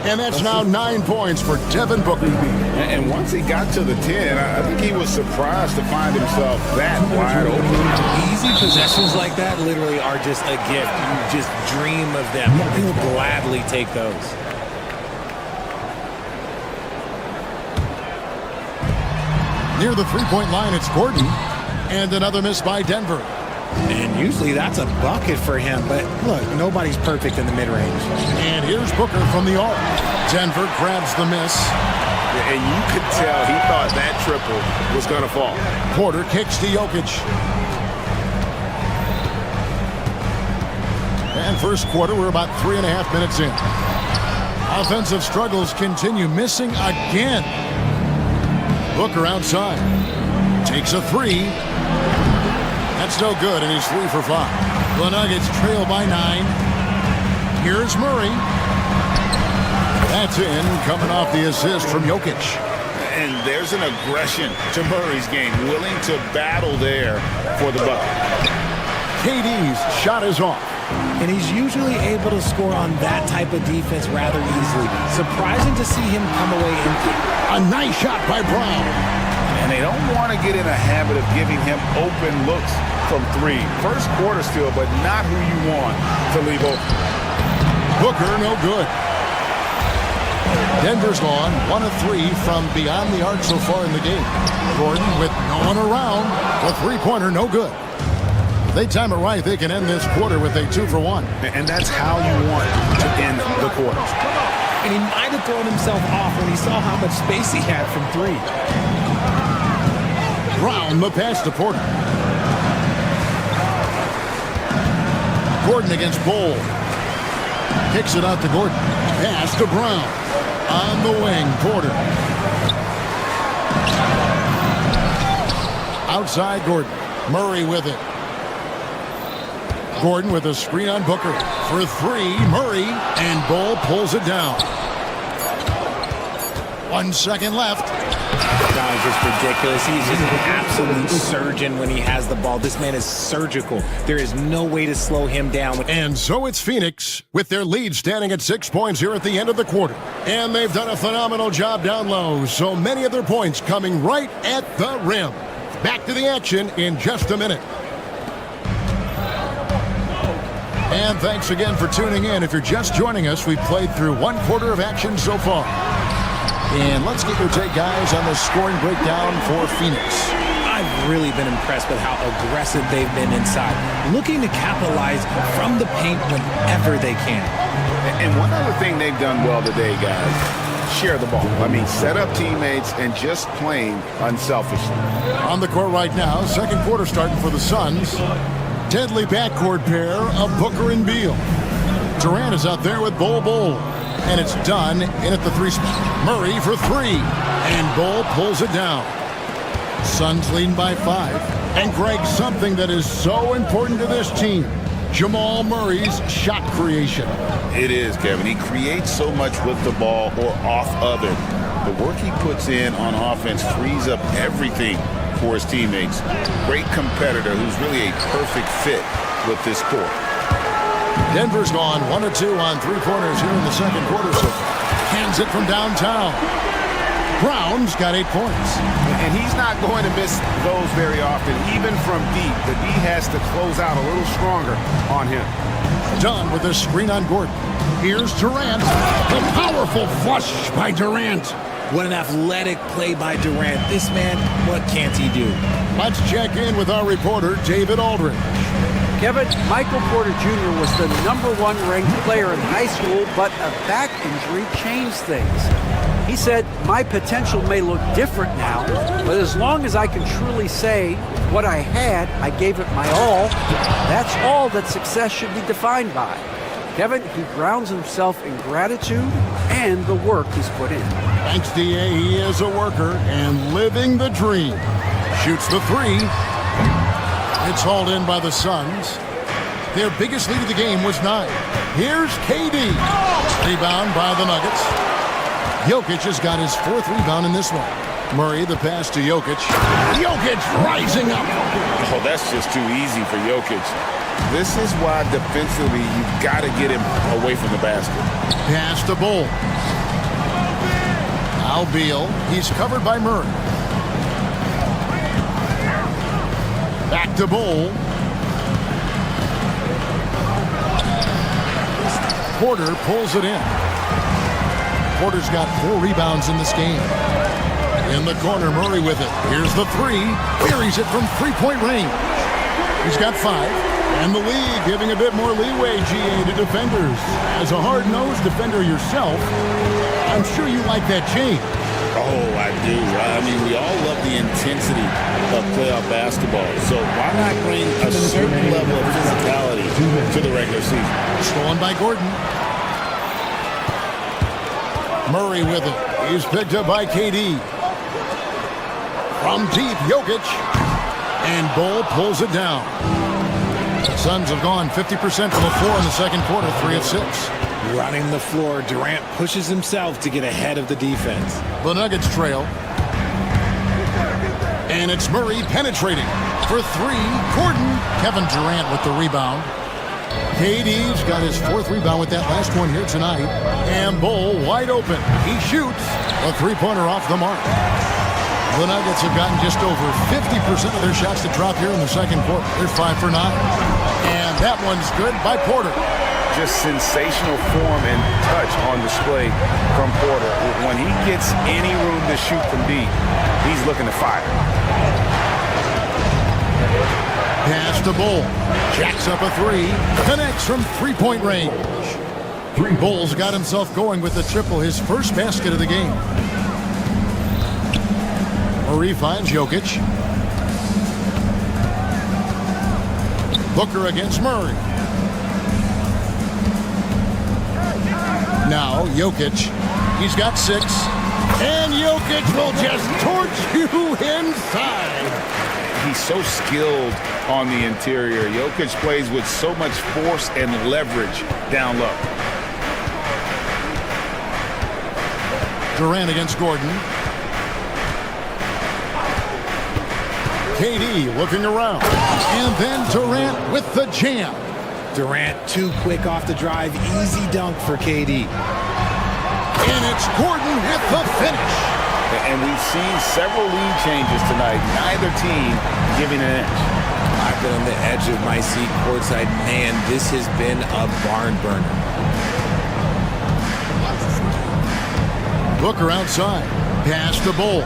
S4: And that's now 9 points for Devin Booker.
S5: And once he got to the 10, I think he was surprised to find himself that wide open.
S13: Easy possessions like that literally are just a gift. You just dream of them. You'll gladly take those.
S4: Near the three-point line, it's Gordon. And another miss by Denver.
S13: And usually that's a bucket for him, but look, nobody's perfect in the mid-range.
S4: And here's Booker from the arc. Denver grabs the miss.
S5: And you could tell he thought that triple was going to fall.
S4: Porter kicks to Jokic. And first quarter, we're about 3.5 minutes in. Offensive struggles continue, missing again. Booker outside. Takes a 3. That's no good, and he's 3 for 5. The Nuggets trail by 9. Here's Murray. That's in, coming off the assist from Jokic.
S5: And there's an aggression to Murray's game, willing to battle there for the bucket.
S4: KD's shot is off.
S13: And he's usually able to score on that type of defense rather easily. Surprising to see him come away empty.
S4: A nice shot by Brown.
S5: And they don't want to get in a habit of giving him open looks. from three. First quarter still, but not who you want to leave open.
S4: Booker, no good. Denver's gone 1 of 3 from beyond the arc so far in the game. Gordon with no one around. A three-pointer, no good. They time it right, they can end this quarter with a 2 for 1.
S5: And that's how you want to end the quarters.
S13: And he might have thrown himself off when he saw how much space he had from 3.
S4: Brown, the pass to Porter. Gordon against Bowl. Kicks it out to Gordon. Pass to Brown. On the wing, Porter. Outside Gordon. Murray with it. Gordon with a screen on Booker. For 3, Murray. And Bowl pulls it down. 1 second left.
S13: That was just ridiculous. He's just an absolute surgeon when he has the ball. This man is surgical. There is no way to slow him down.
S4: And so it's Phoenix with their lead standing at 6 points here at the end of the quarter. And they've done a phenomenal job down low. So many of their points coming right at the rim. Back to the action in just a minute. And thanks again for tuning in. If you're just joining us, we've played through 1 quarter of action so far. And let's get your take, guys, on the scoring breakdown for Phoenix.
S13: I've really been impressed with how aggressive they've been inside, looking to capitalize from the paint whenever they can.
S5: And one other thing they've done well today, guys, share the ball. I mean, set up teammates and just playing unselfishly.
S4: On the court right now, second quarter starting for the Suns. Deadly backcourt pair of Booker and Beal. Durant is out there with Bol. And it's done in at the 3 spot. Murray for 3. And Bol pulls it down. Suns leading by 5. And Greg, something that is so important to this team, Jamal Murray's shot creation.
S5: It is, Kevin. He creates so much with the ball or off of it. The work he puts in on offense frees up everything for his teammates. Great competitor who's really a perfect fit with this court.
S4: Denver's gone 1 of 2 on 3-pointers here in the second quarter. So hands it from downtown. Brown's got 8 points.
S5: And he's not going to miss those very often, even from deep. The D has to close out a little stronger on him.
S4: Done with a screen on Gordon. Here's Durant. The powerful flush by Durant.
S13: What an athletic play by Durant. This man, what can't he do?
S4: Let's check in with our reporter, David Aldridge.
S14: Kevin, Michael Porter Jr. was the #1 ranked player in high school, but a back injury changed things. He said, my potential may look different now, but as long as I can truly say what I had, I gave it my all. That's all that success should be defined by. Kevin, he grounds himself in gratitude and the work he's put in.
S4: Thanks, D.A. He is a worker and living the dream. Shoots the 3. It's hauled in by the Suns. Their biggest lead of the game was 9. Here's KD. Rebound by the Nuggets. Jokic has got his 4th rebound in this one. Murray, the pass to Jokic. Jokic rising up.
S5: Oh, that's just too easy for Jokic. This is why defensively you've got to get him away from the basket.
S4: Pass to Bowl. Now Beal. He's covered by Murray. Back to Bowl. Porter pulls it in. Porter's got 4 rebounds in this game. In the corner, Murray with it. Here's the 3. Buries it from 3-point range. He's got 5. And the league giving a bit more leeway, GA, to defenders. As a hard-nosed defender yourself, I'm sure you like that change.
S5: Oh, I do. I mean, we all love the intensity of playoff basketball. So why not bring a certain level of physicality to the regular season?
S4: Stolen by Gordon. Murray with it. He's picked up by KD. From deep, Jokic. And Bowl pulls it down. Suns have gone 50% from the floor in the second quarter, 3 of 6.
S13: Running the floor, Durant pushes himself to get ahead of the defense.
S4: The Nuggets trail. And it's Murray penetrating. For 3, Gordon. Kevin Durant with the rebound. KD's got his 4th rebound with that last one here tonight. And Bowl wide open. He shoots. A 3-pointer off the mark. The Nuggets have gotten just over 50% of their shots to drop here in the second quarter. They're 5 for 9. And that one's good by Porter.
S5: Just sensational form and touch on display from Porter. When he gets any room to shoot from deep, he's looking to fire.
S4: Pass to Bull. Jacks up a 3. Connects from three-point range. Bull's got himself going with the triple, his first basket of the game. Murray finds Jokic. Booker against Murray. Now Jokic. He's got 6. And Jokic will just torch you inside.
S5: He's so skilled on the interior. Jokic plays with so much force and leverage down low.
S4: Durant against Gordon. KD looking around. And then Durant with the jam.
S13: Durant too quick off the drive. Easy dunk for KD.
S4: And it's Gordon with the finish.
S5: And we've seen several lead changes tonight. Neither team giving an inch.
S13: I've been on the edge of my seat courtside. Man, this has been a barn burner.
S4: Booker outside. Pass to Bull.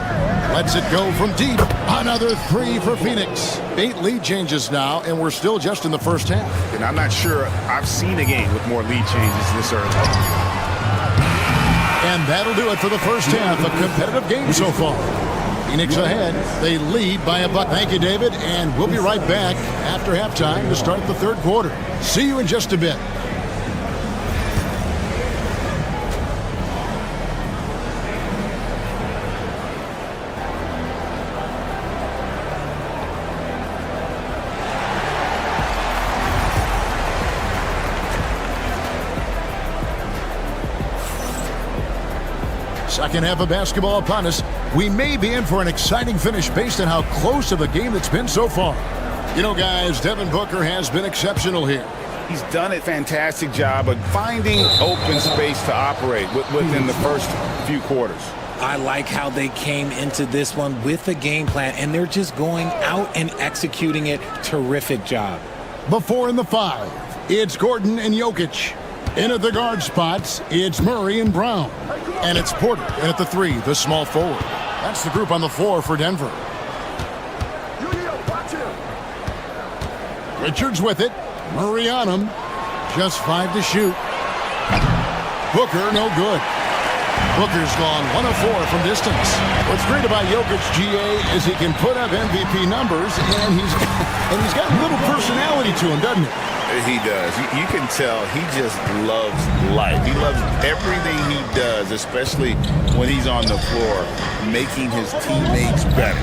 S4: Lets it go from deep. Another 3 for Phoenix. 8 lead changes now, and we're still just in the first half.
S5: And I'm not sure I've seen a game with more lead changes this early.
S4: And that'll do it for the first half. A competitive game so far. Phoenix ahead. They lead by a buck. Thank you, David. And we'll be right back after halftime to start the third quarter. See you in just a bit. Second half of basketball upon us. We may be in for an exciting finish based on how close of a game it's been so far. You know, guys, Devin Booker has been exceptional here.
S5: He's done a fantastic job of finding open space to operate within the first few quarters.
S13: I like how they came into this one with a game plan, and they're just going out and executing it. Terrific job.
S4: Before in the 5, it's Gordon and Jokic. In at the guard spots, it's Murray and Brown. And it's Porter in at the 3, the small forward. That's the group on the floor for Denver. Richards with it. Murray on him. Just 5 to shoot. Booker, no good. Booker's gone 1 of 4 from distance. What's great about Jokic, GA, is he can put up MVP numbers, and he's got a little personality to him, doesn't he?
S5: He does. You can tell he just loves life. He loves everything he does, especially when he's on the floor, making his teammates better.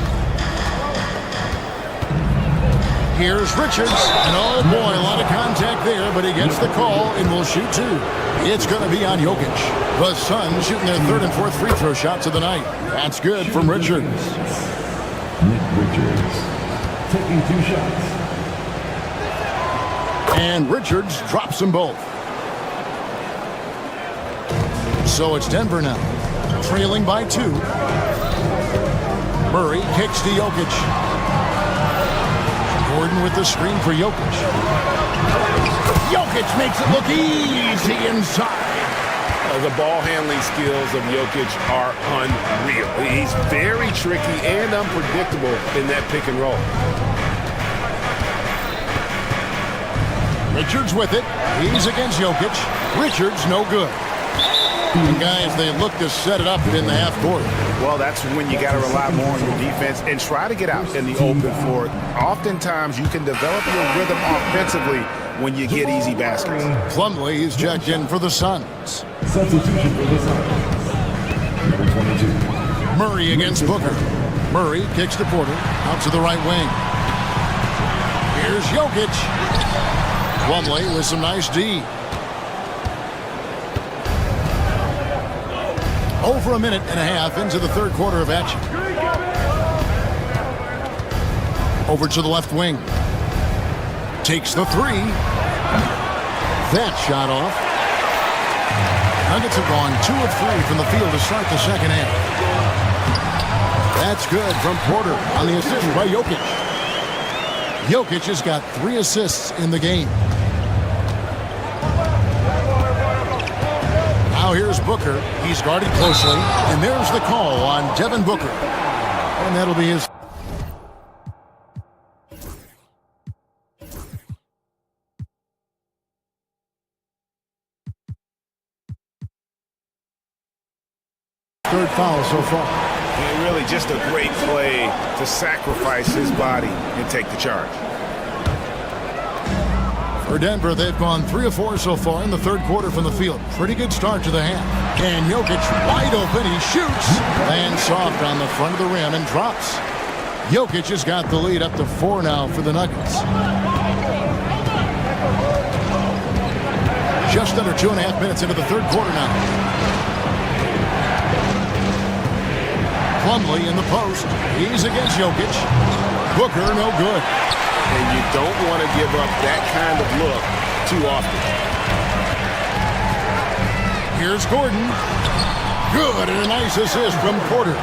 S4: Here's Richards. And oh boy, a lot of contact there, but he gets the call and will shoot 2. It's going to be on Jokic. The Suns shooting their 3rd and 4th free throw shots of the night. That's good from Richards.
S7: Nick Richards taking 2 shots.
S4: And Richards drops them both. So it's Denver now, trailing by 2. Murray kicks to Jokic. Gordon with the screen for Jokic. Jokic makes it look easy inside.
S5: The ball handling skills of Jokic are unreal. He's very tricky and unpredictable in that pick and roll.
S4: Richards with it. He's against Jokic. Richards no good. And guys, they look to set it up in the half court.
S5: Well, that's when you got to rely more on your defense and try to get out in the open floor. Oftentimes, you can develop your rhythm offensively when you get easy baskets.
S4: Plumlee is checked in for the Suns.
S7: Substitution for the Suns. Number 22.
S4: Murray against Booker. Murray kicks to Porter. Out to the right wing. Here's Jokic. Plumlee with some nice D. Over a minute and a half into the third quarter of action. Over to the left wing. Takes the 3. That shot off. Nuggets have gone 2 of 3 from the field to start the second half. That's good from Porter on the assist by Jokic. Jokic has got 3 assists in the game. Now here's Booker. He's guarded closely, and there's the call on Devin Booker. And that'll be his third foul so far.
S5: And really just a great play to sacrifice his body and take the charge.
S4: For Denver, they've gone 3 of 4 so far in the third quarter from the field. Pretty good start to the half. And Jokic wide open. He shoots. Lands soft on the front of the rim and drops. Jokic has got the lead up to 4 now for the Nuggets. Just under 2.5 minutes into the third quarter now. Plumlee in the post. He's against Jokic. Booker, no good.
S5: And you don't want to give up that kind of look too often.
S4: Here's Gordon. Good, and a nice assist from Porter.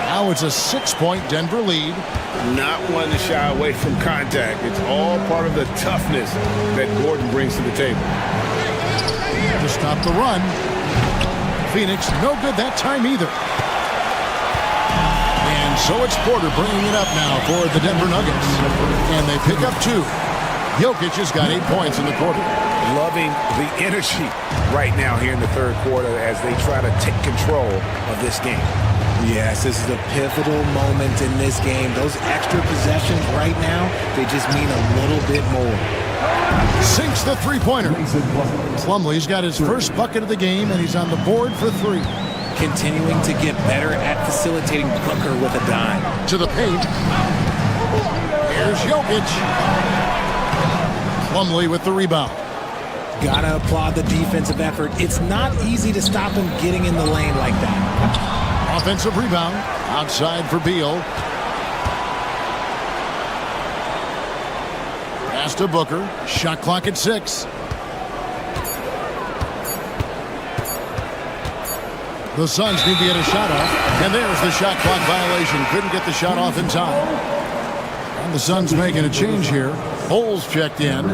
S4: Now it's a 6-point Denver lead.
S5: Not one to shy away from contact. It's all part of the toughness that Gordon brings to the table.
S4: To stop the run. Phoenix, no good that time either. So it's Porter bringing it up now for the Denver Nuggets. And they pick up 2. Jokic has got 8 points in the quarter.
S5: Loving the energy right now here in the third quarter as they try to take control of this game.
S13: Yes, this is a pivotal moment in this game. Those extra possessions right now, they just mean a little bit more.
S4: Sinks the three-pointer. Plumlee's got his first bucket of the game, and he's on the board for 3.
S13: Continuing to get better at facilitating Booker with a dime.
S4: To the paint. Here's Jokic. Plumlee with the rebound.
S13: Gotta applaud the defensive effort. It's not easy to stop him getting in the lane like that.
S4: Offensive rebound. Outside for Beal. Pass to Booker. Shot clock at 6. The Suns need to get a shot off. And there's the shot clock violation. Couldn't get the shot off in time. And the Suns making a change here. Holes checked in.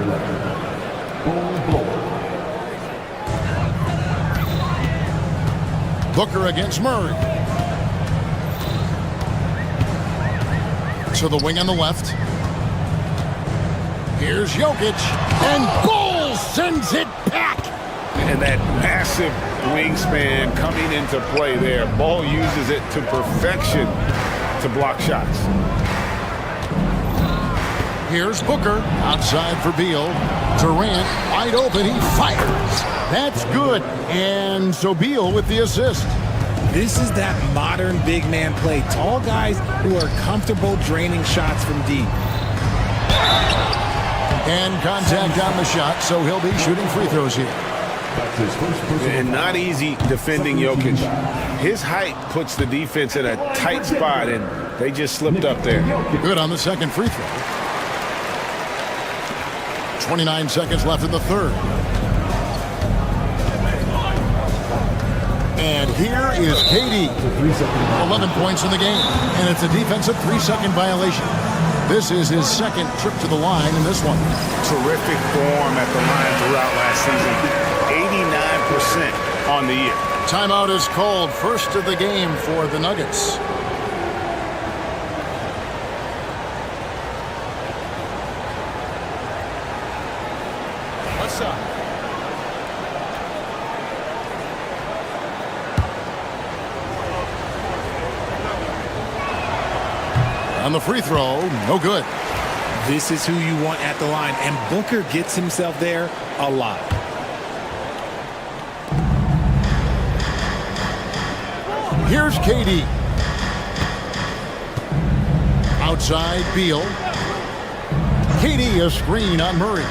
S4: Booker against Murray. To the wing on the left. Here's Jokic. And Ball sends it back.
S5: And that massive wingspan coming into play there. Ball uses it to perfection to block shots.
S4: Here's Booker. Outside for Beal. Durant wide open. He fires. That's good. And so Beal with the assist.
S13: This is that modern big man play. Tall guys who are comfortable draining shots from deep.
S4: And contact on the shot, so he'll be shooting free throws here.
S5: And not easy defending Jokic. His height puts the defense in a tight spot, and they just slipped up there.
S4: Good on the second free throw. 29 seconds left in the third. And here is KD. 11 points in the game, and it's a defensive 3-second violation. This is his second trip to the line in this one.
S5: Terrific form at the line throughout last season. 89% on the year.
S4: Timeout is called. First of the game for the Nuggets.
S5: What's up?
S4: On the free throw, no good.
S13: This is who you want at the line, and Booker gets himself there a lot.
S4: Here's KD. Outside, Beal. KD a screen on Murray.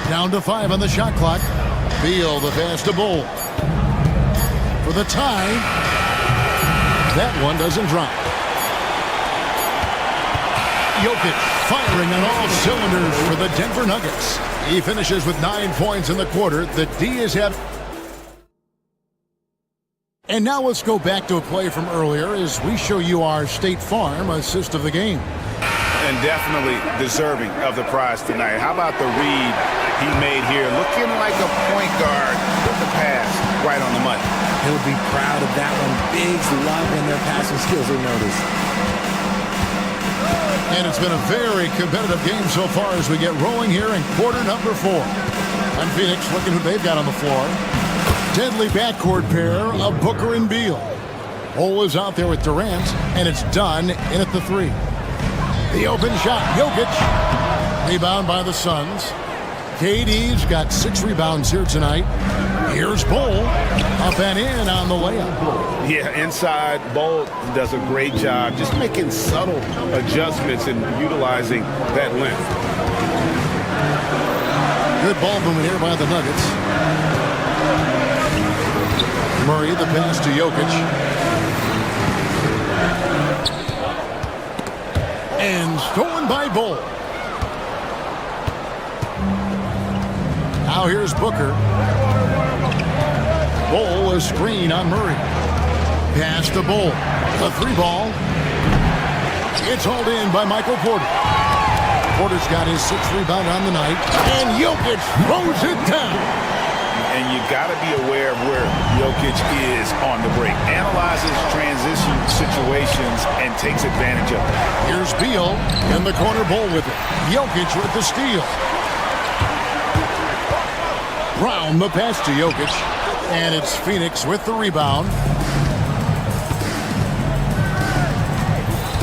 S4: Down to 5 on the shot clock. Beal the pass to Bull. For the tie. That one doesn't drop. Jokic firing on all cylinders for the Denver Nuggets. He finishes with 9 points in the quarter. The D is having And now let's go back to a play from earlier as we show you our State Farm assist of the game.
S5: And definitely deserving of the prize tonight. How about the read he made here? Looking like a point guard with the pass right on the money.
S13: He'll be proud of that one. Bigs love when their passing skills are noticed.
S4: And it's been a very competitive game so far as we get rolling here in quarter number 4. And Phoenix looking who they've got on the floor. Deadly backcourt pair of Booker and Beal. Hole is out there with Durant, and it's done in at the 3. The open shot, Jokic. Rebound by the Suns. KD's got 6 rebounds here tonight. Here's Bull. Up and in on the layup.
S5: Yeah, inside, Bull does a great job just making subtle adjustments and utilizing that length.
S4: Good ball movement here by the Nuggets. Murray, the pass to Jokic. And stolen by Bull. Now here's Booker. Bull, a screen on Murray. Pass to Bull. A 3-ball. It's hauled in by Michael Porter. Porter's got his 6th rebound on the night. And Jokic throws it down.
S5: And you got to be aware of where Jokic is on the break. Analyzes transition situations and takes advantage of it.
S4: Here's Beal in the corner, Bull with it. Jokic with the steal. Brown the pass to Jokic. And it's Phoenix with the rebound.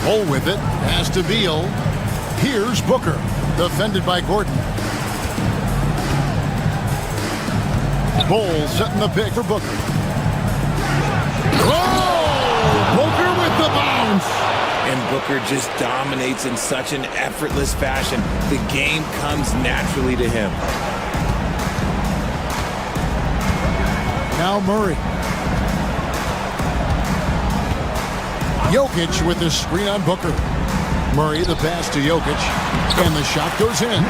S4: Bull with it. Pass to Beal. Here's Booker. Defended by Gordon. Bull setting the pick for Booker. Oh! Booker with the bounce.
S13: And Booker just dominates in such an effortless fashion. The game comes naturally to him.
S4: Now Murray. Jokic with the screen on Booker. Murray the pass to Jokic. And the shot goes in.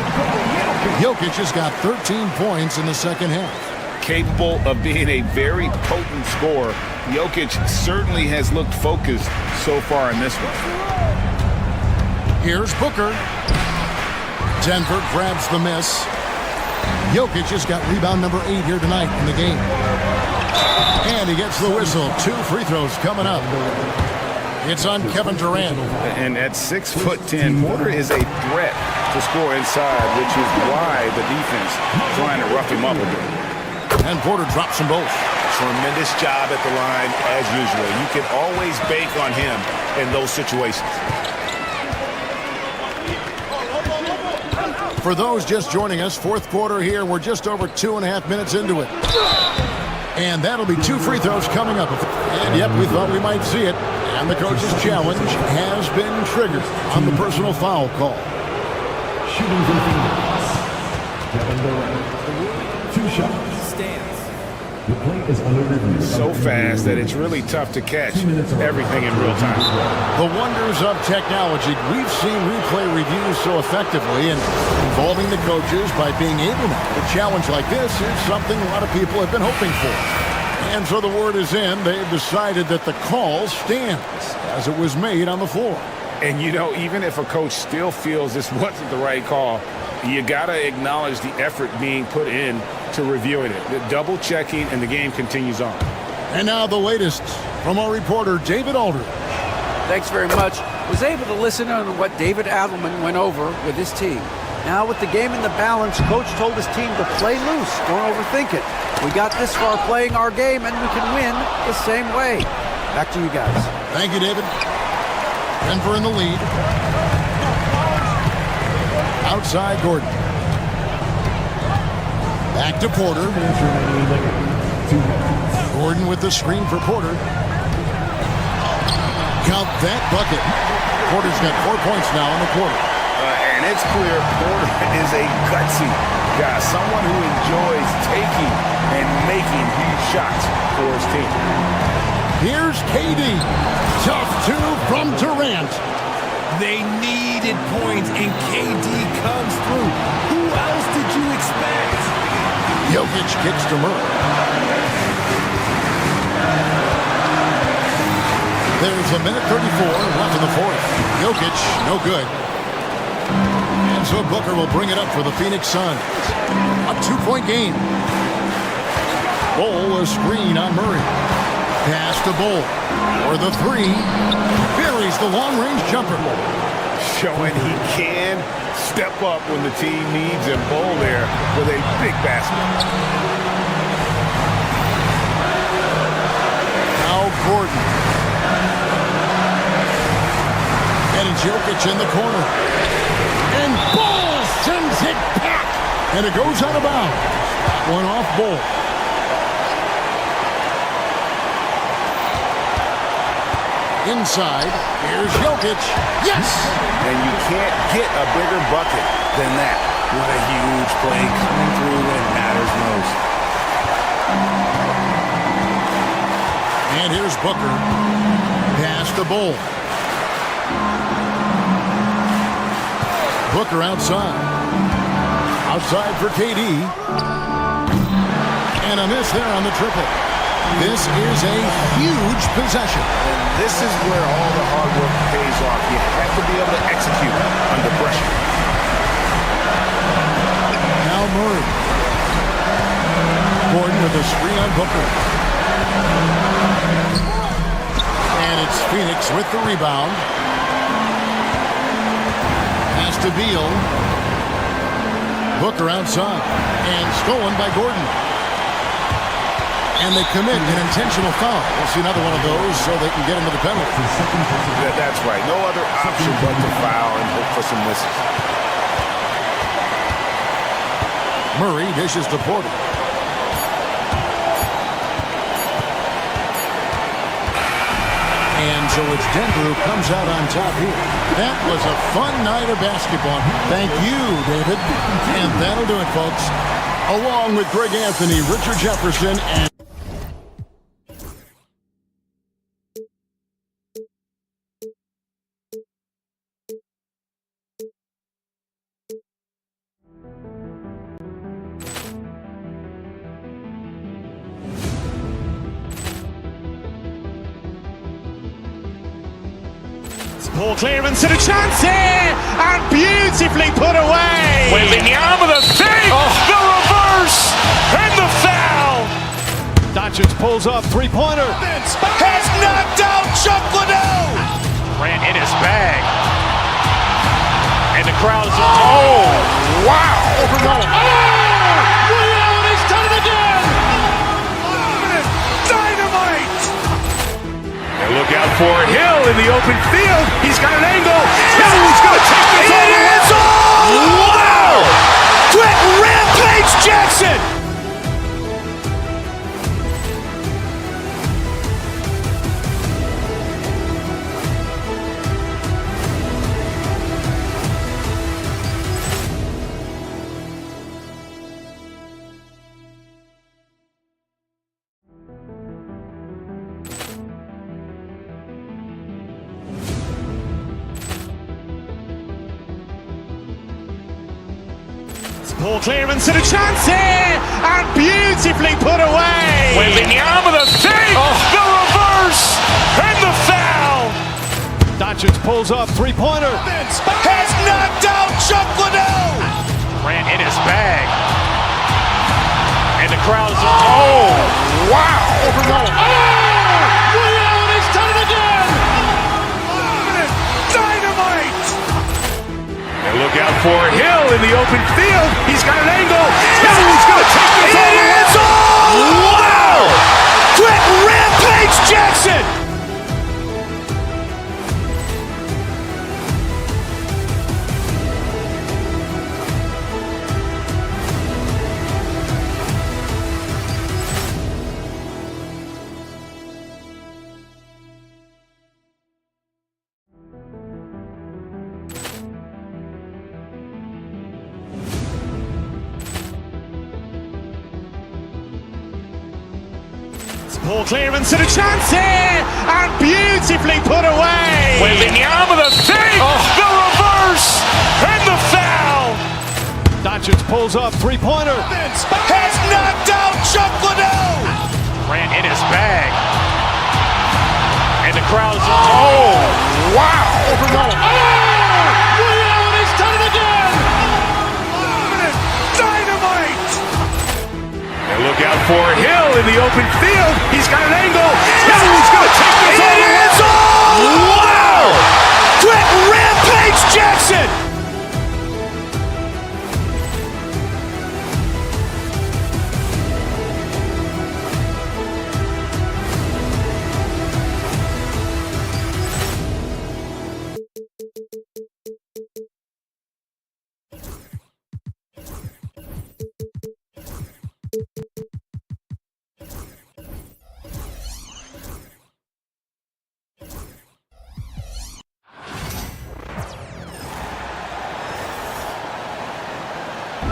S4: Jokic has got 13 points in the second half.
S5: Capable of being a very potent scorer, Jokic certainly has looked focused so far in this one.
S4: Here's Booker. Denver grabs the miss. Jokic has got rebound number 8 here tonight in the game. And he gets the whistle. 2 free throws coming up. It's on Kevin Durant.
S5: And at 6'10", Porter is a threat to score inside, which is why the defense is trying to rough him up a bit.
S4: And Porter drops them both.
S5: Tremendous job at the line as usual. You can always bank on him in those situations.
S4: For those just joining us, 4th quarter here. We're just over 2.5 minutes into it. And that'll be 2 free throws coming up. And yep, we thought we might see it. And the coach's challenge has been triggered on the personal foul call.
S7: Shooting for Phoenix. Kevin Durant. 2 shots. Stands. The play is under review.
S5: So fast that it's really tough to catch everything in real time.
S4: The wonders of technology. We've seen replay reviews so effectively, and involving the coaches by being able to challenge like this is something a lot of people have been hoping for. And so the word is in. They've decided that the call stands as it was made on the floor.
S5: And, you know, even if a coach still feels this wasn't the right call, you got to acknowledge the effort being put in to reviewing it. The double checking, and the game continues on.
S4: And now the latest from our reporter, David Alder.
S14: Thanks very much. Was able to listen on what David Adelman went over with his team. Now with the game in the balance, Coach told his team to play loose, don't overthink it. We got this far playing our game, and we can win the same way. Back to you guys.
S4: Thank you, David. Denver in the lead. Outside Gordon. Back to Porter. Gordon with the screen for Porter. Count that bucket. Porter's got 4 points now in the quarter.
S5: And it's clear Porter is a gutsy guy, someone who enjoys taking and making huge shots for his team.
S4: Here's KD. Tough 2 from Durant.
S13: They needed points, and KD comes through. Who else did you expect?
S4: Jokic kicks to Murray. There's a minute 34 left in the fourth. Jokic, no good. And so Booker will bring it up for the Phoenix Suns. A 2-point game. Bol, a screen on Murray. Pass to Bol. For the three. Buries the long-range jumper.
S5: Showing he can step up when the team needs him. Bol there with a big basket.
S4: Now Gordon. And it's Jokic in the corner. And Bol sends it back. And it goes out of bounds. One off Bol. Inside, here's Jokic. Yes!
S5: And you can't get a bigger bucket than that. What a huge play coming through when it matters most.
S4: And here's Booker. Pass to Bol. Booker outside. Outside for KD. And a miss there on the triple. This is a huge possession.
S5: And this is where all the hard work pays off. You have to be able to execute under pressure.
S4: Now Murray. Gordon with a screen on Booker. And it's Phoenix with the rebound. Pass to Beal. Booker outside. And stolen by Gordon. And they commit an intentional foul. We'll see another one of those so they can get into the penalty.
S5: That's right. No other option but to foul and hope for some misses.
S4: Murray dishes to Porter. And so it's Denver who comes out on top here. That was a fun night of basketball. Thank you, David. And that'll do it, folks. Along with Greg Anthony, Richard Jefferson, and
S2: Ball clearance and a chance here, and beautifully put away.
S1: Wembanyama with a fake, the reverse, and the foul.
S3: Doncic pulls up, three-pointer.
S1: Has knocked out Chuck Liddell. Ran in his bag. And the crowd is, oh, wow.
S3: Ray Allen has done it again.
S1: Dynamite. And look out for Hill in the open field. He's got an angle. Hill's going to take this all the way. Wow. Quick Rampage Jackson.
S2: Ball clearance and a chance here, and beautifully put away.
S1: Wembanyama with a fake, the reverse, and the foul.
S3: Doncic pulls up, three-pointer.
S1: Has knocked out Chuck Liddell. Ran in his bag. And the crowd is, oh, wow.
S3: Ray Allen has done it again.
S1: Dynamite. And look out for Hill in the open field. He's got an angle. Hill's going to take this all the way. Wow. Quick Rampage Jackson.
S2: Ball clearance and a chance here, and beautifully put away.
S1: Wembanyama with a fake, the reverse, and the foul.
S3: Doncic pulls up, three-pointer.
S1: Has knocked out Chuck Liddell. Ran in his bag. And the crowd is, for Hill in the open field. He's got an angle. Hill's going to take this all the way.
S2: Wow! Quick rampage Jackson!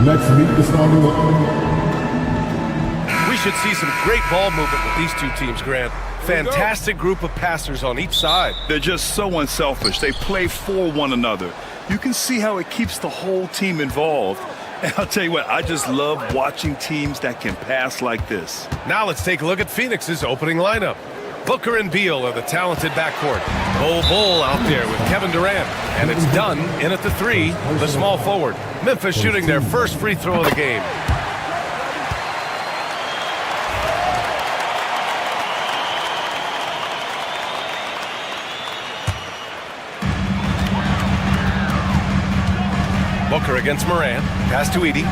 S7: Let's meet the starting line.
S8: We should see some great ball movement with these two teams, Grant. Fantastic group of passers on each side.
S11: They're just so unselfish. They play for one another. You can see how it keeps the whole team involved. And I'll tell you what, I just love watching teams that can pass like this.
S8: Now let's take a look at Phoenix's opening lineup. Booker and Beal are the talented backcourt. Bull out there with Kevin Durant. And it's Dunn in at the 3, the small forward. Memphis shooting their first free throw of the game. Booker against Morant. Pass to Edey.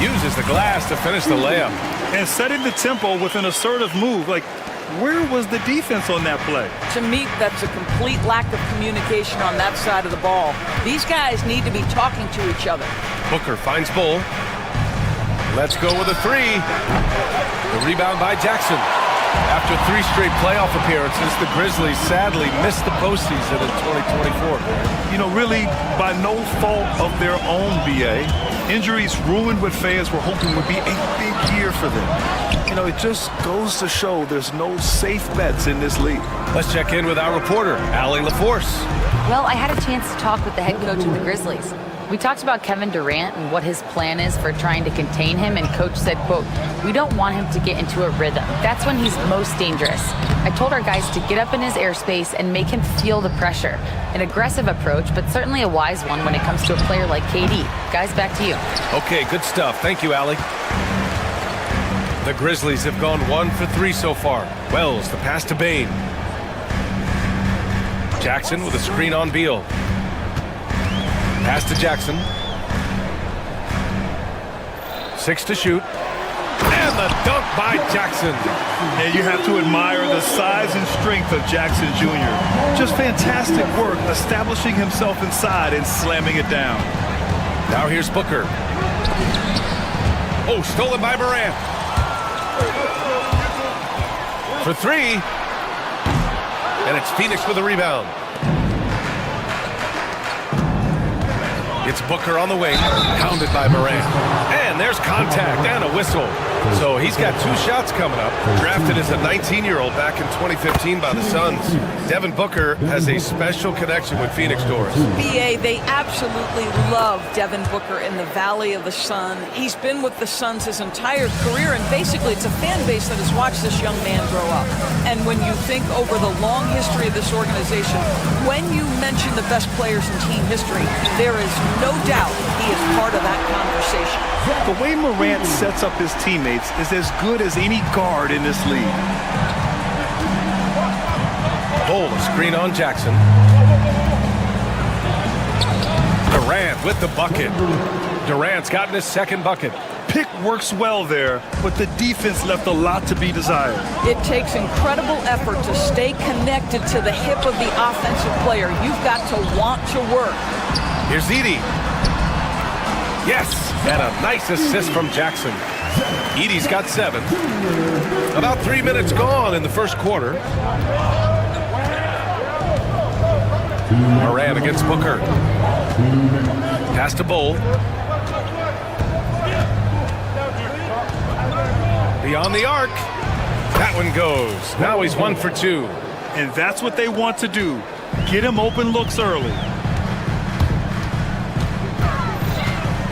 S8: Uses the glass to finish the layup.
S11: And setting the tempo with an assertive move. Like, where was the defense on that play?
S15: To me, that's a complete lack of communication on that side of the ball. These guys need to be talking to each other.
S8: Booker finds Bull. Let's go with a 3. The rebound by Jackson. After 3 straight playoff appearances, the Grizzlies sadly missed the postseason in 2024.
S11: You know, really, by no fault of their own, BA. Injuries ruined what fans were hoping would be a big year for them. You know, it just goes to show there's no safe bets in this league.
S8: Let's check in with our reporter, Allie LaForce.
S10: Well, I had a chance to talk with the head coach of the Grizzlies. We talked about Kevin Durant and what his plan is for trying to contain him, and coach said, quote, "We don't want him to get into a rhythm. That's when he's most dangerous." I told our guys to get up in his airspace and make him feel the pressure. An aggressive approach, but certainly a wise one when it comes to a player like KD. Guys, back to you.
S8: Okay, good stuff. Thank you, Allie. The Grizzlies have gone 1 for 3 so far. Wells, the pass to Bane. Jackson with a screen on Beal. Pass to Jackson. 6 to shoot. And the dunk by Jackson.
S11: And you have to admire the size and strength of Jackson Jr. Just fantastic work establishing himself inside and slamming it down.
S8: Now here's Booker. Oh, stolen by Morant. For 3. And it's Phoenix with a rebound. It's Booker on the wing, pounded by Morant. And there's contact and a whistle. So he's got 2 shots coming up. Drafted as a 19-year-old back in 2015 by the Suns. Devin Booker has a special connection with Phoenix Doors.
S15: BA, they absolutely love Devin Booker in the Valley of the Sun. He's been with the Suns his entire career, and basically it's a fan base that has watched this young man grow up. And when you think over the long history of this organization, when you mention the best players in team history, there is no doubt he is part of that conversation.
S11: The way Morant sets up his teammates is as good as any guard in this league.
S8: Bull, screen on Jackson. Durant with the bucket. Durant's gotten his second bucket.
S11: Pick works well there, but the defense left a lot to be desired.
S15: It takes incredible effort to stay connected to the hip of the offensive player. You've got to want to work.
S8: Here's Edey. Yes, and a nice assist from Jackson. Edey's got 7. About 3 minutes gone in the first quarter. Morant against Booker. Pass to Bull. Beyond the arc. That one goes. Now he's 1 for 2.
S11: And that's what they want to do. Get him open looks early.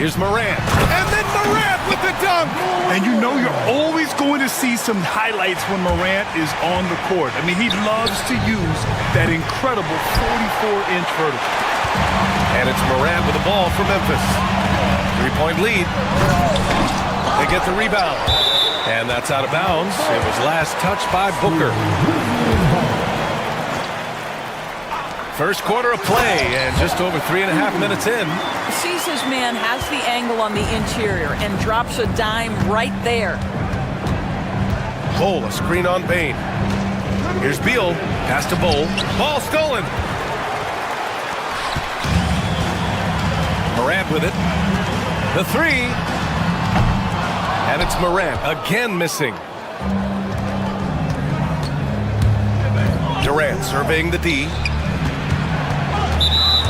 S8: Here's Morant. And then Morant with the dunk.
S11: And you know you're always going to see some highlights when Morant is on the court. I mean, he loves to use that incredible 44-inch vertical.
S8: And it's Morant with the ball for Memphis. Three-point lead. They get the rebound. And that's out of bounds. It was last touched by Booker. First quarter of play, and just over 3.5 minutes in.
S15: Sees his man, has the angle on the interior, and drops a dime right there.
S8: Bowl, a screen on Bain. Here's Beal, pass to Bowl. Ball stolen. Morant with it. The three. And it's Morant again missing. Durant surveying the D.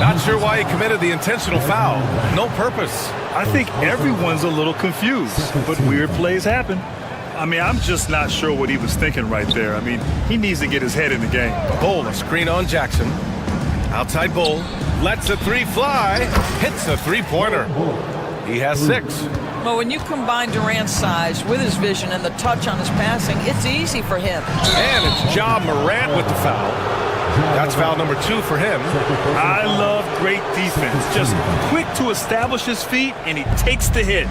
S8: Not sure why he committed the intentional foul. No purpose.
S11: I think everyone's a little confused, but weird plays happen. I mean, I'm just not sure what he was thinking right there. I mean, he needs to get his head in the game.
S8: Bowl, a screen on Jackson. Outside Bowl, lets a three fly, hits a three-pointer. He has 6.
S15: Well, when you combine Durant's size with his vision and the touch on his passing, it's easy for him.
S8: And it's Ja Morant with the foul. That's foul number 2 for him.
S11: I love great defense. Just quick to establish his feet, and he takes the hit.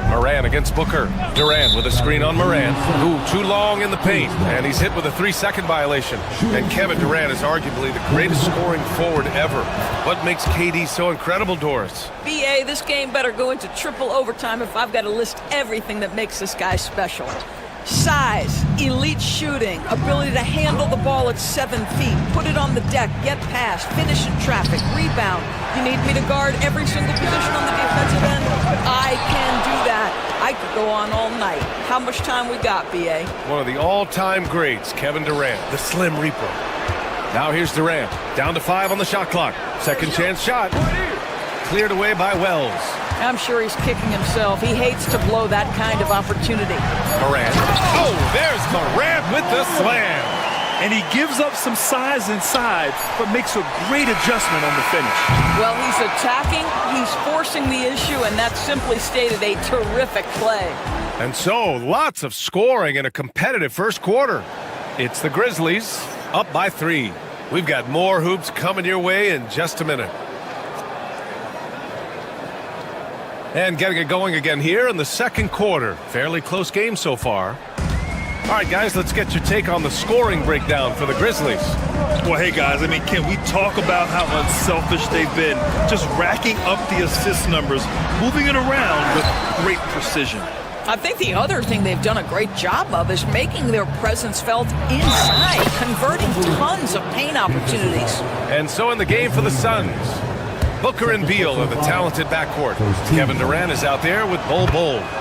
S8: Morant against Booker. Durant with a screen on Morant. Ooh, too long in the paint. And he's hit with a 3-second violation. And Kevin Durant is arguably the greatest scoring forward ever. What makes KD so incredible, Doris?
S15: BA, this game better go into triple overtime if I've got to list everything that makes this guy special. Size, elite shooting, ability to handle the ball at 7 feet, put it on the deck, get past, finish in traffic, rebound. You need me to guard every single position on the defensive end? I can do that. I could go on all night. How much time we got, BA?
S8: One of the all-time greats, Kevin Durant, the Slim Reaper. Now here's Durant, down to 5 on the shot clock. Second chance shot. Cleared away by Wells.
S15: I'm sure he's kicking himself. He hates to blow that kind of opportunity.
S8: Morant. Oh, there's Morant with the slam.
S11: And he gives up some size inside, but makes a great adjustment on the finish.
S15: Well, he's attacking, he's forcing the issue, and that's simply stated a terrific play.
S8: And so, lots of scoring in a competitive first quarter. It's the Grizzlies up by 3. We've got more hoops coming your way in just a minute. And getting it going again here in the second quarter. Fairly close game so far. All right, guys, let's get your take on the scoring breakdown for the Grizzlies.
S11: Well, hey, guys, I mean, can we talk about how unselfish they've been? Just racking up the assist numbers, moving it around with great precision.
S15: I think the other thing they've done a great job of is making their presence felt inside, converting tons of paint opportunities.
S8: And so in the game for the Suns, Booker and Beal are the talented backcourt. Kevin Durant is out there with Bol,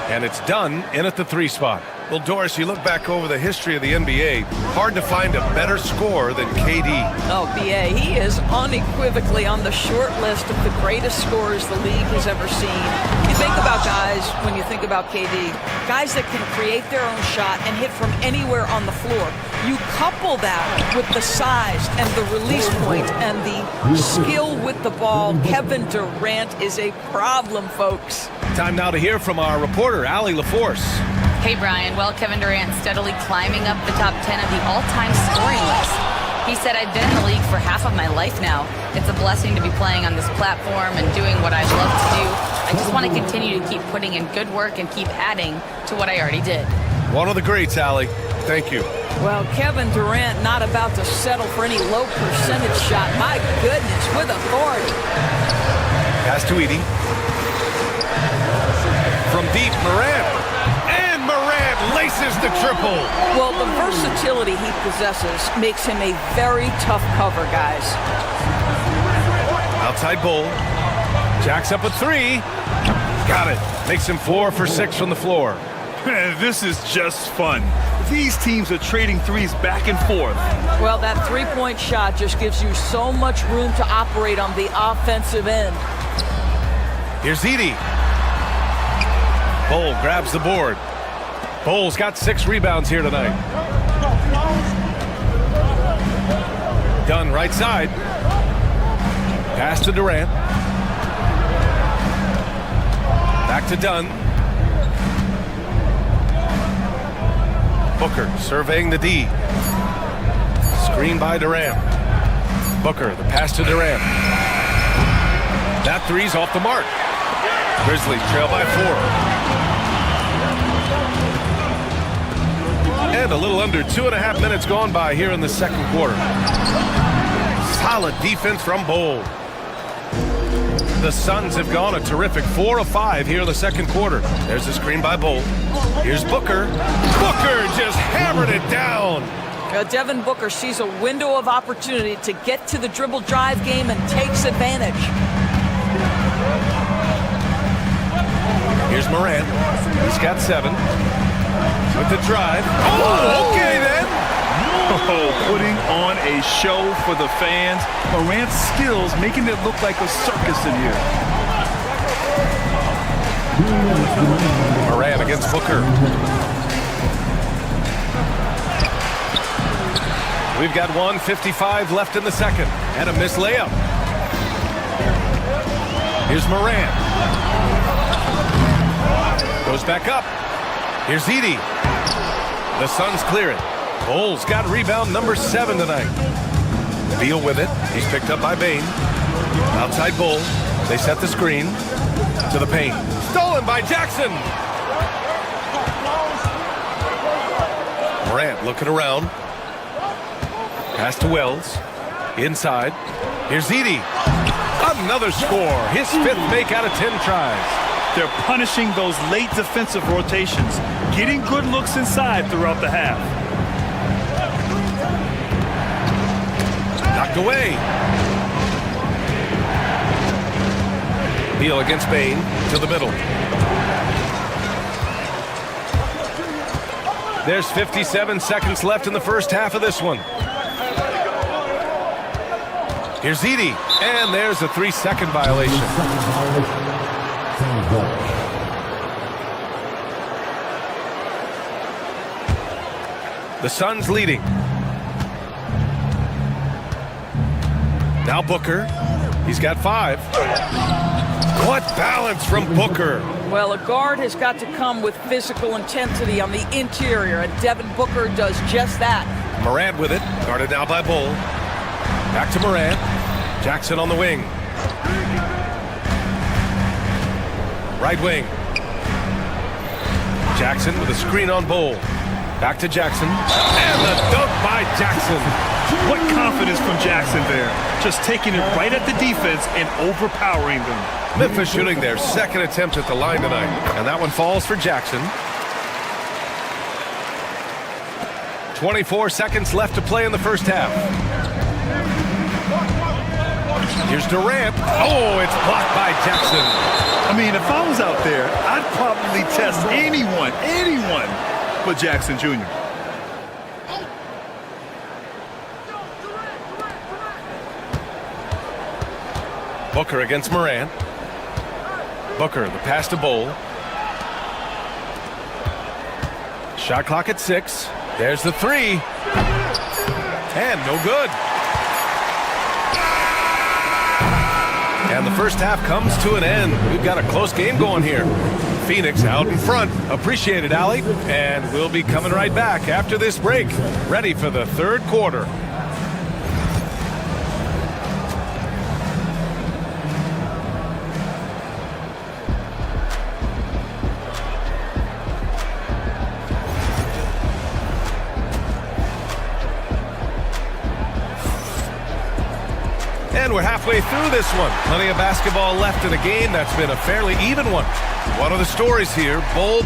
S8: and it's done in at the 3 spot. Well, Doris, you look back over the history of the NBA, hard to find a better scorer than KD.
S15: Oh, BA, he is unequivocally on the short list of the greatest scorers the league has ever seen. You think about guys, when you think about KD, guys that can create their own shot and hit from anywhere on the floor. You couple that with the size and the release point and the skill with the ball. Kevin Durant is a problem, folks.
S8: Time now to hear from our reporter, Allie LaForce.
S10: Hey, Brian. Well, Kevin Durant steadily climbing up the top 10 of the all-time scoring list. He said, I've been in the league for half of my life now. It's a blessing to be playing on this platform and doing what I love to do. I just want to continue to keep putting in good work and keep adding to what I already did.
S8: One of the greats, Allie. Thank you.
S15: Well, Kevin Durant not about to settle for any low percentage shot. My goodness, with authority.
S8: Pass to Edie. From deep, Morant. And Morant laces the triple.
S15: Well, the versatility he possesses makes him a very tough cover, guys.
S8: Outside Bull. Jacks up a 3. Got it. Makes him 4 for 6 from the floor.
S11: Man, this is just fun. These teams are trading threes back and forth.
S15: Well, that three-point shot just gives you so much room to operate on the offensive end.
S8: Here's Edie. Bull grabs the board. Bull's got 6 rebounds here tonight. Dunn right side. Pass to Durant. Back to Dunn. Booker surveying the D. Screen by Durant. Booker, the pass to Durant. That three's off the mark. Grizzlies trail by 4. And a little under 2.5 minutes gone by here in the second quarter. Solid defense from Bowl. The Suns have gone a terrific 4 of 5 here in the second quarter. There's a screen by Bowl. Here's Booker. Booker just hammered it down.
S15: Devin Booker sees a window of opportunity to get to the dribble drive game and takes advantage.
S8: Here's Morant. He's got 7. With the drive. Oh, okay then.
S11: Oh, putting on a show for the fans. Morant's skills making it look like a circus in here.
S8: Morant against Booker. We've got 1:55 left in the second. And a missed layup. Here's Morant. Goes back up. Here's Edey. The Suns clear it. Bull's got rebound number 7 tonight. Beal with it. He's picked up by Bane. Outside Bull. They set the screen to the paint. Stolen by Jackson. Morant looking around. Pass to Wells. Inside. Here's Edey. Another score. His 5th make out of 10 tries.
S11: They're punishing those late defensive rotations, getting good looks inside throughout the half.
S8: Knocked away. Beal against Bane to the middle. There's 57 seconds left in the first half of this one. Here's Edey, and there's a 3-second violation. The Suns leading. Now Booker. He's got 5. What balance from Booker.
S15: Well, a guard has got to come with physical intensity on the interior, and Devin Booker does just that.
S8: Morant with it. Guarded now by Bull. Back to Morant. Jackson on the wing. Right wing. Jackson with a screen on Bull. Back to Jackson. And the dunk by Jackson.
S11: What confidence from Jackson there. Just taking it right at the defense and overpowering them.
S8: Memphis shooting their second attempt at the line tonight. And that one falls for Jackson. 24 seconds left to play in the first half. Here's Durant. Oh, it's blocked by Jackson.
S11: I mean, if I was out there, I'd probably test anyone but Jackson Jr.
S8: Booker against Morant. Booker, the pass to Bull. Shot clock at 6. There's the 3. And no good. And the first half comes to an end. We've got a close game going here. Phoenix out in front. Appreciate it, Allie. And we'll be coming right back after this break. Ready for the third quarter. And we're halfway through this one. Plenty of basketball left in a game that's been a fairly even one. One of the stories here, Bull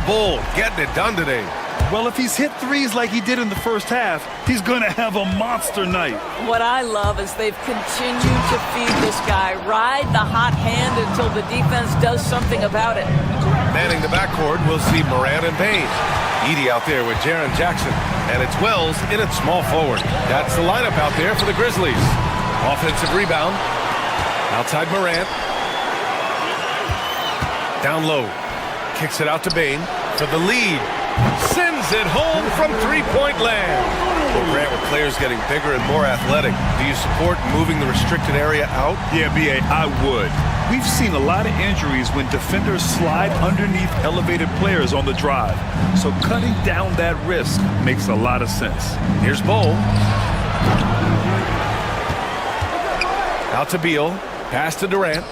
S8: getting it done today.
S11: Well, if he's hit threes like he did in the first half, he's going to have a monster night.
S15: What I love is they've continued to feed this guy. Ride the hot hand until the defense does something about it.
S8: Manning the backcourt, we'll see Morant and Bane. Edey out there with Jaren Jackson. And it's Wells in at small forward. That's the lineup out there for the Grizzlies. Offensive rebound. Outside Morant. Down low. Kicks it out to Bane for the lead. Sends it home from three-point land. Well, Grant, with players getting bigger and more athletic, do you support moving the restricted area out?
S11: Yeah, B.A., I would. We've seen a lot of injuries when defenders slide underneath elevated players on the drive. So cutting down that risk makes a lot of sense.
S8: Here's Bull. Out to Beal. Pass to Durant.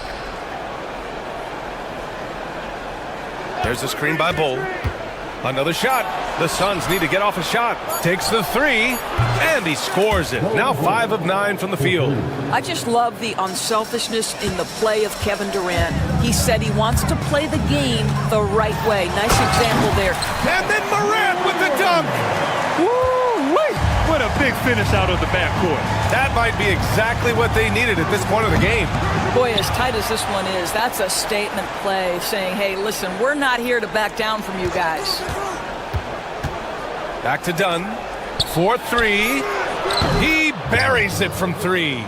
S8: There's a screen by Bull. Another shot. The Suns need to get off a shot. Takes the three, and he scores it. Now 5 of 9 from the field.
S15: I just love the unselfishness in the play of Kevin Durant. He said he wants to play the game the right way. Nice example there.
S8: And then Morant with the dunk.
S9: Woo-wee! What a big finish out of the backcourt.
S8: That might be exactly what they needed at this point of the game.
S15: Boy, as tight as this one is, that's a statement play saying, hey, listen, we're not here to back down from you guys.
S8: Back to Dunn. 4-3. He buries it from 3.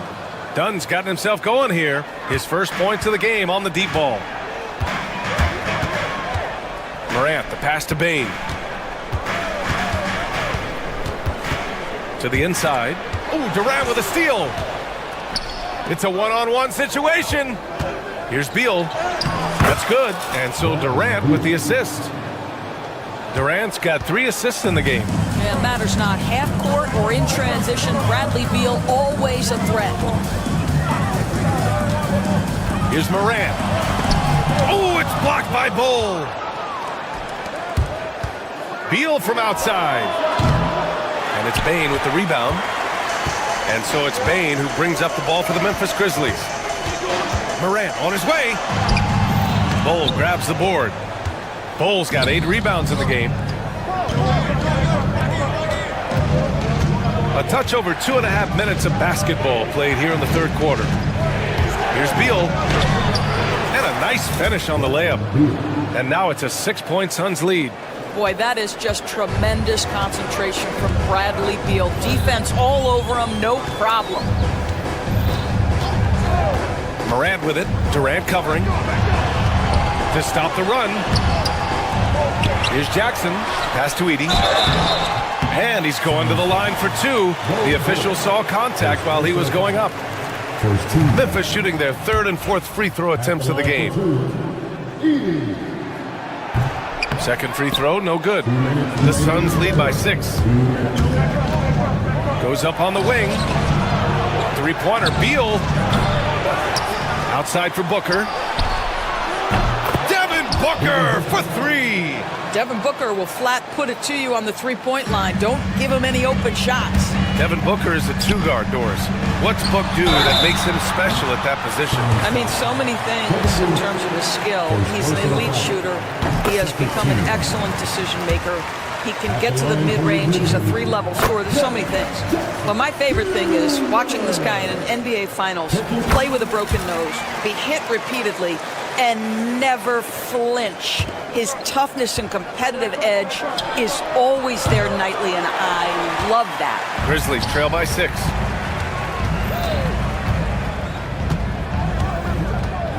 S8: Dunn's gotten himself going here. His first points of the game on the deep ball. Morant, the pass to Bane. To the inside. Oh, Durant with a steal. It's a one-on-one situation. Here's Beal. That's good. And so Durant with the assist. Durant's got 3 assists in the game.
S15: Yeah, it matters not half court or in transition. Bradley Beal always a threat.
S8: Here's Morant. Oh, it's blocked by Bull. Beal from outside. And it's Bane with the rebound. And so it's Bane who brings up the ball for the Memphis Grizzlies. Morant on his way. Bull grabs the board. Bull's got 8 rebounds in the game. A touch over 2.5 minutes of basketball played here in the third quarter. Here's Beal. And a nice finish on the layup. And now it's a 6-point Suns lead.
S15: Boy, that is just tremendous concentration from Bradley Beal. Defense all over him, no problem.
S8: Morant with it. Durant covering. To stop the run. Here's Jackson. Pass to Edey. And he's going to the line for 2. The official saw contact while he was going up. Memphis shooting their 3rd and 4th free throw attempts of the game. Second free throw, no good. The Suns lead by 6. Goes up on the wing. 3-pointer, Beal. Outside for Booker. Devin Booker for 3.
S15: Devin Booker will flat put it to you on the 3-point line. Don't give him any open shots.
S8: Devin Booker is a 2-guard, Doris. What's Book do that makes him special at that position?
S15: I mean, so many things in terms of his skill. He's an elite shooter. He has become an excellent decision maker. He can get to the mid-range. He's a 3-level scorer. There's so many things. But my favorite thing is watching this guy in an NBA Finals play with a broken nose, be hit repeatedly, and never flinch. His toughness and competitive edge is always there nightly, and I love that.
S8: Grizzlies trail by 6.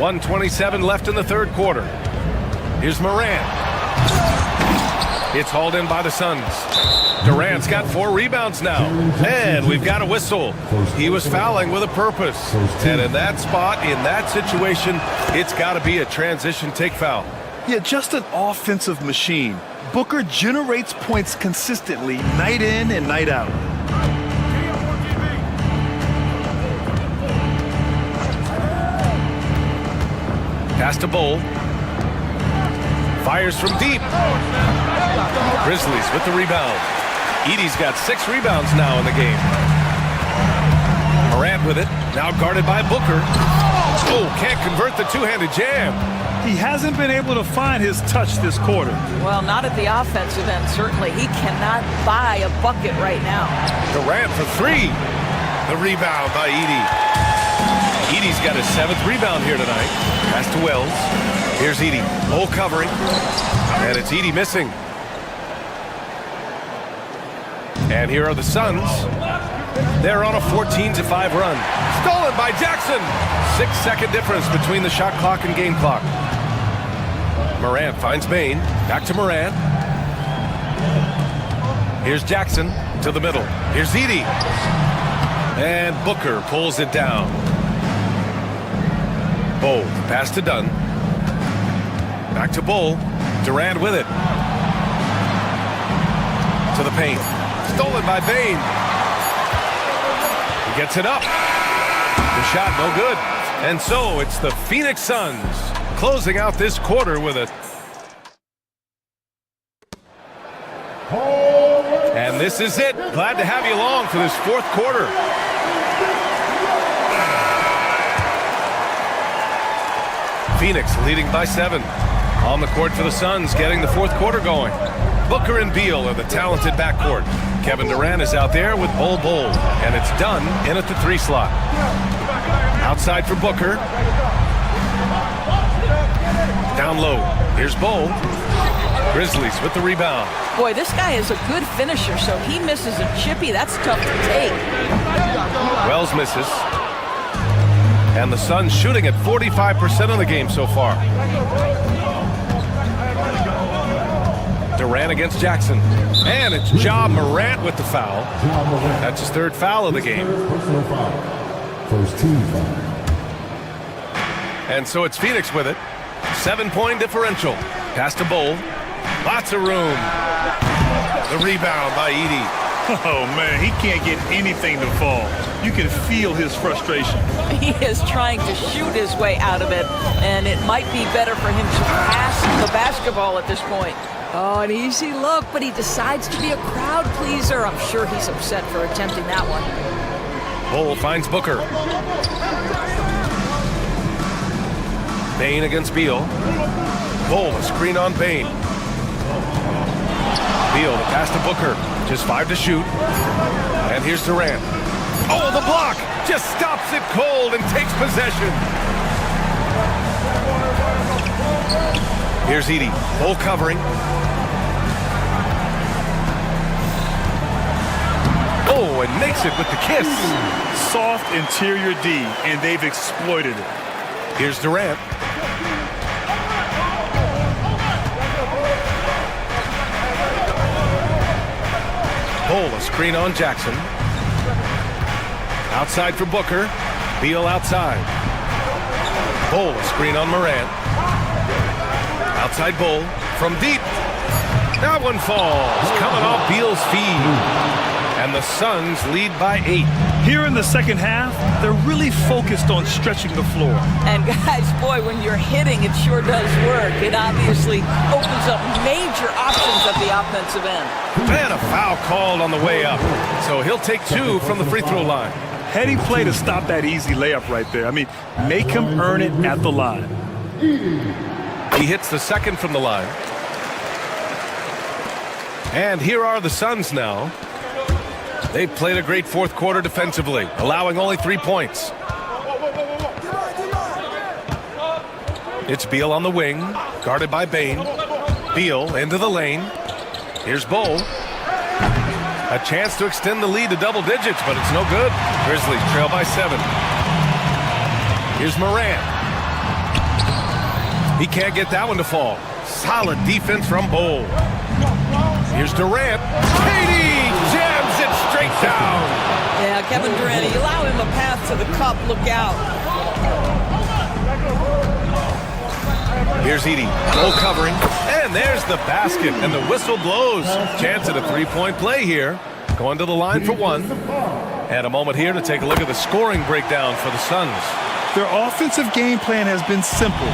S8: 1:27 left in the third quarter. Here's Morant. It's hauled in by the Suns. Durant's got 4 rebounds now. And we've got a whistle. He was fouling with a purpose. And in that spot, in that situation, it's got to be a transition take foul.
S11: Yeah, just an offensive machine. Booker generates points consistently, night in and night out.
S8: Pass to Bull. Fires from deep. Grizzlies with the rebound. Edey's got 6 rebounds now in the game. Morant with it. Now guarded by Booker. Oh, can't convert the 2-handed jam.
S11: He hasn't been able to find his touch this quarter.
S15: Well, not at the offensive end, certainly. He cannot buy a bucket right now.
S8: Durant for 3. The rebound by Edey. Edey's got his 7th rebound here tonight. Pass to Wells. Here's Edey. Bull covering. And it's Edey missing. And here are the Suns. They're on a 14-5 run. Stolen by Jackson. 6-second difference between the shot clock and game clock. Morant finds Bane. Back to Morant. Here's Jackson to the middle. Here's Edey. And Booker pulls it down. Bull, pass to Dunn. Back to Bull. Durant with it. To the paint. Stolen by Bane. He gets it up. The shot no good. And so it's the Phoenix Suns closing out this quarter with a This is it. Glad to have you along for this fourth quarter. Phoenix leading by 7. On the court for the Suns, getting the fourth quarter going. Booker and Beal are the talented backcourt. Kevin Durant is out there with Bol, and it's done in at the 3 slot. Outside for Booker. Down low. Here's Bol. Grizzlies with the rebound.
S15: Boy, this guy is a good finisher, so he misses a chippy. That's tough to take.
S8: Wells misses. And the Suns shooting at 45% of the game so far. Durant against Jackson. And it's Ja Morant with the foul. That's his 3rd foul of the game.
S7: First team foul.
S8: And so it's Phoenix with it. 7-point differential. Pass to Bol. Lots of room. The rebound by Edey.
S11: Oh, man, he can't get anything to fall. You can feel his frustration.
S15: He is trying to shoot his way out of it, and it might be better for him to pass the basketball at this point. Oh, an easy look, but he decides to be a crowd pleaser. I'm sure he's upset for attempting that one.
S8: Bol finds Booker. Bane against Beal. Bol, a screen on Bane. Beal, the pass to Booker. Just 5 to shoot. And here's Durant. Oh, the block! Just stops it cold and takes possession. Here's Edey. Bol covering. Oh, and makes it with the kiss.
S11: Soft interior D, and they've exploited it.
S8: Here's Durant. Bol, a screen on Jackson. Outside for Booker. Beal outside. Bol, a screen on Morant. Outside Bol from deep. That one falls. Coming off Beal's feed. And the Suns lead by 8.
S11: Here in the second half, they're really focused on stretching the floor.
S15: And guys, boy, when you're hitting, it sure does work. It obviously opens up major options at the offensive end.
S8: And a foul called on the way up. So he'll take 2 from the free throw line.
S11: Heady play to stop that easy layup right there. I mean, make him earn it at the line.
S8: He hits the second from the line. And here are the Suns now. They've played a great fourth quarter defensively, allowing only 3 points. It's Beal on the wing, guarded by Bane. Beal into the lane. Here's Bol. A chance to extend the lead to double digits, but it's no good. Grizzlies trail by 7. Here's Morant. He can't get that one to fall. Solid defense from Bol. Here's Durant. Katie jams it straight down.
S15: Yeah, Kevin Durant, you allow him a path to the cup. Look out.
S8: Here's Edey. Bol covering. And there's the basket. And the whistle blows. Chance at a 3-point play here. Going to the line for 1. And a moment here to take a look at the scoring breakdown for the Suns.
S11: Their offensive game plan has been simple.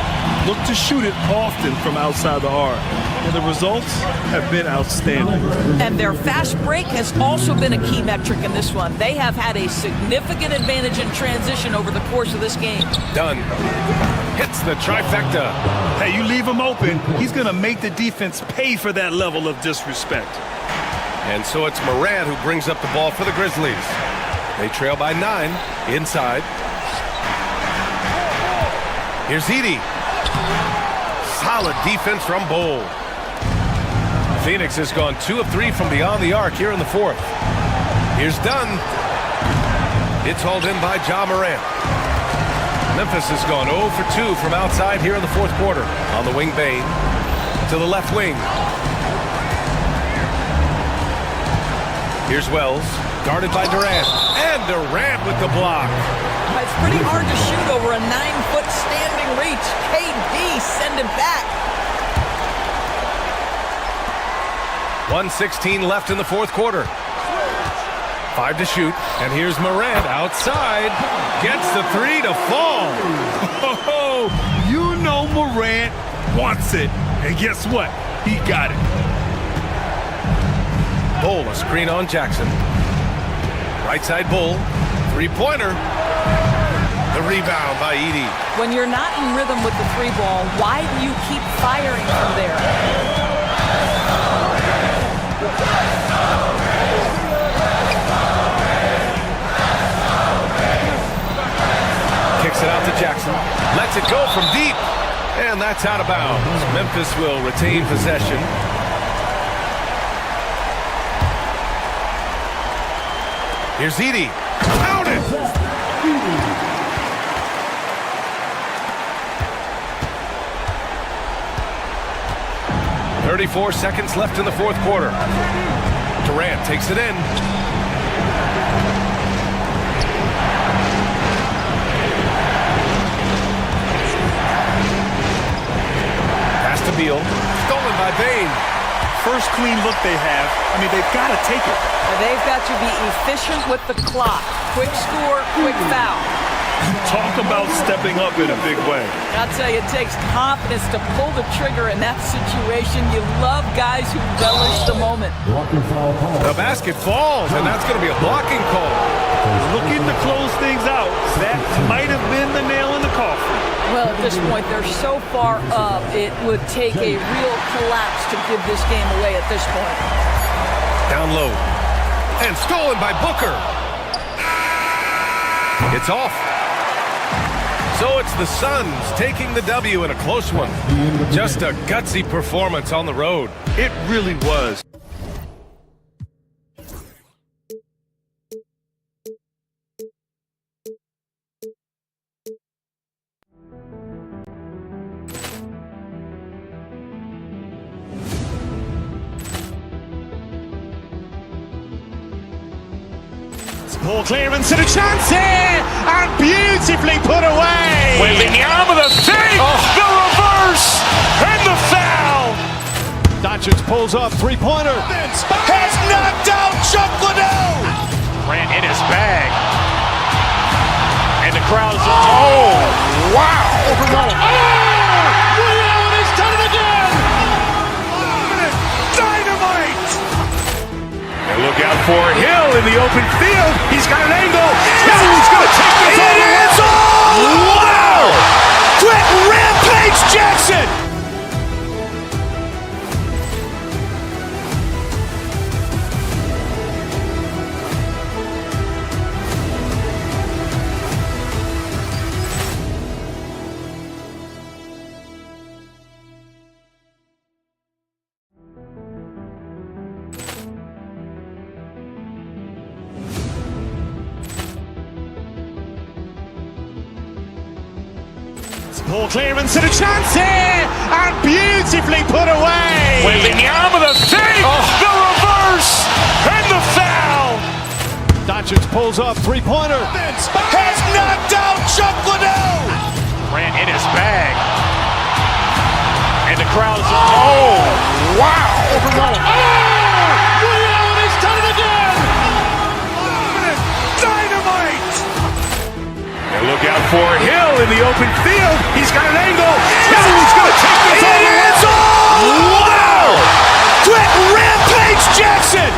S11: Look to shoot it often from outside the arc. And the results have been outstanding.
S15: And their fast break has also been a key metric in this one. They have had a significant advantage in transition over the course of this game.
S8: Dunn hits the trifecta.
S11: Hey, you leave him open, he's going to make the defense pay for that level of disrespect.
S8: And so it's Morant who brings up the ball for the Grizzlies. They trail by 9 inside. Here's Edey. Solid defense from Bol. Phoenix has gone 2 of 3 from beyond the arc here in the fourth. Here's Dunn. It's hauled in by Ja Morant. Memphis has gone 0 for 2 from outside here in the fourth quarter. On the wing, Bane. To the left wing. Here's Wells. Guarded by Durant. And Durant with the block.
S15: It's pretty hard to shoot over a 9-foot standing reach. KD, send it back.
S8: 1:16 left in the fourth quarter. 5 to shoot. And here's Morant outside. Gets the 3 to fall.
S11: Oh, you know Morant wants it. And guess what? He got it.
S8: Bull, a screen on Jackson. Right side Bull, three-pointer. The rebound by Edey.
S15: When you're not in rhythm with the three ball, why do you keep firing from there?
S8: Kicks it out to Jackson. Lets it go from deep. And that's out of bounds. Memphis will retain possession. Here's Edey. Count it! 34 seconds left in the fourth quarter. Durant takes it in. Pass to Beal. Stolen by Bane.
S11: First clean look they have. I mean, they've got to take it.
S15: They've got to be efficient with the clock. Quick score, quick foul.
S11: Talk about stepping up in a big way.
S15: I'll tell you, it takes confidence to pull the trigger in that situation. You love guys who relish the moment.
S8: The basket falls, and that's going to be a blocking call.
S11: Looking to close things out. That might have been the nail in the coffin.
S15: Well, at this point, they're so far up, it would take a real collapse to give this game away at this point.
S8: Down low. And stolen by Booker. It's off. So it's the Suns taking the W in a close one. Just a gutsy performance on the road.
S11: It really was.
S2: Ball clearance and a chance here, and beautifully put away.
S1: Wembanyama the fake, the reverse, and the foul.
S3: Doncic pulls up, three-pointer.
S1: Has knocked out Chuck Liddell. Ran in his bag. And the crowd is, oh, wow.
S3: Ray Allen has done it again.
S1: Dynamite. And look out for Hill in the open field. He's got an angle. He's going to take this all the way. Wow. Quick rampage Jackson.
S2: Ball clearance and a chance here, and beautifully put away.
S1: Wembanyama the fake, the reverse, and the foul.
S3: Doncic pulls up, three-pointer.
S1: Has knocked out Chuck Liddell. Ran in his bag. And the crowd is, oh, wow.
S3: Ray Allen has done it again.
S1: Dynamite. And look out for Hill in the open field. He's got an angle. He's going to take this all the way. Wow. Quick rampage Jackson.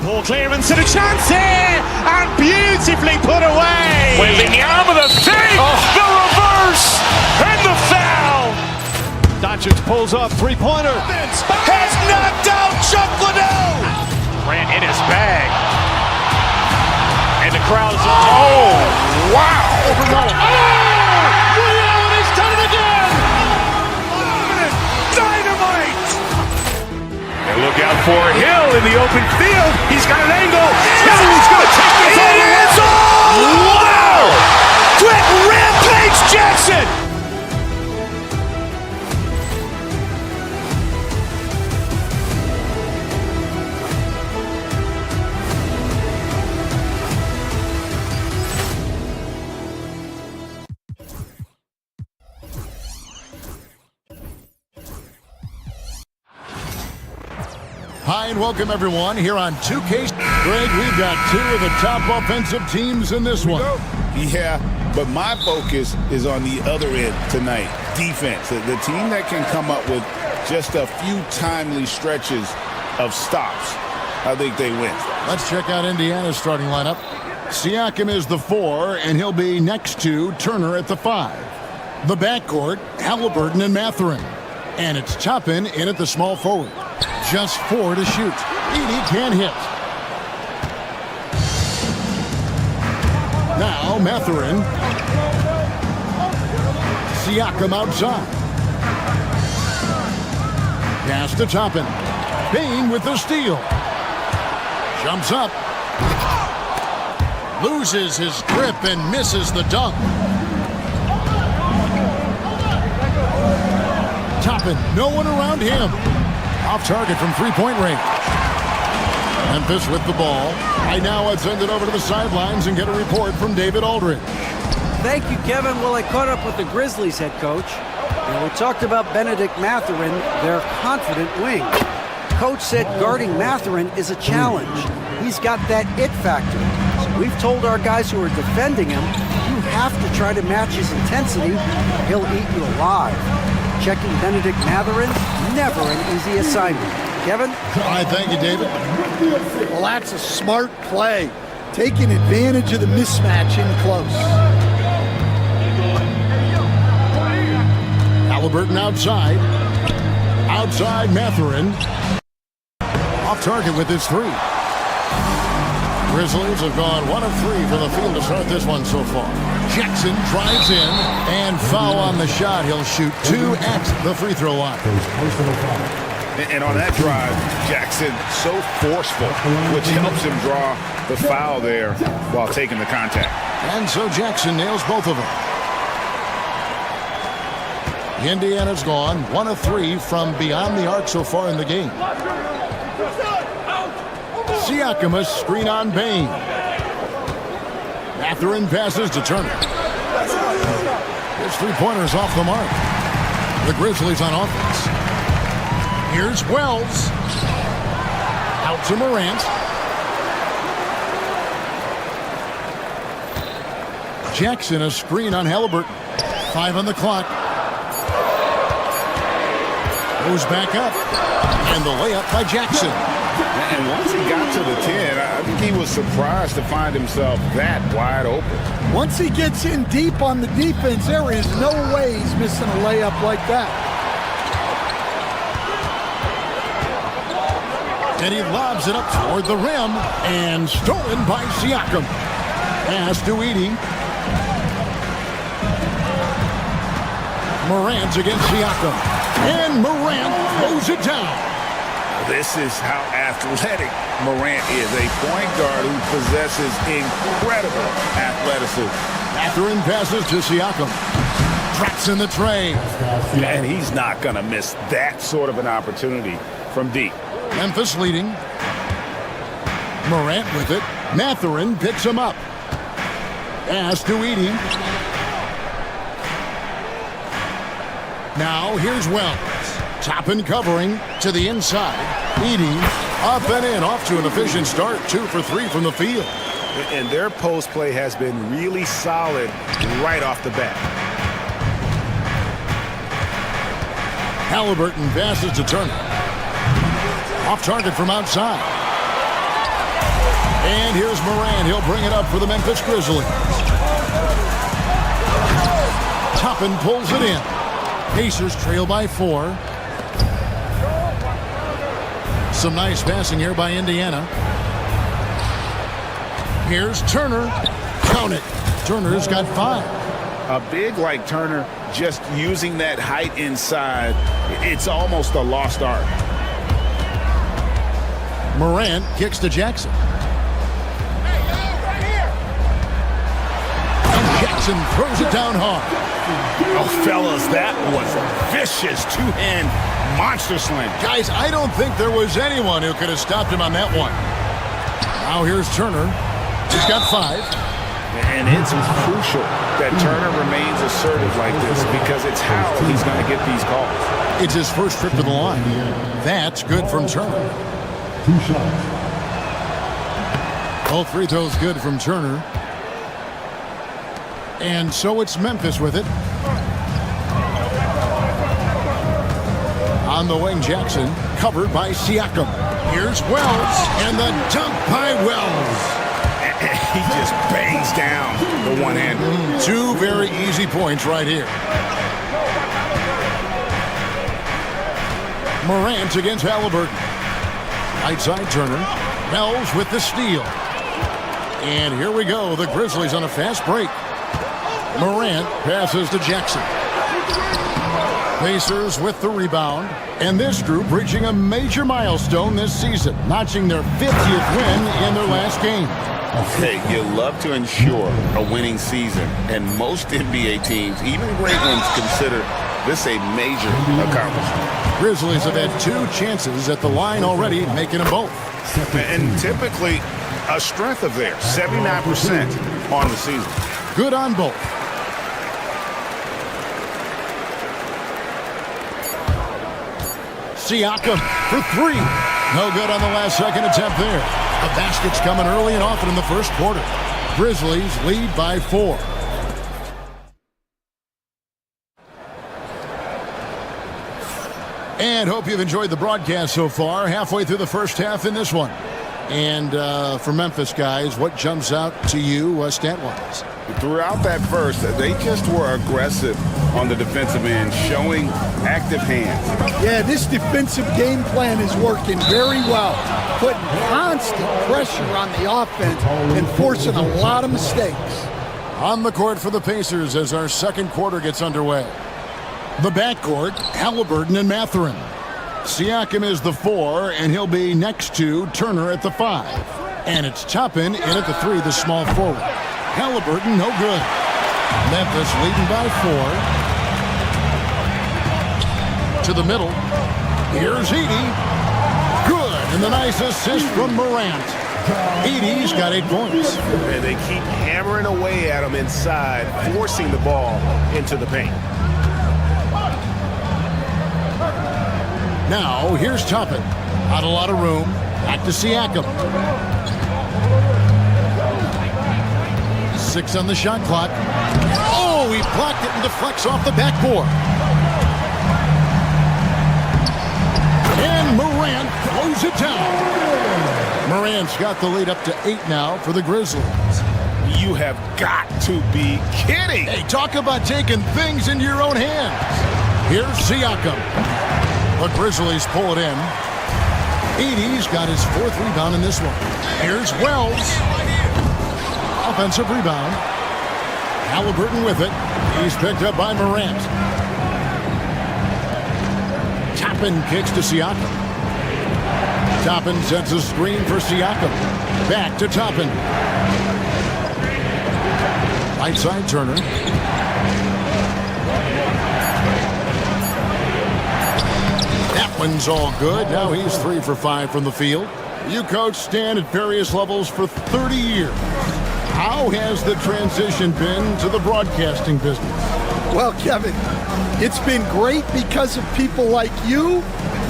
S2: Ball clearance and a chance here, and beautifully put away.
S1: Wembanyama the fake, the reverse, and the foul.
S3: Doncic pulls up, three-pointer.
S1: Has knocked out Chuck Liddell. Ran in his bag. And the crowd is, oh, wow.
S3: Ray Allen has done it again.
S1: Dynamite. And look out for Hill in the open field. He's got an angle. He's going to take this all the way. Wow. Quick rampage Jackson.
S4: Hi, and welcome, everyone, here on 2K. Greg, we've got two of the top offensive teams in this one.
S5: Yeah, but my focus is on the other end tonight, defense. The team that can come up with just a few timely stretches of stops, I think they win.
S4: Let's check out Indiana's starting lineup. Siakam is the 4, and he'll be next to Turner at the 5. The backcourt, Halliburton and Mathurin. And it's Toppin in at the small forward. Just 4 to shoot. Edey can't hit. Now Mathurin. Siakam outside. Pass to Toppin. Payne with the steal. Jumps up. Loses his grip and misses the dunk. Toppin, no one around him. Off target from three-point range. Memphis with the ball. Right now, let's send it over to the sidelines and get a report from David Aldridge.
S14: Thank you, Kevin. Well, I caught up with the Grizzlies head coach, and we talked about Benedict Mathurin, their confident wing. Coach said guarding Mathurin is a challenge. He's got that it factor. So we've told our guys who are defending him, you have to try to match his intensity. He'll eat you alive. Checking Benedict Mathurin, never an easy assignment. Kevin?
S4: All right, thank you, David.
S6: Well, that's a smart play. Taking advantage of the mismatch in close.
S4: Halliburton outside. Outside Mathurin. Off target with his 3. Grizzlies have gone 1 of 3 from the field to start this one so far. Jackson drives in and foul on the shot. He'll shoot 2 at the free throw line.
S5: And on that drive, Jackson so forceful, which helps him draw the foul there while taking the contact.
S4: And so Jackson nails both of them. Indiana's gone 1 of 3 from beyond the arc so far in the game. Siakam, a screen on Payne. Mathurin passes to Turner. His three-pointer's off the mark. The Grizzlies on offense. Here's Wells. Out to Morant. Jackson, a screen on Halliburton. 5 on the clock. Goes back up. And the layup by Jackson.
S5: And once he got to the 10, I think he was surprised to find himself that wide open.
S6: Once he gets in deep on the defense, there is no way he's missing a layup like that.
S4: And he lobs it up toward the rim. And stolen by Siakam. Pass to Edey. Morant against Siakam. And Morant throws it down.
S5: This is how athletic Morant is, a point guard who possesses incredible athleticism.
S4: Mathurin passes to Siakam. Tracks in the tray.
S5: And he's not going to miss that sort of an opportunity from deep.
S4: Memphis leading. Morant with it. Mathurin picks him up. Pass to Edey. Now here's Wells. Toppin covering to the inside. Edey up and in, off to an efficient start. 2 for 3 from the field.
S5: And their post play has been really solid right off the bat.
S4: Halliburton passes to Turner. Off target from outside. And here's Morant. He'll bring it up for the Memphis Grizzlies. Toppin pulls it in. Pacers trail by 4. Some nice passing here by Indiana. Here's Turner. Count it. Turner's got 5.
S5: A big like Turner, just using that height inside, it's almost a lost art.
S4: Morant kicks to Jackson. And Jackson throws it down hard.
S5: Oh, fellas, that was a vicious two-hand monster slam.
S4: Guys, I don't think there was anyone who could have stopped him on that one. Now here's Turner. He's got 5.
S5: And it's crucial that Turner remains assertive like this because it's how he's going to get these calls.
S4: It's his first trip to the line. That's good from Turner.
S7: 2 shots.
S4: Both free throws good from Turner. And so it's Memphis with it. On the wing, Jackson, covered by Siakam. Here's Wells, and the dunk by Wells.
S5: He just bangs down the one-hander.
S4: 2 very easy points right here. Morant against Halliburton. Right side Turner. Wells with the steal. And here we go. The Grizzlies on a fast break. Morant passes to Jackson. Pacers with the rebound. And this group reaching a major milestone this season, notching their 50th win in their last game.
S5: Hey, you love to ensure a winning season, and most NBA teams, even great ones, consider this a major accomplishment.
S4: Grizzlies have had 2 chances at the line already, making them both.
S5: And typically a strength of theirs, 79% on the season.
S4: Good on both. Siakam for 3. No good on the last second attempt there. The basket's coming early and often in the first quarter. Grizzlies lead by 4. And hope you've enjoyed the broadcast so far. Halfway through the first half in this one. And for Memphis guys, what jumps out to you stat-wise?
S5: Throughout that first, they just were aggressive on the defensive end, showing active hands.
S6: Yeah, this defensive game plan is working very well, putting constant pressure on the offense and forcing a lot of mistakes.
S4: On the court for the Pacers as our second quarter gets underway. The backcourt, Halliburton and Mathurin. Siakam is the 4, and he'll be next to Turner at the 5. And it's Toppin in at the 3, the small forward. Halliburton, no good. Memphis leading by 4. To the middle. Here's Edey. Good, and the nice assist from Morant. Edey's got 8 points.
S1: And they keep hammering away at him inside, forcing the ball into the paint.
S4: Now, here's Toppin. Not a lot of room. Back to Siakam. 6 on the shot clock. Oh, he blocked it and deflects off the backboard. And Morant throws it down. Morant's got the lead up to 8 now for the Grizzlies.
S1: You have got to be kidding.
S4: Hey, talk about taking things into your own hands. Here's Siakam. The Grizzlies pull it in. Edey's got his 4th rebound in this one. Here's Wells. Offensive rebound. Halliburton with it. He's picked up by Morant. Toppin kicks to Siakam. Toppin sets a screen for Siakam. Back to Toppin. Right side Turner. That one's all good. Now he's 3 for 5 from the field. You coach Stan at various levels for 30 years. How has the transition been to the broadcasting business?
S6: Well, Kevin, it's been great because of people like you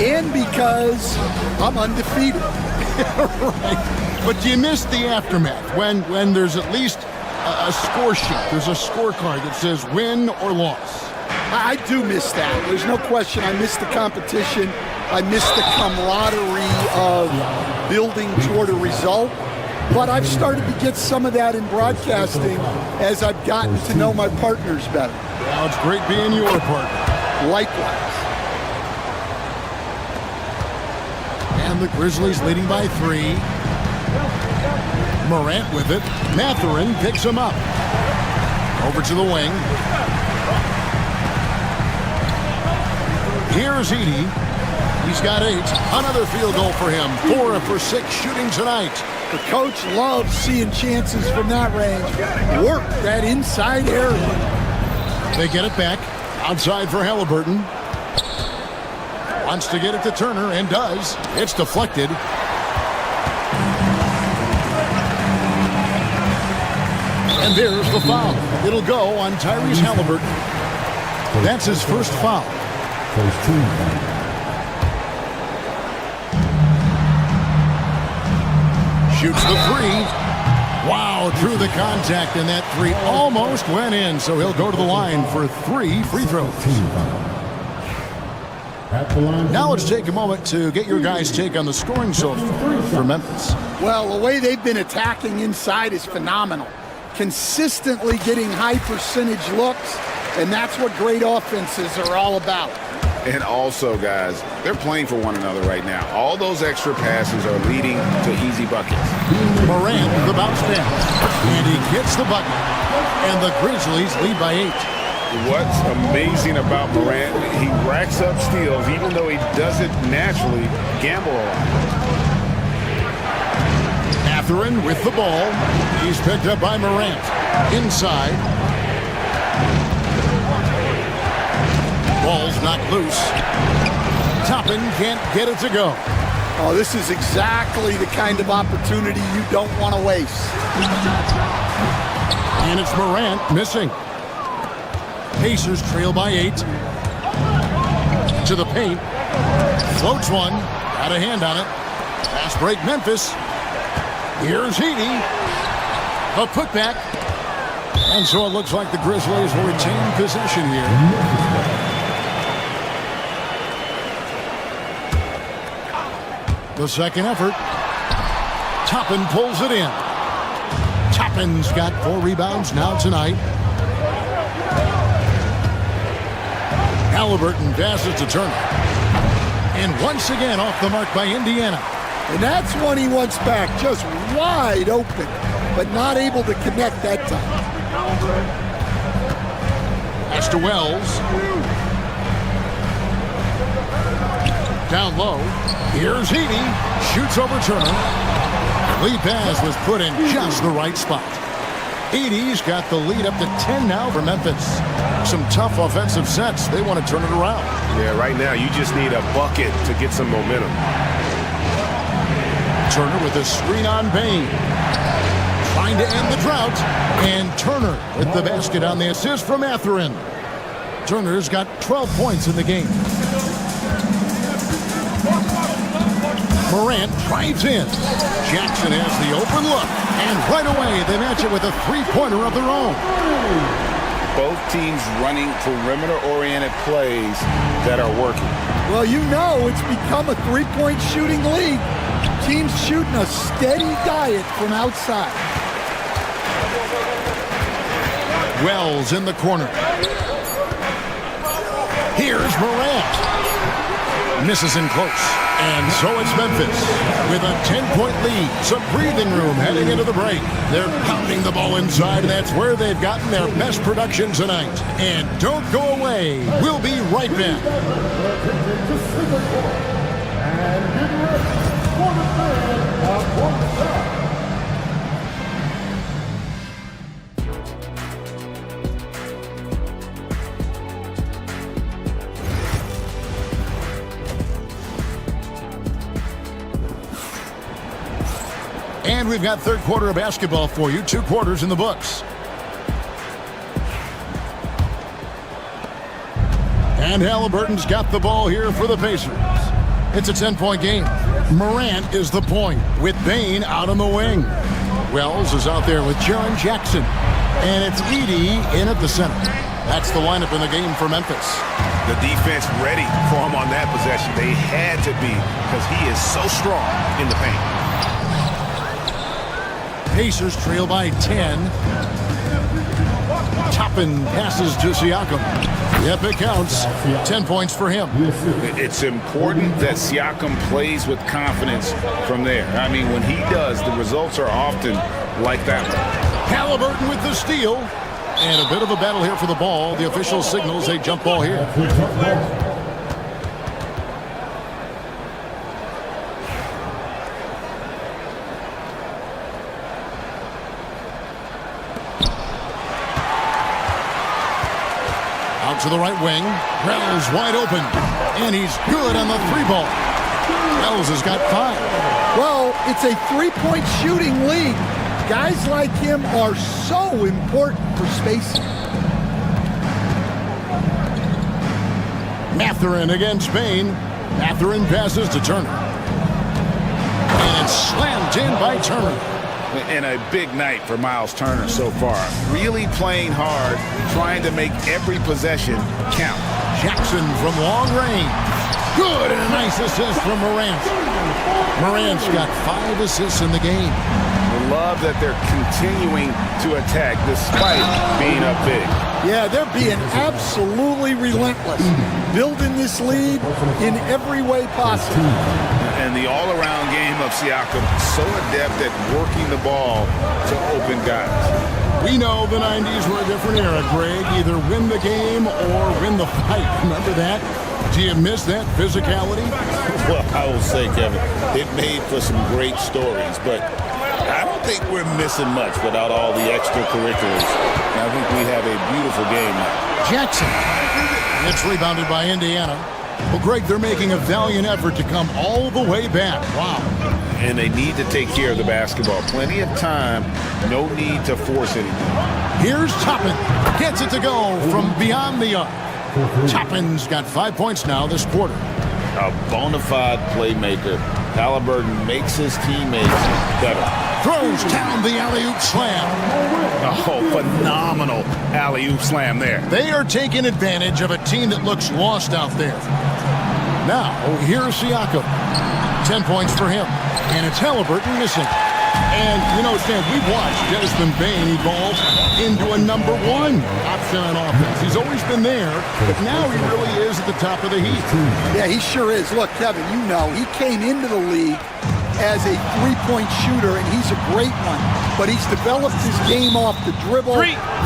S6: and because I'm undefeated.
S4: Right. But do you miss the aftermath when there's at least a score sheet? There's a scorecard that says win or loss.
S6: I do miss that. There's no question. I miss the competition. I miss the camaraderie of building toward a result. But I've started to get some of that in broadcasting as I've gotten to know my partners better.
S4: Well, it's great being your partner.
S6: Likewise.
S4: And the Grizzlies leading by 3. Morant with it. Mathurin picks him up. Over to the wing. Here's Edey. He's got 8. Another field goal for him. 4 for 6 shooting tonight.
S6: The coach loves seeing chances from that range. Work that inside area.
S4: They get it back. Outside for Halliburton. Wants to get it to Turner and does. It's deflected. And there's the foul. It'll go on Tyrese Halliburton. That's his first foul. shoots the three. Wow, through the contact, and that three almost went in, so he'll go to the line for 3 free throws. Now let's take a moment to get your guys' take on the scoring so far for Memphis.
S6: Well, the way they've been attacking inside is phenomenal. Consistently getting high percentage looks, and that's what great offenses are all about.
S5: And also, guys, they're playing for one another right now. All those extra passes are leading to easy buckets.
S4: Morant, the bounce pass, and he gets the bucket. And the Grizzlies lead by 8.
S5: What's amazing about Morant, he racks up steals, even though he doesn't naturally gamble a lot.
S4: Mathurin with the ball. He's picked up by Morant. Inside. Ball's knocked loose. Toppin can't get it to go.
S6: Oh, this is exactly the kind of opportunity you don't want to waste.
S4: And it's Morant missing. Pacers trail by 8. To the paint. Floats one. Got a hand on it. Fast break Memphis. Here's Heaney. A putback. And so it looks like the Grizzlies will retain possession here. The second effort. Toppin pulls it in. Toppin's got 4 rebounds now tonight. Halliburton passes to Turner. And once again off the mark by Indiana.
S6: And that's one he wants back, just wide open, but not able to connect that time.
S4: Pass to Wells. Down low. Here's Heaney. Shoots over Turner. Lead pass was put in just the right spot. Heaney's got the lead up to 10 now for Memphis. Some tough offensive sets. They want to turn it around.
S8: Yeah, right now you just need a bucket to get some momentum.
S4: Turner with a screen on Bain. Trying to end the drought. And Turner with the basket on the assist from Mathurin. Turner's got 12 points in the game. Morant drives in. Jackson has the open look. And right away, they match it with a three-pointer of their own.
S5: Both teams running perimeter-oriented plays that are working.
S6: Well, you know it's become a three-point shooting league. Teams shooting a steady diet from outside.
S4: Wells in the corner. Here's Morant. Misses in close. And so it's Memphis with a 10-point lead. Some breathing room heading into the break. They're pounding the ball inside, and that's where they've gotten their best production tonight. And don't go away. We'll be right back. And we've got third quarter of basketball for you. 2 quarters in the books. And Halliburton's got the ball here for the Pacers. It's a 10-point game. Morant is the point with Bain out on the wing. Wells is out there with Jaren Jackson. And it's Edey in at the center. That's the lineup in the game for Memphis.
S8: The defense ready for him on that possession. They had to be because he is so strong in the paint.
S4: Pacers trail by 10. Toppin passes to Siakam. Yep, it counts. 10 points for him.
S5: It's important that Siakam plays with confidence from there. I mean, when he does, the results are often like that one.
S4: Halliburton with the steal. And a bit of a battle here for the ball. The official signals a jump ball here. To the right wing. Wells wide open. And he's good on the 3-ball. Wells has got 5.
S6: Well, it's a 3-point shooting league. Guys like him are so important for spacing.
S4: Mathurin against Bain. Mathurin passes to Turner. And it's slammed in by Turner.
S5: And a big night for Miles Turner so far. Really playing hard, trying to make every possession count.
S4: Jackson from long range. Good, and a nice assist from Morant. Morant's got 5 assists in the game.
S5: Love that they're continuing to attack despite being up big.
S6: Yeah, they're being absolutely relentless, building this lead in every way possible.
S5: And the all-around game of Siakam, so adept at working the ball to open guys.
S4: We know the 90s were a different era, Greg. Either win the game or win the fight. Remember that? Do you miss that physicality?
S5: Well, I will say, Kevin, it made for some great stories, but I don't think we're missing much without all the extracurriculars. And I think we have a beautiful game now.
S4: Jackson. It's rebounded by Indiana. Well, Greg, they're making a valiant effort to come all the way back. Wow.
S5: And they need to take care of the basketball. Plenty of time. No need to force anything.
S4: Here's Toppin. Gets it to go from beyond the arc. Toppin's got 5 points now this quarter.
S5: A bona fide playmaker. Halliburton makes his teammates better.
S4: Throws down the alley-oop slam.
S5: Oh, phenomenal alley-oop slam there.
S4: They are taking advantage of a team that looks lost out there. Now, here's Siakam. 10 points for him. And it's Halliburton missing. And, you know, Stan, we've watched Desmond Bane evolve into a number 1 option on offense. He's always been there, but now he really is at the top of the heap.
S6: Yeah, he sure is. Look, Kevin, you know, he came into the league as a three-point shooter, and he's a great one. But he's developed his game off the dribble.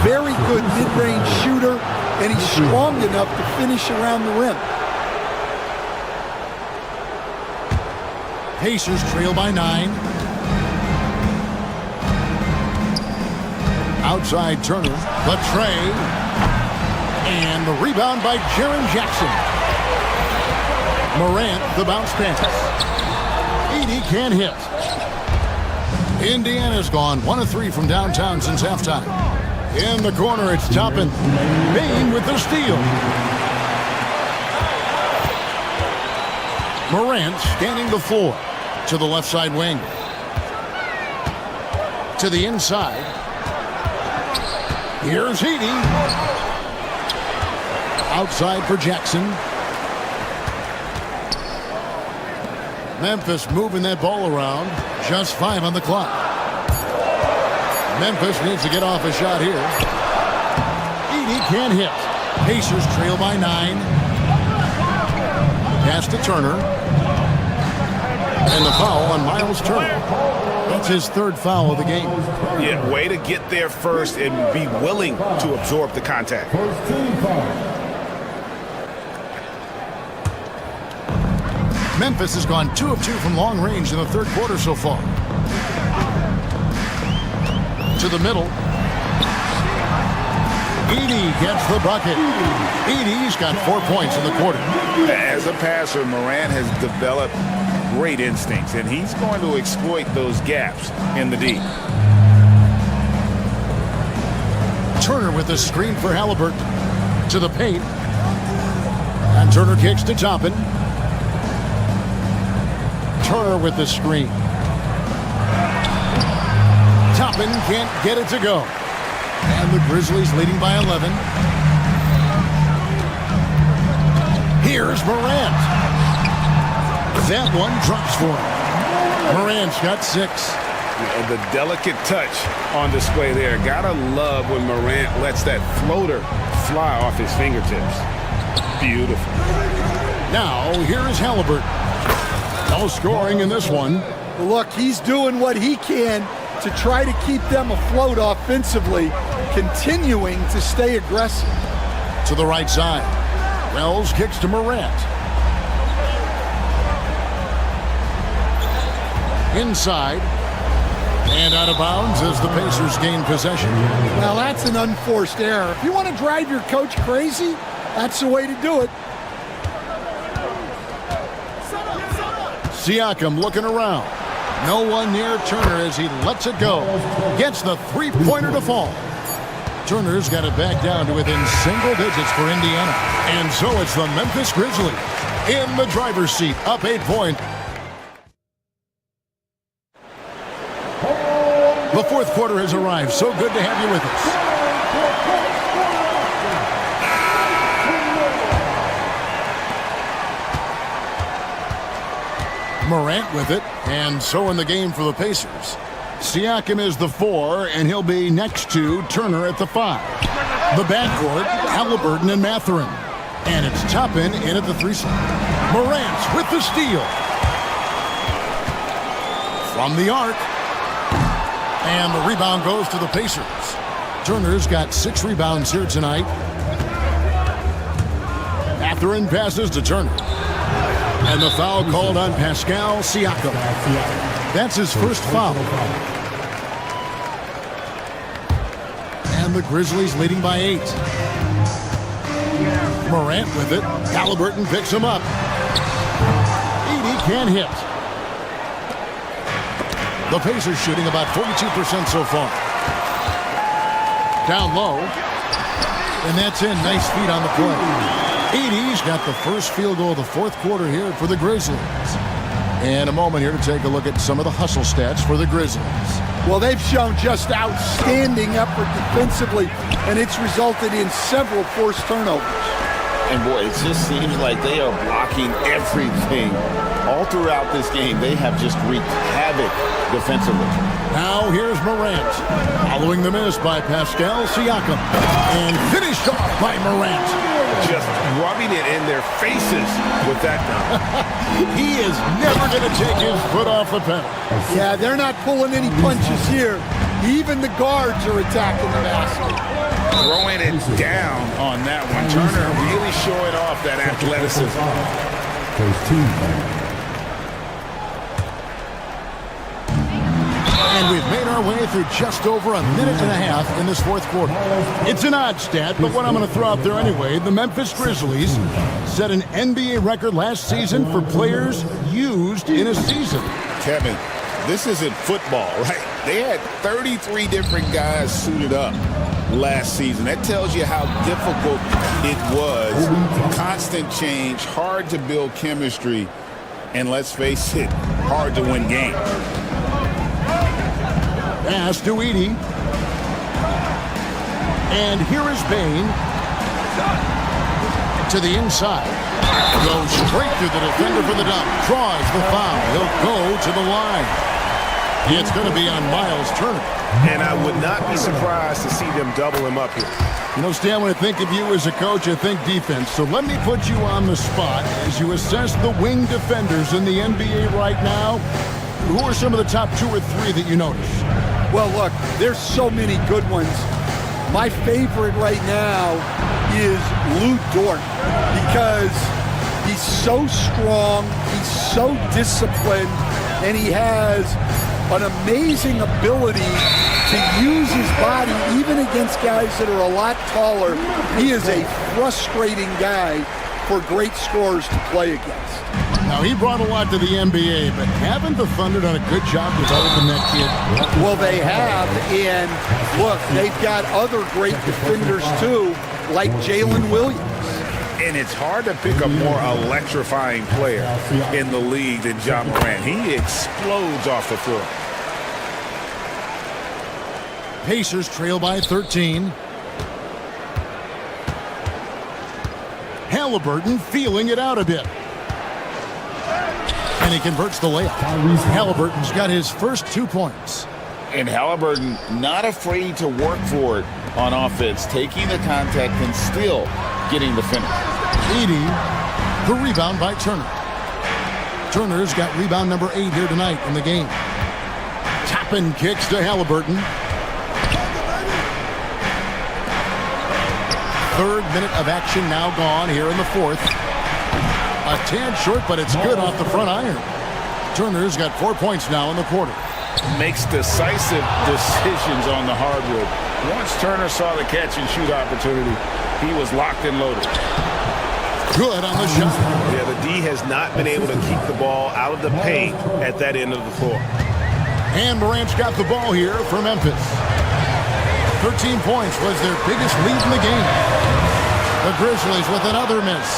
S6: Very good mid-range shooter, and he's strong enough to finish around the rim.
S4: Pacers trail by 9. Outside Turner, but Trey. And the rebound by Jaren Jackson. Morant, the bounce pass. Edey can't hit. Indiana's gone 1 of 3 from downtown since halftime. In the corner, it's Toppin. Bane with the steal. Morant scanning the floor to the left side wing. To the inside. Here's Edey. Outside for Jackson. Memphis moving that ball around. Just 5 on the clock. Memphis needs to get off a shot here. Edey can't hit. Pacers trail by 9. Pass to Turner. And the foul on Miles Turner. That's his 3rd foul of the game.
S5: Yeah, way to get there first and be willing to absorb the contact.
S4: Memphis has gone 2 of 2 from long range in the 3rd quarter so far. To the middle. Edey gets the bucket. Edey's got 4 points in the quarter.
S5: As a passer, Morant has developed great instincts, and he's going to exploit those gaps in the D.
S4: Turner with the screen for Halliburton. To the paint. And Turner kicks to Toppin. Turner with the screen. Toppin can't get it to go. And the Grizzlies leading by 11. Here's Morant. That one drops for him. Morant's got 6.
S5: Yeah, the delicate touch on display there. Gotta love when Morant lets that floater fly off his fingertips. Beautiful.
S4: Now, here is Halliburton. No scoring in this one.
S6: Look, he's doing what he can to try to keep them afloat offensively, continuing to stay aggressive.
S4: To the right side. Wells kicks to Morant. Inside. And out of bounds as the Pacers gain possession.
S6: Well, that's an unforced error. If you want to drive your coach crazy, that's the way to do it.
S4: Siakam looking around. No one near Turner as he lets it go. Gets the 3-pointer to fall. Turner's got it back down to within single digits for Indiana. And so it's the Memphis Grizzlies in the driver's seat, up 8 points. The fourth quarter has arrived. So good to have you with us. Morant with it, and so in the game for the Pacers. Siakam is the 4, and he'll be next to Turner at the 5. The backcourt, Halliburton and Mathurin. And it's Toppin in at the 3 slot. Morant with the steal. From the arc. And the rebound goes to the Pacers. Turner's got 6 rebounds here tonight. Mathurin passes to Turner. And the foul called on Pascal Siakam. That's his first foul. And the Grizzlies leading by 8. Morant with it. Halliburton picks him up. Edey can't hit. The Pacers shooting about 42% so far. Down low. And that's in. Nice feed on the play. Edey's got the first field goal of the fourth quarter here for the Grizzlies. And a moment here to take a look at some of the hustle stats for the Grizzlies.
S6: Well, they've shown just outstanding effort defensively, and it's resulted in several forced turnovers.
S5: And boy, it just seems like they are blocking everything. All throughout this game, they have just wreaked havoc defensively.
S4: Now here's Morant, following the miss by Pascal Siakam, and finished off by Morant.
S1: Just rubbing it in their faces with that dunk.
S4: He is never going to take his foot off the pedal.
S6: Yeah, they're not pulling any punches here. Even the guards are attacking the basket.
S5: Throwing it down on that one. Turner really showing off that athleticism.
S4: And we've made our way through just over a minute and a half in this fourth quarter. It's an odd stat, but what I'm going to throw out there anyway, the Memphis Grizzlies set an NBA record last season for players used in a season.
S5: Kevin, this isn't football, right? They had 33 different guys suited up last season. That tells you how difficult it was. Constant change, hard to build chemistry, and let's face it, hard to win games.
S4: Pass to Edey. And here is Bane. To the inside. Goes straight through the defender for the dunk. Draws the foul. He'll go to the line. It's going to be on Miles Turner.
S1: And I would not be surprised to see them double him up here.
S4: You know, Stan, when I think of you as a coach, I think defense. So let me put you on the spot as you assess the wing defenders in the NBA right now. Who are some of the top 2 or 3 that you notice?
S6: Well, look, there's so many good ones. My favorite right now is Lou Dort because he's so strong, he's so disciplined, and he has an amazing ability to use his body even against guys that are a lot taller. He is a frustrating guy for great scorers to play against.
S4: Now, he brought a lot to the NBA, but haven't the Thunder done a good job developing that kid?
S6: Well, they have, and look, they've got other great defenders too, like Jalen Williams.
S5: And it's hard to pick a more electrifying player in the league than Ja Morant. He explodes off the floor.
S4: Pacers trail by 13. Halliburton feeling it out a bit. And he converts the layup. Halliburton's got his first 2 points.
S5: And Halliburton not afraid to work for it on offense, taking the contact and still getting the finish.
S4: Edey, the rebound by Turner. Turner's got rebound number 8 here tonight in the game. Toppin kicks to Halliburton. 3rd minute of action now gone here in the 4th. A tad short, but it's good off the front iron. Turner's got 4 points now in the quarter.
S5: Makes decisive decisions on the hardwood. Once Turner saw the catch and shoot opportunity, he was locked and loaded.
S4: Good on the shot.
S1: Yeah, the D has not been able to keep the ball out of the paint at that end of the floor.
S4: And Morant's got the ball here for Memphis. 13 points was their biggest lead in the game. The Grizzlies with another miss.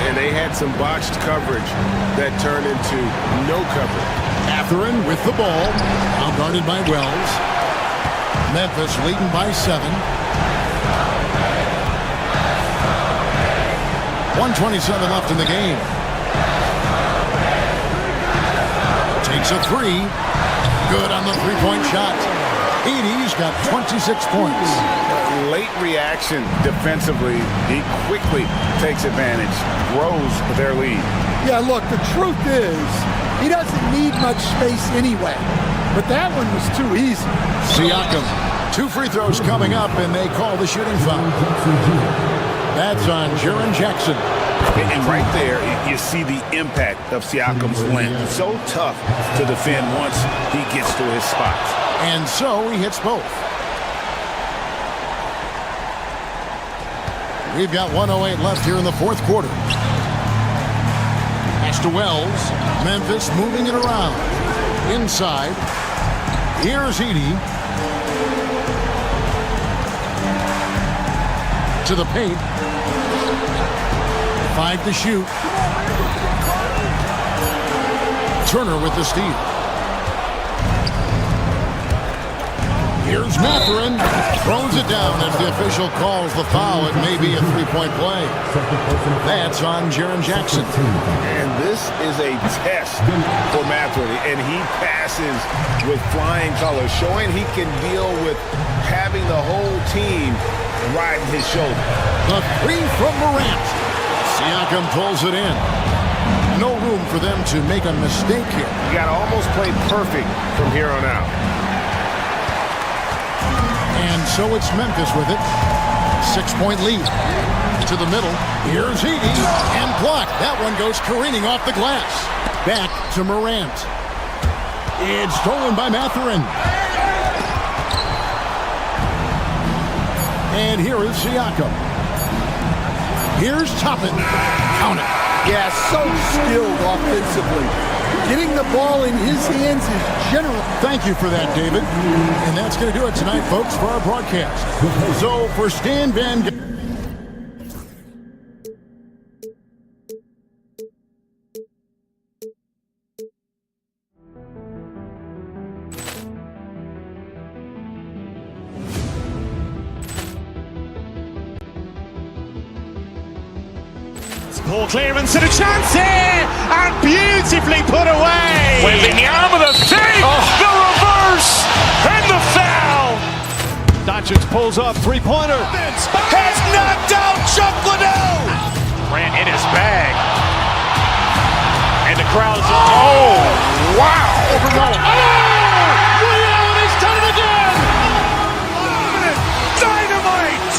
S1: And they had some botched coverage that turned into no coverage.
S4: Mathurin with the ball, now guarded by Wells. Memphis leading by 7. 1:27 left in the game. Takes a 3. Good on the three-point shot. Edey's got 26 points.
S5: Late reaction defensively. He quickly takes advantage, grows their lead.
S6: Yeah, look, the truth is, he doesn't need much space anyway. But that one was too easy.
S4: Siakam, 2 free throws coming up, and they call the shooting foul. That's on Jaren Jackson.
S5: And right there, you see the impact of Siakam's length. It's so tough to defend once he gets to his spots.
S4: And so he hits both. We've got 1:08 left here in the fourth quarter. Pass to Wells. Memphis moving it around. Inside. Here's Edey. To the paint. 5 to shoot. Turner with the steal. Here's Mathurin. Throws it down, and the official calls the foul. It may be a three-point play. That's on Jaren Jackson.
S5: And this is a test for Mathurin, and he passes with flying colors, showing he can deal with having the whole team riding his shoulder.
S4: The 3 from Morant. Siakam pulls it in. No room for them to make a mistake here.
S5: You got to almost play perfect from here on out.
S4: And so it's Memphis with it. 6-point lead. To the middle. Here's Edey. And blocked. That one goes careening off the glass. Back to Morant. It's stolen by Mathurin. And here is Siakam. Here's Toppin. Count it.
S6: Yeah, so skilled offensively. Getting the ball in his hands is general.
S4: Thank you for that, David. And that's going to do it tonight, folks, for our broadcast. So for Stan Van...
S2: Poor clearance and a chance here, and beautifully put away.
S1: Wembanyama the fake, the reverse, and the foul.
S3: Doncic pulls up, three-pointer.
S1: Has knocked out Chuck Liddell. Ran in his bag. And the crowd is... Oh, wow.
S3: Ray Allen has done it again.
S1: Dynamite.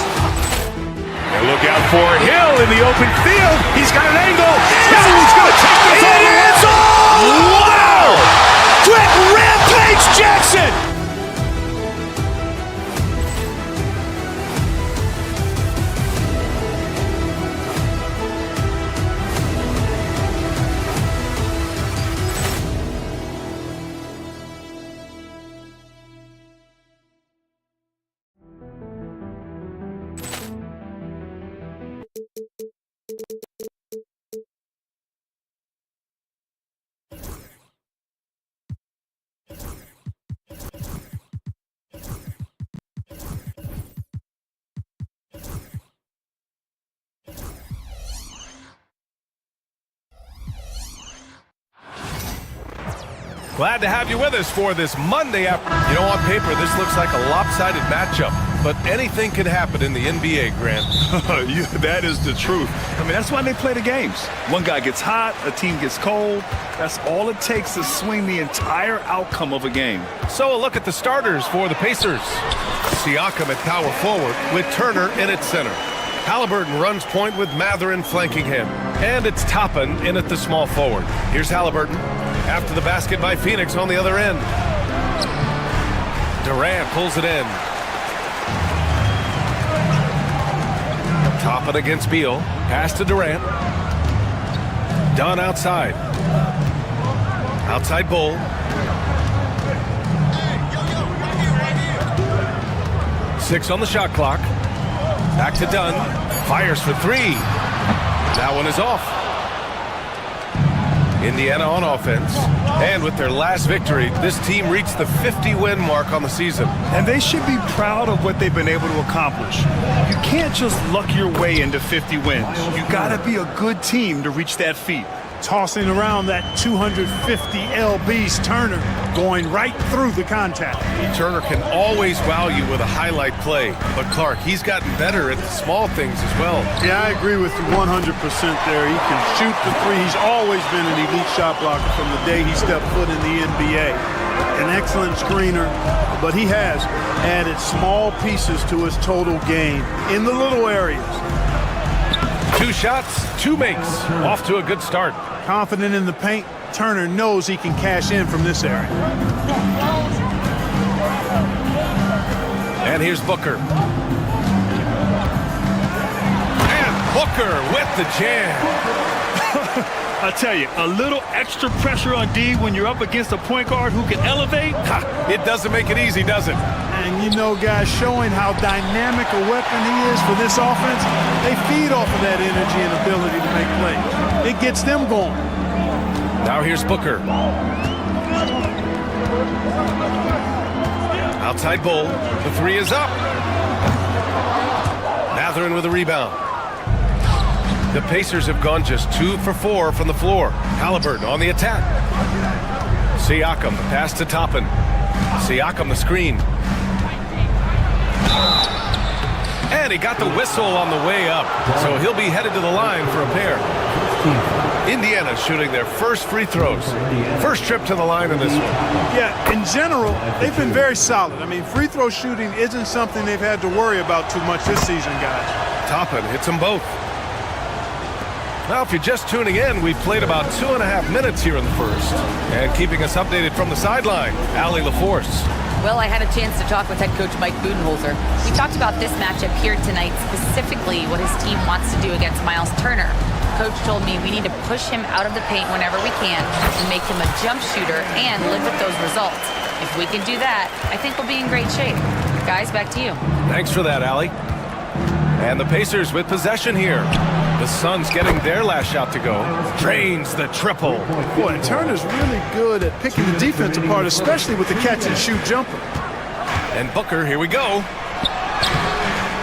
S1: And look out for Hill in the open field. He's got an angle. He's going to take this all the way. Wow! Quick rampage Jackson.
S8: Glad to have you with us for this Monday afternoon. You know, on paper, this looks like a lopsided matchup, but anything can happen in the NBA, Grant.
S11: That is the truth. I mean, that's why they play the games. One guy gets hot, a team gets cold. That's all it takes to swing the entire outcome of a game.
S8: So a look at the starters for the Pacers. Siakam at power forward with Turner in at center. Halliburton runs point with Mathurin flanking him. And it's Toppin in at the small forward. Here's Halliburton. After the basket by Phoenix on the other end. Durant pulls it in. Toppin against Beal. Pass to Durant. Dunn outside. Outside Bull. Six on the shot clock. Back to Dunn. Fires for three. That one is off. Indiana on offense. And with their last victory, this team reached the 50-win mark on the season.
S11: And they should be proud of what they've been able to accomplish. You can't just luck your way into 50 wins. You gotta be a good team to reach that feat.
S9: Tossing around that 250 lbs, Turner going right through the contact.
S8: Turner can always wow you with a highlight play, but Clark, he's gotten better at the small things as well.
S9: Yeah, I agree with you 100% there. He can shoot the three. He's always been an elite shot blocker from the day he stepped foot in the NBA. An excellent screener, but he has added small pieces to his total game in the little areas.
S8: 2 shots, 2 makes. Off to a good start.
S9: Confident in the paint, Turner knows he can cash in from this area.
S8: And here's Booker. And Booker with the jam.
S11: I tell you, a little extra pressure on D when you're up against a point guard who can elevate.
S8: It doesn't make it easy, does it?
S9: And you know, guys, showing how dynamic a weapon he is for this offense, they feed off of that energy and ability to make plays. It gets them going.
S8: Now here's Booker. Outside Bull. The 3 is up. Mathurin with a rebound. The Pacers have gone just 2 for 4 from the floor. Halliburton on the attack. Siakam, the pass to Toppin. Siakam, the screen. And he got the whistle on the way up, so he'll be headed to the line for a pair. Indiana shooting their first free throws. First trip to the line in this one.
S9: Yeah, in general, they've been very solid. I mean, free throw shooting isn't something they've had to worry about too much this season, guys.
S8: Toppin hits them both. Now, if you're just tuning in, we've played about 2.5 minutes here in the first. And keeping us updated from the sideline, Allie LaForce.
S10: Well, I had a chance to talk with head coach Mike Budenholzer. We talked about this matchup here tonight, specifically what his team wants to do against Miles Turner. Coach told me we need to push him out of the paint whenever we can and make him a jump shooter and live with those results. If we can do that, I think we'll be in great shape. Guys, back to you.
S8: Thanks for that, Allie. And the Pacers with possession here. The Suns getting their last shot to go. Drains the triple.
S9: Boy, Turner's really good at picking the defense apart, especially with the catch-and-shoot jumper.
S8: And Booker, here we go.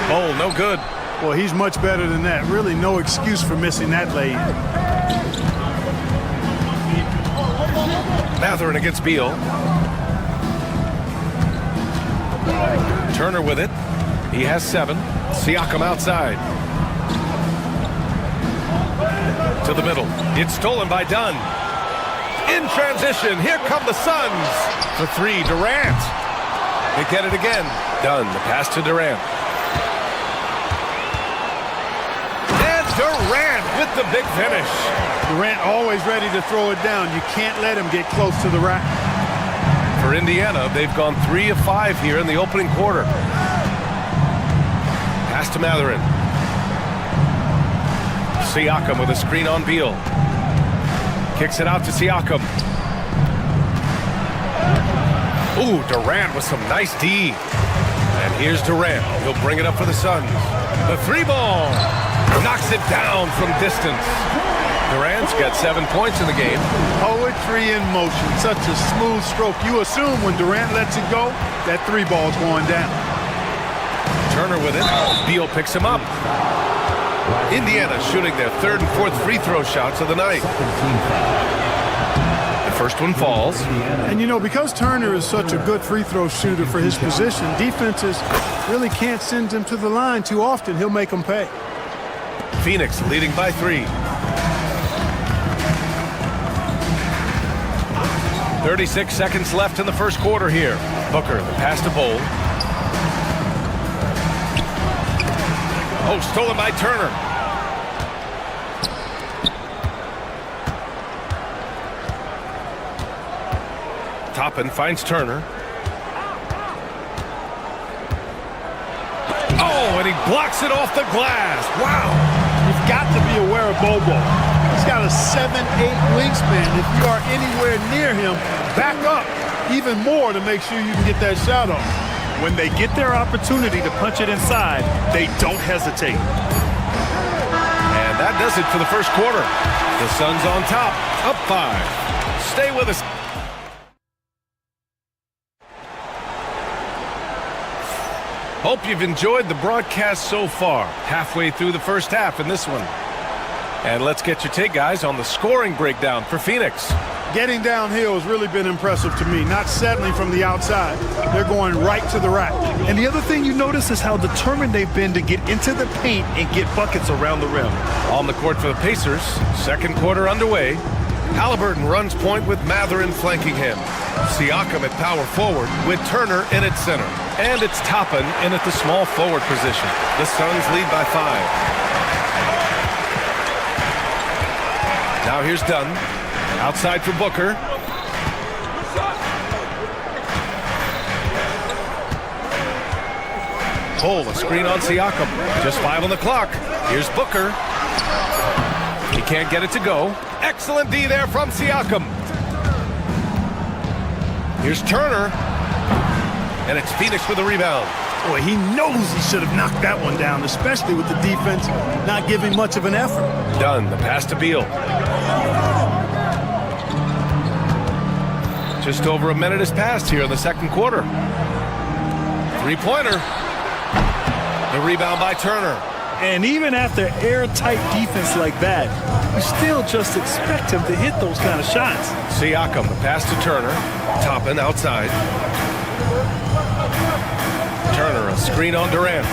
S8: Oh, no good.
S9: Boy, he's much better than that. Really no excuse for missing that lay-in.
S8: Mathurin against Beal. Turner with it. He has 7. Siakam outside. To the middle. It's stolen by Dunn. In transition, here come the Suns. For 3, Durant. They get it again. Dunn, the pass to Durant. And Durant with the big finish.
S9: Durant always ready to throw it down. You can't let him get close to the rack.
S8: For Indiana, they've gone 3 of 5 here in the opening quarter. Pass to Mathurin. Siakam with a screen on Beal. Kicks it out to Siakam. Ooh, Durant with some nice D. And here's Durant. He'll bring it up for the Suns. The 3-ball. Knocks it down from distance. Durant's got 7 points in the game.
S9: Poetry in motion. Such a smooth stroke. You assume when Durant lets it go, that 3-ball's going down.
S8: Turner with it. Beal picks him up. Indiana shooting their 3rd and 4th free throw shots of the night. The first one falls.
S9: And you know, because Turner is such a good free throw shooter for his position, defenses really can't send him to the line too often. He'll make them pay.
S8: Phoenix leading by 3. 36 seconds left in the first quarter here. Booker, the pass to Bull. Oh, stolen by Turner. Toppin finds Turner. Oh, and he blocks it off the glass. Wow.
S9: You've got to be aware of Bobo. He's got a 7'8" wingspan. If you are anywhere near him, back up even more to make sure you can get that shot off.
S11: When they get their opportunity to punch it inside, they don't hesitate.
S8: And that does it for the first quarter. The Suns on top, up 5. Stay with us. Hope you've enjoyed the broadcast so far. Halfway through the first half in this one. And let's get your take, guys, on the scoring breakdown for Phoenix.
S9: Getting downhill has really been impressive to me, not settling from the outside. They're going right to the rack.
S11: And the other thing you notice is how determined they've been to get into the paint and get buckets around the rim.
S8: On the court for the Pacers, second quarter underway. Halliburton runs point with Mathurin flanking him. Siakam at power forward with Turner in at center. And it's Toppin in at the small forward position. The Suns lead by 5. Now here's Dunn. Outside for Booker. Pull, a screen on Siakam. Just 5 on the clock. Here's Booker. He can't get it to go. Excellent D there from Siakam. Here's Turner. And it's Phoenix with a rebound.
S9: Boy, he knows he should have knocked that one down, especially with the defense not giving much of an effort.
S8: Dunn, the pass to Beal. Just over a minute has passed here in the second quarter. Three-pointer. The rebound by Turner.
S11: And even after airtight defense like that, you still just expect him to hit those kind of shots.
S8: Siakam, the pass to Turner. Toppin outside. Turner, a screen on Durant.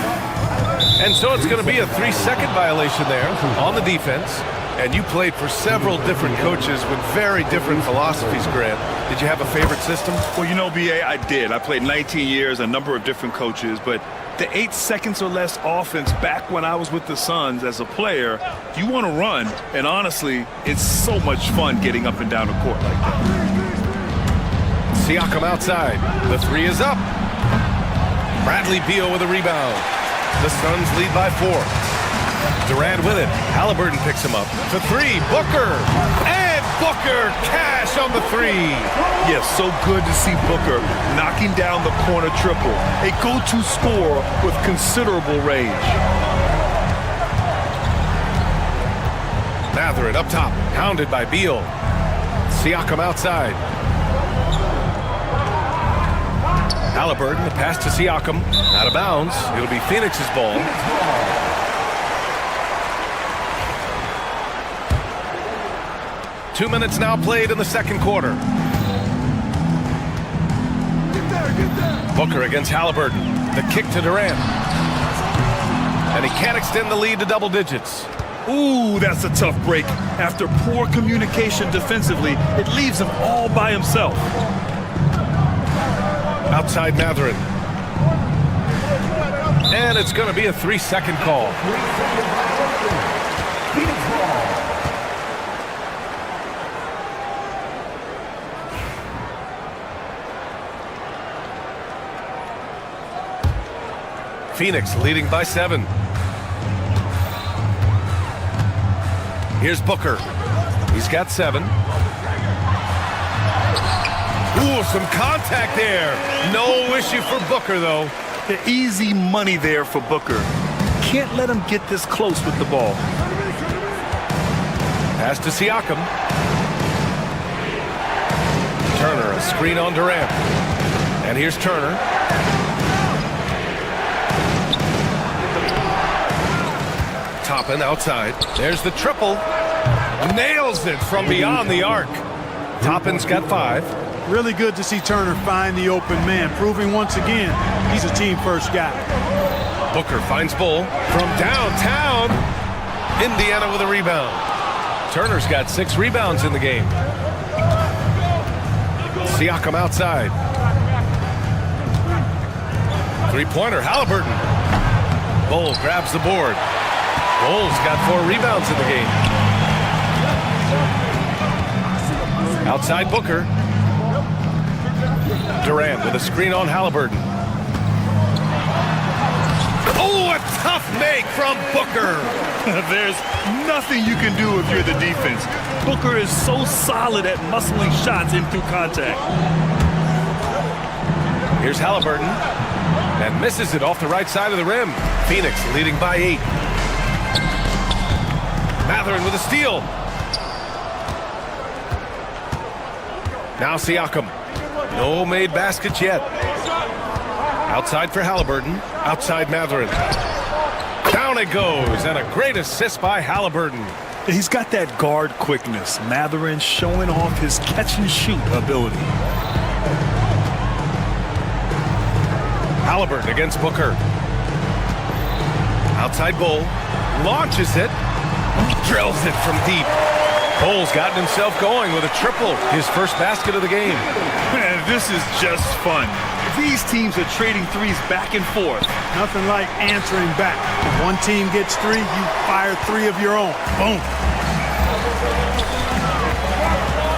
S8: And so it's going to be a 3-second violation there on the defense. And you played for several different coaches with very different philosophies, Grant. Did you have a favorite system?
S11: Well, you know, B.A., I did. I played 19 years, a number of different coaches, but the 8 seconds or less offense back when I was with the Suns as a player, you want to run. And honestly, it's so much fun getting up and down the court like that.
S8: Siakam outside. The 3 is up. Bradley Beal with a rebound. The Suns lead by 4. Durant with it. Halliburton picks him up. For 3, Booker. And Booker cash on the 3.
S11: Yes, so good to see Booker knocking down the corner triple. A go-to scorer with considerable range.
S8: Mathurin up top. Hounded by Beal. Siakam outside. Halliburton, the pass to Siakam. Out of bounds. It'll be Phoenix's ball. Two minutes now played in the second quarter. Booker against Halliburton. The kick to Durant. And he can't extend the lead to double digits.
S11: Ooh, that's a tough break. After poor communication defensively, it leaves him all by himself.
S8: Outside Mathurin. And it's going to be a 3-second call. Phoenix leading by 7. Here's Booker. He's got 7. Ooh, some contact there. No issue for Booker, though.
S11: The easy money there for Booker. Can't let him get this close with the ball.
S8: Pass to Siakam. Turner, a screen on Durant. And here's Turner. Toppin outside. There's the triple. Nails it from beyond the arc. Toppin's got 5.
S9: Really good to see Turner find the open man, proving once again he's a team-first guy.
S8: Booker finds Bull from downtown. Indiana with a rebound. Turner's got 6 rebounds in the game. Siakam outside. Three-pointer, Halliburton. Bull grabs the board. Bull's got 4 rebounds in the game. Outside Booker. Durant with a screen on Halliburton. Oh, a tough make from Booker.
S11: There's nothing you can do if you're the defense. Booker is so solid at muscling shots in through contact.
S8: Here's Halliburton. And misses it off the right side of the rim. Phoenix leading by 8. Mathurin with a steal. Now Siakam. No made baskets yet. Outside for Halliburton. Outside Mathurin. Down it goes, and a great assist by Halliburton.
S11: He's got that guard quickness. Mathurin showing off his catch-and-shoot ability.
S8: Halliburton against Booker. Outside Bull. Launches it. Drills it from deep. Bull's gotten himself going with a triple. His first basket of the game.
S11: Man, this is just fun. These teams are trading threes back and forth.
S9: Nothing like answering back. If one team gets 3, you fire 3 of your own. Boom.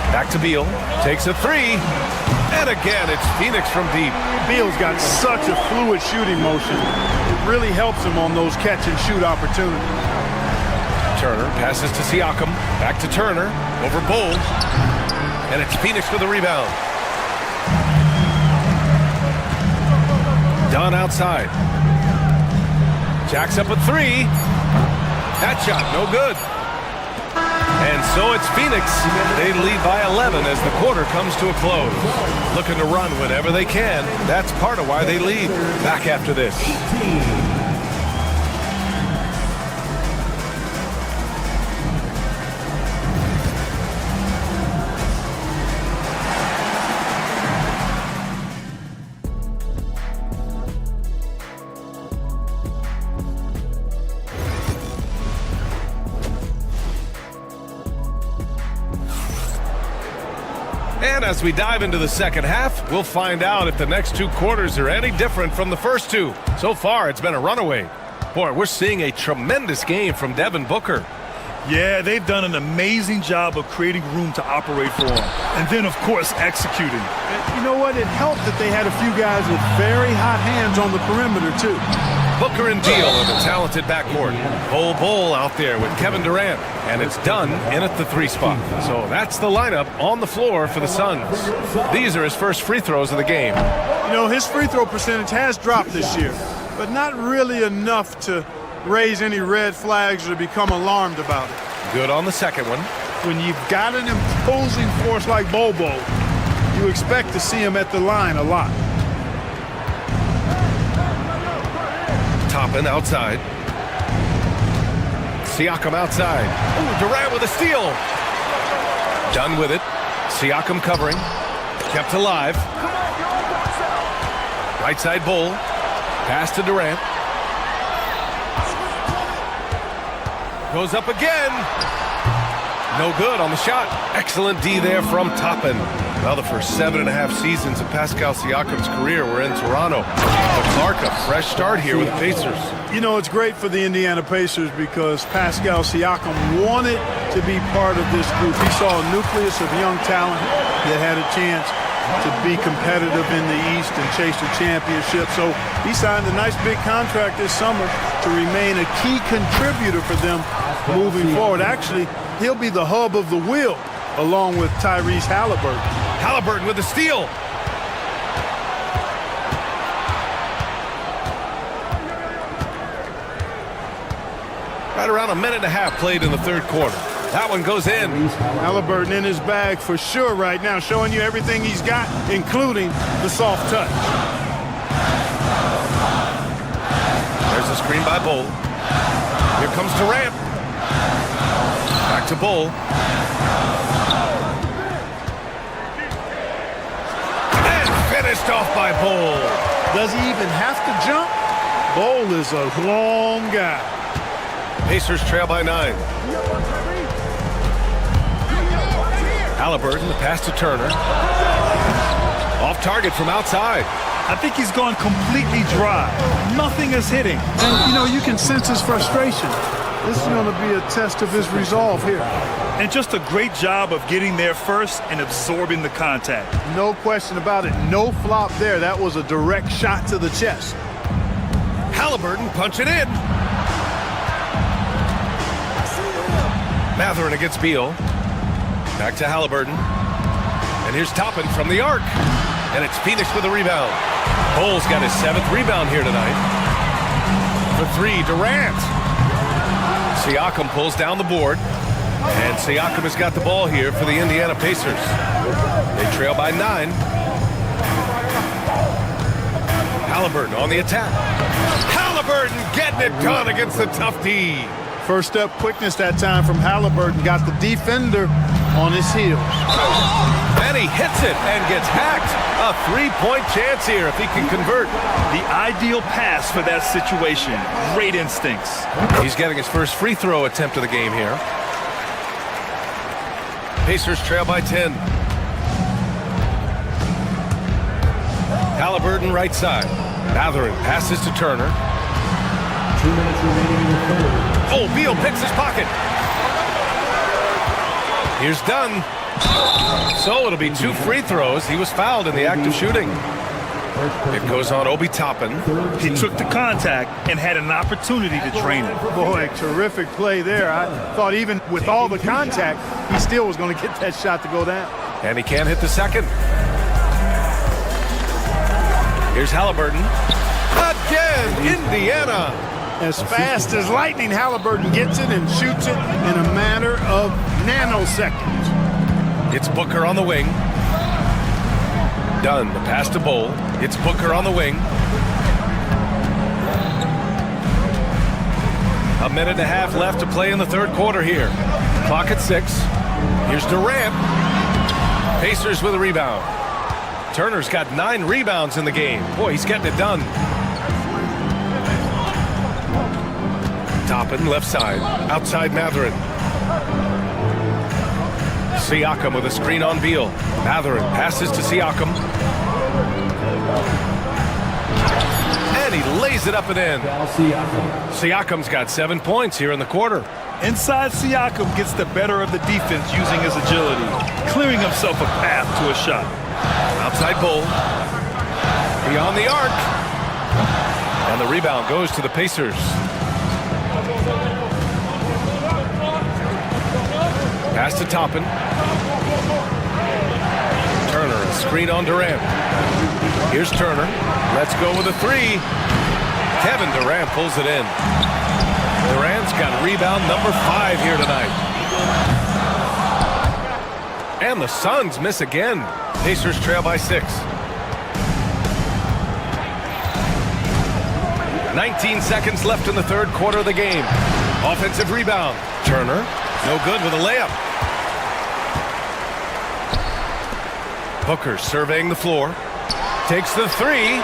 S8: Back to Beal. Takes a 3. And again, it's Phoenix from deep.
S9: Beal's got such a fluid shooting motion. It really helps him on those catch-and-shoot opportunities.
S8: Turner passes to Siakam. Back to Turner. Over Bull. And it's Phoenix with a rebound. Dunn outside. Jacks up a 3. That shot no good. And so it's Phoenix. They lead by 11 as the quarter comes to a close. Looking to run whenever they can. That's part of why they lead. Back after this. And as we dive into the second half, we'll find out if the next 2 quarters are any different from the first 2. So far, it's been a runaway. Boy, we're seeing a tremendous game from Devin Booker.
S11: Yeah, they've done an amazing job of creating room to operate for him. And then, of course, executing.
S9: You know what? It helped that they had a few guys with very hot hands on the perimeter, too.
S8: Booker and Beal in the talented backcourt. Bull out there with Kevin Durant. And it's Dunn in at the 3 spot. So that's the lineup on the floor for the Suns. These are his first free throws of the game.
S9: You know, his free throw percentage has dropped this year, but not really enough to raise any red flags or become alarmed about it.
S8: Good on the second one.
S9: When you've got an imposing force like Bobo, you expect to see him at the line a lot.
S8: Toppin outside. Siakam outside. Ooh, Durant with a steal. Done with it. Siakam covering. Kept alive. Right side Bull. Pass to Durant. Goes up again. No good on the shot. Excellent D there from Toppin. Well, the first 7.5 seasons of Pascal Siakam's career were in Toronto. But Clark, a fresh start here with the Pacers.
S9: You know, it's great for the Indiana Pacers because Pascal Siakam wanted to be part of this group. He saw a nucleus of young talent that had a chance to be competitive in the East and chase a championship. So he signed a nice big contract this summer to remain a key contributor for them moving forward. Actually, he'll be the hub of the wheel along with Tyrese Halliburton.
S8: Halliburton with the steal. Right around a minute and a half played in the third quarter. That one goes in.
S9: Halliburton in his bag for sure right now, showing you everything he's got, including the soft touch.
S8: There's a screen by Bull. Here comes Durant. Back to Bull. And finished off by Bull.
S9: Does he even have to jump? Bull is a long guy.
S8: Pacers trail by 9. Halliburton, the pass to Turner. Off target from outside.
S9: I think he's gone completely dry. Nothing is hitting. And, you know, you can sense his frustration. This is going to be a test of his resolve here.
S11: And just a great job of getting there first and absorbing the contact.
S9: No question about it. No flop there. That was a direct shot to the chest.
S8: Halliburton punching in. Mathurin against Beal. Back to Halliburton. And here's Toppin from the arc. And it's Phoenix with a rebound. Bull's got his 7th rebound here tonight. For 3, Durant. Siakam pulls down the board. And Siakam has got the ball here for the Indiana Pacers. They trail by 9. Halliburton on the attack. Halliburton getting it done against the tough D.
S9: First step quickness that time from Halliburton. Got the defender on his heels.
S8: And he hits it and gets hacked. A 3-point chance here if he can convert.
S11: The ideal pass for that situation. Great instincts.
S8: He's getting his first free throw attempt of the game here. Pacers trail by 10. Halliburton right side. Mathurin passes to Turner.
S7: 2 minutes remaining in the third.
S8: Oh, Beal picks his pocket. Here's Dunn. So it'll be 2 free throws. He was fouled in the act of shooting. It goes on Obi Toppin.
S11: He took the contact and had an opportunity to drain it.
S9: Boy, terrific play there. I thought even with all the contact, he still was going to get that shot to go down.
S8: And he can't hit the second. Here's Halliburton. Again, Indiana.
S9: As fast as lightning, Halliburton gets it and shoots it in a matter of nanoseconds.
S8: It's Booker on the wing. Dunn, the pass to Bowl. It's Booker on the wing. A minute and a half left to play in the third quarter here. Clock at 6. Here's Durant. Pacers with a rebound. Turner's got 9 rebounds in the game. Boy, he's getting it done. Toppin, left side. Outside Mathurin. Siakam with a screen on Beal. Mathurin passes to Siakam. And he lays it up and in. Siakam's got 7 points here in the quarter.
S11: Inside, Siakam gets the better of the defense using his agility, clearing himself a path to a shot.
S8: Outside Bull. Beyond the arc. And the rebound goes to the Pacers. Pass to Toppin. Turner, a screen on Durant. Here's Turner. Let's go with a 3. Kevin Durant pulls it in. Durant's got rebound number 5 here tonight. And the Suns miss again. Pacers trail by 6. 19 seconds left in the third quarter of the game. Offensive rebound. Turner, no good with a layup. Booker surveying the floor. Takes the 3.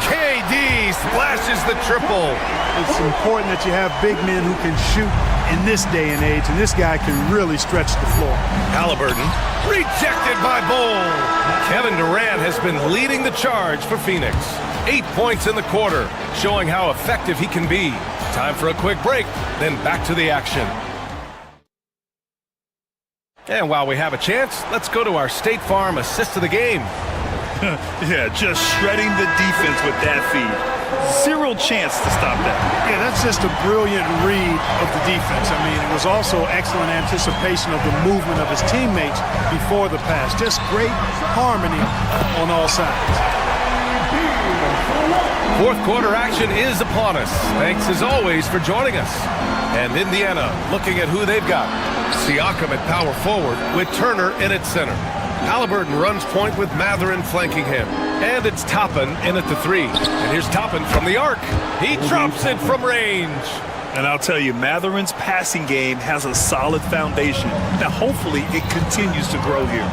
S8: KD splashes the triple.
S9: It's important that you have big men who can shoot in this day and age, and this guy can really stretch the floor.
S8: Halliburton rejected by Bull. Kevin Durant has been leading the charge for Phoenix. 8 points in the quarter, showing how effective he can be. Time for a quick break, then back to the action. And while we have a chance, let's go to our State Farm assist of the game.
S11: Yeah, just shredding the defense with that feed. Zero chance to stop that.
S9: Yeah, that's just a brilliant read of the defense. I mean, it was also excellent anticipation of the movement of his teammates before the pass. Just great harmony on all sides.
S8: Fourth quarter action is upon us. Thanks as always for joining us. And Indiana looking at who they've got. Siakam at power forward with Turner in at center. Halliburton runs point with Mathurin flanking him. And it's Toppin in at the 3. And here's Toppin from the arc. He drops it from range.
S11: And I'll tell you, Mathurin's passing game has a solid foundation. Now, hopefully, it continues to grow here.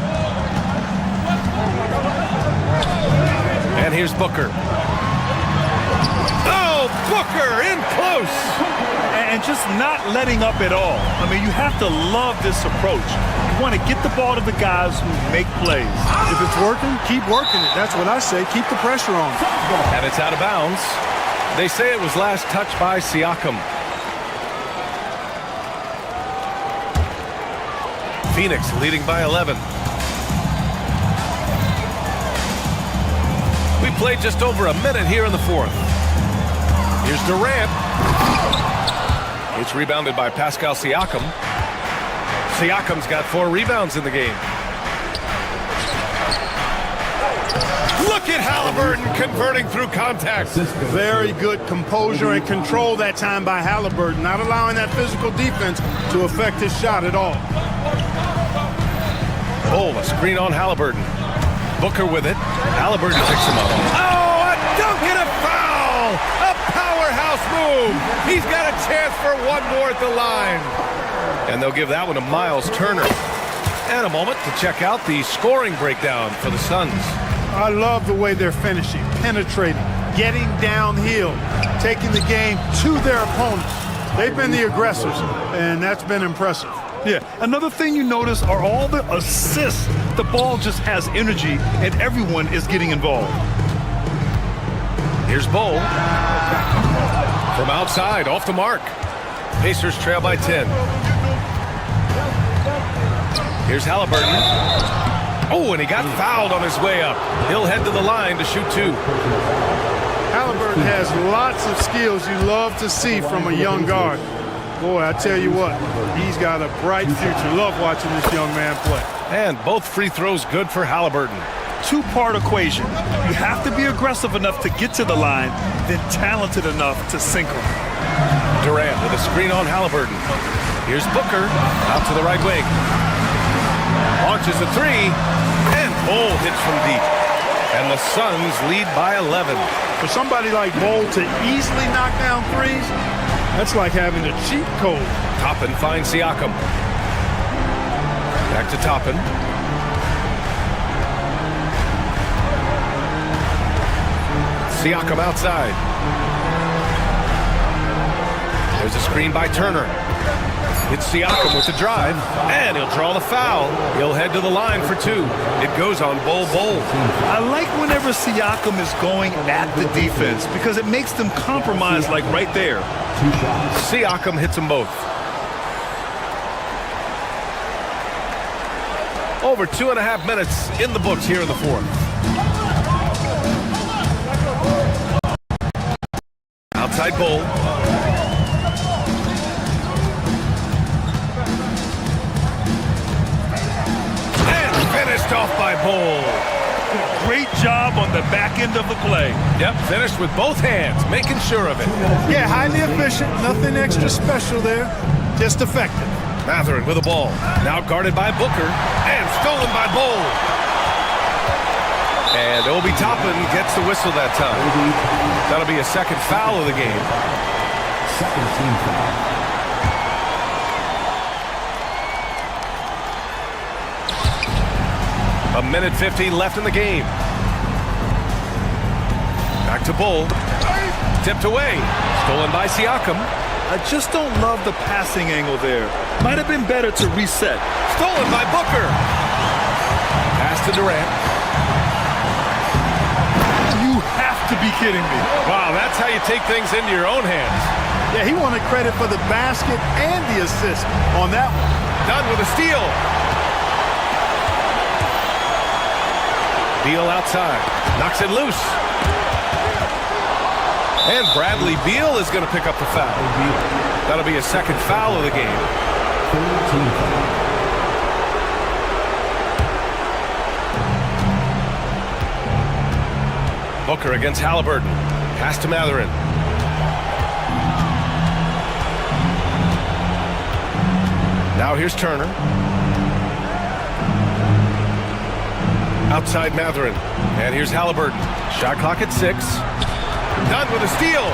S8: And here's Booker. Oh, Booker in close.
S11: And just not letting up at all. I mean, you have to love this approach. You want to get the ball to the guys who make plays.
S9: If it's working, keep working it. That's what I say. Keep the pressure on.
S8: And it's out of bounds. They say it was last touched by Siakam. Phoenix leading by 11. We played just over a minute here in the fourth. Here's Durant. It's rebounded by Pascal Siakam. Siakam's got 4 rebounds in the game. Look at Halliburton converting through contact.
S9: Very good composure and control that time by Halliburton, not allowing that physical defense to affect his shot at all.
S8: Bol, a screen on Halliburton. Booker with it. Halliburton picks him up. Oh, a dunk and a foul! A powerhouse move! He's got a chance for one more at the line. And they'll give that one to Miles Turner. And a moment to check out the scoring breakdown for the Suns.
S9: I love the way they're finishing, penetrating, getting downhill, taking the game to their opponents. They've been the aggressors, and that's been impressive.
S11: Yeah, another thing you notice are all the assists. The ball just has energy, and everyone is getting involved.
S8: Here's Bol. From outside, off the mark. Pacers trail by 10. Here's Halliburton. Oh, and he got fouled on his way up. He'll head to the line to shoot 2.
S9: Halliburton has lots of skills you love to see from a young guard. Boy, I tell you what, he's got a bright future. Love watching this young man play.
S8: And both free throws good for Halliburton.
S11: Two-part equation. You have to be aggressive enough to get to the line, then talented enough to sink them.
S8: Durant with a screen on Halliburton. Here's Booker out to the right wing. Launches a 3, and Bol hits from deep. And the Suns lead by 11.
S9: For somebody like Bol to easily knock down threes, that's like having a cheat code.
S8: Toppin finds Siakam. Back to Toppin. Siakam outside. There's a screen by Turner. It's Siakam with the drive, and he'll draw the foul. He'll head to the line for 2. It goes on Bol.
S11: I like whenever Siakam is going at the defense because it makes them compromise like right there.
S8: Siakam hits them both. Over 2.5 minutes in the books here in the fourth. Outside Bol. Finished off by Bol.
S11: Great job on the back end of the play.
S8: Yep, finished with both hands, making sure of it.
S9: Yeah, highly efficient, nothing extra special there, just effective.
S8: Mathurin with the ball, now guarded by Booker, and stolen by Bol. And Obi Toppin gets the whistle that time. That'll be a second foul of the game.
S7: Second team foul.
S8: A minute 15 left in the game. Back to Bol. Tipped away. Stolen by Siakam.
S11: I just don't love the passing angle there. Might have been better to reset.
S8: Stolen by Booker. Pass to Durant.
S11: You have to be kidding me.
S8: Wow, that's how you take things into your own hands.
S9: Yeah, he wanted credit for the basket and the assist on that one.
S8: Done with a steal. Beal outside, knocks it loose. And Bradley Beal is going to pick up the foul. That'll be a second foul of the game. Booker against Halliburton. Pass to Mathurin. Now here's Turner. Outside Mathurin. And here's Halliburton. Shot clock at 6. Done with a steal.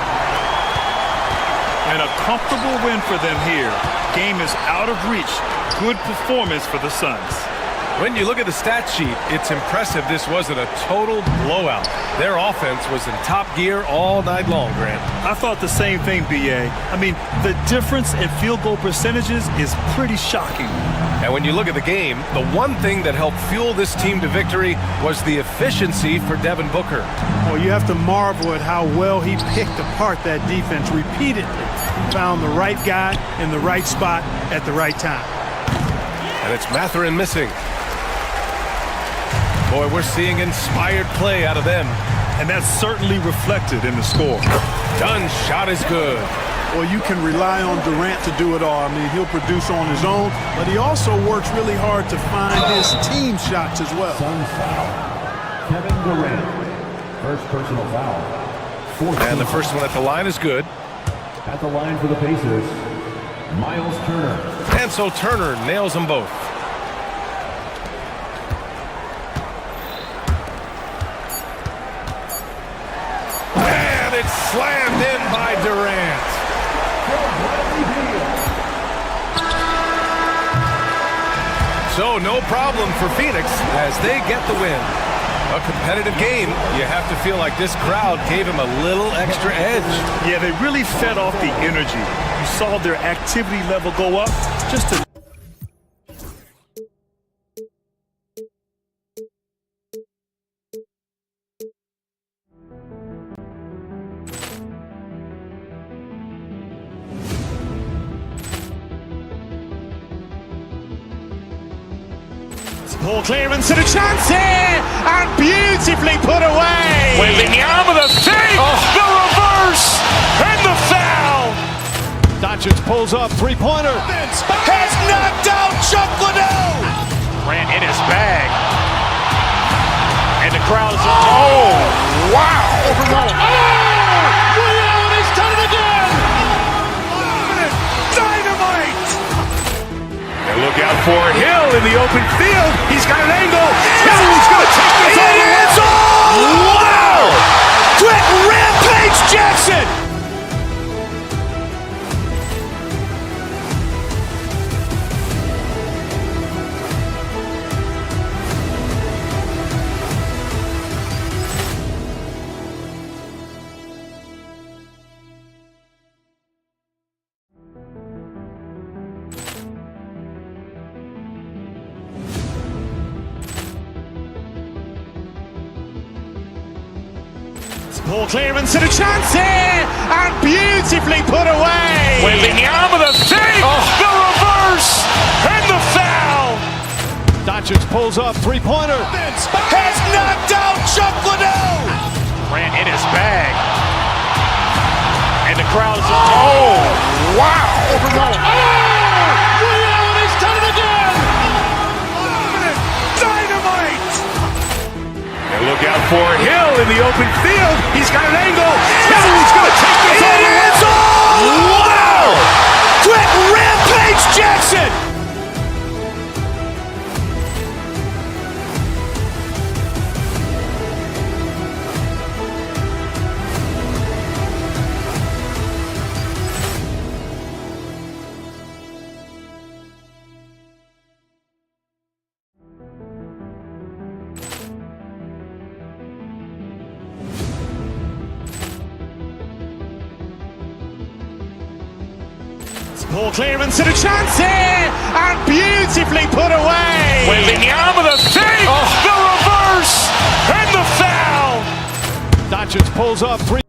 S11: And a comfortable win for them here. Game is out of reach. Good performance for the Suns.
S8: When you look at the stat sheet, it's impressive this wasn't a total blowout. Their offense was in top gear all night long, Grant.
S11: I thought the same thing, B.A. I mean, the difference in field goal percentages is pretty shocking.
S8: And when you look at the game, the one thing that helped fuel this team to victory was the efficiency for Devin Booker.
S9: Well, you have to marvel at how well he picked apart that defense repeatedly. Found the right guy in the right spot at the right time.
S8: And it's Mathurin missing. Boy, we're seeing inspired play out of them.
S11: And that's certainly reflected in the score.
S8: Dunn's shot is good.
S9: Well, you can rely on Durant to do it all. I mean, he'll produce on his own, but he also works really hard to find his team shots as well.
S7: Suns foul. Kevin Durant. First personal foul.
S8: And the first one at the line is good.
S7: At the line for the Pacers, Miles Turner.
S8: And so Turner nails them both. Slammed in by Durant. So no problem for Phoenix as they get the win. A competitive game. You have to feel like this crowd gave him a little extra edge.
S11: Yeah, they really fed off the energy. You saw their activity level go up just to...
S2: Ball clearance and a chance here, and beautifully put away.
S3: Wembanyama the save, the reverse, and the foul.
S2: Doncic pulls up, three-pointer.
S3: Has knocked out Chuck Liddell. Ran in his bag. And the crowd is... Oh, wow. Ray Allen has done it again. Dynamite.
S1: And look out for Hill in the open field. He's got an angle. Hill's going to take this all the way.
S3: Wow. Quick Rampage Jackson.
S2: Ball clearance and a chance here, and beautifully put away.
S3: Wembanyama the save, the reverse, and the foul.
S2: Doncic pulls up, three-pointer.
S3: Has knocked out Chuck Liddell. Ran in his bag. And the crowd is... Oh, wow. Ray Allen has done it again. Dynamite.
S1: And look out for Hill in the open field. He's got an angle. Hill's going to take this all the way.
S3: Wow. Quick Rampage Jackson.
S2: Ball clearance and a chance here, and beautifully put away.
S3: Wembanyama the save, the reverse, and the foul.
S2: Doncic pulls up, three.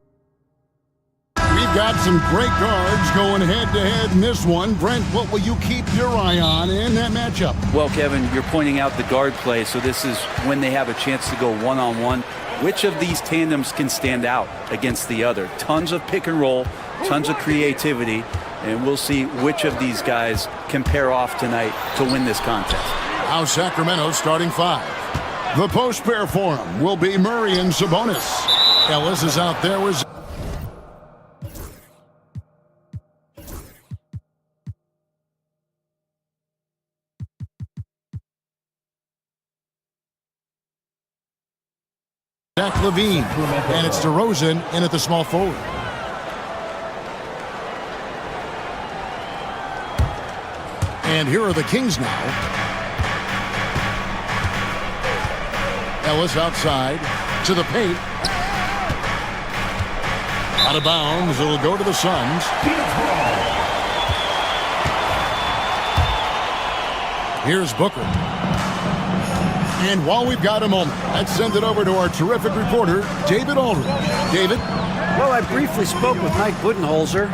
S4: We've got some great guards going head-to-head in this one. Brent, what will you keep your eye on in that matchup?
S12: Well, Kevin, you're pointing out the guard play, so this is when they have a chance to go one-on-one. Which of these tandems can stand out against the other? Tons of pick and roll, tons of creativity, and we'll see which of these guys can pair off tonight to win this contest.
S4: Now Sacramento starting five. The post pair for him will be Murray and Sabonis. Ellis is out there with... Zach LaVine, and it's DeRozan in at the small forward. And here are the Kings now. Ellis outside to the paint. Out of bounds, it'll go to the Suns. Here's Booker. And while we've got a moment, let's send it over to our terrific reporter, David Aldridge. David?
S14: Well, I briefly spoke with Mike Budenholzer.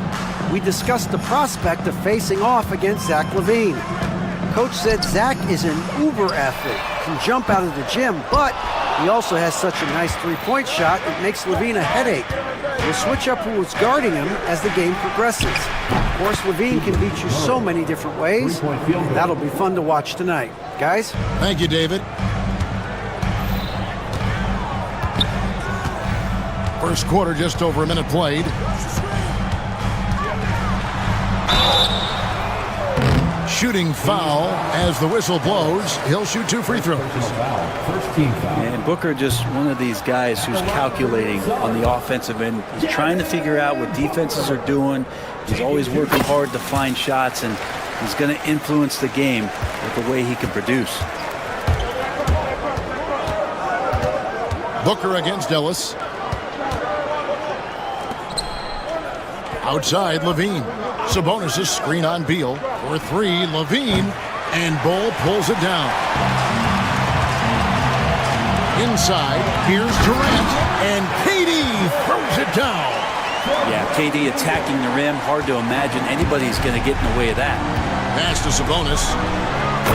S14: We discussed the prospect of facing off against Zach LaVine. Coach said Zach is an uber athlete, can jump out of the gym, but he also has such a nice three-point shot it makes LaVine a headache. We'll switch up who's guarding him as the game progresses. Of course, LaVine can beat you so many different ways, and that'll be fun to watch tonight. Guys?
S4: Thank you, David. First quarter, just over a minute played. shooting foul as the whistle blows. He'll shoot 2 free throws.
S12: And Booker just one of these guys who's calculating on the offensive end. He's trying to figure out what defenses are doing. He's always working hard to find shots, and he's going to influence the game with the way he can produce.
S4: Booker against Ellis. Outside, Levine. Sabonis' screen on Beal. For 3, Levine. And Bull pulls it down. Inside, here's Durant. And KD throws it down.
S12: Yeah, KD attacking the rim. Hard to imagine anybody's going to get in the way of that.
S4: Pass to Sabonis.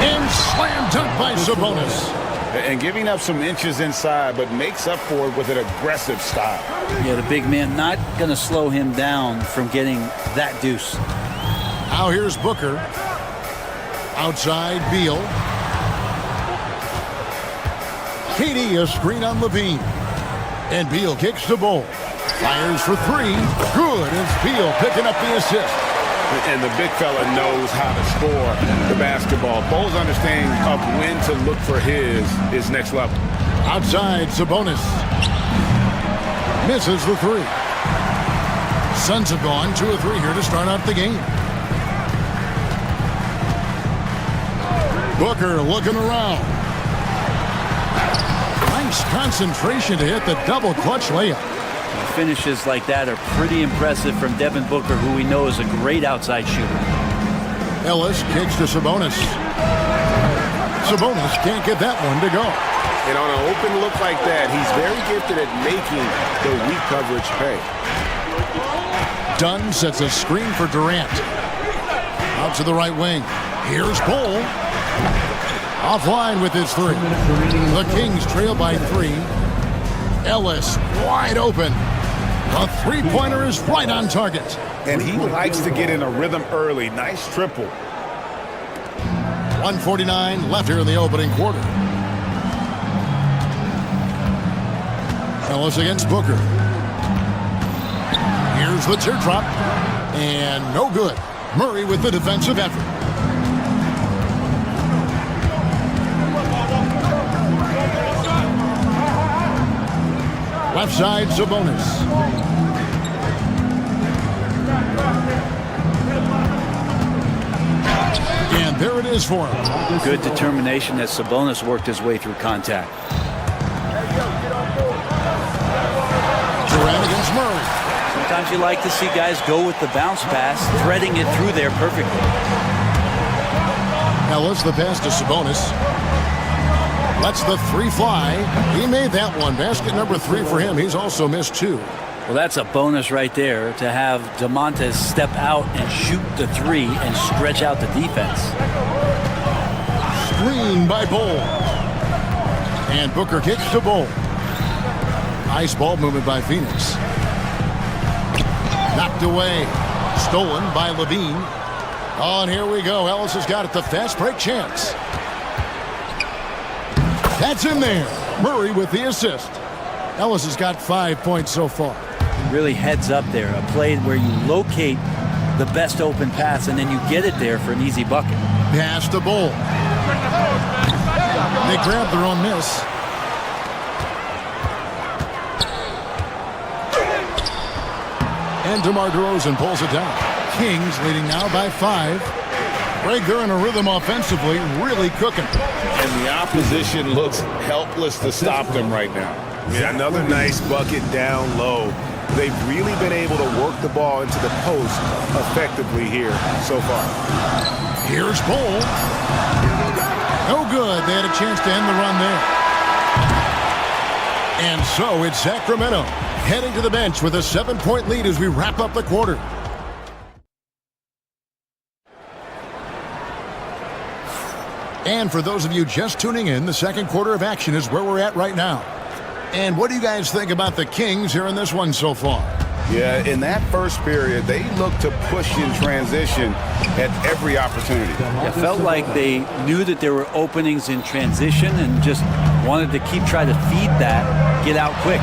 S4: And slam dunk by Sabonis.
S5: And giving up some inches inside, but makes up for it with an aggressive style.
S12: Yeah, the big man not going to slow him down from getting that deuce.
S4: Now here's Booker. Outside, Beal. KD a screen on Levine. And Beal kicks the ball. Fires for 3. Good. It's Beal picking up the assist.
S5: And the big fella knows how to score the basketball. Bowles understanding of when to look for his next level.
S4: Outside, Sabonis. Misses the 3. Suns have gone 2 of 3 here to start out the game. Booker looking around. Nice concentration to hit the double clutch layup.
S12: Finishes like that are pretty impressive from Devin Booker, who we know is a great outside shooter.
S4: Ellis kicks to Sabonis. Sabonis can't get that one to go.
S5: And on an open look like that, he's very gifted at making the weak coverage pay.
S4: Dunn sets a screen for Durant. Out to the right wing. Here's Bull. Offline with his 3. The Kings trail by 3. Ellis wide open. A 3-pointer is right on target.
S5: And he likes to get in a rhythm early. Nice triple.
S4: 1:49 left here in the opening quarter. Ellis against Booker. Here's the teardrop. And no good. Murray with the defensive effort. Left side, Sabonis. And there it is for him.
S12: Good determination as Sabonis worked his way through contact.
S4: Durant against Murray.
S12: Sometimes you like to see guys go with the bounce pass, threading it through there perfectly.
S4: Ellis, the pass to Sabonis. Lets the 3 fly. He made that one. Basket number 3 for him. He's also missed 2.
S12: Well, that's a bonus right there to have DeMontes step out and shoot the 3 and stretch out the defense.
S4: Screen by Bull. And Booker kicks to Bull. Nice ball movement by Phoenix. Knocked away. Stolen by Levine. Oh, and here we go. Ellis has got it. The fast break chance. That's in there. Murray with the assist. Ellis has got 5 points so far.
S12: Really heads up there. A play where you locate the best open pass and then you get it there for an easy bucket.
S4: Pass to Bull. They grab their own miss. And DeMar DeRozan pulls it down. Kings leading now by 5. Greg, they're in a rhythm offensively, really cooking.
S5: And the opposition looks helpless to stop them right now.
S8: Yeah, another nice bucket down low. They've really been able to work the ball into the post effectively here so far.
S4: Here's Bull. No good. They had a chance to end the run there. And so it's Sacramento heading to the bench with a 7-point lead as we wrap up the quarter. And for those of you just tuning in, the second quarter of action is where we're at right now. And what do you guys think about the Kings here in this one so far?
S5: Yeah, in that first period, they looked to push in transition at every opportunity.
S12: It felt like they knew that there were openings in transition and just wanted to keep trying to feed that, get out quick.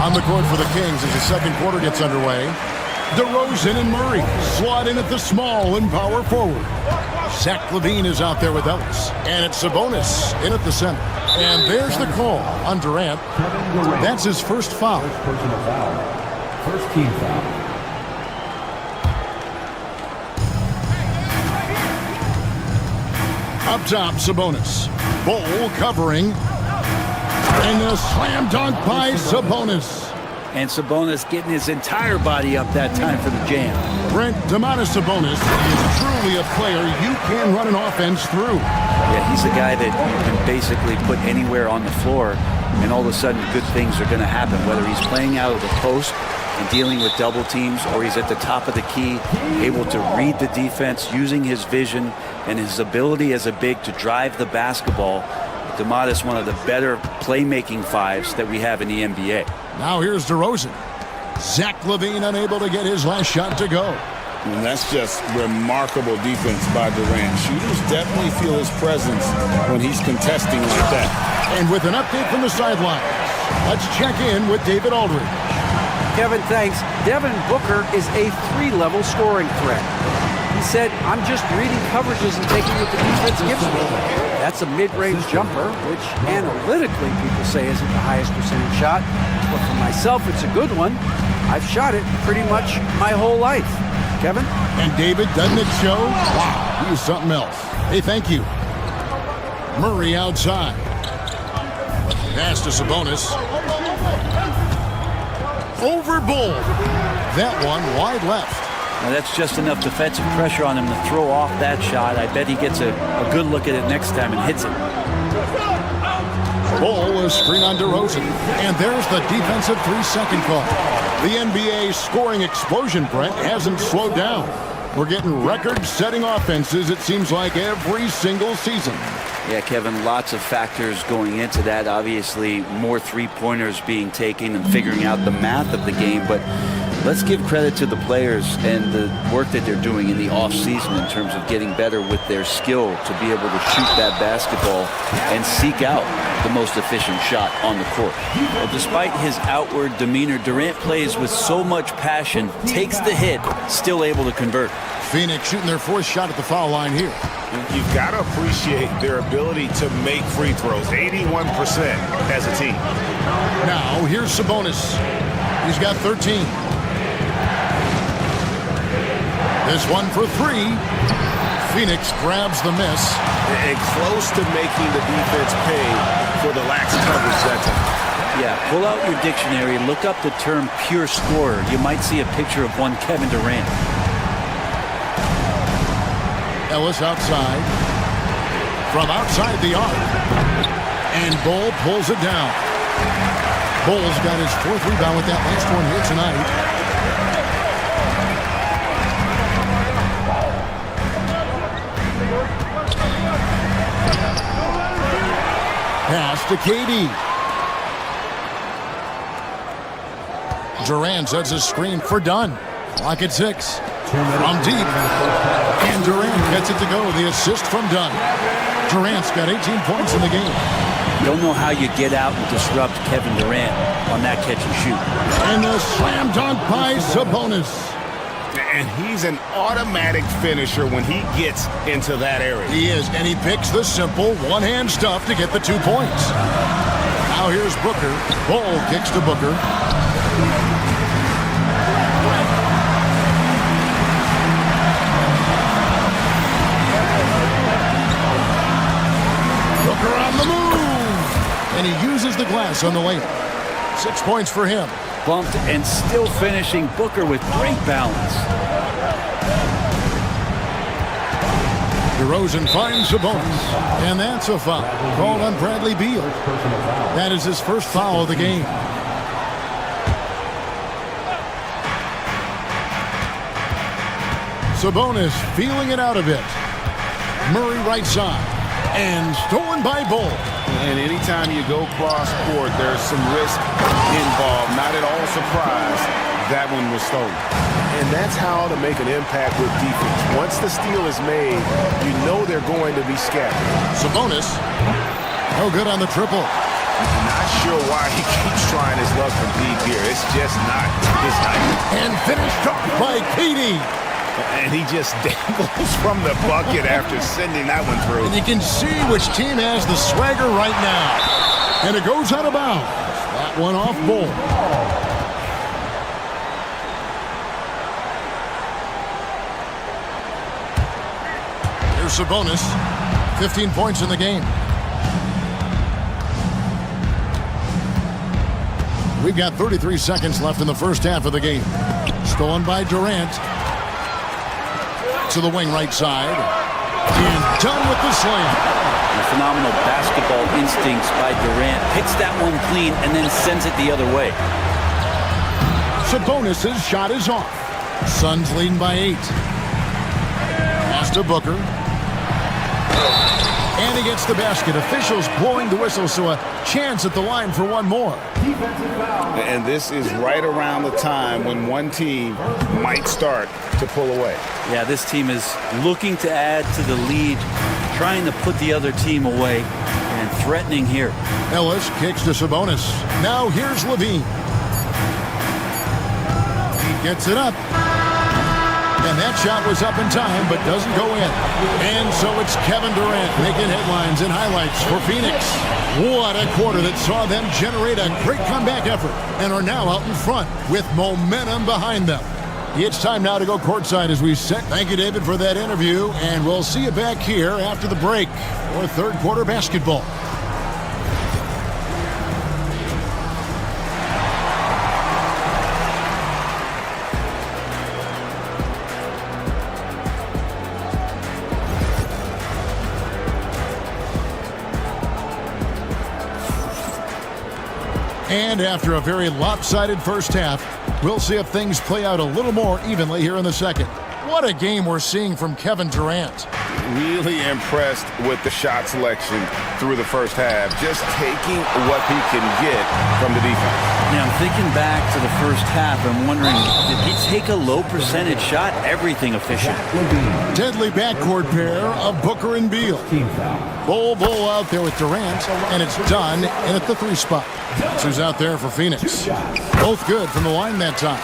S4: On the court for the Kings as the second quarter gets underway. DeRozan and Murray slot in at the small and power forward. Zach LaVine is out there with Ellis. And it's Sabonis in at the center. And there's the call on Durant. That's his first foul.
S7: Personal foul. First team foul.
S4: Up top, Sabonis. Bol covering. And a slam dunk by Sabonis.
S12: And Sabonis getting his entire body up that time for the jam.
S4: Brent, Domantas Sabonis is truly a player you can run an offense through.
S12: Yeah, he's a guy that you can basically put anywhere on the floor, and all of a sudden good things are going to happen, whether he's playing out of the post and dealing with double teams, or he's at the top of the key, able to read the defense, using his vision and his ability as a big to drive the basketball. Domantas, one of the better playmaking fives that we have in the NBA.
S4: Now here's DeRozan. Zach LaVine unable to get his last shot to go.
S5: And that's just remarkable defense by Durant. Shooters definitely feel his presence when he's contesting like that.
S4: And with an update from the sideline, let's check in with David Aldridge.
S14: Kevin, thanks. Devin Booker is a 3-level scoring threat. He said, I'm just reading coverages and taking what the defense gives me. That's a mid-range jumper, which analytically people say isn't the highest percentage shot. But for myself, it's a good one. I've shot it pretty much my whole life. Kevin?
S4: And David, doesn't it show? Wow, he was something else. Hey, thank you. Murray outside. Pass to Sabonis. Over Bull. That one wide left.
S12: Now that's just enough defensive pressure on him to throw off that shot. I bet he gets a good look at it next time and hits it.
S4: Bull is screen on DeRozan. And there's the defensive 3-second call. The NBA scoring explosion, Brent, hasn't slowed down. We're getting record-setting offenses, it seems like, every single season.
S12: Yeah, Kevin, lots of factors going into that. Obviously, more three-pointers being taken and figuring out the math of the game. But let's give credit to the players and the work that they're doing in the off-season in terms of getting better with their skill to be able to shoot that basketball and seek out the most efficient shot on the court. Well, despite his outward demeanor, Durant plays with so much passion, takes the hit, still able to convert.
S4: Phoenix shooting their fourth shot at the foul line here.
S3: You've got to appreciate their ability to make free throws. 81% as a team.
S4: Now, here's Sabonis. He's got 13. This one for 3. Phoenix grabs the miss.
S3: And close to making the defense pay for the lax coverage that time.
S12: Yeah, pull out your dictionary, look up the term pure scorer. You might see a picture of one Kevin Durant.
S4: Ellis outside. From outside the arc. And Bull pulls it down. Bull's got his 4th rebound with that last one here tonight. Pass to KD. Durant sets a screen for Dunn. Clock at 6. From deep. And Durant gets it to go. The assist from Dunn. Durant's got 18 points in the game.
S12: Don't know how you get out and disrupt Kevin Durant on that catch and shoot.
S4: And the slam dunk by Sabonis.
S3: And he's an automatic finisher when he gets into that area.
S4: He is, and he picks the simple one-hand stuff to get the 2 points. Now here's Booker. Bull kicks to Booker. Booker on the move. And he uses the glass on the layup. 6 points for him.
S12: Bumped and still finishing. Booker with great balance.
S4: DeRozan finds Sabonis. And that's a foul called on Bradley Beal. That is his first foul of the game. Sabonis feeling it out a bit. Murray right side. And stolen by Bull.
S3: And anytime you go cross court, there's some risk involved. Not at all surprised that one was stolen. And that's how to make an impact with defense. Once the steal is made, you know they're going to be scattered.
S4: Sabonis, no good on the triple.
S3: Not sure why he keeps trying his luck from deep here. It's just not his night.
S4: And finished off by KD.
S5: And he just dangles from the bucket after sending that one through.
S4: And you can see which team has the swagger right now. And it goes out of bounds. That one off Bull. Here's Sabonis. 15 points in the game. We've got 33 seconds left in the first half of the game. Stolen by Durant. To the wing right side. And done with the slam.
S12: Phenomenal basketball instincts by Durant. Picks that one clean and then sends it the other way.
S4: Sabonis' shot is off. Suns leading by 8. Pass to Booker. And he gets the basket. Officials blowing the whistle, so a chance at the line for one more.
S5: And this is right around the time when one team might start to pull away.
S12: Yeah, this team is looking to add to the lead, trying to put the other team away, and threatening here.
S4: Ellis kicks to Sabonis. Now here's Levine. He gets it up. And that shot was up in time, but doesn't go in. And so it's Kevin Durant making headlines and highlights for Phoenix. What a quarter that saw them generate a great comeback effort and are now out in front with momentum behind them. It's time now to go courtside as we set. Thank you, David, for that interview, and we'll see you back here after the break for third quarter basketball. And after a very lopsided first half, we'll see if things play out a little more evenly here in the second. What a game we're seeing from Kevin Durant.
S5: Really impressed with the shot selection through the first half. Just taking what he can get from the defense.
S12: Yeah, I'm thinking back to the first half. I'm wondering, did he take a low percentage shot? Everything efficient.
S4: Deadly backcourt pair of Booker and Beal. Bull out there with Durant, and it's done in at the 3 spot. That's who's out there for Phoenix. Both good from the line that time.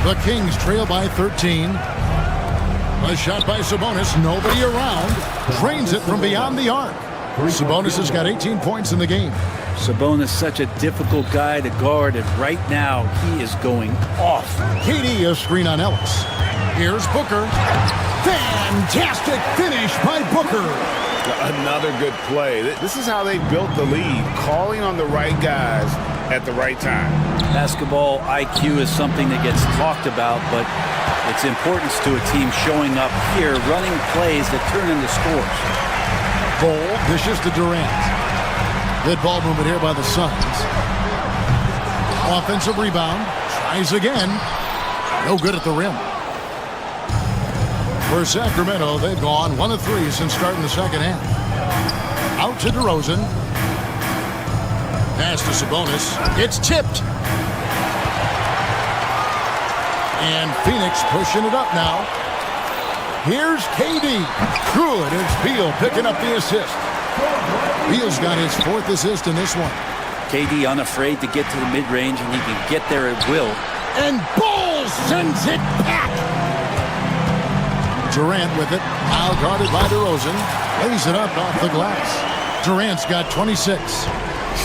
S4: The Kings trail by 13. A shot by Sabonis. Nobody around. Drains it from beyond the arc. Sabonis has got 18 points in the game.
S12: Sabonis, such a difficult guy to guard, and right now he is going off.
S4: KD, a screen on Ellis. Here's Booker. Fantastic finish by Booker.
S5: Another good play. This is how they built the lead, calling on the right guys at the right time.
S12: Basketball IQ is something that gets talked about, but its importance to a team showing up here, running plays that turn into scores.
S4: Bull dishes to Durant. Good ball movement here by the Suns. Offensive rebound. Tries again. No good at the rim. For Sacramento, they've gone 1 of 3 since starting the second half. Out to DeRozan. Pass to Sabonis. It's tipped. And Phoenix pushing it up now. Here's KD. Good. It's Beal picking up the assist. Beal's got his 4th assist in this one.
S12: KD unafraid to get to the mid-range, and he can get there at will.
S4: And Bull sends it back. Durant with it. Now guarded by DeRozan. Lays it up off the glass. Durant's got 26.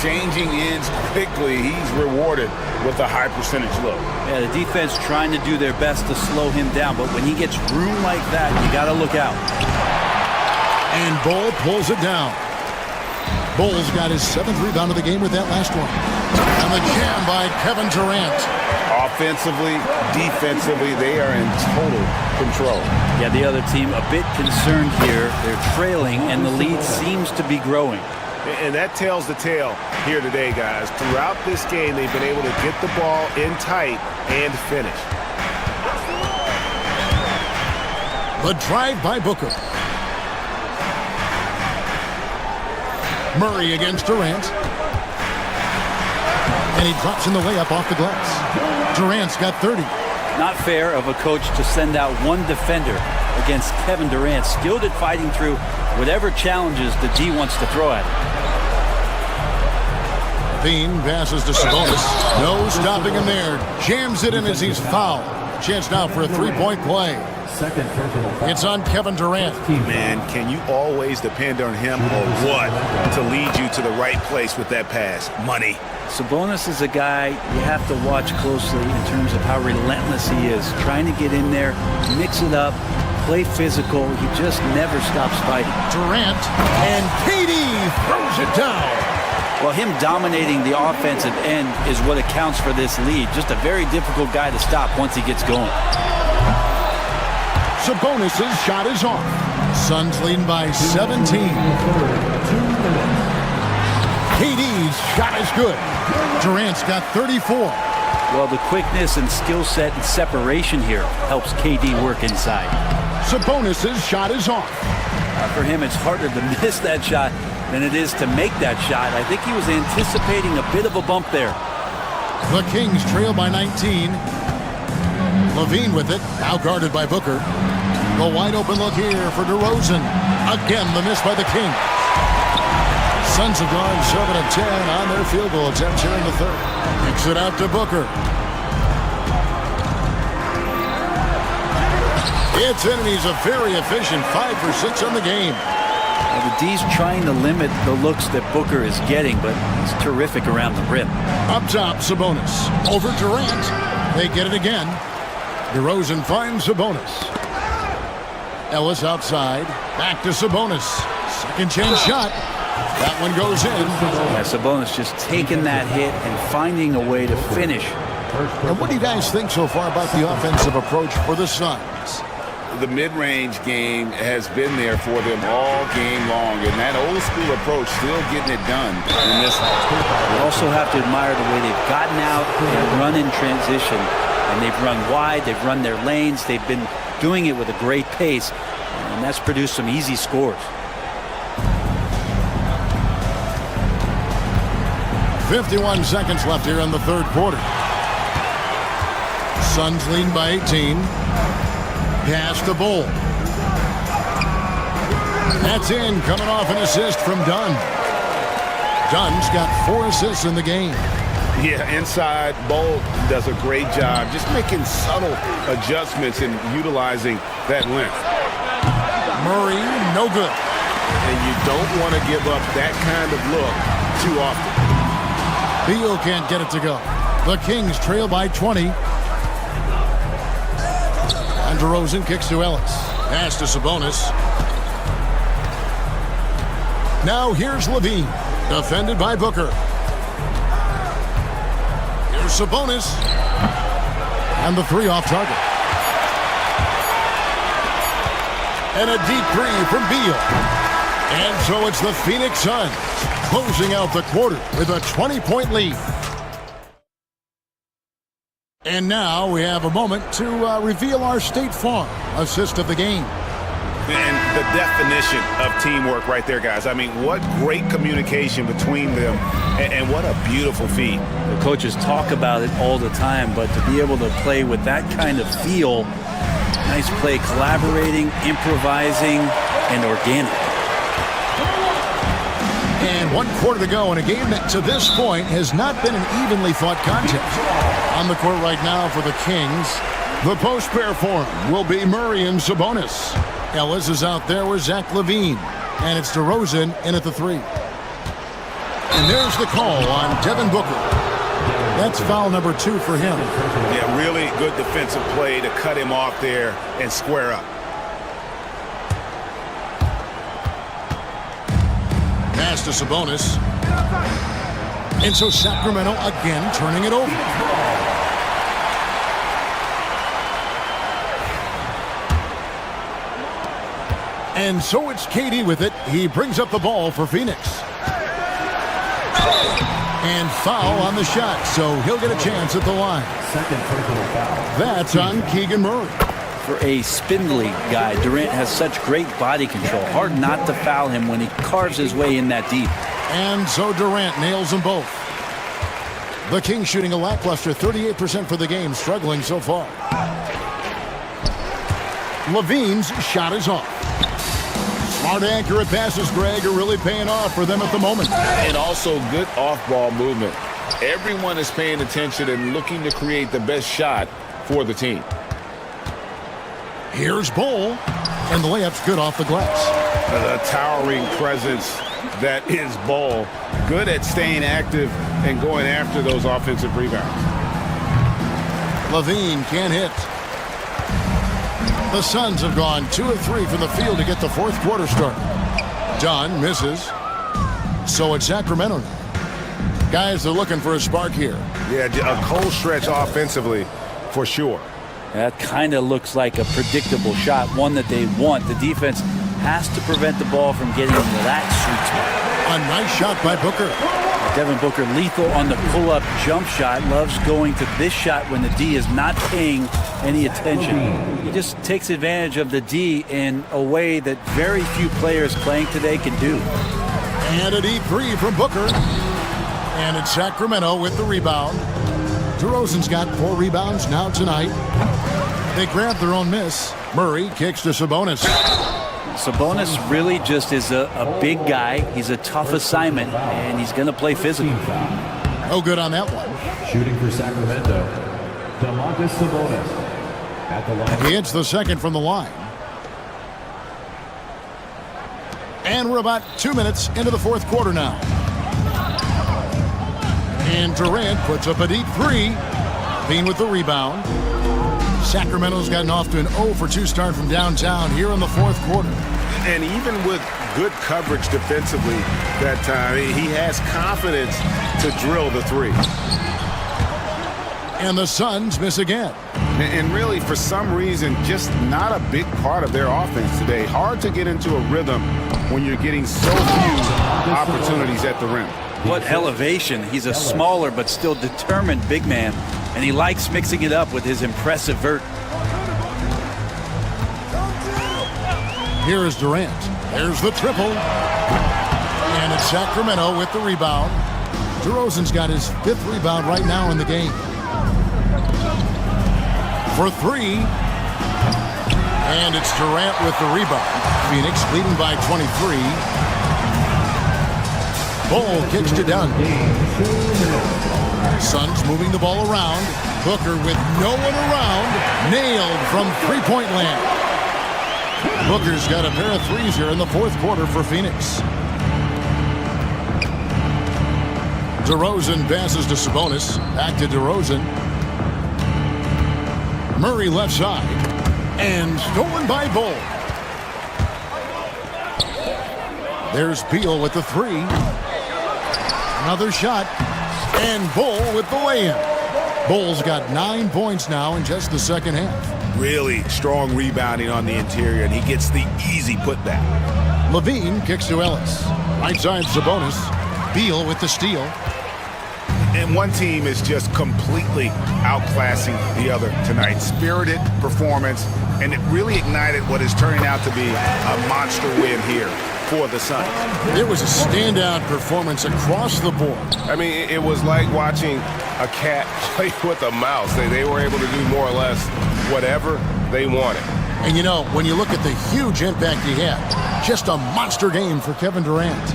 S5: Changing ends quickly. He's rewarded with a high percentage look.
S12: Yeah, the defense trying to do their best to slow him down, but when he gets room like that, you got to look out.
S4: And Bull pulls it down. Bull's got his 7th rebound of the game with that last one. And the jam by Kevin Durant.
S5: Offensively, defensively, they are in total control.
S12: Yeah, the other team a bit concerned here. They're trailing, and the lead seems to be growing.
S3: And that tells the tale here today, guys. Throughout this game, they've been able to get the ball in tight and finish.
S4: The drive by Booker. Murray against Durant. And he drops in the layup off the glass. Durant's got 30.
S12: Not fair of a coach to send out one defender against Kevin Durant, skilled at fighting through whatever challenges the D wants to throw at him.
S4: Bean passes to Sabonis. No stopping him there. Jams it in as he's fouled. Chance now for a three-point play.
S7: Second personal foul.
S4: It's on Kevin Durant.
S5: Man, can you always depend on him or what to lead you to the right place with that pass? Money.
S12: Sabonis is a guy you have to watch closely in terms of how relentless he is. Trying to get in there, mix it up, play physical. He just never stops fighting.
S4: Durant, and KD throws it down.
S12: Well, him dominating the offensive end is what accounts for this lead. Just a very difficult guy to stop once he gets going.
S4: Sabonis' shot is off. Suns leading by 17. KD's shot is good. Durant's got 34.
S12: Well, the quickness and skill set and separation here helps KD work inside.
S4: Sabonis' shot is off.
S12: For him, it's harder to miss that shot than it is to make that shot. I think he was anticipating a bit of a bump there.
S4: The Kings trail by 19. Levine with it, now guarded by Booker. The wide open look here for DeRozan. Again, the miss by the Kings. Suns have gone 7 of 10 on their field goal attempts here in the third. Kicks it out to Booker. It's in, and he's a very efficient 5 for 6 on the game.
S12: The D's trying to limit the looks that Booker is getting, but he's terrific around the rim.
S4: Up top, Sabonis. Over Durant. They get it again. DeRozan finds Sabonis. Ellis outside. Back to Sabonis. Second chance shot. That one goes in.
S12: Yeah, Sabonis just taking that hit and finding a way to finish.
S4: And what do you guys think so far about the offensive approach for the Suns?
S5: The mid-range game has been there for them all game long, and that old-school approach still getting it done in this one.
S12: You also have to admire the way they've gotten out and run in transition, and they've run wide, they've run their lanes, they've been doing it with a great pace, and that's produced some easy scores.
S4: 51 seconds left here in the third quarter. Suns leading by 18. Pass to Bull. That's in, coming off an assist from Dunn. Dunn's got 4 assists in the game.
S5: Yeah, inside, Bull does a great job just making subtle adjustments and utilizing that length.
S4: Murray, no good.
S5: And you don't want to give up that kind of look too often.
S4: Beal can't get it to go. The Kings trail by 20. And DeRozan kicks to Ellis. Pass to Sabonis. Now here's Levine. Defended by Booker. Here's Sabonis. And the 3 off target. And a deep 3 from Beal. And so it's the Phoenix Suns closing out the quarter with a 20-point lead. And now we have a moment to reveal our State Farm assist of the game.
S5: And the definition of teamwork right there, guys. I mean, what great communication between them, and what a beautiful feat.
S12: The coaches talk about it all the time, but to be able to play with that kind of feel, nice play, collaborating, improvising, and organic.
S4: And 1 quarter to go in a game that to this point has not been an evenly fought contest. On the court right now for the Kings, the post pair for him will be Murray and Sabonis. Ellis is out there with Zach LaVine, and it's DeRozan in at the 3. And there's the call on Devin Booker. That's foul number 2 for him.
S5: Yeah, really good defensive play to cut him off there and square up.
S4: Pass to Sabonis. And so Sacramento again turning it over. And so it's KD with it. He brings up the ball for Phoenix. And foul on the shot, so he'll get a chance at the line.
S7: Second personal foul.
S4: That's on Keegan Murray.
S12: For a spindly guy, Durant has such great body control. Hard not to foul him when he carves his way in that deep.
S4: And so Durant nails them both. The Kings shooting a lackluster 38% for the game, struggling so far. Levine's shot is off. Smart, accurate passes, Greg, are really paying off for them at the moment.
S5: And also good off-ball movement. Everyone is paying attention and looking to create the best shot for the team.
S4: Here's Bull, and the layup's good off the glass.
S5: The towering presence that is Bull. Good at staying active and going after those offensive rebounds.
S4: Levine can't hit. The Suns have gone 2 of 3 from the field to get the fourth quarter started. John misses. So it's Sacramento now. Guys, they're looking for a spark here.
S3: Yeah, a cold stretch offensively for sure.
S12: That kind of looks like a predictable shot, one that they want. The defense has to prevent the ball from getting into that sweet spot.
S4: A nice shot by Booker.
S12: Devin Booker lethal on the pull-up jump shot. Loves going to this shot when the D is not paying any attention. He just takes advantage of the D in a way that very few players playing today can do.
S4: And a deep three from Booker. And it's Sacramento with the rebound. DeRozan's got 4 rebounds now tonight. They grab their own miss. Murray kicks to Sabonis.
S12: Sabonis really just is a big guy. He's a tough assignment, and he's going to play physical.
S4: No good on that one.
S7: Shooting for Sacramento, Domantas Sabonis at the line.
S4: He hits the second from the line. And we're about 2 minutes into the fourth quarter now. And Durant puts up a deep three. Bean with the rebound. Sacramento's gotten off to an 0 for 2 start from downtown here in the fourth quarter.
S3: And even with good coverage defensively that time, he has confidence to drill the three.
S4: And the Suns miss again.
S5: And really, for some reason, just not a big part of their offense today. Hard to get into a rhythm when you're getting so few opportunities at the rim.
S12: What elevation. He's a smaller but still determined big man, and he likes mixing it up with his impressive vert.
S4: Here is Durant. There's the triple. And it's Sacramento with the rebound. DeRozan's got his 5th rebound right now in the game. For 3. And it's Durant with the rebound. Phoenix leading by 23. Bull kicks to Dunn. Suns moving the ball around. Booker with no one around. Nailed from three-point land. Booker's got a pair of threes here in the fourth quarter for Phoenix. DeRozan passes to Sabonis. Back to DeRozan. Murray left side. And stolen by Bull. There's Beal with the 3. Another shot. And Bull with the lay-in. Bull's got 9 points now in just the second half.
S3: Really strong rebounding on the interior, and he gets the easy putback.
S4: Levine kicks to Ellis. Right side Sabonis. Beal with the steal.
S5: And one team is just completely outclassing the other tonight. Spirited performance, and it really ignited what is turning out to be a monster win here for the Suns.
S4: It was a standout performance across the board.
S3: I mean, it was like watching a cat play with a mouse. They were able to do more or less whatever they wanted.
S4: And you know, when you look at the huge impact he had, just a monster game for Kevin Durant.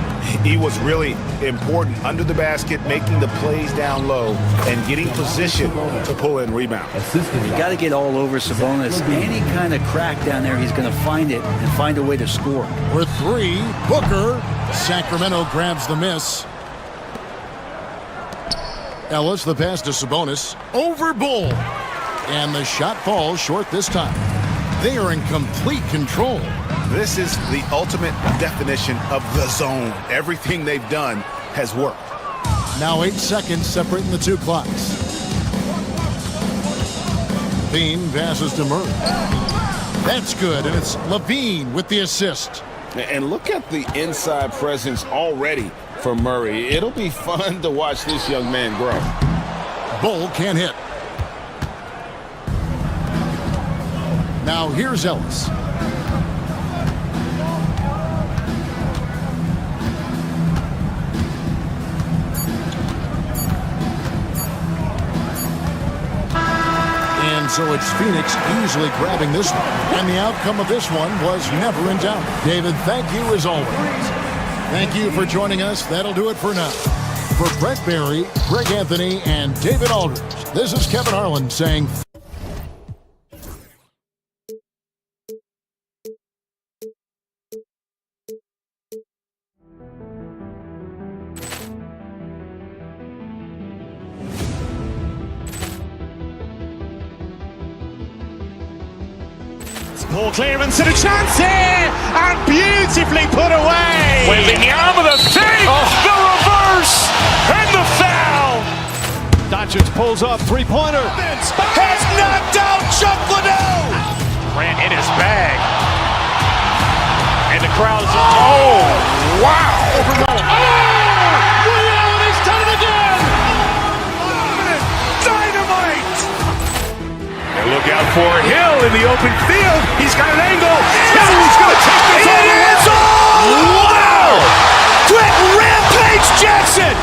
S5: He was really important under the basket, making the plays down low and getting position to pull in rebounds.
S12: You got to get all over Sabonis. Any kind of crack down there, he's going to find it and find a way to score.
S4: With 3, Booker. Sacramento grabs the miss. Ellis, the pass to Sabonis. Over Bull. And the shot falls short this time. They are in complete control.
S5: This is the ultimate definition of the zone. Everything they've done has worked.
S4: Now 8 seconds separating the 2 clocks. Bean passes to Murray. That's good, and it's Levine with the assist.
S5: And look at the inside presence already for Murray. It'll be fun to watch this young man grow.
S4: Bull can't hit. Now here's Ellis. And so it's Phoenix easily grabbing this one. And the outcome of this one was never in doubt. David, thank you as always. Thank you for joining us. That'll do it for now. For Brett Barry, Greg Anthony, and David Aldridge, this is Kevin Harlan saying
S2: Ball clearance and a chance here, and beautifully put away.
S1: Wembanyama the save, the reverse, and the foul.
S2: Doncic pulls up, three-pointer.
S1: Has knocked out Chuck Liddell. Grant in his bag. And the crowd is, oh, wow.
S2: Allen has done it again.
S1: Dynamite. And look out for Hill in the open field. He's got an angle. He's going to take this all the way. Wow. Quick Rampage Jackson.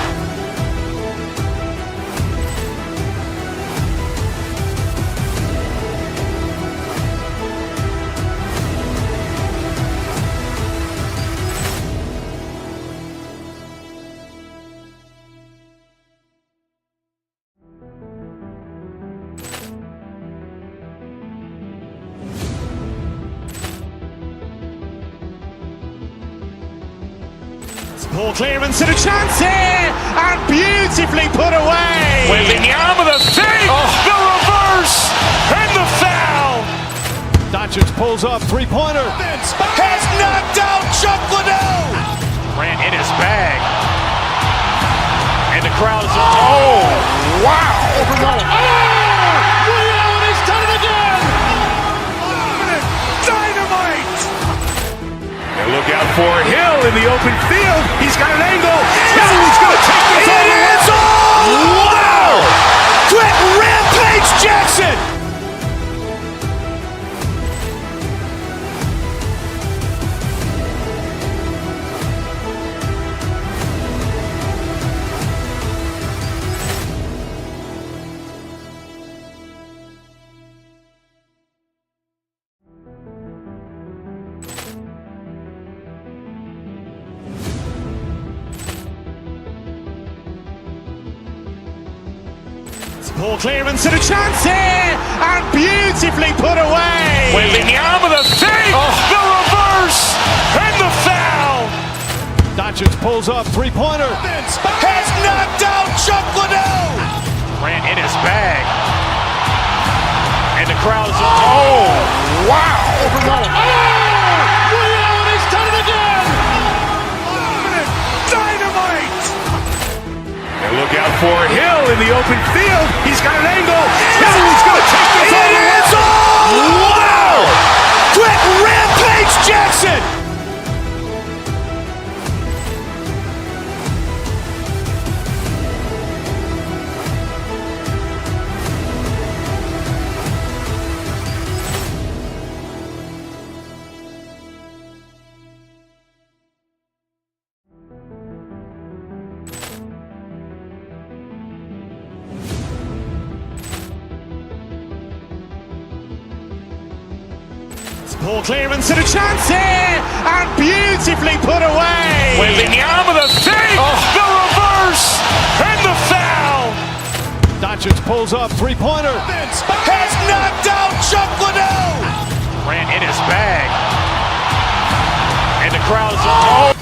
S2: Ball clearance and a chance here, and beautifully put away.
S1: Wembanyama the save, the reverse, and the foul.
S2: Doncic pulls up, three-pointer.
S1: Has knocked out Chuck Liddell. Grant in his bag. And the crowd is, oh, wow.
S2: Allen has done it again.
S1: Dynamite. And look out for Hill in the open field. He's got an angle. He's going to take this all the way. Wow. Quick Rampage Jackson.
S2: Ball clearance and a chance here, and beautifully put away.
S1: Wembanyama the save, the reverse, and the foul.
S2: Doncic pulls up, three-pointer.
S1: Has knocked out Chuck Liddell. Grant in his bag. And the crowd is, oh, wow.
S2: Allen has done it again.
S1: Dynamite. And look out for Hill in the open field. He's got an angle. He's going to take this all the way. Wow. Quick Rampage Jackson.
S2: Ball clearance and a chance here, and beautifully put away.
S1: Wembanyama the save, the reverse, and the foul.
S2: Doncic pulls up, three-pointer.
S1: Has knocked out Chuck Liddell. Grant in his bag. And the crowd is, oh.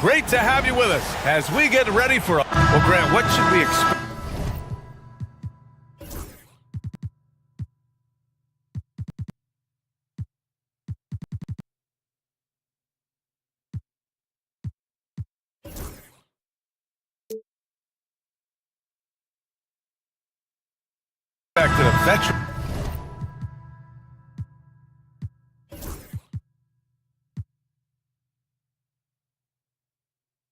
S8: Great to have you with us as we get ready for well, Grant, what should we expect? Back to the veteran.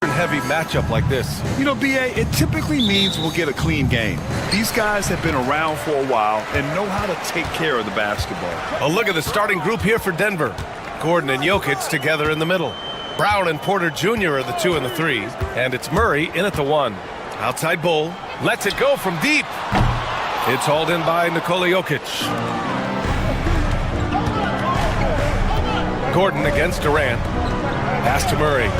S8: Heavy matchup like this.
S11: You know, BA, it typically means we'll get a clean game. These guys have been around for a while and know how to take care of the basketball.
S8: A look at the starting group here for Denver. Gordon and Jokic together in the middle. Brown and Porter Jr. are the 2 and the 3. And it's Murray in at the 1. Outside Bull. Lets it go from deep. It's hauled in by Nikola Jokic. Gordon against Durant. Pass to Murray.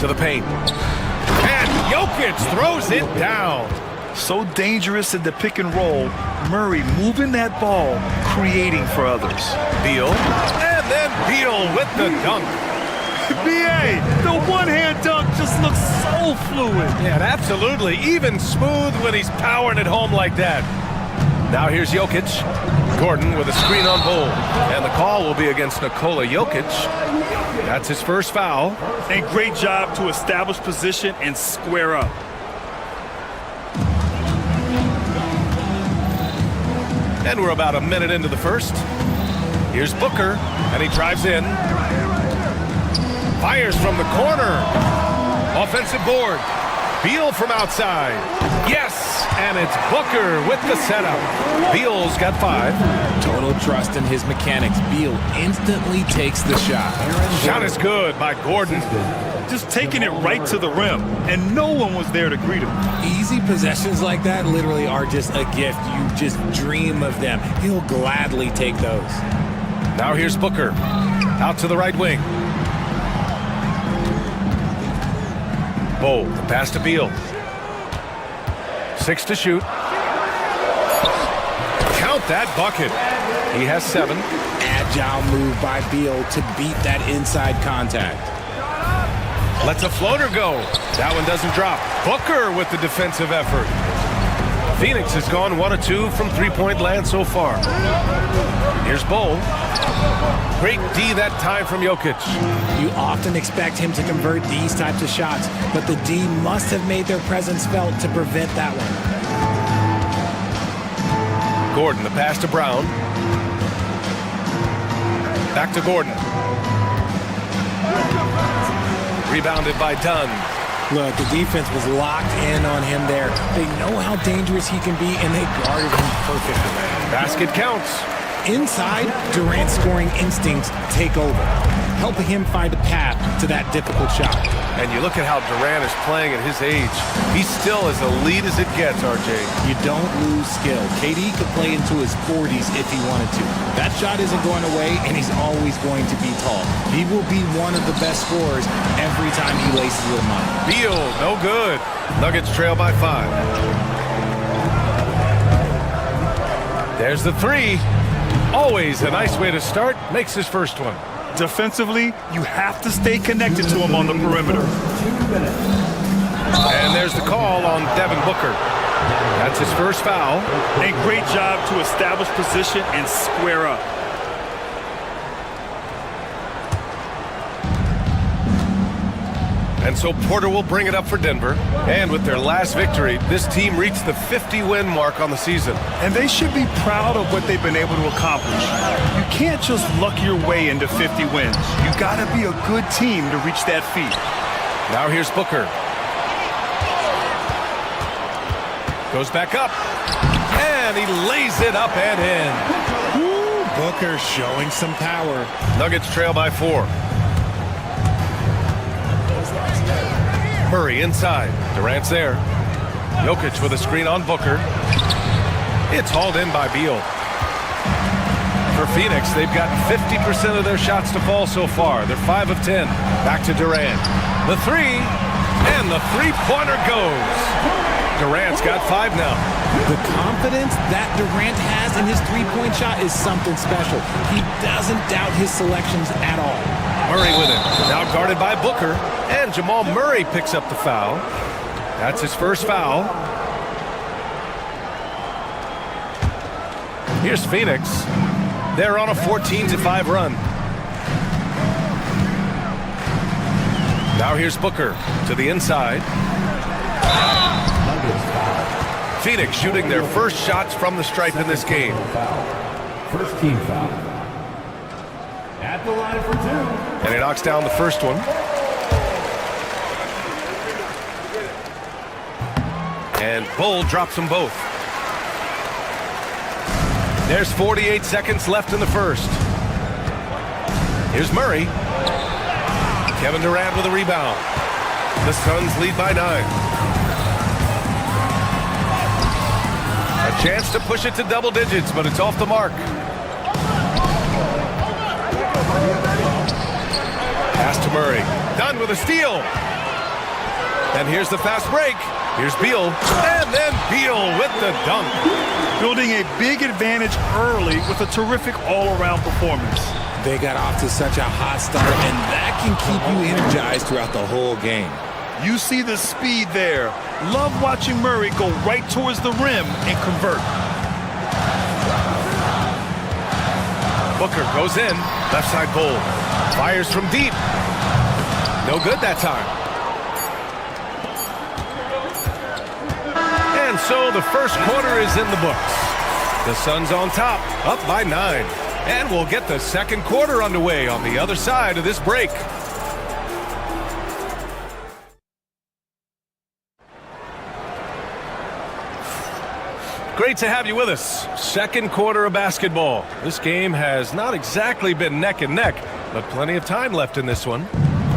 S8: To the paint. And Jokic throws it down.
S11: So dangerous in the pick and roll. Murray moving that ball, creating for others.
S8: Beal. And then Beal with the dunk.
S11: BA, the one-hand dunk just looks so fluid.
S8: Yeah, absolutely. Even smooth when he's powering it home like that. Now here's Jokic. Gordon with a screen on Bull. And the call will be against Nikola Jokic. That's his first foul.
S11: And great job to establish position and square up.
S8: And we're about a minute into the first. Here's Booker, and he drives in. Fires from the corner. Offensive board. Beal from outside. Yes, and it's Booker with the setup. Beal's got 5.
S13: Total trust in his mechanics. Beal instantly takes the shot.
S8: Shot is good by Gordon.
S11: Just taking it right to the rim, and no one was there to greet him.
S13: Easy possessions like that literally are just a gift. You just dream of them. He'll gladly take those.
S8: Now here's Booker. Out to the right wing. Bull, the pass to Beal. 6 to shoot. Count that bucket. He has 7.
S13: Agile move by Beal to beat that inside contact.
S8: Lets a floater go. That one doesn't drop. Booker with the defensive effort. Phoenix has gone 1 of 2 from three-point land so far. Here's Bull. Great D that time from Jokic.
S13: You often expect him to convert these types of shots, but the D must have made their presence felt to prevent that one.
S8: Gordon, the pass to Brown. Back to Gordon. Rebounded by Dunn.
S13: Look, the defense was locked in on him there. They know how dangerous he can be, and they guarded him perfectly.
S8: Basket counts.
S13: Inside, Durant's scoring instincts take over, helping him find a path to that difficult shot.
S8: And you look at how Durant is playing at his age. He's still as elite as it gets, RJ.
S13: You don't lose skill. KD could play into his 40s if he wanted to. That shot isn't going away, and he's always going to be tall. He will be one of the best scorers every time he laces them up.
S8: Beal, no good. Nuggets trail by 5. There's the 3. Always a nice way to start. Makes his first one.
S11: Defensively, you have to stay connected to him on the perimeter.
S8: And there's the call on Devin Booker. That's his first foul.
S11: A great job to establish position and square up.
S8: And so Porter will bring it up for Denver. And with their last victory, this team reached the 50-win mark on the season.
S11: And they should be proud of what they've been able to accomplish. You can't just luck your way into 50 wins. You gotta be a good team to reach that feat.
S8: Now here's Booker. Goes back up. And he lays it up and in.
S13: Woo, Booker showing some power.
S8: Nuggets trail by 4. Murray inside. Durant's there. Jokic with a screen on Booker. It's hauled in by Beal. For Phoenix, they've gotten 50% of their shots to fall so far. They're 5 of 10. Back to Durant. The 3. And the three-pointer goes. Durant's got 5 now.
S13: The confidence that Durant has in his three-point shot is something special. He doesn't doubt his selections at all.
S8: Murray with it. Now guarded by Booker. And Jamal Murray picks up the foul. That's his first foul. Here's Phoenix. They're on a 14-5 run. Now here's Booker to the inside. Phoenix shooting their first shots from the stripe in this game.
S7: First team foul. At the line for 2.
S8: And he knocks down the first one. And Bull drops them both. There's 48 seconds left in the first. Here's Murray. Kevin Durant with a rebound. The Suns lead by 9. A chance to push it to double digits, but it's off the mark. Pass to Murray. Done with a steal. And here's the fast break. Here's Beal. And then Beal with the dunk.
S11: Building a big advantage early with a terrific all-around performance.
S13: They got off to such a hot start, and that can keep you energized throughout the whole game.
S11: You see the speed there. Love watching Murray go right towards the rim and convert.
S8: Booker goes in, left side pull. Fires from deep. No good that time. And so the first quarter is in the books. The Suns on top, up by 9. And we'll get the second quarter underway on the other side of this break. Great to have you with us. Second quarter of basketball. This game has not exactly been neck and neck, but plenty of time left in this one.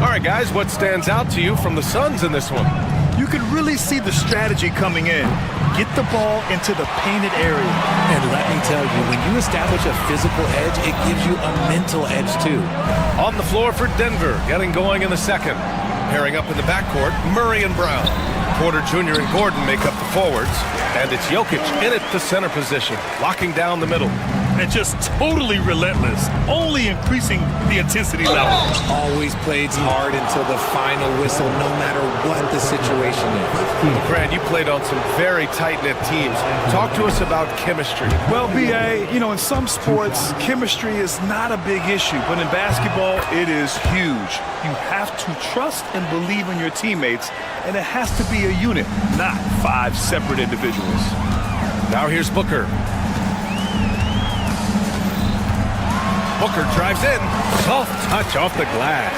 S8: All right, guys, what stands out to you from the Suns in this one?
S11: You can really see the strategy coming in. Get the ball into the painted area.
S13: And let me tell you, when you establish a physical edge, it gives you a mental edge too.
S8: On the floor for Denver, getting going in the second. Pairing up in the backcourt, Murray and Brown. Porter Jr. and Gordon make up the forwards. And it's Jokic in at the center position, locking down the middle.
S11: And just totally relentless, only increasing the intensity level.
S13: Always plays hard until the final whistle, no matter what the situation is.
S8: Grant, you played on some very tight-knit teams. Talk to us about chemistry.
S11: Well, B.A., in some sports, chemistry is not a big issue, but in basketball, it is huge. You have to trust and believe in your teammates, and it has to be a unit, not 5 separate individuals.
S8: Now here's Booker. Booker drives in. Soft touch off the glass.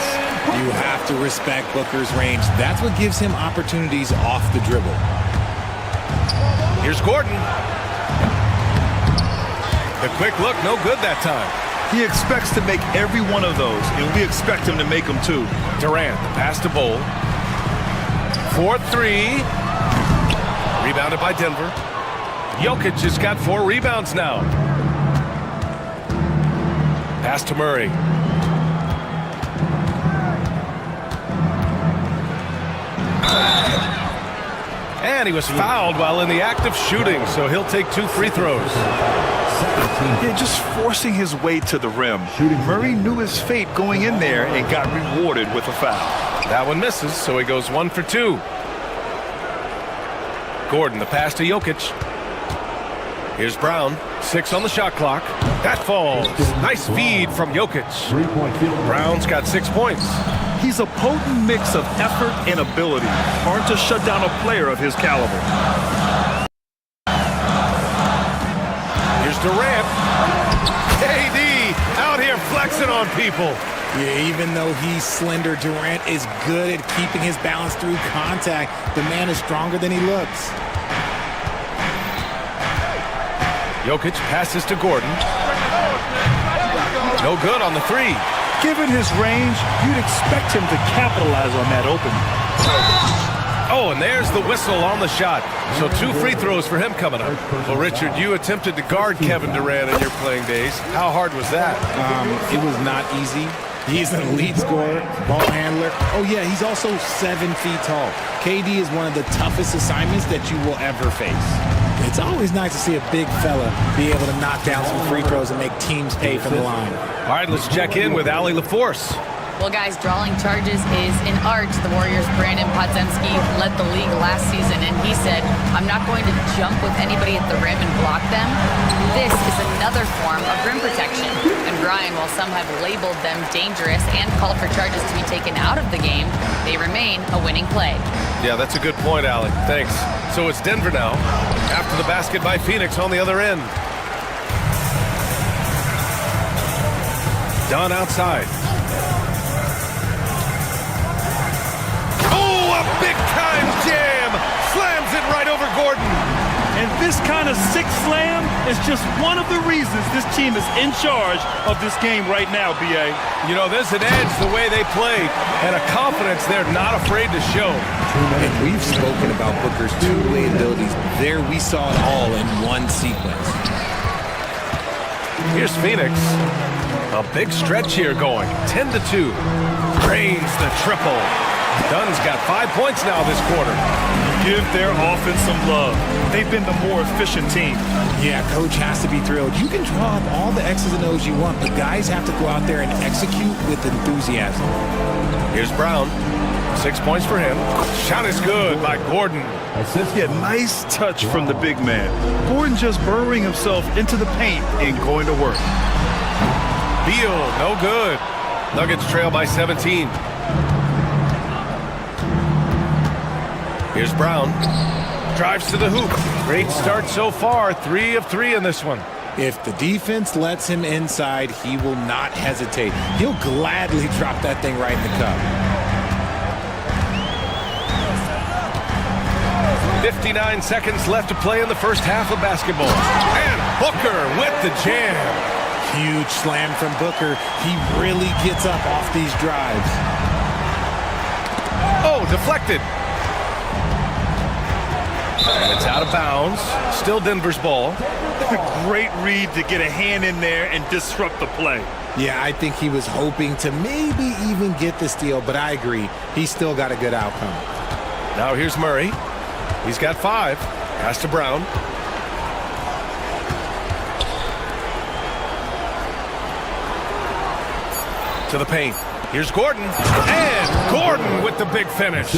S13: You have to respect Booker's range. That's what gives him opportunities off the dribble.
S8: Here's Gordon. The quick look, no good that time.
S11: He expects to make every one of those, and we expect him to make them too.
S8: Durant, the pass to Bol. 4-3. Rebounded by Denver. Jokic has got 4 rebounds now. Pass to Murray. And he was fouled while in the act of shooting, so he'll take 2 free throws.
S11: Yeah, just forcing his way to the rim. Murray knew his fate going in there and got rewarded with a foul.
S8: That one misses, so he goes 1 for 2. Gordon, the pass to Jokic. Here's Brown, 6 on the shot clock. That falls. Nice feed from Jokic. Brown's got 6 points.
S11: He's a potent mix of effort and ability. Hard to shut down a player of his caliber.
S8: Here's Durant. KD out here flexing on people.
S13: Yeah, even though he's slender, Durant is good at keeping his balance through contact. The man is stronger than he looks.
S8: Jokic passes to Gordon. No good on the 3.
S11: Given his range, you'd expect him to capitalize on that opening.
S8: Oh, and there's the whistle on the shot. So 2 free throws for him coming up. Well, Richard, you attempted to guard Kevin Durant in your playing days. How hard was that?
S13: It was not easy. He's an elite scorer, ball handler. Oh, yeah, he's also 7 feet tall. KD is one of the toughest assignments that you will ever face. It's always nice to see a big fella be able to knock down some free throws and make teams pay for the line.
S8: All right, let's check in with Allie LaForce.
S10: Well, guys, drawing charges is an art. The Warriors' Brandon Podziemski led the league last season, and he said, I'm not going to jump with anybody at the rim and block them. This is another form of rim protection. And Brian, while some have labeled them dangerous and called for charges to be taken out of the game, they remain a winning play.
S8: Yeah, that's a good point, Allie. Thanks. So it's Denver now, after the basket by Phoenix on the other end. Dunn outside. Oh, a big-time jam! Slams it right over Gordon.
S11: And this kind of sick slam is just one of the reasons this team is in charge of this game right now, B.A.
S8: You know, there's an edge the way they play and a confidence they're not afraid to show.
S13: And we've spoken about Booker's two-way abilities. There we saw it all in one sequence.
S8: Here's Phoenix. A big stretch here going. 10-2. Drains the triple. Dunn's got 5 points now this quarter.
S11: Give their offense some love. They've been the more efficient team.
S13: Yeah, coach has to be thrilled. You can draw up all the X's and O's you want, but guys have to go out there and execute with enthusiasm.
S8: Here's Brown. 6 points for him. Shot is good by Gordon.
S11: Yeah, nice touch from the big man. Gordon just burrowing himself into the paint and going to work.
S8: Beal, no good. Nuggets trail by 17. Here's Brown. Drives to the hoop. Great start so far. 3 of 3 in this one.
S13: If the defense lets him inside, he will not hesitate. He'll gladly drop that thing right in the cup.
S8: 59 seconds left to play in the first half of basketball. And Booker with the jam.
S13: Huge slam from Booker. He really gets up off these drives.
S8: Oh, deflected. And it's out of bounds. Still Denver's ball.
S11: Great read to get a hand in there and disrupt the play.
S13: Yeah, I think he was hoping to maybe even get the steal, but I agree. He still got a good outcome.
S8: Now here's Murray. He's got 5. Pass to Brown. To the paint. Here's Gordon. And Gordon with the big finish.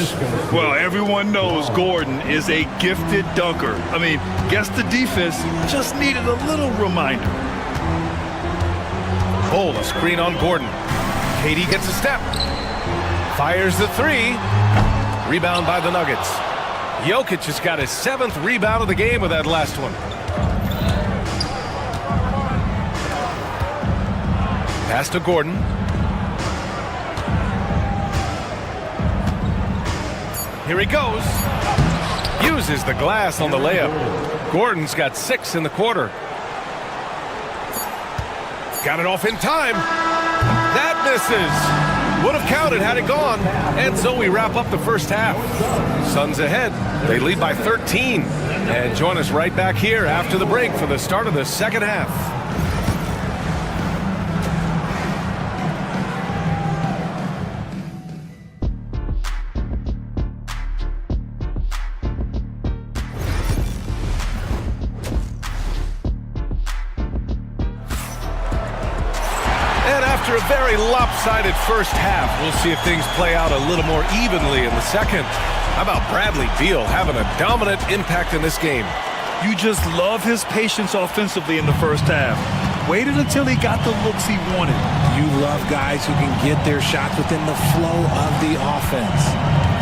S11: Well, everyone knows Gordon is a gifted dunker. I mean, guess the defense just needed a little reminder.
S8: Oh, a screen on Gordon. KD gets a step. Fires the 3. Rebound by the Nuggets. Jokic has got his 7th rebound of the game with that last one. Pass to Gordon. Here he goes. Uses the glass on the layup. Gordon's got 6 in the quarter. Got it off in time. That misses. Would have counted had it gone. And so we wrap up the first half. Suns ahead. They lead by 13. And join us right back here after the break for the start of the second half. After a very lopsided first half, we'll see if things play out a little more evenly in the second. How about Bradley Beal having a dominant impact in this game?
S11: You just love his patience offensively in the first half. Waited until he got the looks he wanted.
S13: You love guys who can get their shots within the flow of the offense.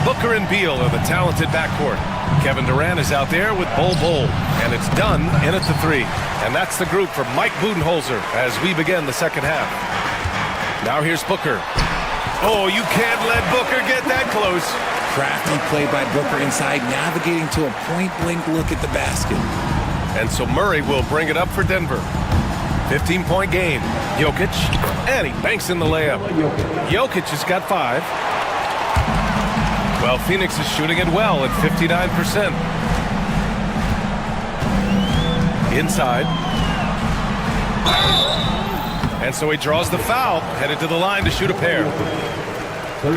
S8: Booker and Beal are the talented backcourt. Kevin Durant is out there with Bol Bol, and it's done in at the 3. And that's the group for Mike Budenholzer as we begin the second half. Now here's Booker. Oh, you can't let Booker get that close.
S13: Crafty play by Booker inside, navigating to a point-blank look at the basket.
S8: And so Murray will bring it up for Denver. 15-point game. Jokic, and he banks in the layup. Jokic has got 5. Well, Phoenix is shooting it well at 59%. Inside. And so he draws the foul, headed to the line to shoot a pair.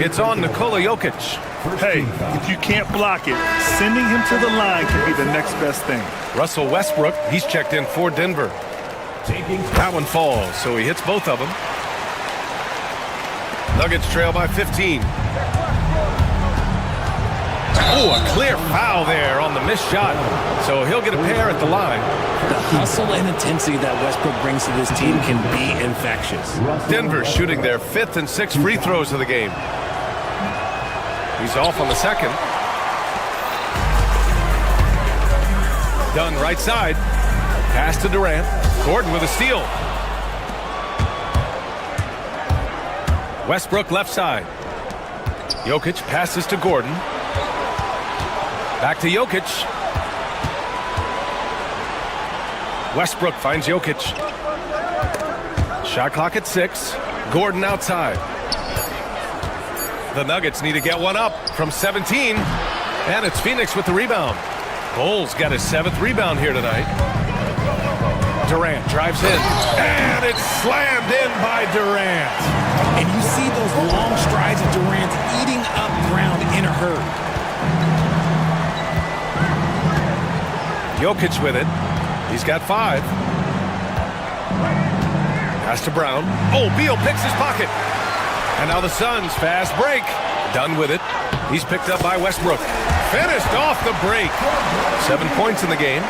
S8: It's on Nikola Jokic.
S11: Hey, if you can't block it, sending him to the line can be the next best thing.
S8: Russell Westbrook, he's checked in for Denver. That one falls, so he hits both of them. Nuggets trail by 15. Oh, a clear foul there on the missed shot. So he'll get a pair at the line.
S13: The hustle and intensity that Westbrook brings to this team can be infectious.
S8: Denver shooting their 5th and 6th free throws of the game. He's off on the second. Dunn right side. Pass to Durant. Gordon with a steal. Westbrook left side. Jokic passes to Gordon. Back to Jokic. Westbrook finds Jokic. Shot clock at 6. Gordon outside. The Nuggets need to get one up from 17. And it's Phoenix with the rebound. Bull's got his 7th rebound here tonight. Durant drives in. And it's slammed in by Durant.
S13: And you see those long strides of Durant eating up ground in a hurry.
S8: Jokic with it. He's got 5. Pass to Brown. Oh, Beal picks his pocket. And now the Suns fast break. Done with it. He's picked up by Westbrook. Finished off the break. 7 points in the game.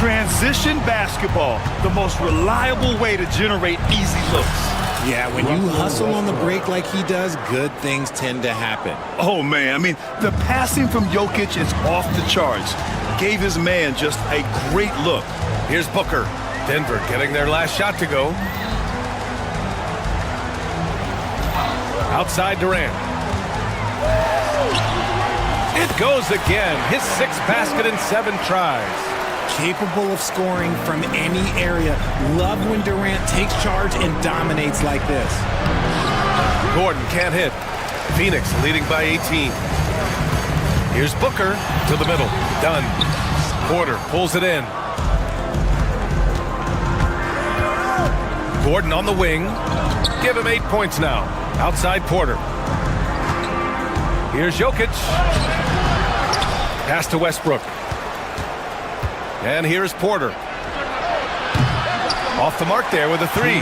S11: Transition basketball, the most reliable way to generate easy looks.
S13: Yeah, when you hustle on the break like he does, good things tend to happen.
S11: Oh, man. I mean, the passing from Jokic is off the charts. Gave his man just a great look.
S8: Here's Booker. Denver getting their last shot to go. Outside Durant. It goes again. His 6th basket in 7 tries.
S13: Capable of scoring from any area. Love when Durant takes charge and dominates like this.
S8: Gordon can't hit. Phoenix leading by 18. Here's Booker to the middle. Done. Porter pulls it in. Gordon on the wing. Give him 8 points now. Outside Porter. Here's Jokic. Pass to Westbrook. And here's Porter. Off the mark there with a 3.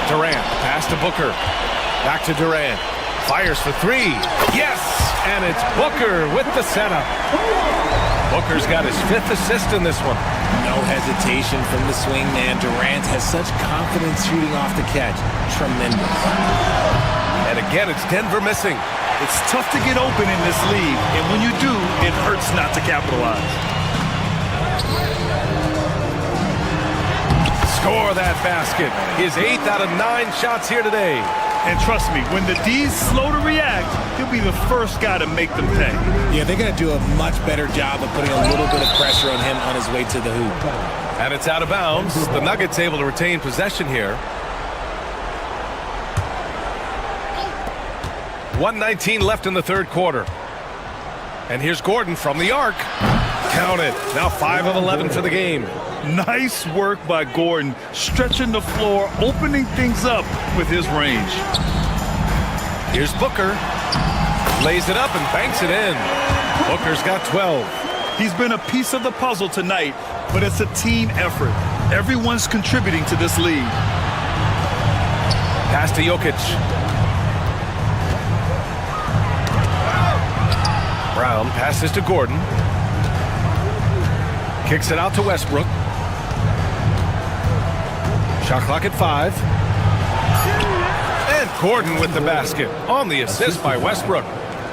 S8: Durant. Pass to Booker. Back to Durant. Fires for 3. Yes! And it's Booker with the setup. Booker's got his 5th assist in this one.
S13: No hesitation from the swing man. Durant has such confidence shooting off the catch. Tremendous.
S8: And again, it's Denver missing.
S11: It's tough to get open in this league, and when you do, it hurts not to capitalize.
S8: Score that basket. His 8th out of 9 shots here today.
S11: And trust me, when the D's slow to react, he'll be the first guy to make them pay.
S13: Yeah, they're going to do a much better job of putting a little bit of pressure on him on his way to the hoop.
S8: And it's out of bounds. The Nuggets able to retain possession here. 1:19 left in the 3rd quarter. And here's Gordon from the arc. Count it. Now 5 of 11 for the game.
S11: Nice work by Gordon, stretching the floor, opening things up with his range.
S8: Here's Booker. Lays it up and banks it in. Booker's got 12.
S11: He's been a piece of the puzzle tonight, but it's a team effort. Everyone's contributing to this lead.
S8: Pass to Jokic. Brown passes to Gordon. Kicks it out to Westbrook. Shot clock at 5. And Gordon with the basket on the assist by Westbrook.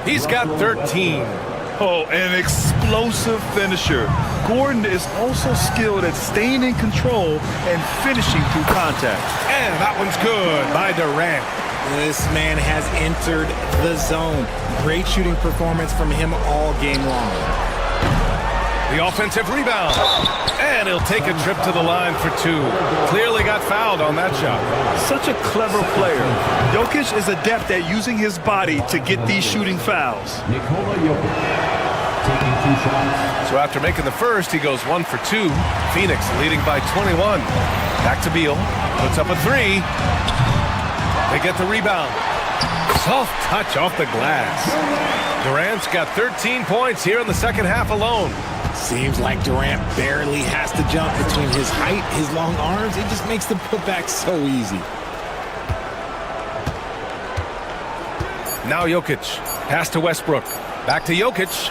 S8: He's got 13.
S11: Oh, an explosive finisher. Gordon is also skilled at staying in control and finishing through contact.
S8: And that one's good by Durant.
S13: This man has entered the zone. Great shooting performance from him all game long.
S8: The offensive rebound. And he'll take a trip to the line for 2. Clearly got fouled on that shot.
S11: Such a clever player. Jokic is adept at using his body to get these shooting fouls.
S7: Nikola Jokic taking 2 shots.
S8: So after making the first, he goes 1 for 2. Phoenix leading by 21. Back to Beal. Puts up a 3. They get the rebound. Soft touch off the glass. Durant's got 13 points here in the second half alone.
S13: Seems like Durant barely has to jump between his height, his long arms. It just makes the putback so easy.
S8: Now Jokic. Pass to Westbrook. Back to Jokic.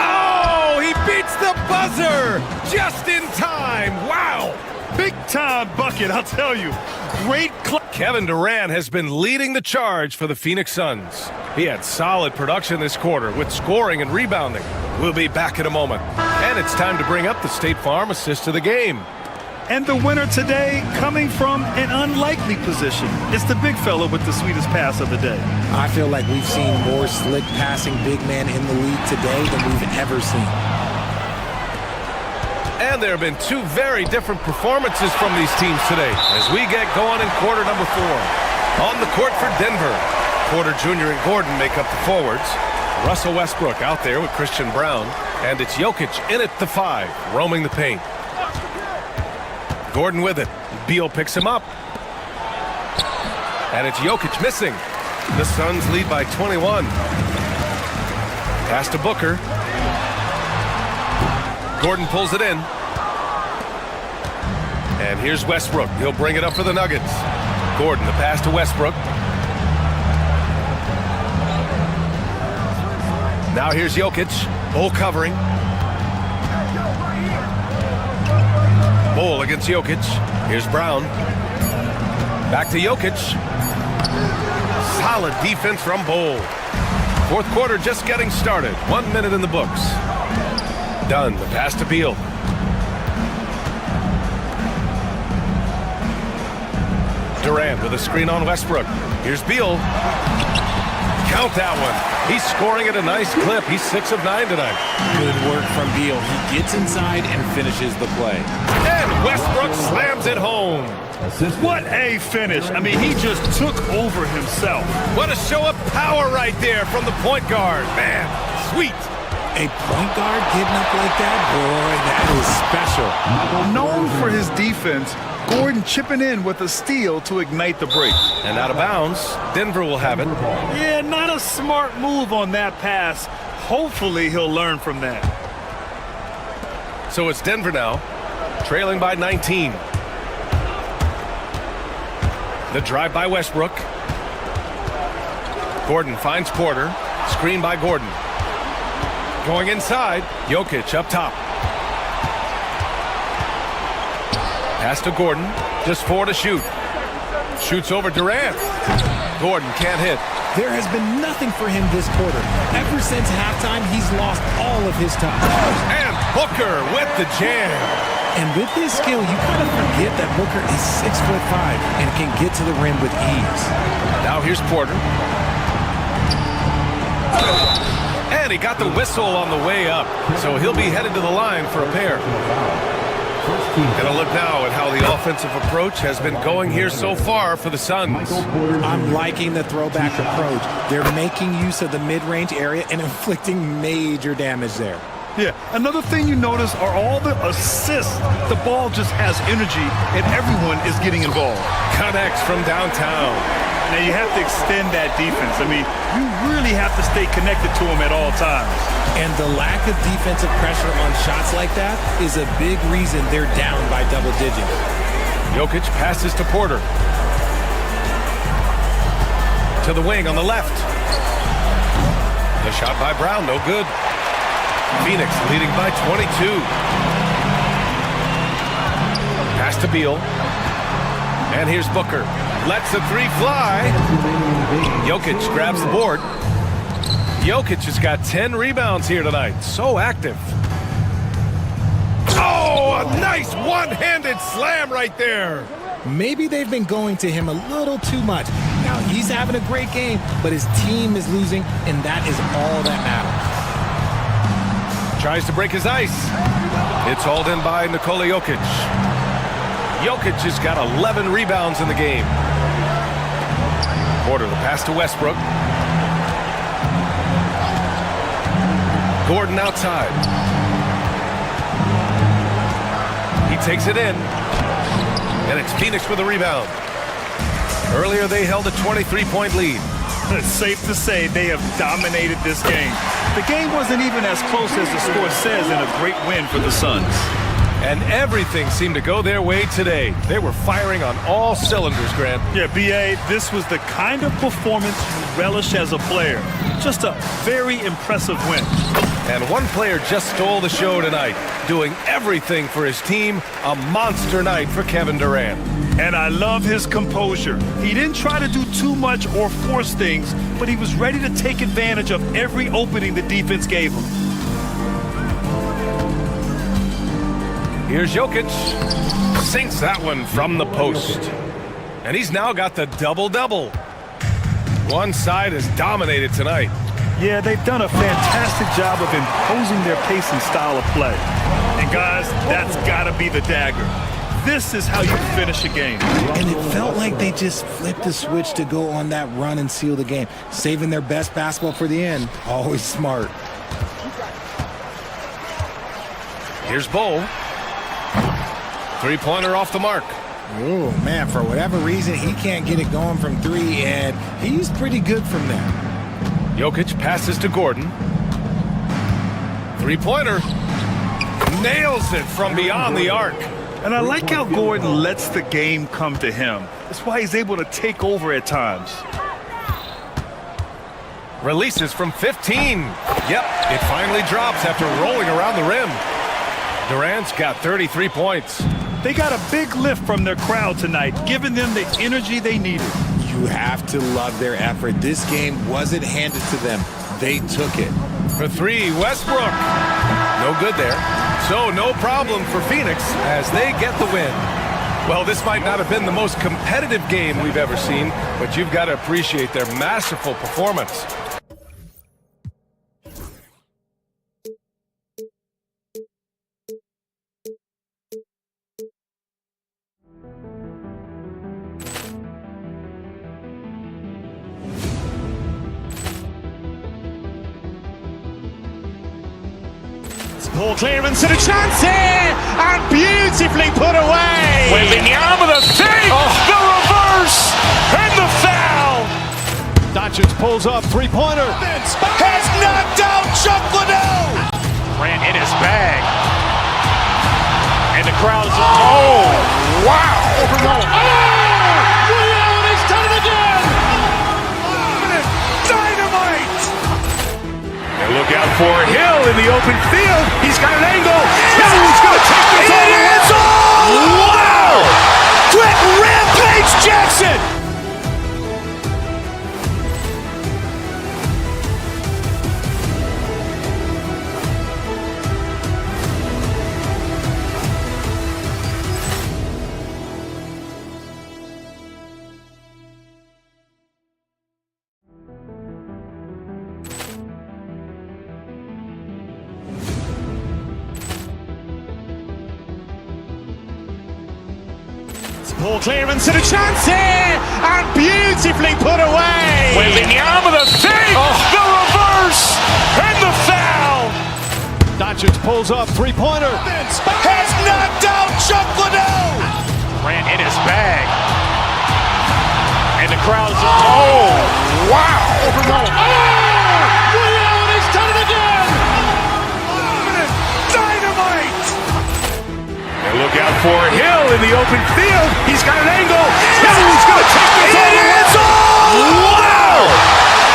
S8: Oh, he beats the buzzer just in time. Wow.
S11: Big time bucket, I'll tell you. Great
S8: Kevin Durant has been leading the charge for the Phoenix Suns. He had solid production this quarter with scoring and rebounding. We'll be back in a moment. And it's time to bring up the State Farm assist of the game.
S11: And the winner today coming from an unlikely position. It's the big fella with the sweetest pass of the day.
S13: I feel like we've seen more slick passing big men in the league today than we've ever seen.
S8: And there have been 2 very different performances from these teams today as we get going in quarter number 4. On the court for Denver, Porter Jr. and Gordon make up the forwards. Russell Westbrook out there with Christian Brown. And it's Jokic in at the 5, roaming the paint. Gordon with it. Beal picks him up. And it's Jokic missing. The Suns lead by 21. Pass to Booker. Gordon pulls it in. And here's Westbrook. He'll bring it up for the Nuggets. Gordon, the pass to Westbrook. Now here's Jokic. Bull covering. Bull against Jokic. Here's Brown. Back to Jokic. Solid defense from Bol. Fourth quarter just getting started. 1 minute in the books. Dunn, the pass to Beal. Durant with a screen on Westbrook. Here's Beal. Count that one. He's scoring at a nice clip. He's 6 of 9 tonight.
S13: Good work from Beal. He gets inside and finishes the play.
S8: And Westbrook slams it home.
S11: What a finish. I mean, he just took over himself.
S8: What a show of power right there from the point guard. Man, sweet.
S13: A point guard getting up like that? Boy, that is special.
S11: Known for his defense, Gordon chipping in with a steal to ignite the break.
S8: And out of bounds, Denver will have it.
S11: Yeah, not a smart move on that pass. Hopefully he'll learn from that.
S8: So it's Denver now, trailing by 19. The drive by Westbrook. Gordon finds Porter. Screen by Gordon. Going inside, Jokic up top. Pass to Gordon, just 4 to shoot. Shoots over Durant. Gordon can't hit.
S13: There has been nothing for him this quarter. Ever since halftime, he's lost all of his time.
S8: And Booker with the jam.
S13: And with his skill, you kind of forget that Booker is 6'5" and can get to the rim with ease.
S8: Now here's Porter. And he got the whistle on the way up, so he'll be headed to the line for a pair. And a look now at how the offensive approach has been going here so far for the Suns.
S13: I'm liking the throwback approach. They're making use of the mid-range area and inflicting major damage there.
S11: Yeah, another thing you notice are all the assists. The ball just has energy, and everyone is getting involved.
S8: Connects from downtown.
S11: Now, you have to extend that defense. I mean, you really have to stay connected to them at all times.
S13: And the lack of defensive pressure on shots like that is a big reason they're down by double digits.
S8: Jokic passes to Porter. To the wing on the left. The shot by Brown, no good. Phoenix leading by 22. Pass to Beal. And here's Booker. Lets the three fly. Jokic grabs the board. Jokic has got 10 rebounds here tonight. So active. Oh, a nice one-handed slam right there.
S13: Maybe they've been going to him a little too much. Now, he's having a great game, but his team is losing, and that is all that matters.
S8: Tries to break his ice. It's hauled in by Nikola Jokic. Jokic has got 11 rebounds in the game. Porter, the pass to Westbrook. Gordon outside. He takes it in. And it's Phoenix with a rebound. Earlier, they held a 23-point lead.
S11: It's safe to say they have dominated this game. The game wasn't even as close as the score says in a great win for the Suns.
S8: And everything seemed to go their way today. They were firing on all cylinders, Grant.
S11: Yeah, B.A., this was the kind of performance you relish as a player. Just a very impressive win.
S8: And one player just stole the show tonight, doing everything for his team. A monster night for Kevin Durant.
S11: And I love his composure. He didn't try to do too much or force things, but he was ready to take advantage of every opening the defense gave him.
S8: Here's Jokic. Sinks that one from the post. And he's now got the double-double. One side has dominated tonight.
S11: Yeah, they've done a fantastic job of imposing their pace and style of play. And guys, that's got to be the dagger. This is how you finish a game.
S13: And it felt like they just flipped the switch to go on that run and seal the game. Saving their best basketball for the end. Always smart.
S8: Here's Bol. Three-pointer off the mark.
S13: Oh, man, for whatever reason, he can't get it going from three, and he's pretty good from there.
S8: Jokic passes to Gordon. Three-pointer. Nails it from beyond the arc.
S11: And I like how Gordon lets the game come to him. That's why he's able to take over at times.
S8: Releases from 15. Yep, it finally drops after rolling around the rim. Durant's got 33 points.
S11: They got a big lift from their crowd tonight, giving them the energy they needed.
S13: You have to love their effort. This game wasn't handed to them. They took it.
S8: For three, Westbrook. No good there. So no problem for Phoenix as they get the win. Well, this might not have been the most competitive game we've ever seen, but you've got to appreciate their masterful performance.
S2: Poor clearance and a chance here, and beautifully put away.
S1: Wembanyama the save, the reverse, and the foul.
S2: Doncic pulls up, three-pointer.
S1: Has knocked out Chuck Liddell. Ran in his bag. And the crowd is, oh, wow.
S2: He's done it again.
S1: Dynamite. And look out for Hill in the open field. He's got an angle. Hill's going to take this all the way. Wow. Quick Rampage Jackson.
S2: Poor clearance and a chance here, and beautifully put away.
S1: Wembanyama the save, the reverse, and the foul.
S2: Doncic pulls up, three-pointer.
S1: Has knocked out Chuck Liddell. Ran in his bag. And the crowd is, oh, wow.
S2: He's done it again.
S1: Dynamite. And look out for Hill in the open field. He's got an angle. Hill's going to take this all the way. Wow.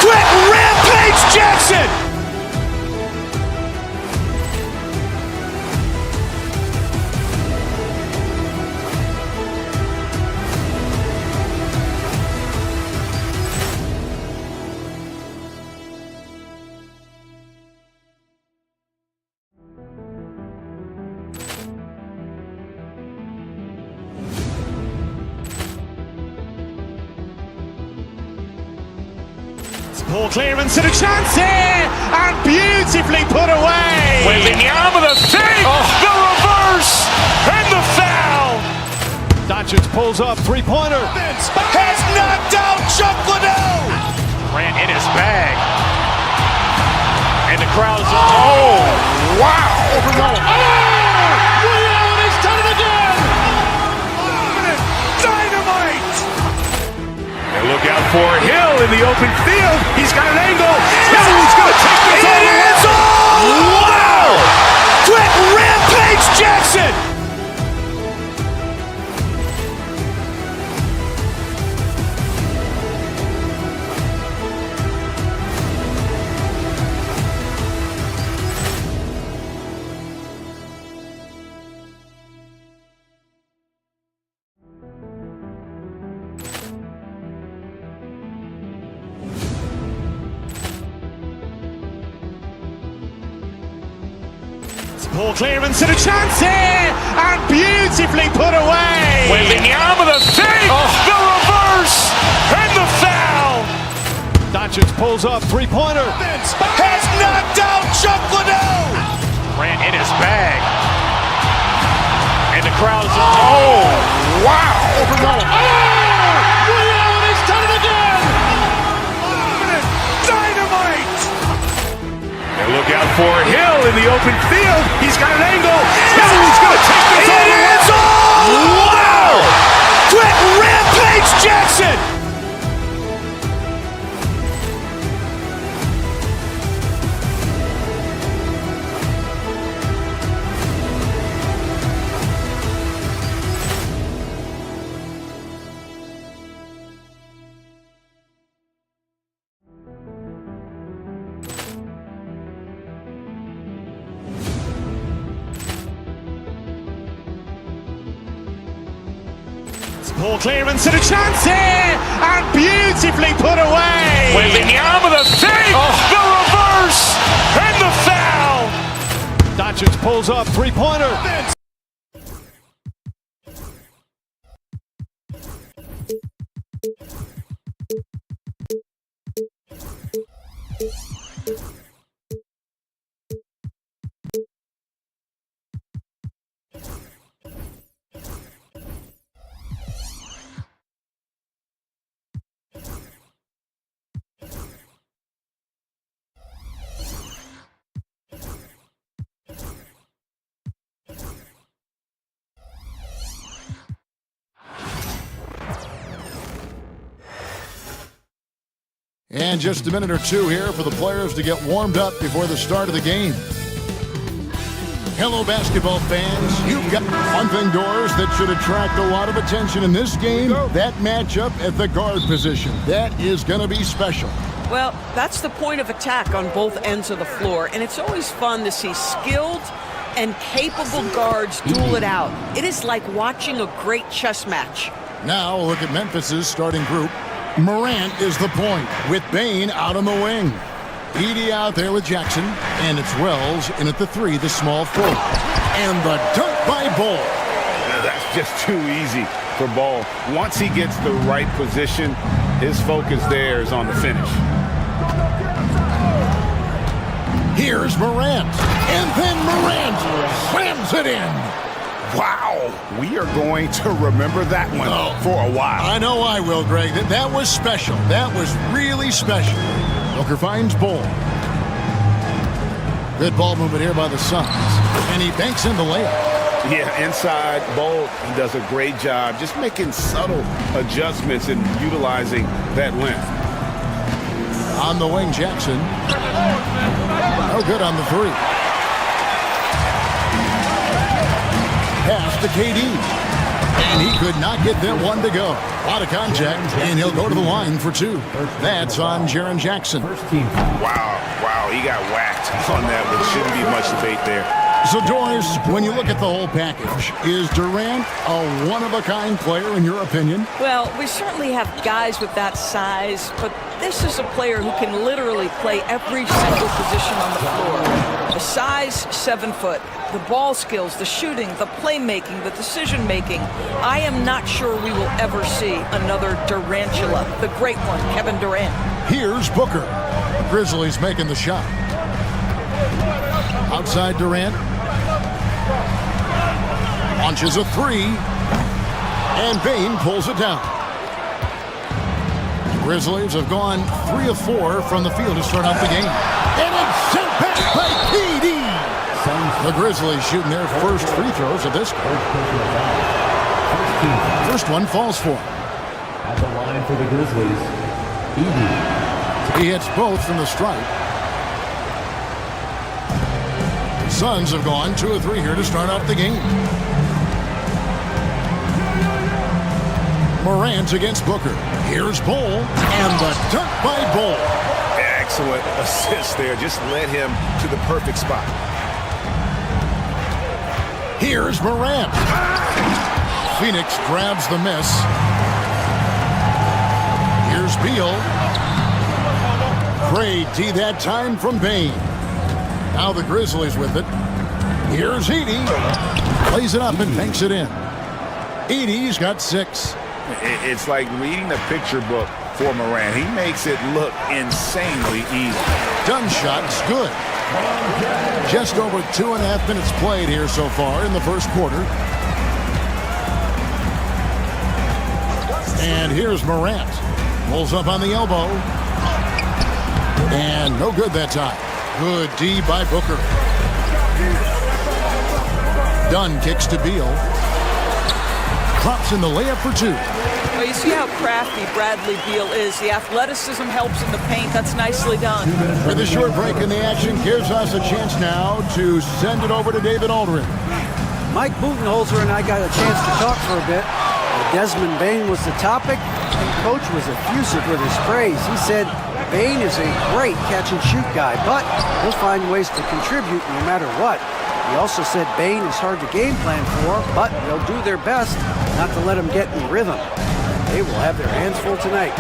S1: Quick Rampage Jackson.
S2: Poor clearance and a chance here, and beautifully put away.
S1: Wembanyama the save, the reverse, and the foul.
S2: Doncic pulls up, three-pointer.
S1: Has knocked out Chuck Liddell. Ran in his bag. And the crowd is, oh, wow.
S2: He's done it again.
S1: Dynamite. And look out for Hill in the open field. He's got an angle. Hill's going to take this all the way. Wow. Quick Rampage Jackson.
S2: Poor clearance and a chance here, and beautifully put away.
S1: Wembanyama the save, the reverse, and the foul.
S2: Doncic pulls up, three-pointer.
S1: Has knocked out Chuck Liddell. Ran in his bag. And the crowd is, oh, wow.
S2: He's done it again.
S1: Dynamite. And look out for Hill in the open field. He's got an angle. Hill's going to take this all the way. Wow. Quick Rampage Jackson.
S2: Ball clearance and a chance here, and beautifully put away.
S1: Wembanyama the fake, the reverse, and the foul.
S2: Doncic pulls up, three-pointer.
S4: And just a minute or two here for the players to get warmed up before the start of the game. Hello, basketball fans. You've got one thing, Doors, that should attract a lot of attention in this game. That matchup at the guard position. That is going to be special.
S15: Well, that's the point of attack on both ends of the floor, and it's always fun to see skilled and capable guards duel it out. It is like watching a great chess match.
S4: Now look at Memphis's starting group. Morant is the point, with Bane out on the wing. Edey out there with Jackson, and it's Wells in at the 3, the small forward. And the dunk by Ball.
S5: That's just too easy for Ball. Once he gets the right position, his focus there is on the finish.
S4: Here's Morant, and then Morant slams it in.
S5: Wow, we are going to remember that one for a while.
S4: I know I will, Greg. That was special. That was really special. Booker finds Ball. Good ball movement here by the Suns. And he banks in the layup.
S5: Yeah, inside, Ball does a great job just making subtle adjustments and utilizing that length.
S4: On the wing, Jackson. No good on the 3. Pass to KD. And he could not get that one to go. A lot of contact, and he'll go to the line for 2. That's on Jaren Jackson.
S5: Wow, he got whacked on that one. Shouldn't be much debate there.
S4: So, Doris, when you look at the whole package, is Durant a one-of-a-kind player in your opinion?
S15: Well, we certainly have guys with that size, but this is a player who can literally play every single position on the floor. The size, 7 foot. The ball skills, the shooting, the playmaking, the decision-making. I am not sure we will ever see another Durantula, the great one, Kevin Durant.
S4: Here's Booker. Grizzlies making the shot. Outside Durant. Launches a 3. And Bane pulls it down. The Grizzlies have gone 3 of 4 from the field to start out the game. And it's sent back by KD. The Grizzlies shooting their first free throws of this game. First one falls for him.
S7: At the line for the Grizzlies, Edey.
S4: He hits both from the stripe. The Suns have gone 2 of 3 here to start out the game. Morant against Booker. Here's Ball, and the dunk by Ball.
S5: Excellent assist there. Just led him to the perfect spot.
S4: Here's Morant. Phoenix grabs the miss. Here's Beal. Great D that time from Bane. Now the Grizzlies with it. Here's Edey. Plays it up and banks it in. Edey's got 6.
S5: It's like reading a picture book for Morant. He makes it look insanely easy.
S4: Done shot's good. Just over 2.5 minutes played here so far in the first quarter. And here's Morant. Pulls up on the elbow. And no good that time. Good D by Booker. Dunn kicks to Beal. Drops in the layup for 2.
S15: Well, you see how crafty Bradley Beal is. The athleticism helps in the paint. That's nicely done.
S4: With a short break in the action gives us a chance now to send it over to David Aldrin.
S14: Mike Budenholzer and I got a chance to talk for a bit. Desmond Bane was the topic, and Coach was effusive with his praise. He said Bane is a great catch-and-shoot guy, but he'll find ways to contribute no matter what. He also said Bain is hard to game plan for, but they'll do their best not to let him get in rhythm. They will have their hands full tonight.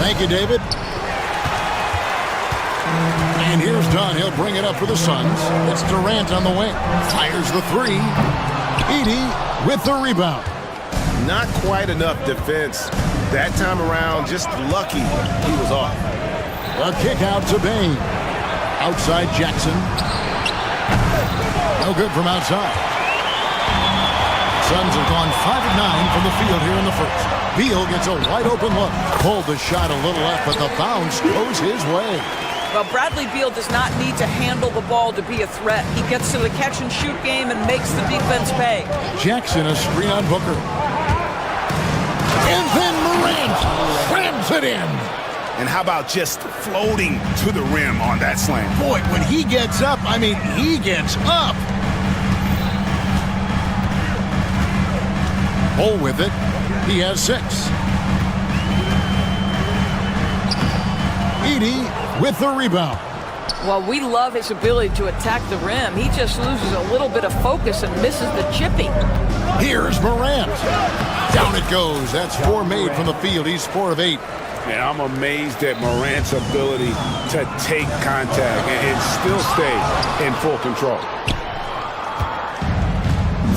S4: Thank you, David. And here's Dunn. He'll bring it up for the Suns. It's Durant on the wing. Fires the three. Edey with the rebound.
S3: Not quite enough defense. That time around, just lucky he was off.
S4: A kick out to Bain. Outside Jackson. No good from outside. Suns have gone 5 of 9 from the field here in the first. Beal gets a wide open look. Pulled the shot a little left, but the bounce goes his way.
S15: Well, Bradley Beal does not need to handle the ball to be a threat. He gets to the catch-and-shoot game and makes the defense pay.
S4: Jackson a screen on Booker. And then Morant slams it in.
S3: And how about just floating to the rim on that slam?
S4: Boy, when he gets up, I mean, he gets up. Bull with it. He has 6. Edey with the rebound.
S15: Well, we love his ability to attack the rim. He just loses a little bit of focus and misses the chippy.
S4: Here's Morant. Down it goes. That's 4 made from the field. He's 4 of 8.
S3: And I'm amazed at Morant's ability to take contact and still stay in full control.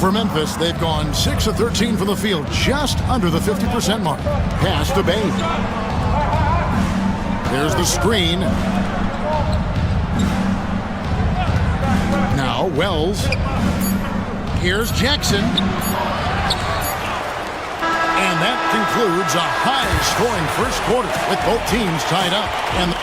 S4: For Memphis, they've gone 6 of 13 from the field, just under the 50% mark. Pass to Bain. There's the screen. Now Wells. Here's Jackson. And that concludes a high-scoring first quarter with both teams tied up. And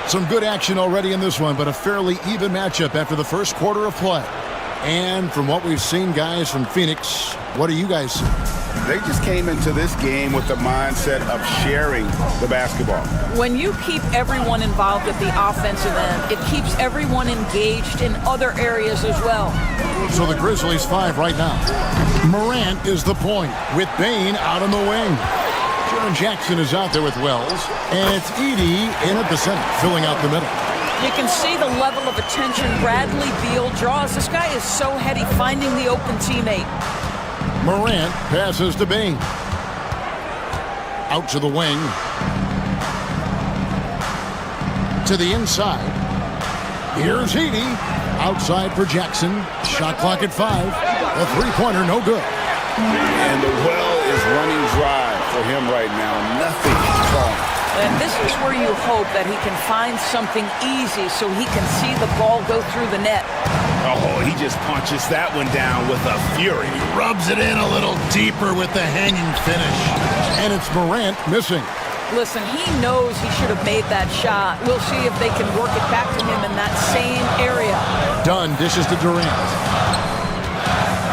S4: some good action already in this one, but a fairly even matchup after the first quarter of play. And from what we've seen, guys, from Phoenix, what do you guys see?
S5: They just came into this game with the mindset of sharing the basketball.
S15: When you keep everyone involved at the offensive end, it keeps everyone engaged in other areas as well.
S4: So the Grizzlies 5 right now. Morant is the point with Bain out on the wing. Jaren Jackson is out there with Wells. And it's Edey in at the center, filling out the middle.
S15: You can see the level of attention Bradley Beal draws. This guy is so heady finding the open teammate.
S4: Morant passes to Bain. Out to the wing. To the inside. Here's Edey. Outside for Jackson. Shot clock at 5. A three-pointer, no good.
S5: And the well is running dry for him right now. Nothing falling.
S15: And this is where you hope that he can find something easy so he can see the ball go through the net.
S3: Oh, he just punches that one down with a fury.
S4: He rubs it in a little deeper with the hanging finish. And it's Morant missing.
S15: Listen, he knows he should have made that shot. We'll see if they can work it back to him in that same area.
S4: Dunn dishes to Durant.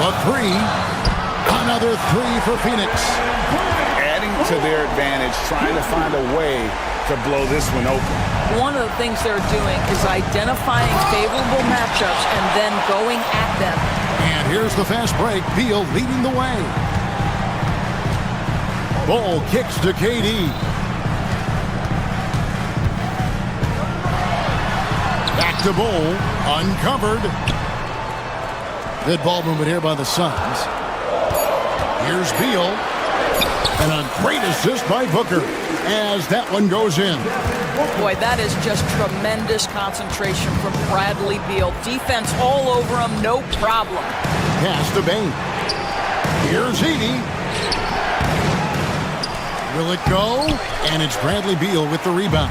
S4: A 3. Another 3 for Phoenix.
S5: Adding to their advantage, trying to find a way to blow this one open.
S15: One of the things they're doing is identifying favorable matchups and then going at them.
S4: And here's the fast break. Beal leading the way. Ball kicks to KD. Back to Bull. Uncovered. Good ball movement here by the Suns. Here's Beal. And a great assist by Booker as that one goes in.
S15: Boy, that is just tremendous concentration from Bradley Beal. Defense all over him, no problem.
S4: Pass to Bain. Here's Edey. Will it go? And it's Bradley Beal with the rebound.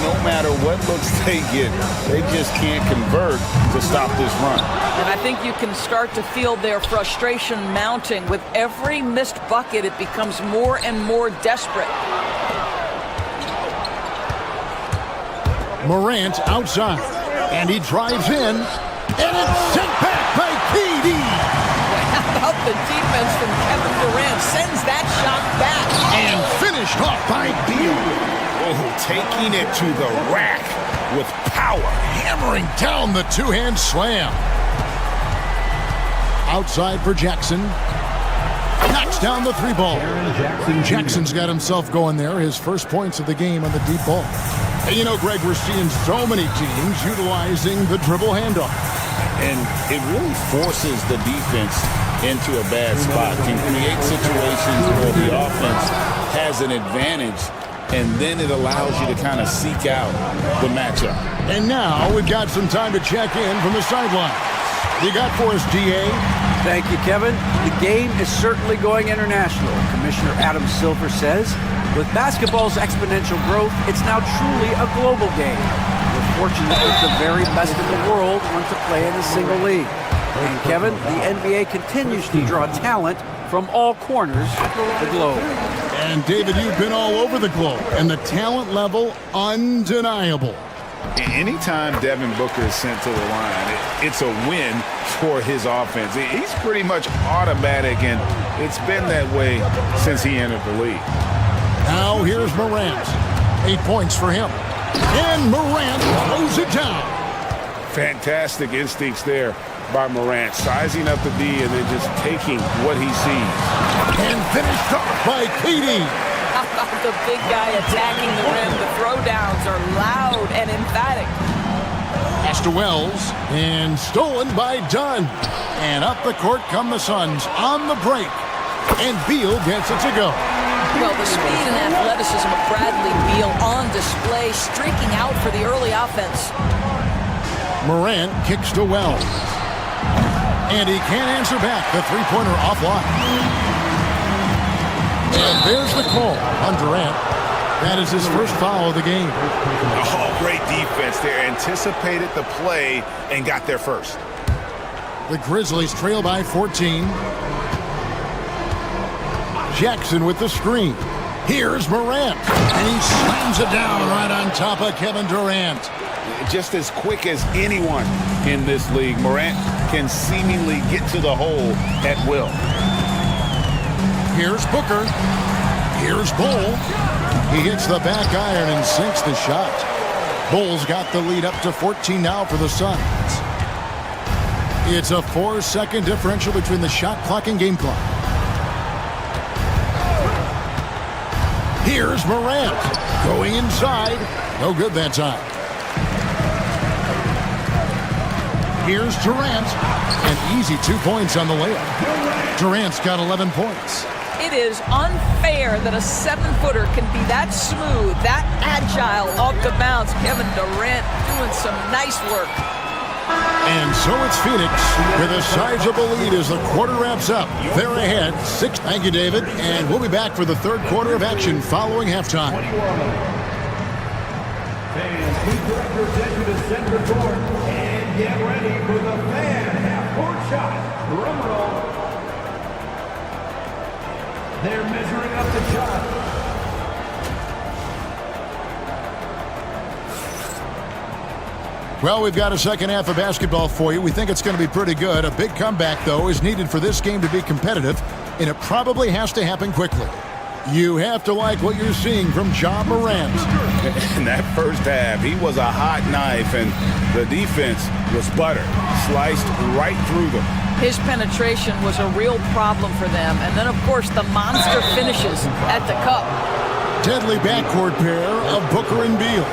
S5: No matter what looks they get, they just can't convert to stop this run.
S15: And I think you can start to feel their frustration mounting. With every missed bucket, it becomes more and more desperate.
S4: Morant outside, and he drives in, and it's sent back by KD.
S15: How about the defense from Kevin Durant? Sends that shot back.
S4: And finished off by Beal.
S3: Oh, taking it to the rack with power.
S4: Hammering down the two-hand slam. Outside for Jackson. Knocks down the 3 ball. Jackson's got himself going there. His first points of the game on the deep ball. And you know, Greg, we're seeing so many teams utilizing the dribble handoff.
S5: And it really forces the defense into a bad spot. Can create situations where the offense has an advantage, and then it allows you to kind of seek out the matchup.
S4: And now we've got some time to check in from the sideline. You got for us, DA?
S14: Thank you, Kevin. The game is certainly going international. Commissioner Adam Silver says, with basketball's exponential growth, it's now truly a global game. We're fortunate that the very best in the world want to play in a single league. And Kevin, the NBA continues to draw talent from all corners of the globe.
S4: And David, you've been all over the globe, and the talent level undeniable.
S5: Anytime Devin Booker is sent to the line, it's a win for his offense. He's pretty much automatic, and it's been that way since he entered the league.
S4: Now here's Morant. 8 points for him. And Morant throws it down.
S5: Fantastic instincts there by Morant, sizing up the D and then just taking what he sees.
S4: And finished off by KD.
S15: How about the big guy attacking the rim? The throwdowns are loud and emphatic.
S4: Pass to Wells, and stolen by Dunn. And up the court come the Suns on the break. And Beal gets it to go.
S15: Well, the speed and athleticism of Bradley Beal on display, streaking out for the early offense.
S4: Morant kicks to Wells. And he can't answer back. The three-pointer offline. And there's the call on Durant. That is his first foul of the game.
S5: Oh, great defense there. Anticipated the play and got there first.
S4: The Grizzlies trail by 14. Jackson with the screen. Here's Morant. And he slams it down right on top of Kevin Durant.
S5: Just as quick as anyone in this league, Morant can seemingly get to the hole at will.
S4: Here's Booker. Here's Bull. He hits the back iron and sinks the shot. Bull's got the lead up to 14 now for the Suns. It's a 4-second differential between the shot clock and game clock. Here's Morant. Going inside. No good that time. Here's Durant. An easy 2 points on the layup. Durant's got 11 points.
S15: It is unfair that a 7-footer can be that smooth, that agile off the bounce. Kevin Durant doing some nice work.
S4: And so it's Phoenix with a sizable lead as the quarter wraps up. They're ahead 6. Thank you, David. And we'll be back for the third quarter of action following halftime.
S7: Fans, please direct your attention to center court and get ready for the fan half-court shot. Drum roll. They're measuring up the shot.
S4: Well, we've got a second half of basketball for you. We think it's going to be pretty good. A big comeback, though, is needed for this game to be competitive, and it probably has to happen quickly. You have to like what you're seeing from Ja Morant.
S5: In that first half, he was a hot knife, and the defense was butter, sliced right through them.
S15: His penetration was a real problem for them. And then, of course, the monster finishes at the cup.
S4: Deadly backcourt pair of Booker and Beal.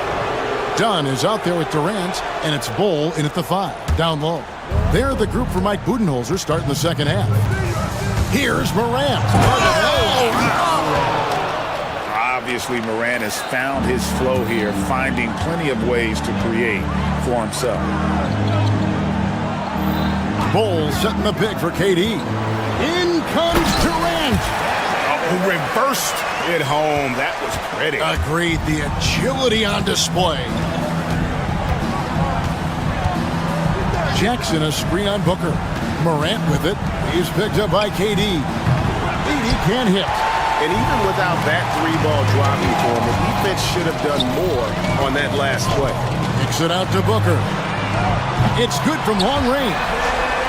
S4: Dunn is out there with Durant, and it's Bull in at the 5, down low. They're the group for Mike Budenholzer starting the second half. Here's Morant.
S5: Obviously, Morant has found his flow here, finding plenty of ways to create for himself.
S4: Bull setting the pick for KD. In comes Durant.
S5: Oh, reversed it home. That was pretty.
S4: Agreed. The agility on display. Jackson a screen on Booker. Morant with it. He's picked up by KD. KD can't hit.
S5: And even without that 3-ball dropping for him, the defense should have done more on that last play.
S4: Kicks it out to Booker. It's good from long range.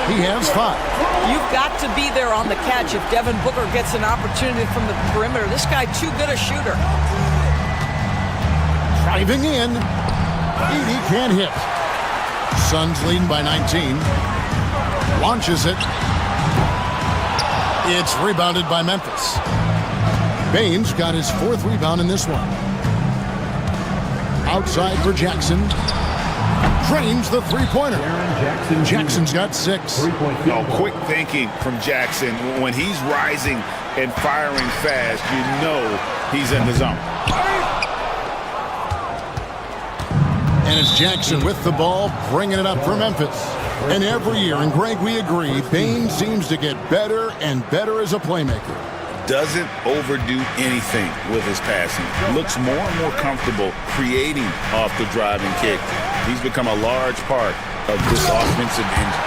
S4: He has 5.
S15: You've got to be there on the catch if Devin Booker gets an opportunity from the perimeter. This guy too good a shooter.
S4: Driving in. KD can't hit. Suns leading by 19. Launches it. It's rebounded by Memphis. Baines got his 4th rebound in this one. Outside for Jackson. Drains the three-pointer. Jackson's got 6.
S5: Oh, quick thinking from Jackson. When he's rising and firing fast, you know he's in the zone.
S4: And it's Jackson with the ball, bringing it up for Memphis. And every year, and Greg, we agree, Bane seems to get better and better as a playmaker.
S5: Doesn't overdo anything with his passing. Looks more and more comfortable creating off the driving kick. He's become a large part of this offensive engine.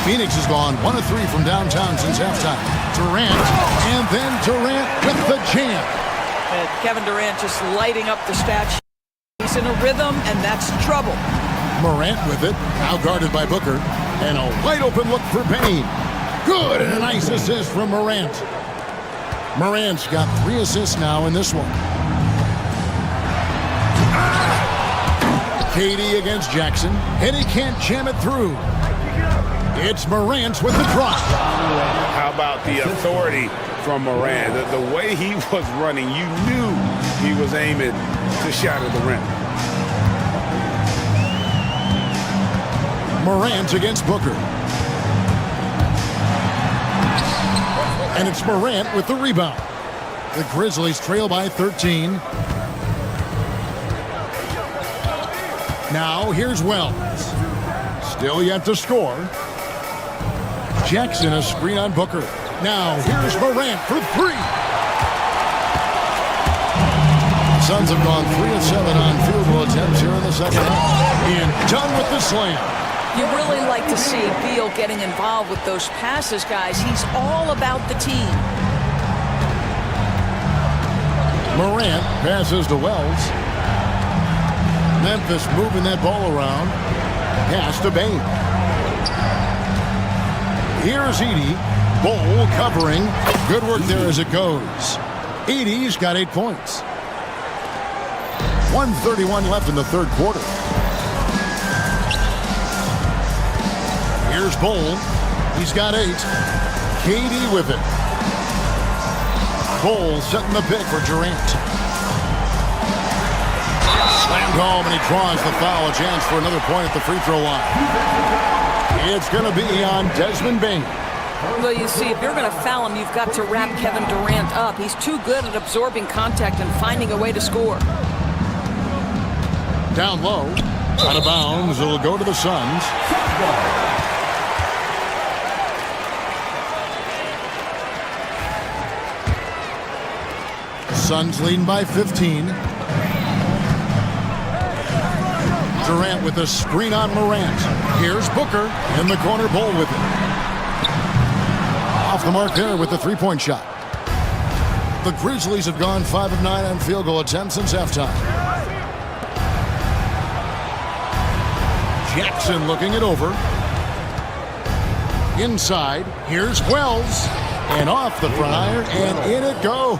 S4: Phoenix has gone 1 of 3 from downtown since halftime. Durant, and then Durant with the jam.
S15: And Kevin Durant just lighting up the stat sheet. He's in a rhythm, and that's trouble.
S4: Morant with it, now guarded by Booker. And a wide open look for Bane. Good, and a nice assist from Morant. Morant's got 3 assists now in this one. KD against Jackson, and he can't jam it through. It's Morant with the drop.
S5: How about the authority from Morant? The way he was running, you knew he was aiming to shatter the rim.
S4: Morant against Booker. And it's Morant with the rebound. The Grizzlies trail by 13. Now here's Wells. Still yet to score. Jackson a screen on Booker. Now here's Morant for 3. Suns have gone 3 of 7 on field goal attempts here in the second half. And done with the slam.
S15: You really like to see Beal getting involved with those passes, guys. He's all about the team.
S4: Morant passes to Wells. Memphis moving that ball around. Pass to Bane. Here's Edey. Bol covering. Good work there as it goes. Edey's got 8 points. 1:31 left in the third quarter. Here's Bol. He's got 8. KD with it. Bol setting the pick for Durant. Slammed home, and he draws the foul. A chance for another point at the free throw line. It's going to be on Desmond Bane.
S15: Well, you see, if you're going to foul him, you've got to wrap Kevin Durant up. He's too good at absorbing contact and finding a way to score.
S4: Down low. Out of bounds. It'll go to the Suns. Suns leading by 15. Durant with a screen on Morant. Here's Booker in the corner. Bol with it. Off the mark there with the three-point shot. The Grizzlies have gone 5 of 9 on field goal attempts since halftime. Jackson looking it over. Inside. Here's Wells. And off the fryer, and in it goes.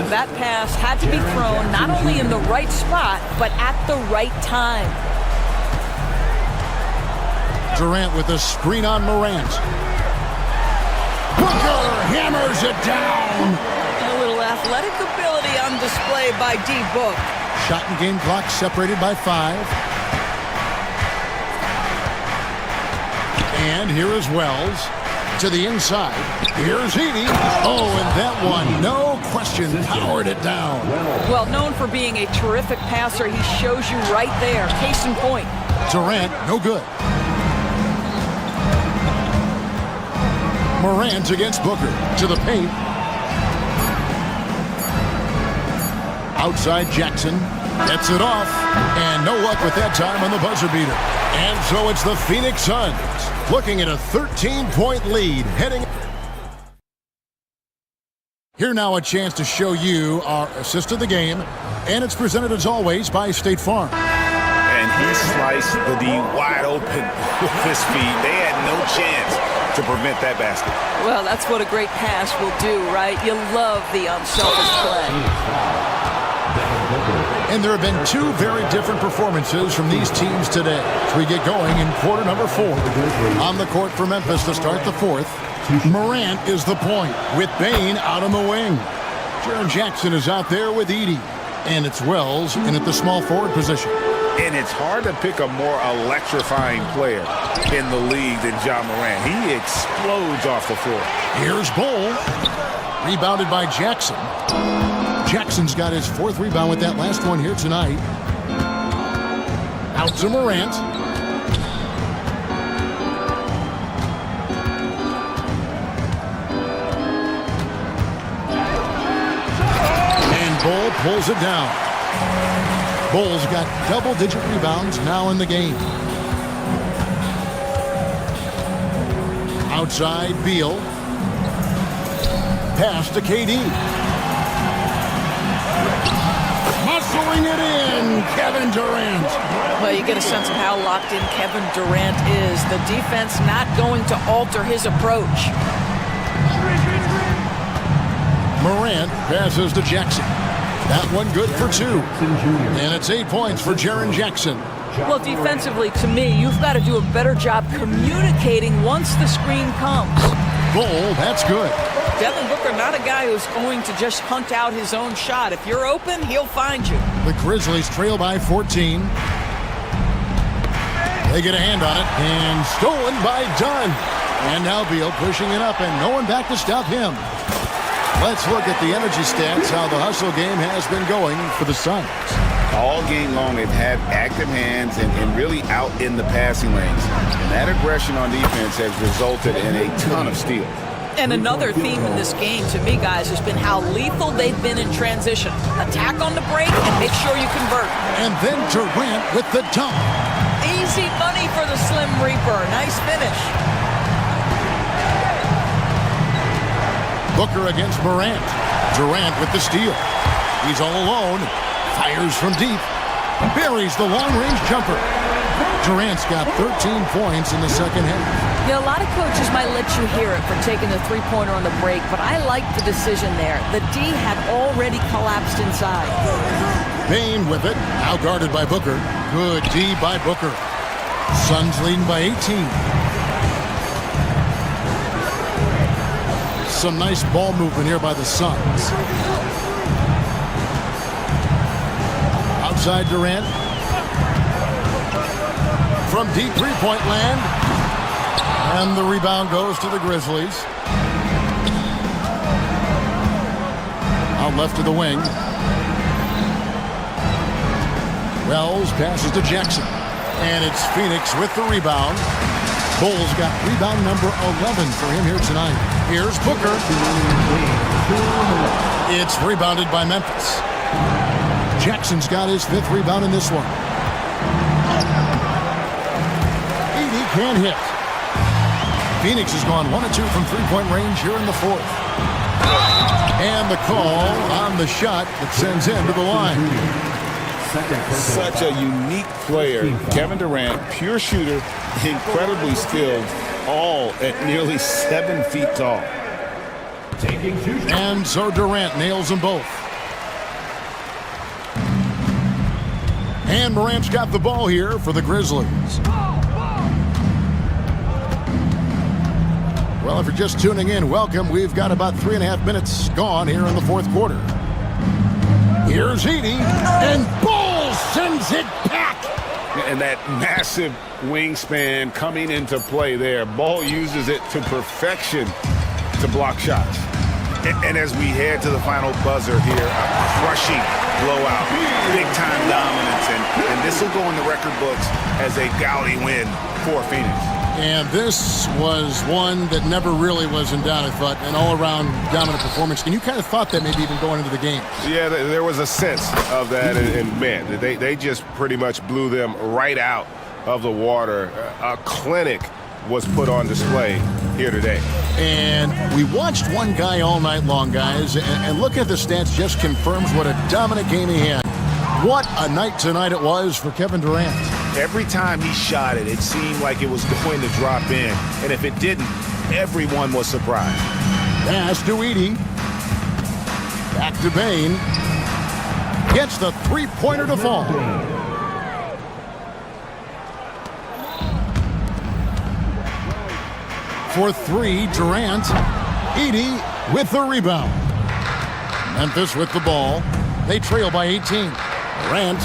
S15: That pass had to be thrown not only in the right spot, but at the right time.
S4: Durant with a screen on Morant. Booker hammers it down.
S15: A little athletic ability on display by D-Book.
S4: Shot and game clock separated by 5. And here is Wells. To the inside. Here's Edey. Oh, and that one, no question, powered it down.
S15: Well, known for being a terrific passer, he shows you right there. Case in point.
S4: Durant, no good. Morant against Booker. To the paint. Outside Jackson. Gets it off. And no luck with that time on the buzzer beater. And so it's the Phoenix Suns looking at a 13-point lead heading. Here now a chance to show you our assist of the game. And it's presented as always by State Farm.
S5: And he sliced the D wide open with his feet. They had no chance to prevent that basket.
S15: Well, that's what a great pass will do, right? You love the unselfish play.
S4: And there have been 2 very different performances from these teams today as we get going in quarter number 4. On the court for Memphis to start the 4th. Morant is the point with Bane out on the wing. Jaren Jackson is out there with Edey. And it's Wells in at the small forward position.
S5: And it's hard to pick a more electrifying player in the league than Ja Morant. He explodes off the floor.
S4: Here's Bull. Rebounded by Jackson. Jackson's got his 4th rebound with that last one here tonight. Out to Morant. And Bull pulls it down. Bull's got double-digit rebounds now in the game. Outside, Beal. Pass to KD. Muscling it in, Kevin Durant.
S15: Well, you get a sense of how locked in Kevin Durant is. The defense not going to alter his approach.
S4: Morant passes to Jackson. That one good for 2. And it's 8 points for Jaren Jackson.
S15: Well, defensively, to me, you've got to do a better job communicating once the screen comes.
S4: Bull, that's good.
S15: Devin Booker, not a guy who's going to just hunt out his own shot. If you're open, he'll find you.
S4: The Grizzlies trail by 14. They get a hand on it, and stolen by Dunn. And now Beal pushing it up, and no one back to stop him. Let's look at the energy stats, how the hustle game has been going for the Suns.
S5: All game long, they've had active hands and really out in the passing lanes. And that aggression on defense has resulted in a ton of steals.
S15: And another theme in this game, to me, guys, has been how lethal they've been in transition. Attack on the break and make sure you convert.
S4: And then Durant with the dunk.
S15: Easy money for the Slim Reaper. Nice finish.
S4: Booker against Morant. Durant with the steal. He's all alone. Fires from deep. Buries the long-range jumper. Durant's got 13 points in the second half.
S15: Yeah, a lot of coaches might let you hear it for taking the three-pointer on the break, but I like the decision there. The D had already collapsed inside.
S4: Bain with it. Now guarded by Booker. Good D by Booker. Suns leading by 18. Some nice ball movement here by the Suns. Outside Durant. From deep three-point land. And the rebound goes to the Grizzlies. Out left to the wing. Wells passes to Jackson. And it's Phoenix with the rebound. Bulls got rebound number 11 for him here tonight. Here's Booker. It's rebounded by Memphis. Jackson's got his 5th rebound in this one. 80 can't hit. Phoenix has gone 1 of 2 from three-point range here in the 4th. And the call on the shot that sends him to the line.
S5: Such a unique player. Kevin Durant, pure shooter, incredibly skilled, all at nearly 7 feet tall.
S4: And so Durant nails them both. And Morant's got the ball here for the Grizzlies. Well, if you're just tuning in, welcome. We've got about 3.5 minutes gone here in the 4th quarter. Here's Edey, and Bull sends it back.
S5: And that massive wingspan coming into play there. Ball uses it to perfection to block shots. And as we head to the final buzzer here, a crushing blowout, big-time dominance, and this will go in the record books as a gaudy win for Phoenix.
S4: And this was one that never really was in doubt, I thought, an all-around dominant performance. And you kind of thought that maybe even going into the game.
S3: Yeah, there was a sense of that, and man, they just pretty much blew them right out of the water. A clinic was put on display here today.
S4: And we watched one guy all night long, guys, and look at the stats, just confirms what a dominant game he had. What a night tonight it was for Kevin Durant.
S5: Every time he shot it, it seemed like it was going to drop in. And if it didn't, everyone was surprised.
S4: Pass to Edey. Back to Bain. Gets the three-pointer to fall. For 3, Durant. Edey with the rebound. Memphis with the ball. They trail by 18. Grant.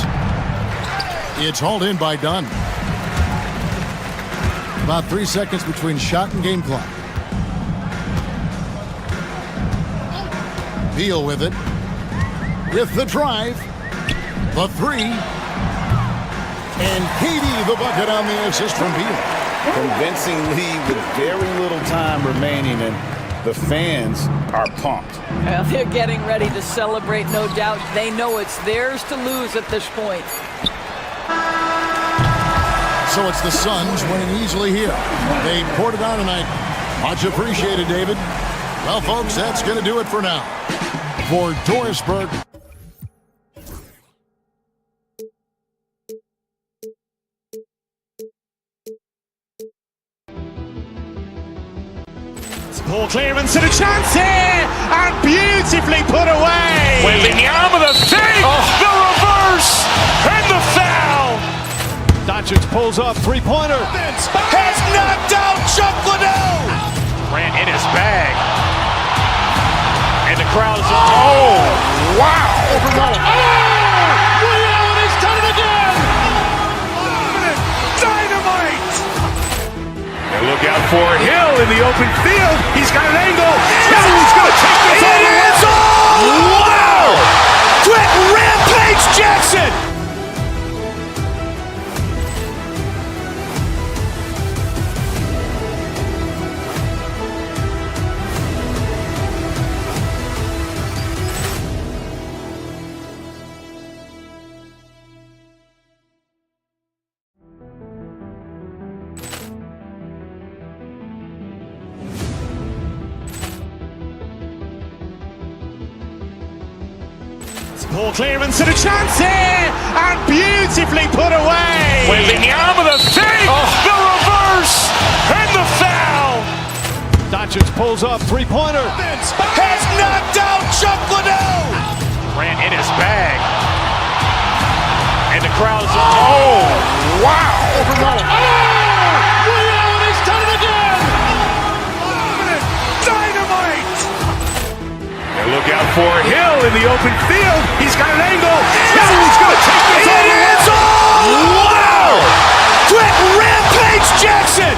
S4: It's hauled in by Dunn. About 3 seconds between shot and game clock. Beal with it. With the drive. The three. And Katie the bucket on the assist from Beal.
S5: Convincing lead with very little time remaining, and the fans are pumped.
S15: Well, they're getting ready to celebrate, no doubt. They know it's theirs to lose at this point.
S4: So it's the Suns winning easily here. They poured it on tonight. Much appreciated, David. Well, folks, that's going to do it for now. For Dorisburg.
S2: Ball clearance and a chance here, and beautifully put away.
S1: Wembanyama the save, the reverse, and the foul.
S2: Doncic pulls up, three-pointer.
S1: Has knocked out Chuck Liddell. Grant in his bag. And the crowd's oh, wow.
S2: He's done it again.
S1: Dynamite. And look out for Hill in the open field. He's got an angle. He's going to take this all the way. Wow. Quit Rampage Jackson.
S2: Ball clearance and a chance here, and beautifully put away.
S1: Wembanyama the save, the reverse, and the foul.
S2: Doncic pulls up, three-pointer.
S1: Has knocked out Chuck Liddell. Grant in his bag. And the crowd's oh, wow.
S2: He's done it again.
S1: Dynamite. And look out for Hill in the open field. He's got an angle. He's going to take this all the way. Wow. Quit Rampage Jackson.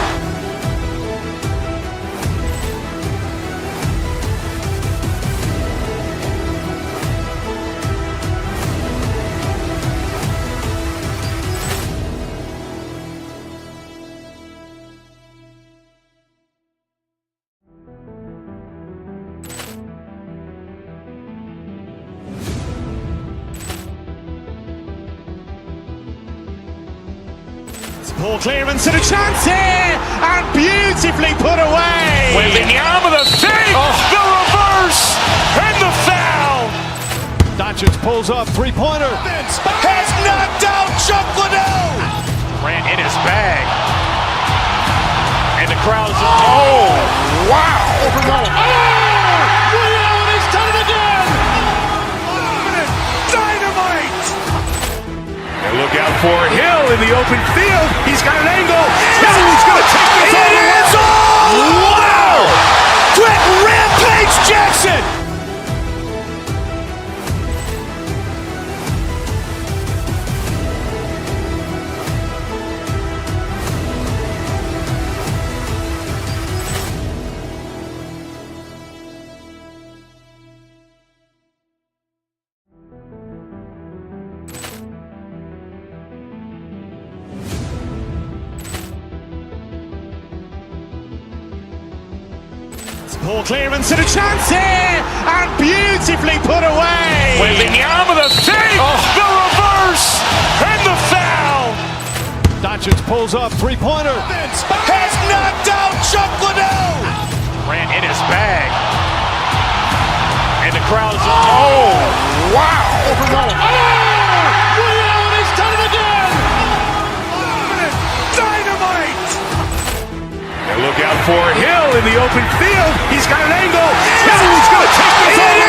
S2: Ball clearance and a chance here, and beautifully put away.
S1: Wembanyama the save, the reverse, and the foul.
S2: Doncic pulls up, three-pointer.
S1: Has knocked out Chuck Liddell. Grant in his bag. And the crowd's oh, wow.
S2: He's done it again.
S1: Dynamite. And look out for Hill in the open field. He's got an angle. He's going to take this all the way. Wow. Quit Rampage Jackson.
S2: Ball clearance and a chance here, and beautifully put away.
S1: Wembanyama the save, the reverse, and the foul.
S2: Doncic pulls up, three-pointer.
S1: Has knocked out Chuck Liddell. Grant in his bag. And the crowd's oh, wow.
S2: He's done it again.
S1: Dynamite. And look out for Hill in the open field. He's got an angle. He's going to take this all the way.